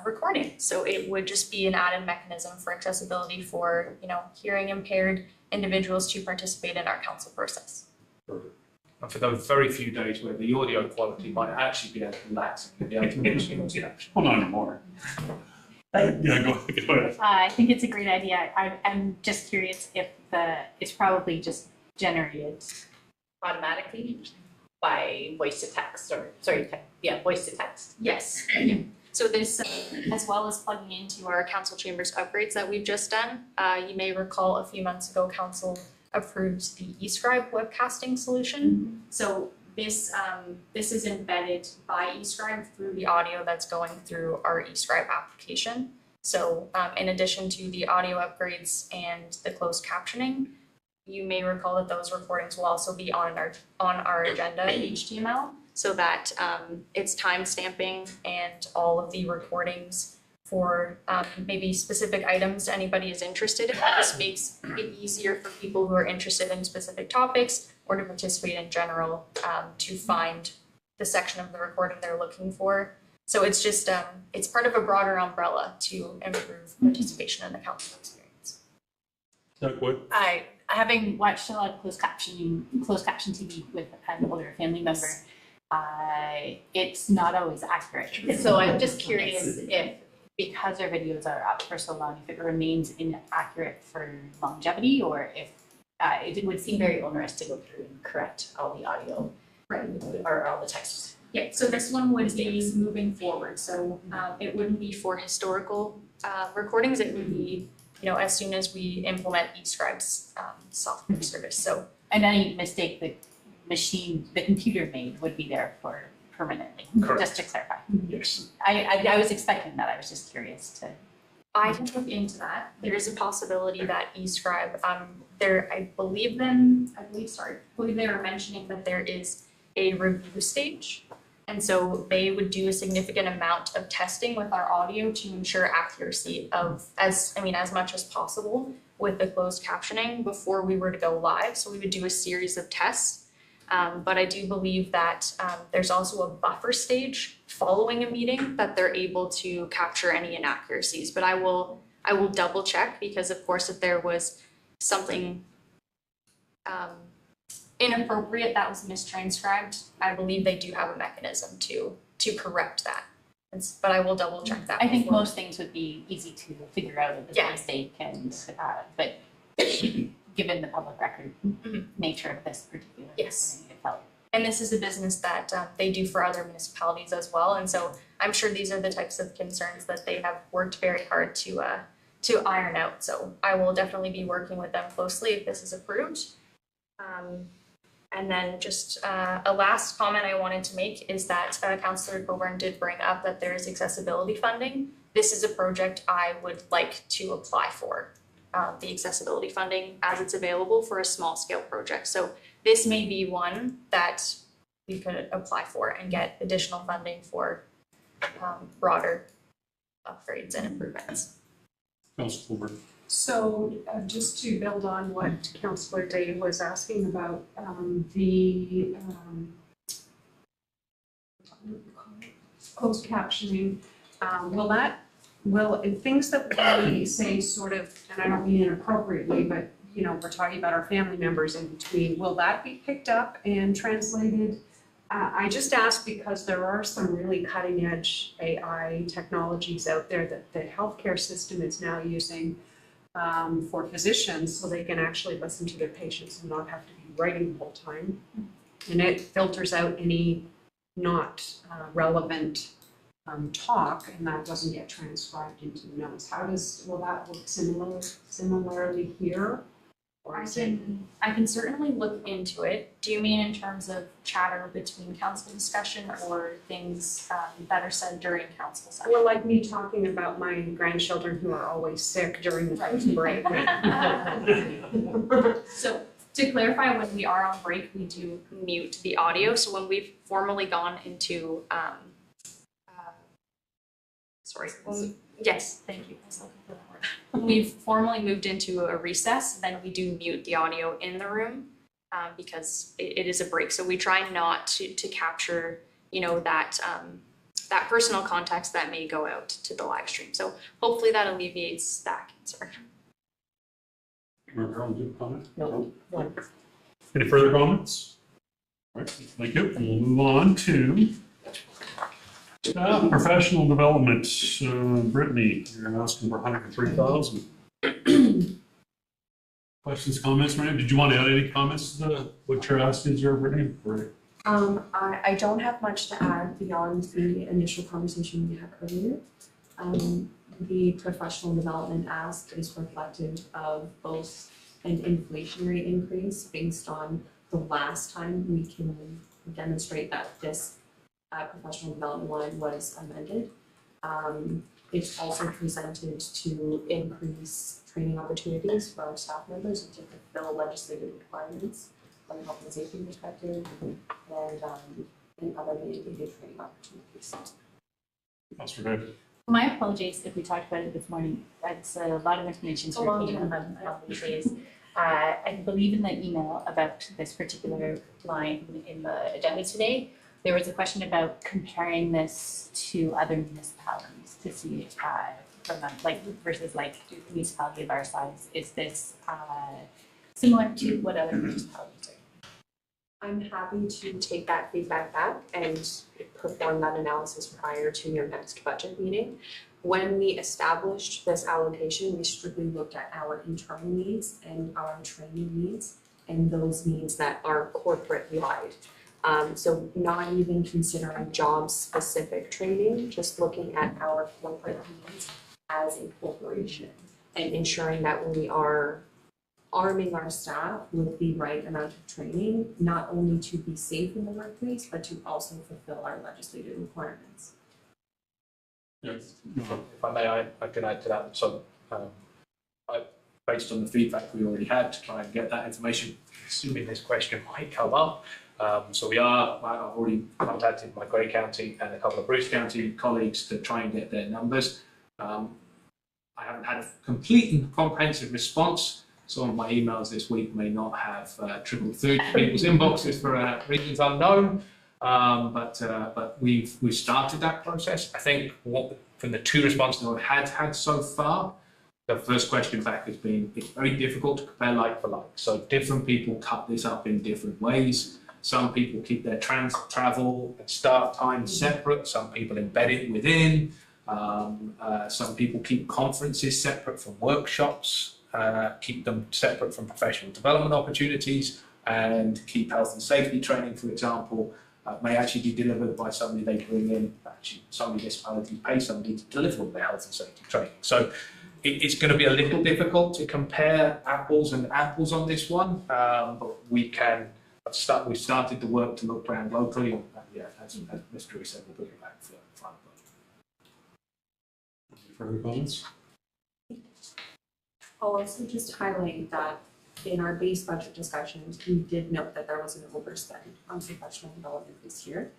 recording. So it would just be an added mechanism for accessibility for, hearing impaired individuals to participate in our council process.
And for those very few days where the audio quality might actually be able to relax and be able to mention caption.
Well, not anymore. Yeah, go ahead.
I think it's a great idea. I'm just curious if it's probably just generated automatically by voice to text voice to text.
Yes. So this, as well as plugging into our council chambers upgrades that we've just done, you may recall a few months ago, council approved the eScribe webcasting solution. So this is embedded by eScribe through the audio that's going through our eScribe application. So in addition to the audio upgrades and the closed captioning, you may recall that those recordings will also be on our agenda in HTML, so that it's time stamping and all of the recordings for maybe specific items anybody is interested in. This makes it easier for people who are interested in specific topics or to participate in general to find the section of the recording they're looking for. So it's just, it's part of a broader umbrella to improve participation in the council experience.
Having watched a lot of closed caption TV with an older family member, it's not always accurate. So I'm just curious if, because our videos are up for so long, if it remains inaccurate for longevity, or if it would seem very onerous to go through and correct all the audio,
right,
or all the text.
Yeah, so this one would be moving forward. So it wouldn't be for historical recordings. It would be, as soon as we implement eScribe's software service. So,
and any mistake the computer made would be there for permanently.
Correct.
Just to clarify.
Yes.
I was expecting that. I was just curious to.
I can look into that. There is a possibility that eScribe, I believe they were mentioning that there is a review stage. And so they would do a significant amount of testing with our audio to ensure accuracy of as much as possible with the closed captioning before we were to go live. So we would do a series of tests. But I do believe that there's also a buffer stage following a meeting that they're able to capture any inaccuracies. But I will double check, because of course if there was something inappropriate that was mistranscribed, I believe they do have a mechanism to correct that. But I will double check that.
I think most things would be easy to figure out if it's a mistake, and but given the public record nature of this particular
yes,
it felt.
And this is a business that they do for other municipalities as well, and so I'm sure these are the types of concerns that they have worked very hard to iron out. So I will definitely be working with them closely if this is approved. And then just a last comment I wanted to make is that Councillor Coburn did bring up that there is accessibility funding. This is a project I would like to apply for, the accessibility funding as it's available for a small scale project. So this may be one that we could apply for and get additional funding for broader upgrades and improvements.
Councilor Colbert.
So just to build on what Councillor Day was asking about, the closed captioning, will things that we say sort of, and I don't mean inappropriately, but you know, we're talking about our family members in between, will that be picked up and translated? I just ask because there are some really cutting edge AI technologies out there that the healthcare system is now using for physicians, so they can actually listen to their patients and not have to be writing the whole time. And it filters out any not relevant talk, and that doesn't get transcribed into the notes. Will that work similarly here? Or
I can certainly look into it. Do you mean in terms of chatter between council discussion or things that are said during council session?
Well, like me talking about my grandchildren who are always sick during the break.
So to clarify, when we are on break, we do mute the audio. So when we've formally gone into, yes, thank you. I was looking for that word. When we've formally moved into a recess, then we do mute the audio in the room because it is a break. So we try not to capture, you know, that that personal context that may go out to the live stream. So hopefully that alleviates that concern.
Carol, do you have a comment?
No.
Any further comments? All right, thank you. We'll move on to professional development. Brittany, you're asking for 103,000. Questions, comments, Ryan? Did you want to add any comments to what you're asking here, Brittany?
I don't have much to add beyond the initial conversation we had earlier. The professional development ask is reflective of both an inflationary increase based on the last time we can demonstrate that this professional development line was amended. It's also presented to increase training opportunities for our staff members and to fulfill legislative requirements from a health and safety perspective and other mandated training opportunities.
Councilor Day.
My apologies if we talked about it this morning. It's a lot of information to repeat on these days. I believe in the email about this particular line in the agenda today, there was a question about comparing this to other municipalities to see from them, like versus like a municipality of our size, is this similar to what other municipalities are?
I'm happy to take that feedback back and perform that analysis prior to your next budget meeting. When we established this allocation, we strictly looked at our internal needs and our training needs and those needs that are corporate wide. So not even considering job specific training, just looking at our corporate needs as a corporation and ensuring that we are arming our staff with the right amount of training, not only to be safe in the workplace, but to also fulfill our legislative requirements.
Yes.
If I may, I can add to that. So based on the feedback we already had to try and get that information, assuming this question might come up. So I've already contacted my Grey County and a couple of Bruce County colleagues to try and get their numbers. I haven't had a complete and comprehensive response. Some of my emails this week may not have trickled through to people's inboxes for reasons unknown. But we've started that process. I think from the two responses I've had so far, the first question back has been, it's very difficult to compare like for like. So different people cut this up in different ways. Some people keep their travel and start time separate. Some people embed it within. Some people keep conferences separate from workshops, keep them separate from professional development opportunities, and keep health and safety training, for example, may actually be delivered by somebody they bring in. Actually, some municipalities pay somebody to deliver their health and safety training. So it's going to be a little difficult to compare apples and apples on this one, but we've started the work to look around locally, and as Mr. Drury said, we'll bring it back for final budget.
Any further comments?
I'll also just highlight that in our base budget discussions, we did note that there was an overspend on professional development this year.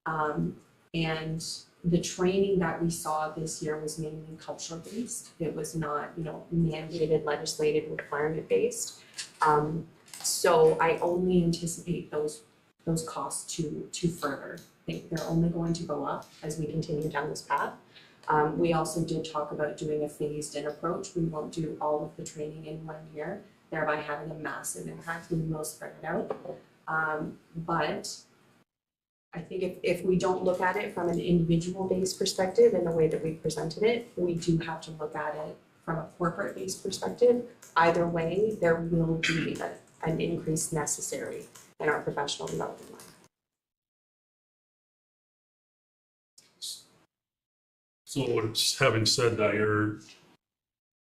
And the training that we saw this year was mainly cultural based. It was not, mandated legislative requirement based. So I only anticipate those costs to further. I think they're only going to go up as we continue down this path. We also did talk about doing a phased in approach. We won't do all of the training in 1 year, thereby having a massive impact. We will spread it out. But I think if we don't look at it from an individual based perspective in the way that we presented it, we do have to look at it from a corporate based perspective. Either way, there will be an increase necessary in our professional development line.
So having said that, your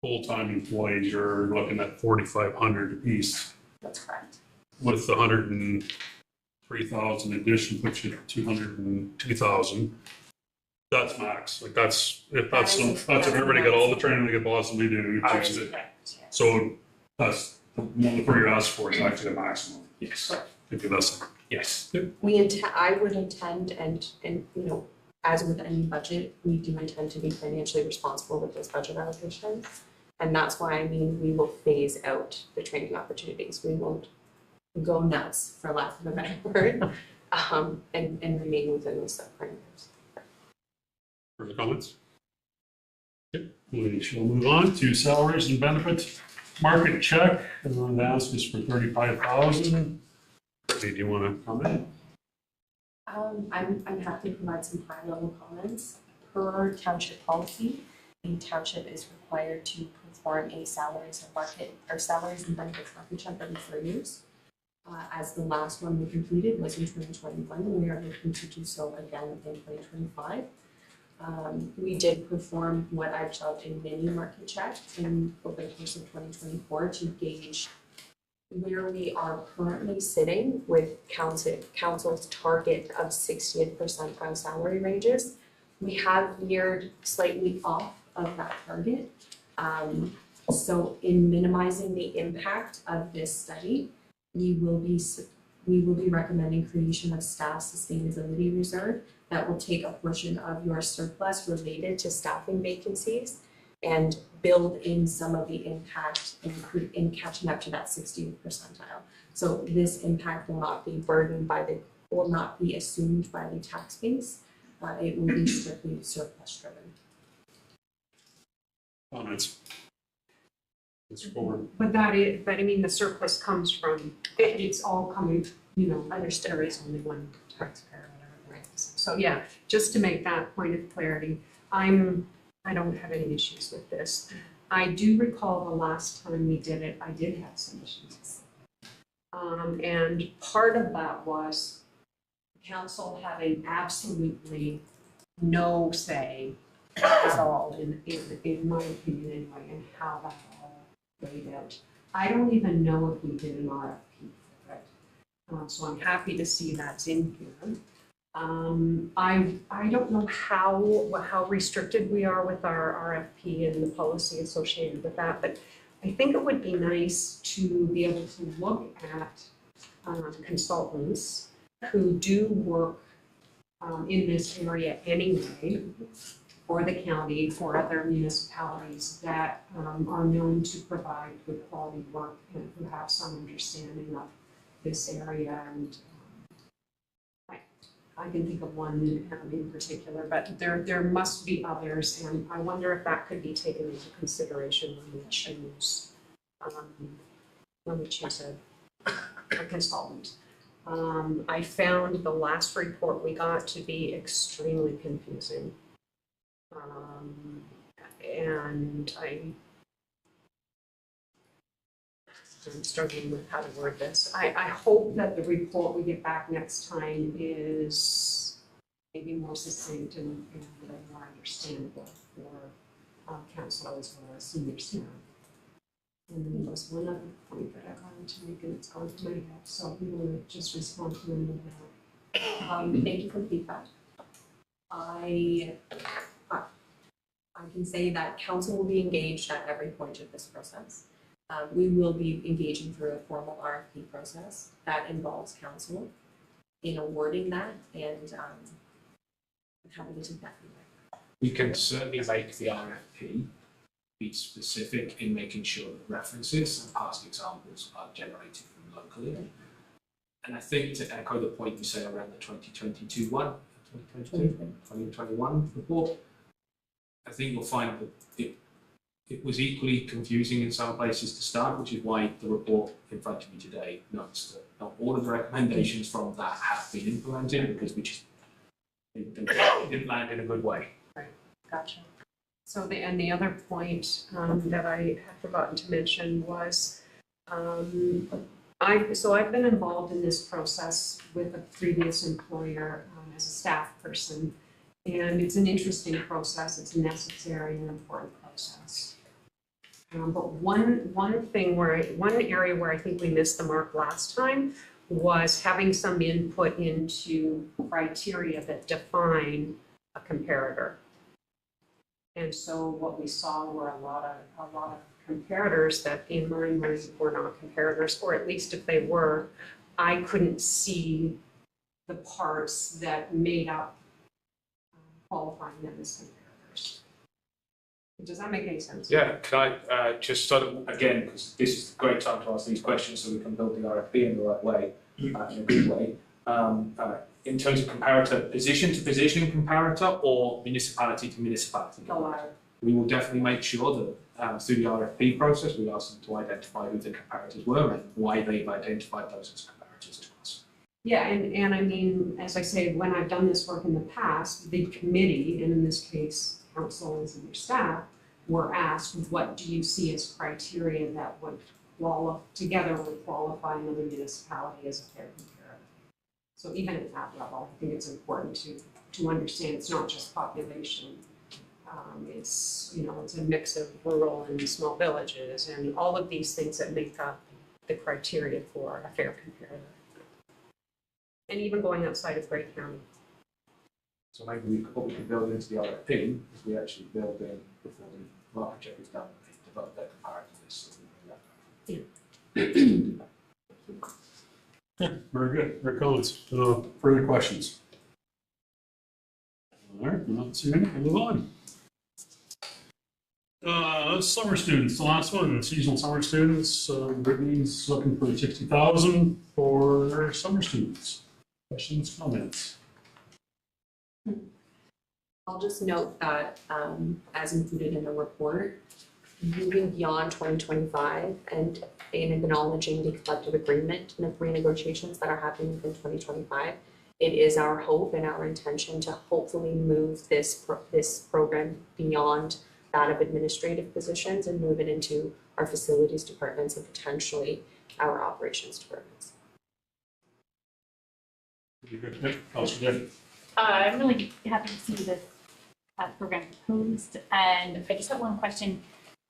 full-time employees, you're looking at 4,500 apiece.
That's correct.
With the 103,000 addition, puts you at 202,000. That's max. Like that's if everybody got all the training they could possibly do. So that's where you're asked for is actually the maximum.
Yes.
If you listen.
Yes.
I would intend and as with any budget, we do intend to be financially responsible with this budget allocation. And that's why we will phase out the training opportunities. We won't go nuts, for lack of a better word, and remain within those set parameters.
Further comments? Okay, we shall move on to salaries and benefits. Market check, and the ask is for 35,000. Do you want to comment?
I'm happy to provide some high level comments. Per township policy, the township is required to perform a salaries and benefits market check every 4 years. As the last one we completed was in 2021, we are looking to do so again in 2025. We did perform what I've dubbed a mini market check over the course of 2024 to gauge where we are currently sitting with council's target of 60th percentile salary ranges. We have veered slightly off of that target. So in minimizing the impact of this study, we will be recommending creation of staff sustainability reserve that will take a portion of your surplus related to staffing vacancies and build in some of the impact in catching up to that 60th percentile. So this impact will not be assumed by the tax base. It will be strictly surplus driven.
Comments?
But the surplus comes from, it's all coming, understood, there is only one taxpayer, whatever it is. So yeah, just to make that point of clarity, I don't have any issues with this. I do recall the last time we did it, I did have some issues. And part of that was council having absolutely no say at all, in my opinion anyway, in how that all laid out. I don't even know if we did an RFP for it. So I'm happy to see that's in here. I don't know how restricted we are with our RFP and the policy associated with that, but I think it would be nice to be able to look at consultants who do work in this area anyway, for the county, for other municipalities that are known to provide good quality work and who have some understanding of this area. And I can think of one in particular, but there must be others, and I wonder if that could be taken into consideration when we choose a consultant. I found the last report we got to be extremely confusing. And I'm struggling with how to word this. I hope that the report we get back next time is maybe more succinct and more understandable for council as well as senior staff. And then there was one other point that I wanted to make, and it's gone from my head, so we will just respond to them now.
Thank you for the feedback. I can say that council will be engaged at every point of this process. We will be engaging through a formal RFP process that involves council in awarding that, and I'm happy to take that feedback.
We can certainly make the RFP be specific in making sure that references and past examples are generated from locally. And I think to echo the point you say around the 2022 one, 2021 report, I think you'll find that it was equally confusing in some places to start, which is why the report in front of you today notes that not all of the recommendations from that have been implemented, because it didn't land in a good way.
Right, gotcha. So the other point that I had forgotten to mention was, I've been involved in this process with a previous employer as a staff person, and it's an interesting process. It's a necessary and important process. But one area where I think we missed the mark last time was having some input into criteria that define a comparator. And so what we saw were a lot of comparators that in my mind were not comparators, or at least if they were, I couldn't see the parts that made up qualifying them as comparators. Does that make any sense?
Yeah, can I just sort of, again, because this is a great time to ask these questions so we can build the RFP in the right way, in a good way. In terms of comparator, position to position comparator or municipality to municipality?
The latter.
We will definitely make sure that through the RFP process, we ask them to identify who the comparators were and why they've identified those as comparators to us.
Yeah, and I mean, as I say, when I've done this work in the past, the committee, and in this case, council and senior staff, were asked, what do you see as criteria that would together would qualify another municipality as a fair comparator? So even at that level, I think it's important to understand it's not just population. It's a mix of rural and small villages and all of these things that make up the criteria for a fair comparator. And even going outside of Grey County.
So maybe what we can build into the RFP is we actually build in before the market check is done, they develop their comparative list.
Yeah, very good. Very comments. Further questions? All right, not seeing any. We'll move on. Summer students, the last one, seasonal summer students. Brittany's looking for 60,000 for summer students. Questions, comments?
I'll just note that, as included in the report, moving beyond 2025 and acknowledging the collective agreement and the renegotiations that are happening within 2025, it is our hope and our intention to hopefully move this program beyond that of administrative positions and move it into our facilities departments and potentially our operations departments.
I'm really happy to see this program proposed, and I just have one question.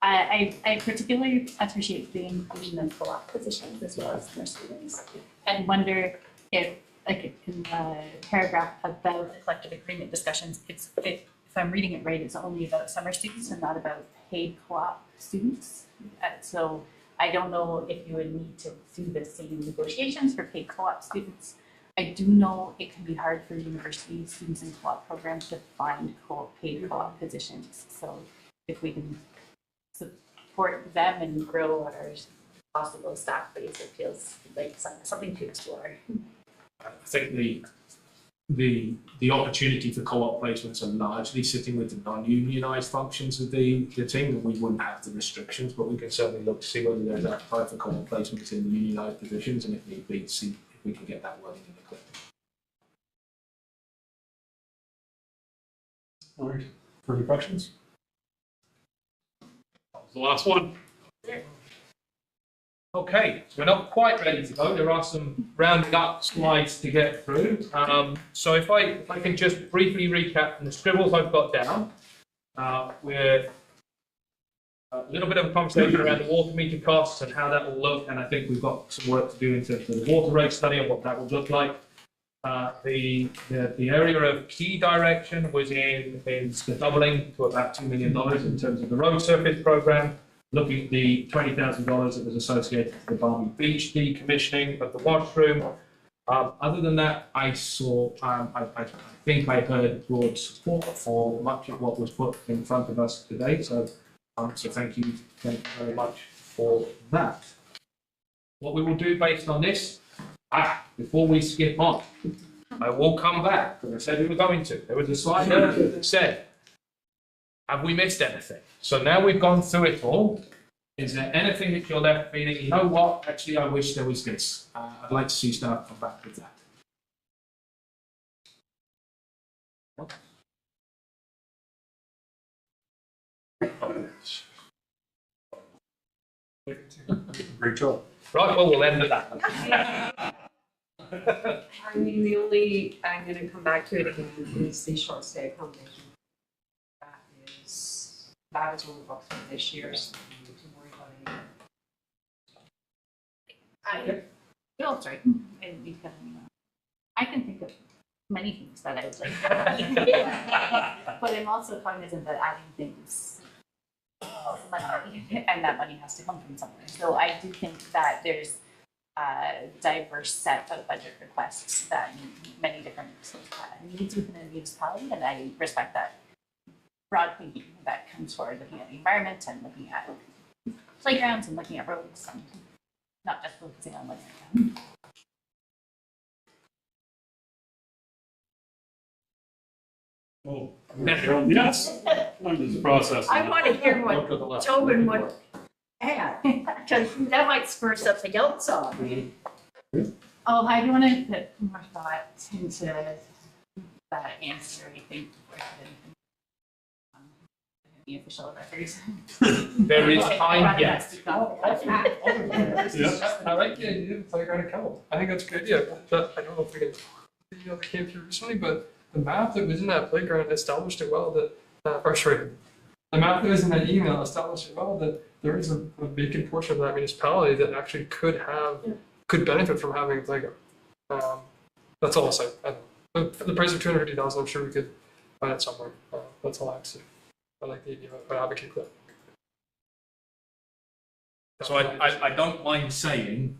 I particularly appreciate the inclusion of co-op positions as well as summer students, and wonder if, like in the paragraph about the collective agreement discussions, if I'm reading it right, it's only about summer students and not about paid co-op students. So I don't know if you would need to do the same negotiations for paid co-op students. I do know it can be hard for university students in co-op programs to find paid co-op positions. So if we can support them and grow our possible staff base, it feels like something to explore.
I think the opportunity for co-op placements are largely sitting with the non-unionised functions of the team, and we wouldn't have the restrictions, but we can certainly look to see whether there's appetite for co-op placements in the unionised positions, and if need be, see if we can get that working in the clip.
All right, further questions? That was the last one.
Okay, so we're not quite ready to go. There are some rounding up slides to get through. So if I can just briefly recap from the scribbles I've got down, we're a little bit of a conversation around the water meter costs and how that will look, and I think we've got some work to do in terms of the water rate study and what that will look like. The area of key direction was in the doubling to about $2 million in terms of the road surface program. looking at the $20,000 that was associated with the Balmy Beach decommissioning of the washroom. Other than that, I saw, I think I heard broad support for much of what was put in front of us today. So thank you very much for that. What we will do based on this, before we skip on, I will come back, because I said we were going to. There was a slide earlier that said, have we missed anything? So now we've gone through it all. Is there anything that you're left feeling, you know what, actually I wish there was this. I'd like to see staff come back with that.
Great job.
Right, well, we'll end at that.
I mean, the only, I'm gonna come back to it again, is the short stay accommodation. That is on the books for this year, so we need to worry about it.
Oh, sorry. I can think of many things that I would like. But I'm also cognizant that adding things costs money, and that money has to come from somewhere. So I do think that there's a diverse set of budget requests that meet many different needs within a municipality, and I respect that broad thinking that comes forward, looking at the environment and looking at playgrounds and looking at roads, and not just focusing on one area.
Oh, yes. I'm just processing.
I want to hear what Tobin would add, because that might spur something else on.
Oh, I do want to put more thought into that answer, I think, before I put anything on the official records.
There is time yet.
Yeah, I like the idea of playground account. I think that's a good idea, but I don't know if we can, that came through recently, but the map that was in that playground established it well that, the map that was in that email established it well that there is a vacant portion of that municipality that actually could benefit from having a playground. That's all I'll say. For the price of $250,000, I'm sure we could find it somewhere. That's all I have to say. I like the idea of it, but I advocate for that.
So I don't mind saying,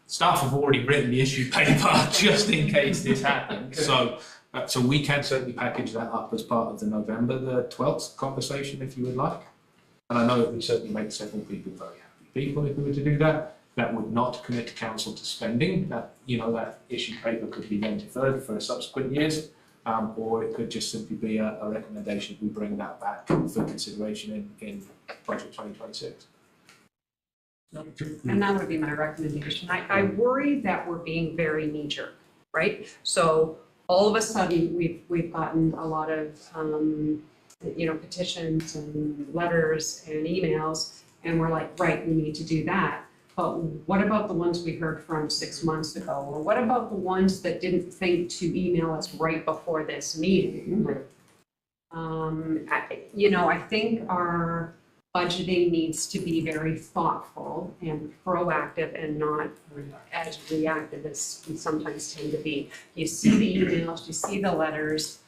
staff have already written the issue paper just in case this happens. So we can certainly package that up as part of the November the 12th conversation if you would like. And I know it would certainly make several people very happy people if we were to do that. That would not commit council to spending. That, that issue paper could be then deferred for subsequent years. Or it could just simply be a recommendation we bring that back for consideration in budget 2026.
And that would be my recommendation. I worry that we're being very knee-jerk, right? So all of a sudden, we've gotten a lot of, petitions and letters and emails, and we're like, right, we need to do that. But what about the ones we heard from 6 months ago? Or what about the ones that didn't think to email us right before this meeting? I think our budgeting needs to be very thoughtful and proactive and not as reactive as we sometimes tend to be. You see the emails, you see the letters,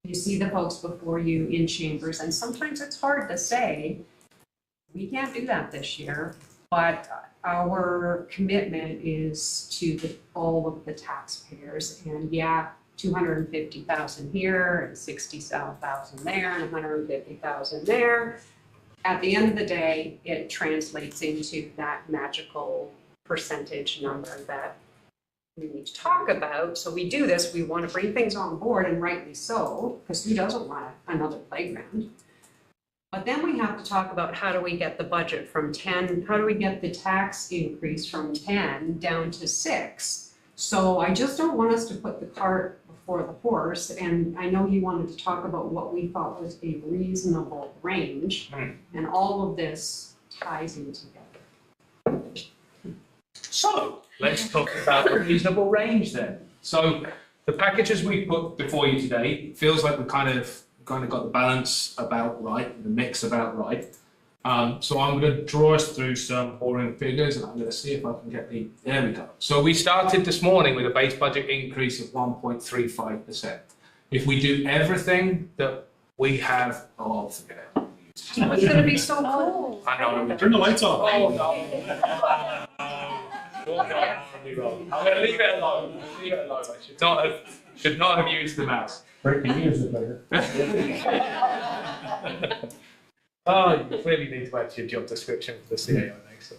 you see the folks before you in chambers, and sometimes it's hard to say, we can't do that this year, but our commitment is to all of the taxpayers, and yeah, 250,000 here and 60,000 there and 150,000 there. At the end of the day, it translates into that magical percentage number that we need to talk about. So we do this, we want to bring things on board, and rightly so, because who doesn't want another playground? But then we have to talk about how do we get the budget from 10, how do we get the tax increase from 10 down to 6? So I just don't want us to put the cart before the horse, and I know you wanted to talk about what we thought was a reasonable range, and all of this ties in together.
So let's talk about a reasonable range then. So the packages we put before you today feels like we kind of got the balance about right, the mix about right. So I'm going to draw us through some boring figures, and I'm going to see if I can get there we go. So we started this morning with a base budget increase of 1.35%. If we do everything that we have,
It's gonna be so cold.
I know.
Turn the lights off.
Oh, no. I'm gonna leave it alone. Leave it alone. I should not have used the mouse.
Breaking news is better.
Oh, you clearly need to add your job description for the CAO next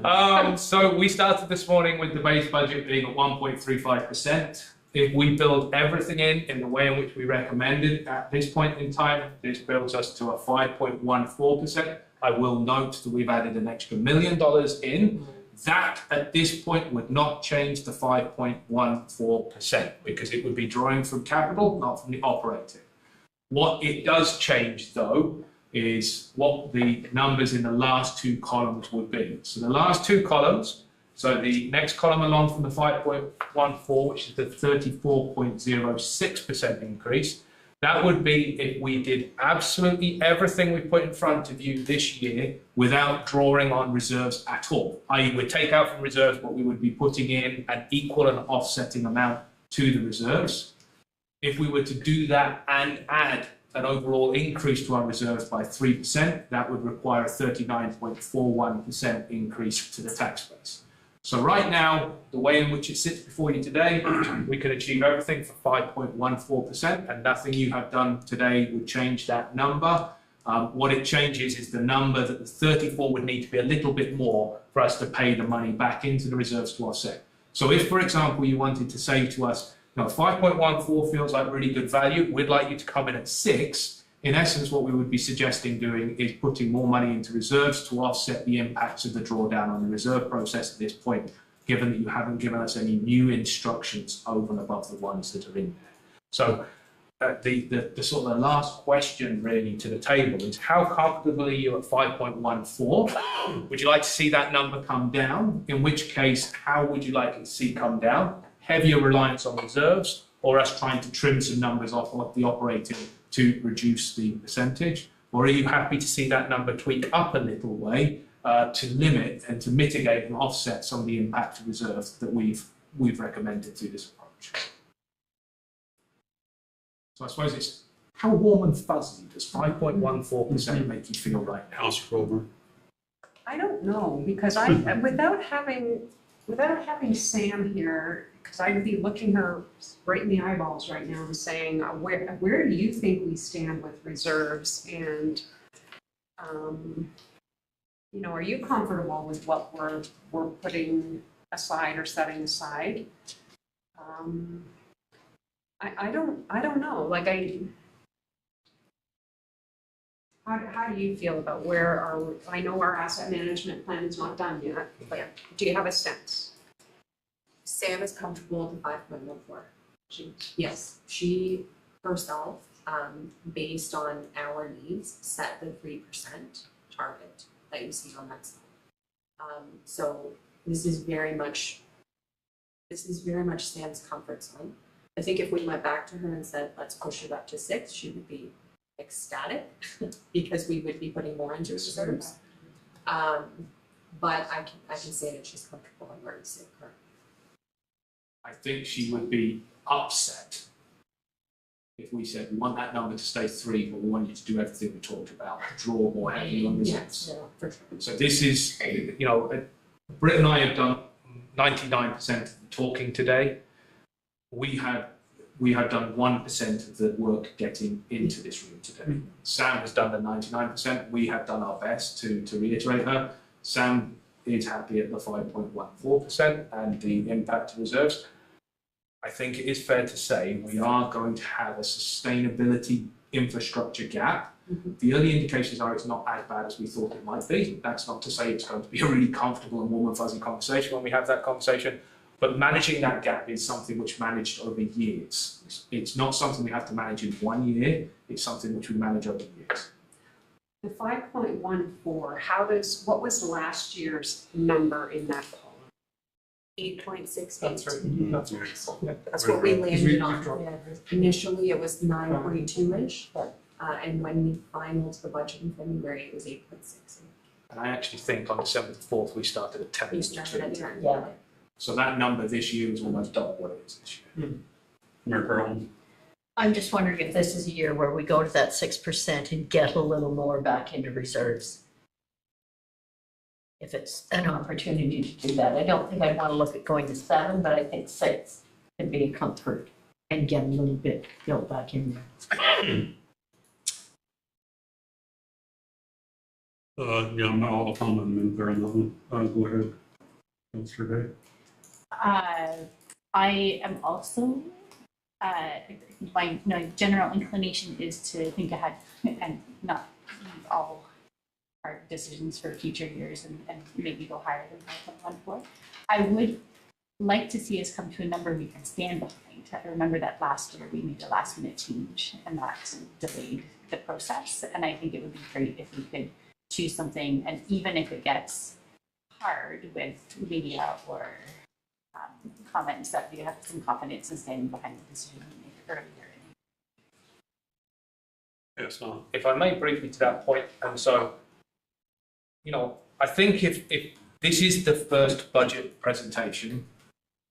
time. So we started this morning with the base budget being at 1.35%. If we build everything in the way in which we recommended at this point in time, this builds us to a 5.14%. I will note that we've added an extra $1 million in. That at this point would not change the 5.14% because it would be drawing from capital, not from the operating. What it does change though is what the numbers in the last two columns would be. So the last two columns, so the next column along from the 5.14, which is the 34.06% increase, that would be if we did absolutely everything we put in front of you this year without drawing on reserves at all. I.e. we'd take out from reserves what we would be putting in an equal and offsetting amount to the reserves. If we were to do that and add an overall increase to our reserves by 3%, that would require a 39.41% increase to the tax base. So right now, the way in which it sits before you today, we could achieve everything for 5.14%, and nothing you have done today would change that number. What it changes is the number that the 34 would need to be a little bit more for us to pay the money back into the reserves to offset. So if, for example, you wanted to say to us, no, 5.14 feels like really good value, we'd like you to come in at 6. In essence, what we would be suggesting doing is putting more money into reserves to offset the impacts of the drawdown on the reserve process at this point, given that you haven't given us any new instructions over and above the ones that are in there. So the sort of the last question really to the table is how comfortable are you at 5.14? Would you like to see that number come down? In which case, how would you like it to see come down? Heavier reliance on reserves or us trying to trim some numbers off of the operating to reduce the percentage? Or are you happy to see that number tweak up a little way to limit and to mitigate and offset some of the impact of reserves that we've recommended through this approach? So I suppose it's how warm and fuzzy does 5.14% make you feel right now?
Councillor Coburn.
I don't know, because without having Sam here, because I'd be looking her right in the eyeballs right now and saying, where do you think we stand with reserves? And, you know, are you comfortable with what we're putting aside or setting aside? I don't know, like how do you feel about where I know our asset management plan is not done yet, but do you have a sense?
Sam is comfortable with the 5.14. Yes, she herself, based on our needs, set the 3% target that you see on that slide. So this is very much Sam's comfort zone. I think if we went back to her and said, let's push it up to 6, she would be ecstatic because we would be putting more into reserves. But I can say that she's comfortable in where we sit currently.
I think she would be upset if we said we want that number to stay 3, but we want you to do everything we talked about, draw more heavily on reserves.
Yeah, for sure.
So this is, you know, Britt and I have done 99% of the talking today. We have done 1% of the work getting into this room today. Sam has done the 99%. We have done our best to reiterate her. Sam is happy at the 5.14% and the impact to reserves. I think it is fair to say we are going to have a sustainability infrastructure gap. The early indications are it's not as bad as we thought it might be. That's not to say it's going to be a really comfortable and warm and fuzzy conversation when we have that conversation. But managing that gap is something which managed over years. It's not something we have to manage in 1 year. It's something which we manage over years.
The 5.14, what was last year's number in that column?
8.68.
That's right.
That's what we landed on. Initially, it was 9.2-ish, and when we finalized the budget in February, it was 8.6.
And I actually think on December the 4th, we started at 10.
We started at 10.
Yeah.
So that number this year is almost double what it is this year.
Mayor Carlin.
I'm just wondering if this is a year where we go to that 6% and get a little more back into reserves. If it's an opportunity to do that. I don't think I'd want to look at going to 7, but I think 6 could be a comfort and get a little bit built back in there.
Yeah, I'll comment there on that one. Go ahead, Councillor Day.
I am also, my general inclination is to think ahead and not leave all our decisions for future years and maybe go higher than 5.14. I would like to see us come to a number we can stand behind. I remember that last year we made a last minute change and that delayed the process. And I think it would be great if we could choose something, and even if it gets hard with media or comments, that we have some confidence in standing behind the decision we made earlier.
Yes, no.
If I may briefly to that point, and so, I think if this is the first budget presentation,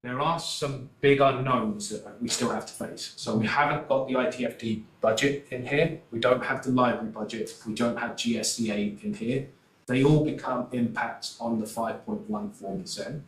there are some big unknowns that we still have to face. So we haven't got the ITFD budget in here. We don't have the library budget. We don't have GSCA in here. They all become impacts on the 5.14%.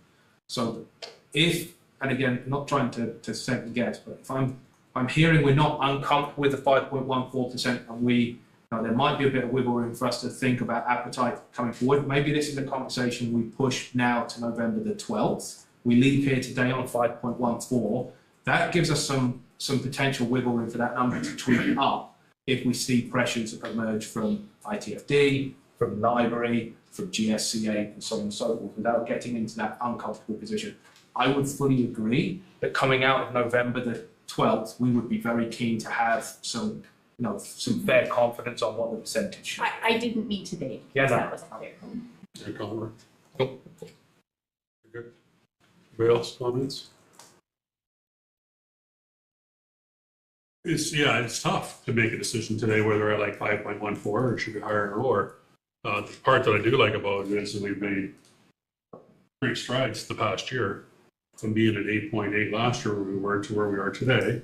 So if, and again, not trying to second guess, but if I'm hearing we're not uncomfortable with the 5.14% and there might be a bit of wiggle room for us to think about appetite coming forward. Maybe this is a conversation we push now to November the 12th. We leave here today on 5.14. That gives us some potential wiggle room for that number to tweak up if we see pressures emerge from ITFD, from library, from GSCA, and so on and so forth, without getting into that uncomfortable position. I would fully agree that coming out of November the 12th, we would be very keen to have some fair confidence on what the percentage should be.
I didn't mean today.
Yeah, no.
That was clear.
Good. Anybody else comments? It's tough to make a decision today whether we're at like 5.14 or should be higher or lower. The part that I do like about it is that we've made great strides the past year from being at 8.8 last year where we were to where we are today.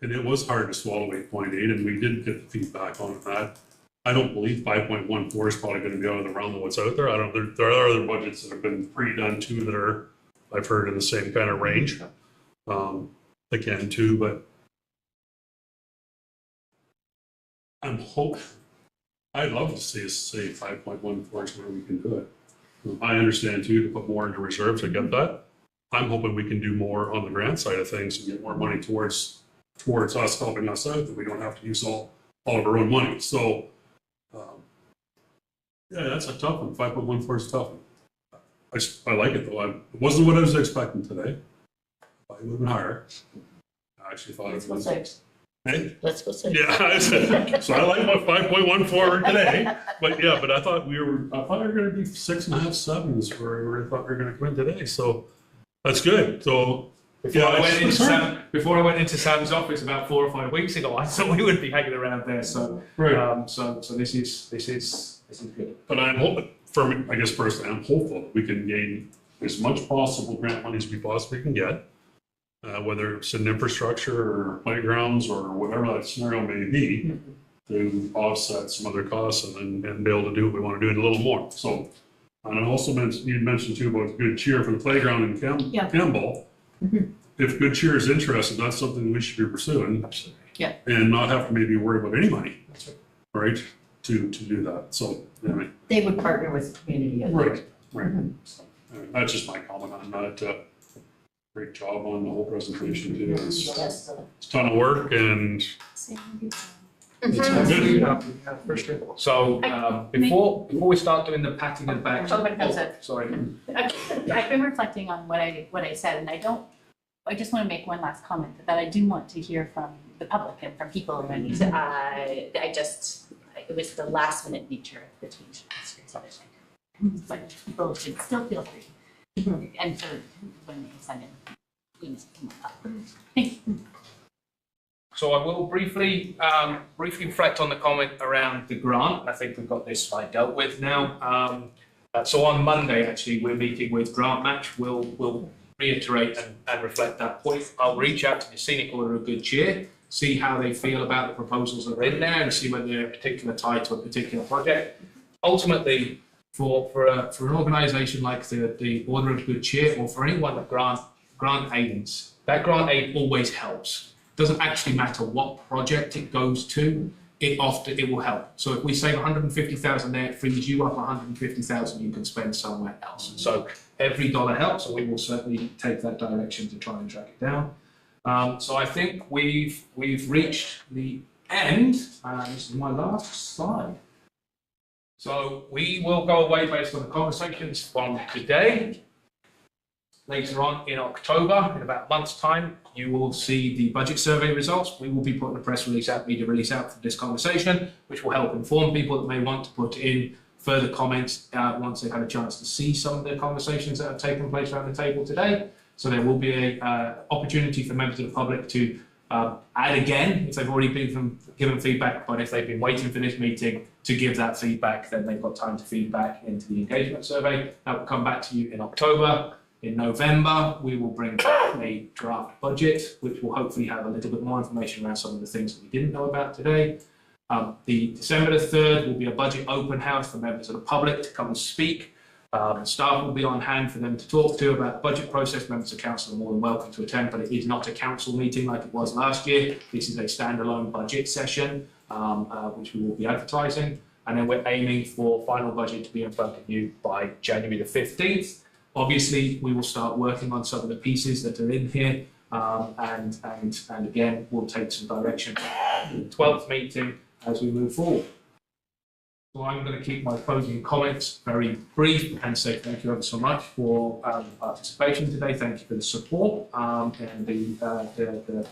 And it was hard to swallow 8.8, and we didn't get the feedback on that. I don't believe 5.14 is probably going to be out of the realm of what's out there. There are other budgets that have been pre-done too that are, I've heard, in the same kind of range. Again, too, but I'm hoping, I'd love to see us say 5.14 is where we can do it. I understand too, to put more into reserves, I get that. I'm hoping we can do more on the grant side of things and get more money towards us, helping us out, that we don't have to use all of our own money. So, yeah, that's a tough one. 5.14 is a tough one. I like it though. It wasn't what I was expecting today. I would have been higher. I actually thought it was. Hey?
Let's go 6.
Yeah, so I like my 5.14 today, but I thought we were going to be 6.5, 7s where I thought we were going to come in today. So that's good. So
before I went into Sam's office about 4 or 5 weeks ago, I thought we would be hanging around there. So
right.
So this is good.
But I'm hoping, for me, I guess personally, I'm hopeful that we can gain as much possible grant money as we possibly can get. Whether it's in infrastructure or playgrounds or whatever that scenario may be, to offset some other costs and be able to do what we want to do and a little more. So, and I also you mentioned too about good cheer for the playground in Campbell. If good cheer is interested, that's something we should be pursuing.
Absolutely.
Yeah.
And not have to maybe worry about any money. That's right. To do that. So, anyway.
They would partner with the community.
Right. That's just my comment on that. Great job on the whole presentation too. It's a ton of work and
For sure. So before we start doing the patting and back. Sorry.
I've been reflecting on what I said, and I just want to make one last comment that I do want to hear from the public and from people. And it was the last minute nature of the change. But people should still feel free. And for when they send in, please come up.
So I will briefly reflect on the comment around the grant. I think we've got this slide dealt with now. So on Monday, actually, we're meeting with Grant Match. We'll reiterate and reflect that point. I'll reach out to the Scenic Order of Good Cheer, see how they feel about the proposals that are in there and see whether they're in particular tied to a particular project. Ultimately, for an organisation like the Order of Good Cheer, or for anyone that grant aidance, that grant aid always helps. It doesn't actually matter what project it goes to, it will help. So if we save 150,000 there, it frees you up 150,000 you can spend somewhere else. And so every dollar helps, and we will certainly take that direction to try and track it down. So I think we've reached the end. This is my last slide. So we will go away based on the conversations from today. Later on in October, in about a month's time, you will see the budget survey results. We will be putting a press release out, media release out for this conversation, which will help inform people that may want to put in further comments once they've had a chance to see some of the conversations that have taken place around the table today. So there will be an opportunity for members of the public to add again if they've already been given feedback, but if they've been waiting for this meeting to give that feedback, then they've got time to feedback into the engagement survey. That will come back to you in October. In November, we will bring back a draft budget, which will hopefully have a little bit more information around some of the things that we didn't know about today. The December the 3rd will be a budget open house for members of the public to come and speak. Staff will be on hand for them to talk to about the budget process. Members of council are more than welcome to attend, but it is not a council meeting like it was last year. This is a standalone budget session, which we will be advertising. And then we're aiming for final budget to be in front of you by January the 15th. Obviously, we will start working on some of the pieces that are in here, and again, we'll take some direction in the 12th meeting as we move forward. So I'm going to keep my closing comments very brief and say thank you ever so much for participation today. Thank you for the support and the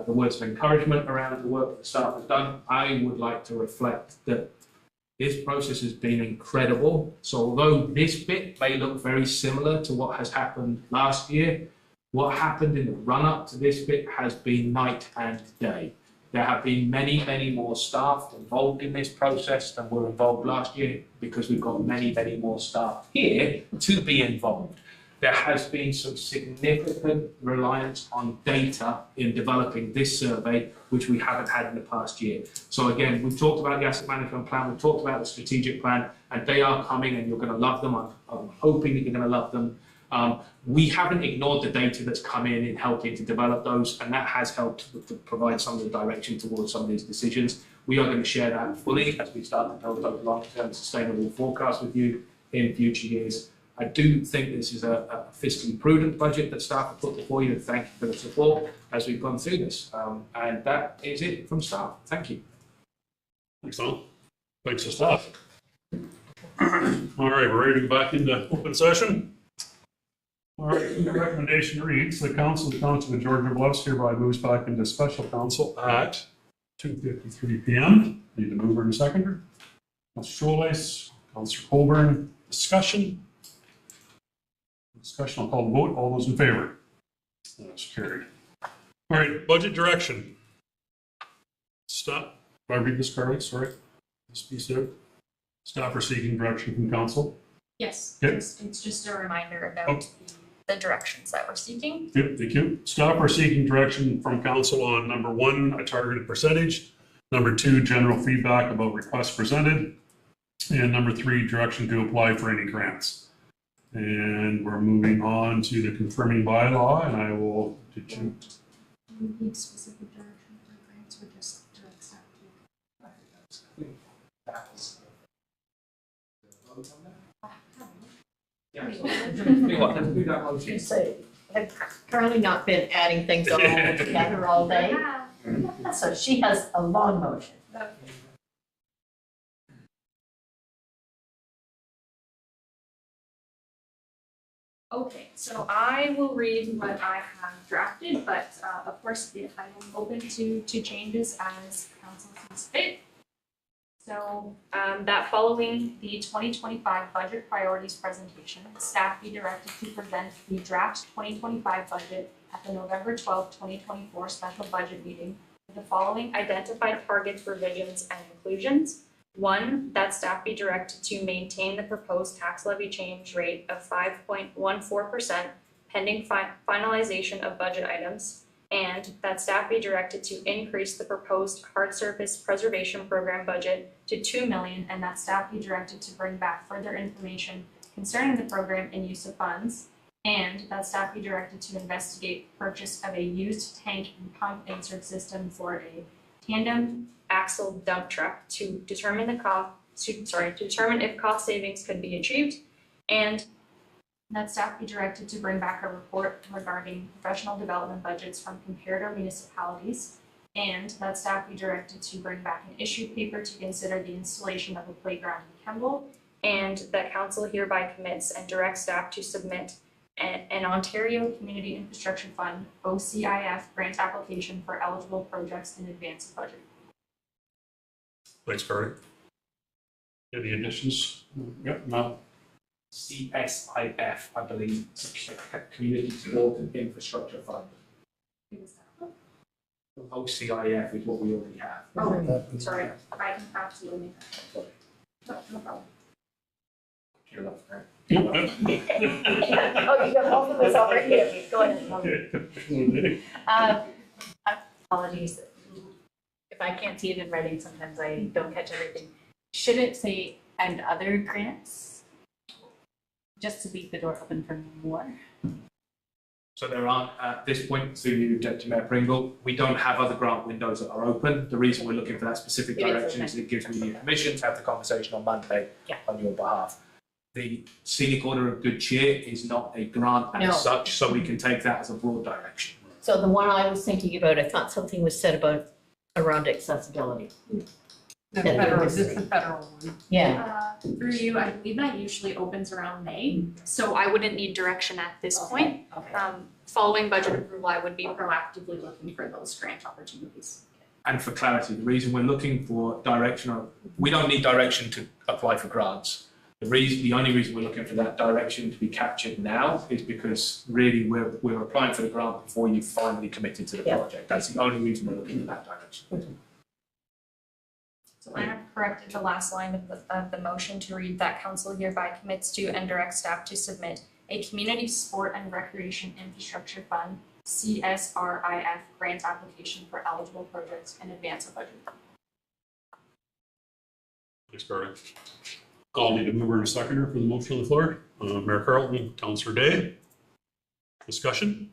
words of encouragement around the work that the staff has done. I would like to reflect that this process has been incredible. So although this bit may look very similar to what has happened last year, what happened in the run-up to this bit has been night and day. There have been many, many more staff involved in this process than were involved last year, because we've got many, many more staff here to be involved. There has been some significant reliance on data in developing this survey, which we haven't had in the past year. So again, we've talked about the asset management plan, we've talked about the strategic plan, and they are coming and you're going to love them. I'm hoping that you're going to love them. We haven't ignored the data that's come in helping to develop those, and that has helped to provide some of the direction towards some of these decisions. We are going to share that fully as we start to build those long-term sustainable forecasts with you in future years. I do think this is a fiscally prudent budget that staff have put before you, and thank you for the support as we've gone through this. And that is it from staff. Thank you.
Thanks, Tom. Thanks to staff. All right, we're ready to go back into open session. All right, the recommendation reads, the Township of Georgia Bluffs hereby moves back into special council at 2:53 p.m. Need a mover and a seconder. Councilor Sholes, Councilor Colburn, discussion. I'll call the vote. All those in favor? That's carried. All right, budget direction. Stop. Do I read this correctly? Sorry. This piece there. Staff are seeking direction from council.
Yes,
Yep.
it's just a reminder about the directions that we're seeking.
Yep, thank you. Staff are seeking direction from council on number 1, a targeted percentage. Number 2, general feedback about requests presented. And number 3, direction to apply for any grants. And we're moving on to the confirming bylaw, and I will, did you?
Do you need specific direction for grants or just direct staff to?
You say, I've currently not been adding things all together all day, so she has a long motion.
Okay, so I will read what I have drafted, but of course, I am open to changes as council sees fit. So that following the 2025 budget priorities presentation, staff be directed to present the draft 2025 budget at the November 12, 2024 special budget meeting with the following identified targets, revisions, and inclusions. 1, that staff be directed to maintain the proposed tax levy change rate of 5.14% pending finalization of budget items, and that staff be directed to increase the proposed hard surface preservation program budget to $2 million, and that staff be directed to bring back further information concerning the program and use of funds, and that staff be directed to investigate purchase of a used tank and pump insert system for a tandem axle dump truck to determine if cost savings could be achieved, and that staff be directed to bring back a report regarding professional development budgets from comparator municipalities, and that staff be directed to bring back an issue paper to consider the installation of a playground in Kemble, and that council hereby commits and directs staff to submit an Ontario Community Infrastructure Fund OCIF grant application for eligible projects in advance of budget.
Thanks, Barry. Any additions? Yep, no.
CSIF, I believe, Community Support and Infrastructure Fund. OCIF is what we already have.
Oh, sorry, I can absolutely make that. No problem.
You're up, right?
Oh, you got both of us already here. Go ahead. Apologies. If I can't see it in writing, sometimes I don't catch everything. Should it say and other grants? Just to leave the door open for more?
So there aren't, at this point, through you, Deputy Mayor Pringle, we don't have other grant windows that are open. The reason we're looking for that specific direction is it gives me the permission to have the conversation on Monday on your behalf. The Scenic Order of Good Cheer is not a grant as such, so we can take that as a broad direction.
So the one I was thinking about, I thought something was said about around accessibility.
This is the federal one.
Yeah.
Through you, I believe that usually opens around May, so I wouldn't need direction at this point. Following budget approval, I would be proactively looking for those grant opportunities.
And for clarity, the reason we're looking for direction, we don't need direction to apply for grants. The only reason we're looking for that direction to be captured now is because really we're applying for the grant before you've finally committed to the project. That's the only reason we're looking in that direction.
So I have corrected the last line of the motion to read that council hereby commits to and directs staff to submit a Community Sport and Recreation Infrastructure Fund CSRIF grant application for eligible projects in advance of budget.
Thanks, Barry. I'll need a mover and a seconder for the motion on the floor. Mayor Carlton, Councillor Day. Discussion?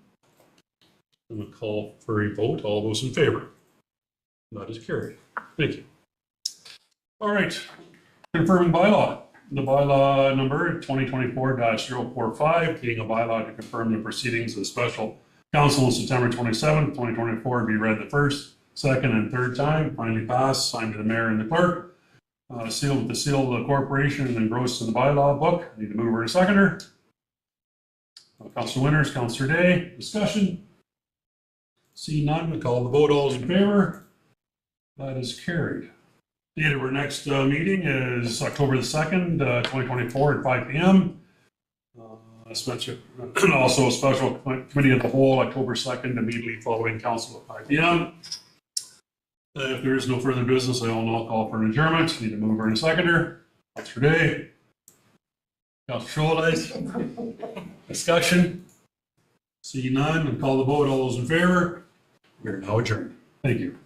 I'm going to call for a vote. All those in favor? That is carried. Thank you. All right. Confirming bylaw. The bylaw number 2024-045, being a bylaw to confirm the proceedings of the special council on September 27th, 2024, be read the first, second, and third time. Finally passed, signed to the mayor and the clerk. Sealed with the seal of the corporation and engrossed in the bylaw book. I need a mover and a seconder. Councillor Winters, Councillor Day, discussion. See none, we call the vote. All those in favor? That is carried. The date of our next meeting is October the 2nd, 2024 at 5 p.m. Also a special committee of the whole, October 2nd, immediately following council at 5 p.m. If there is no further business, I will now call for an adjournment. Need a mover and a seconder. Councillor Day. Councillor Scholz. Discussion. See none and call the vote. All those in favor? We are now adjourned. Thank you.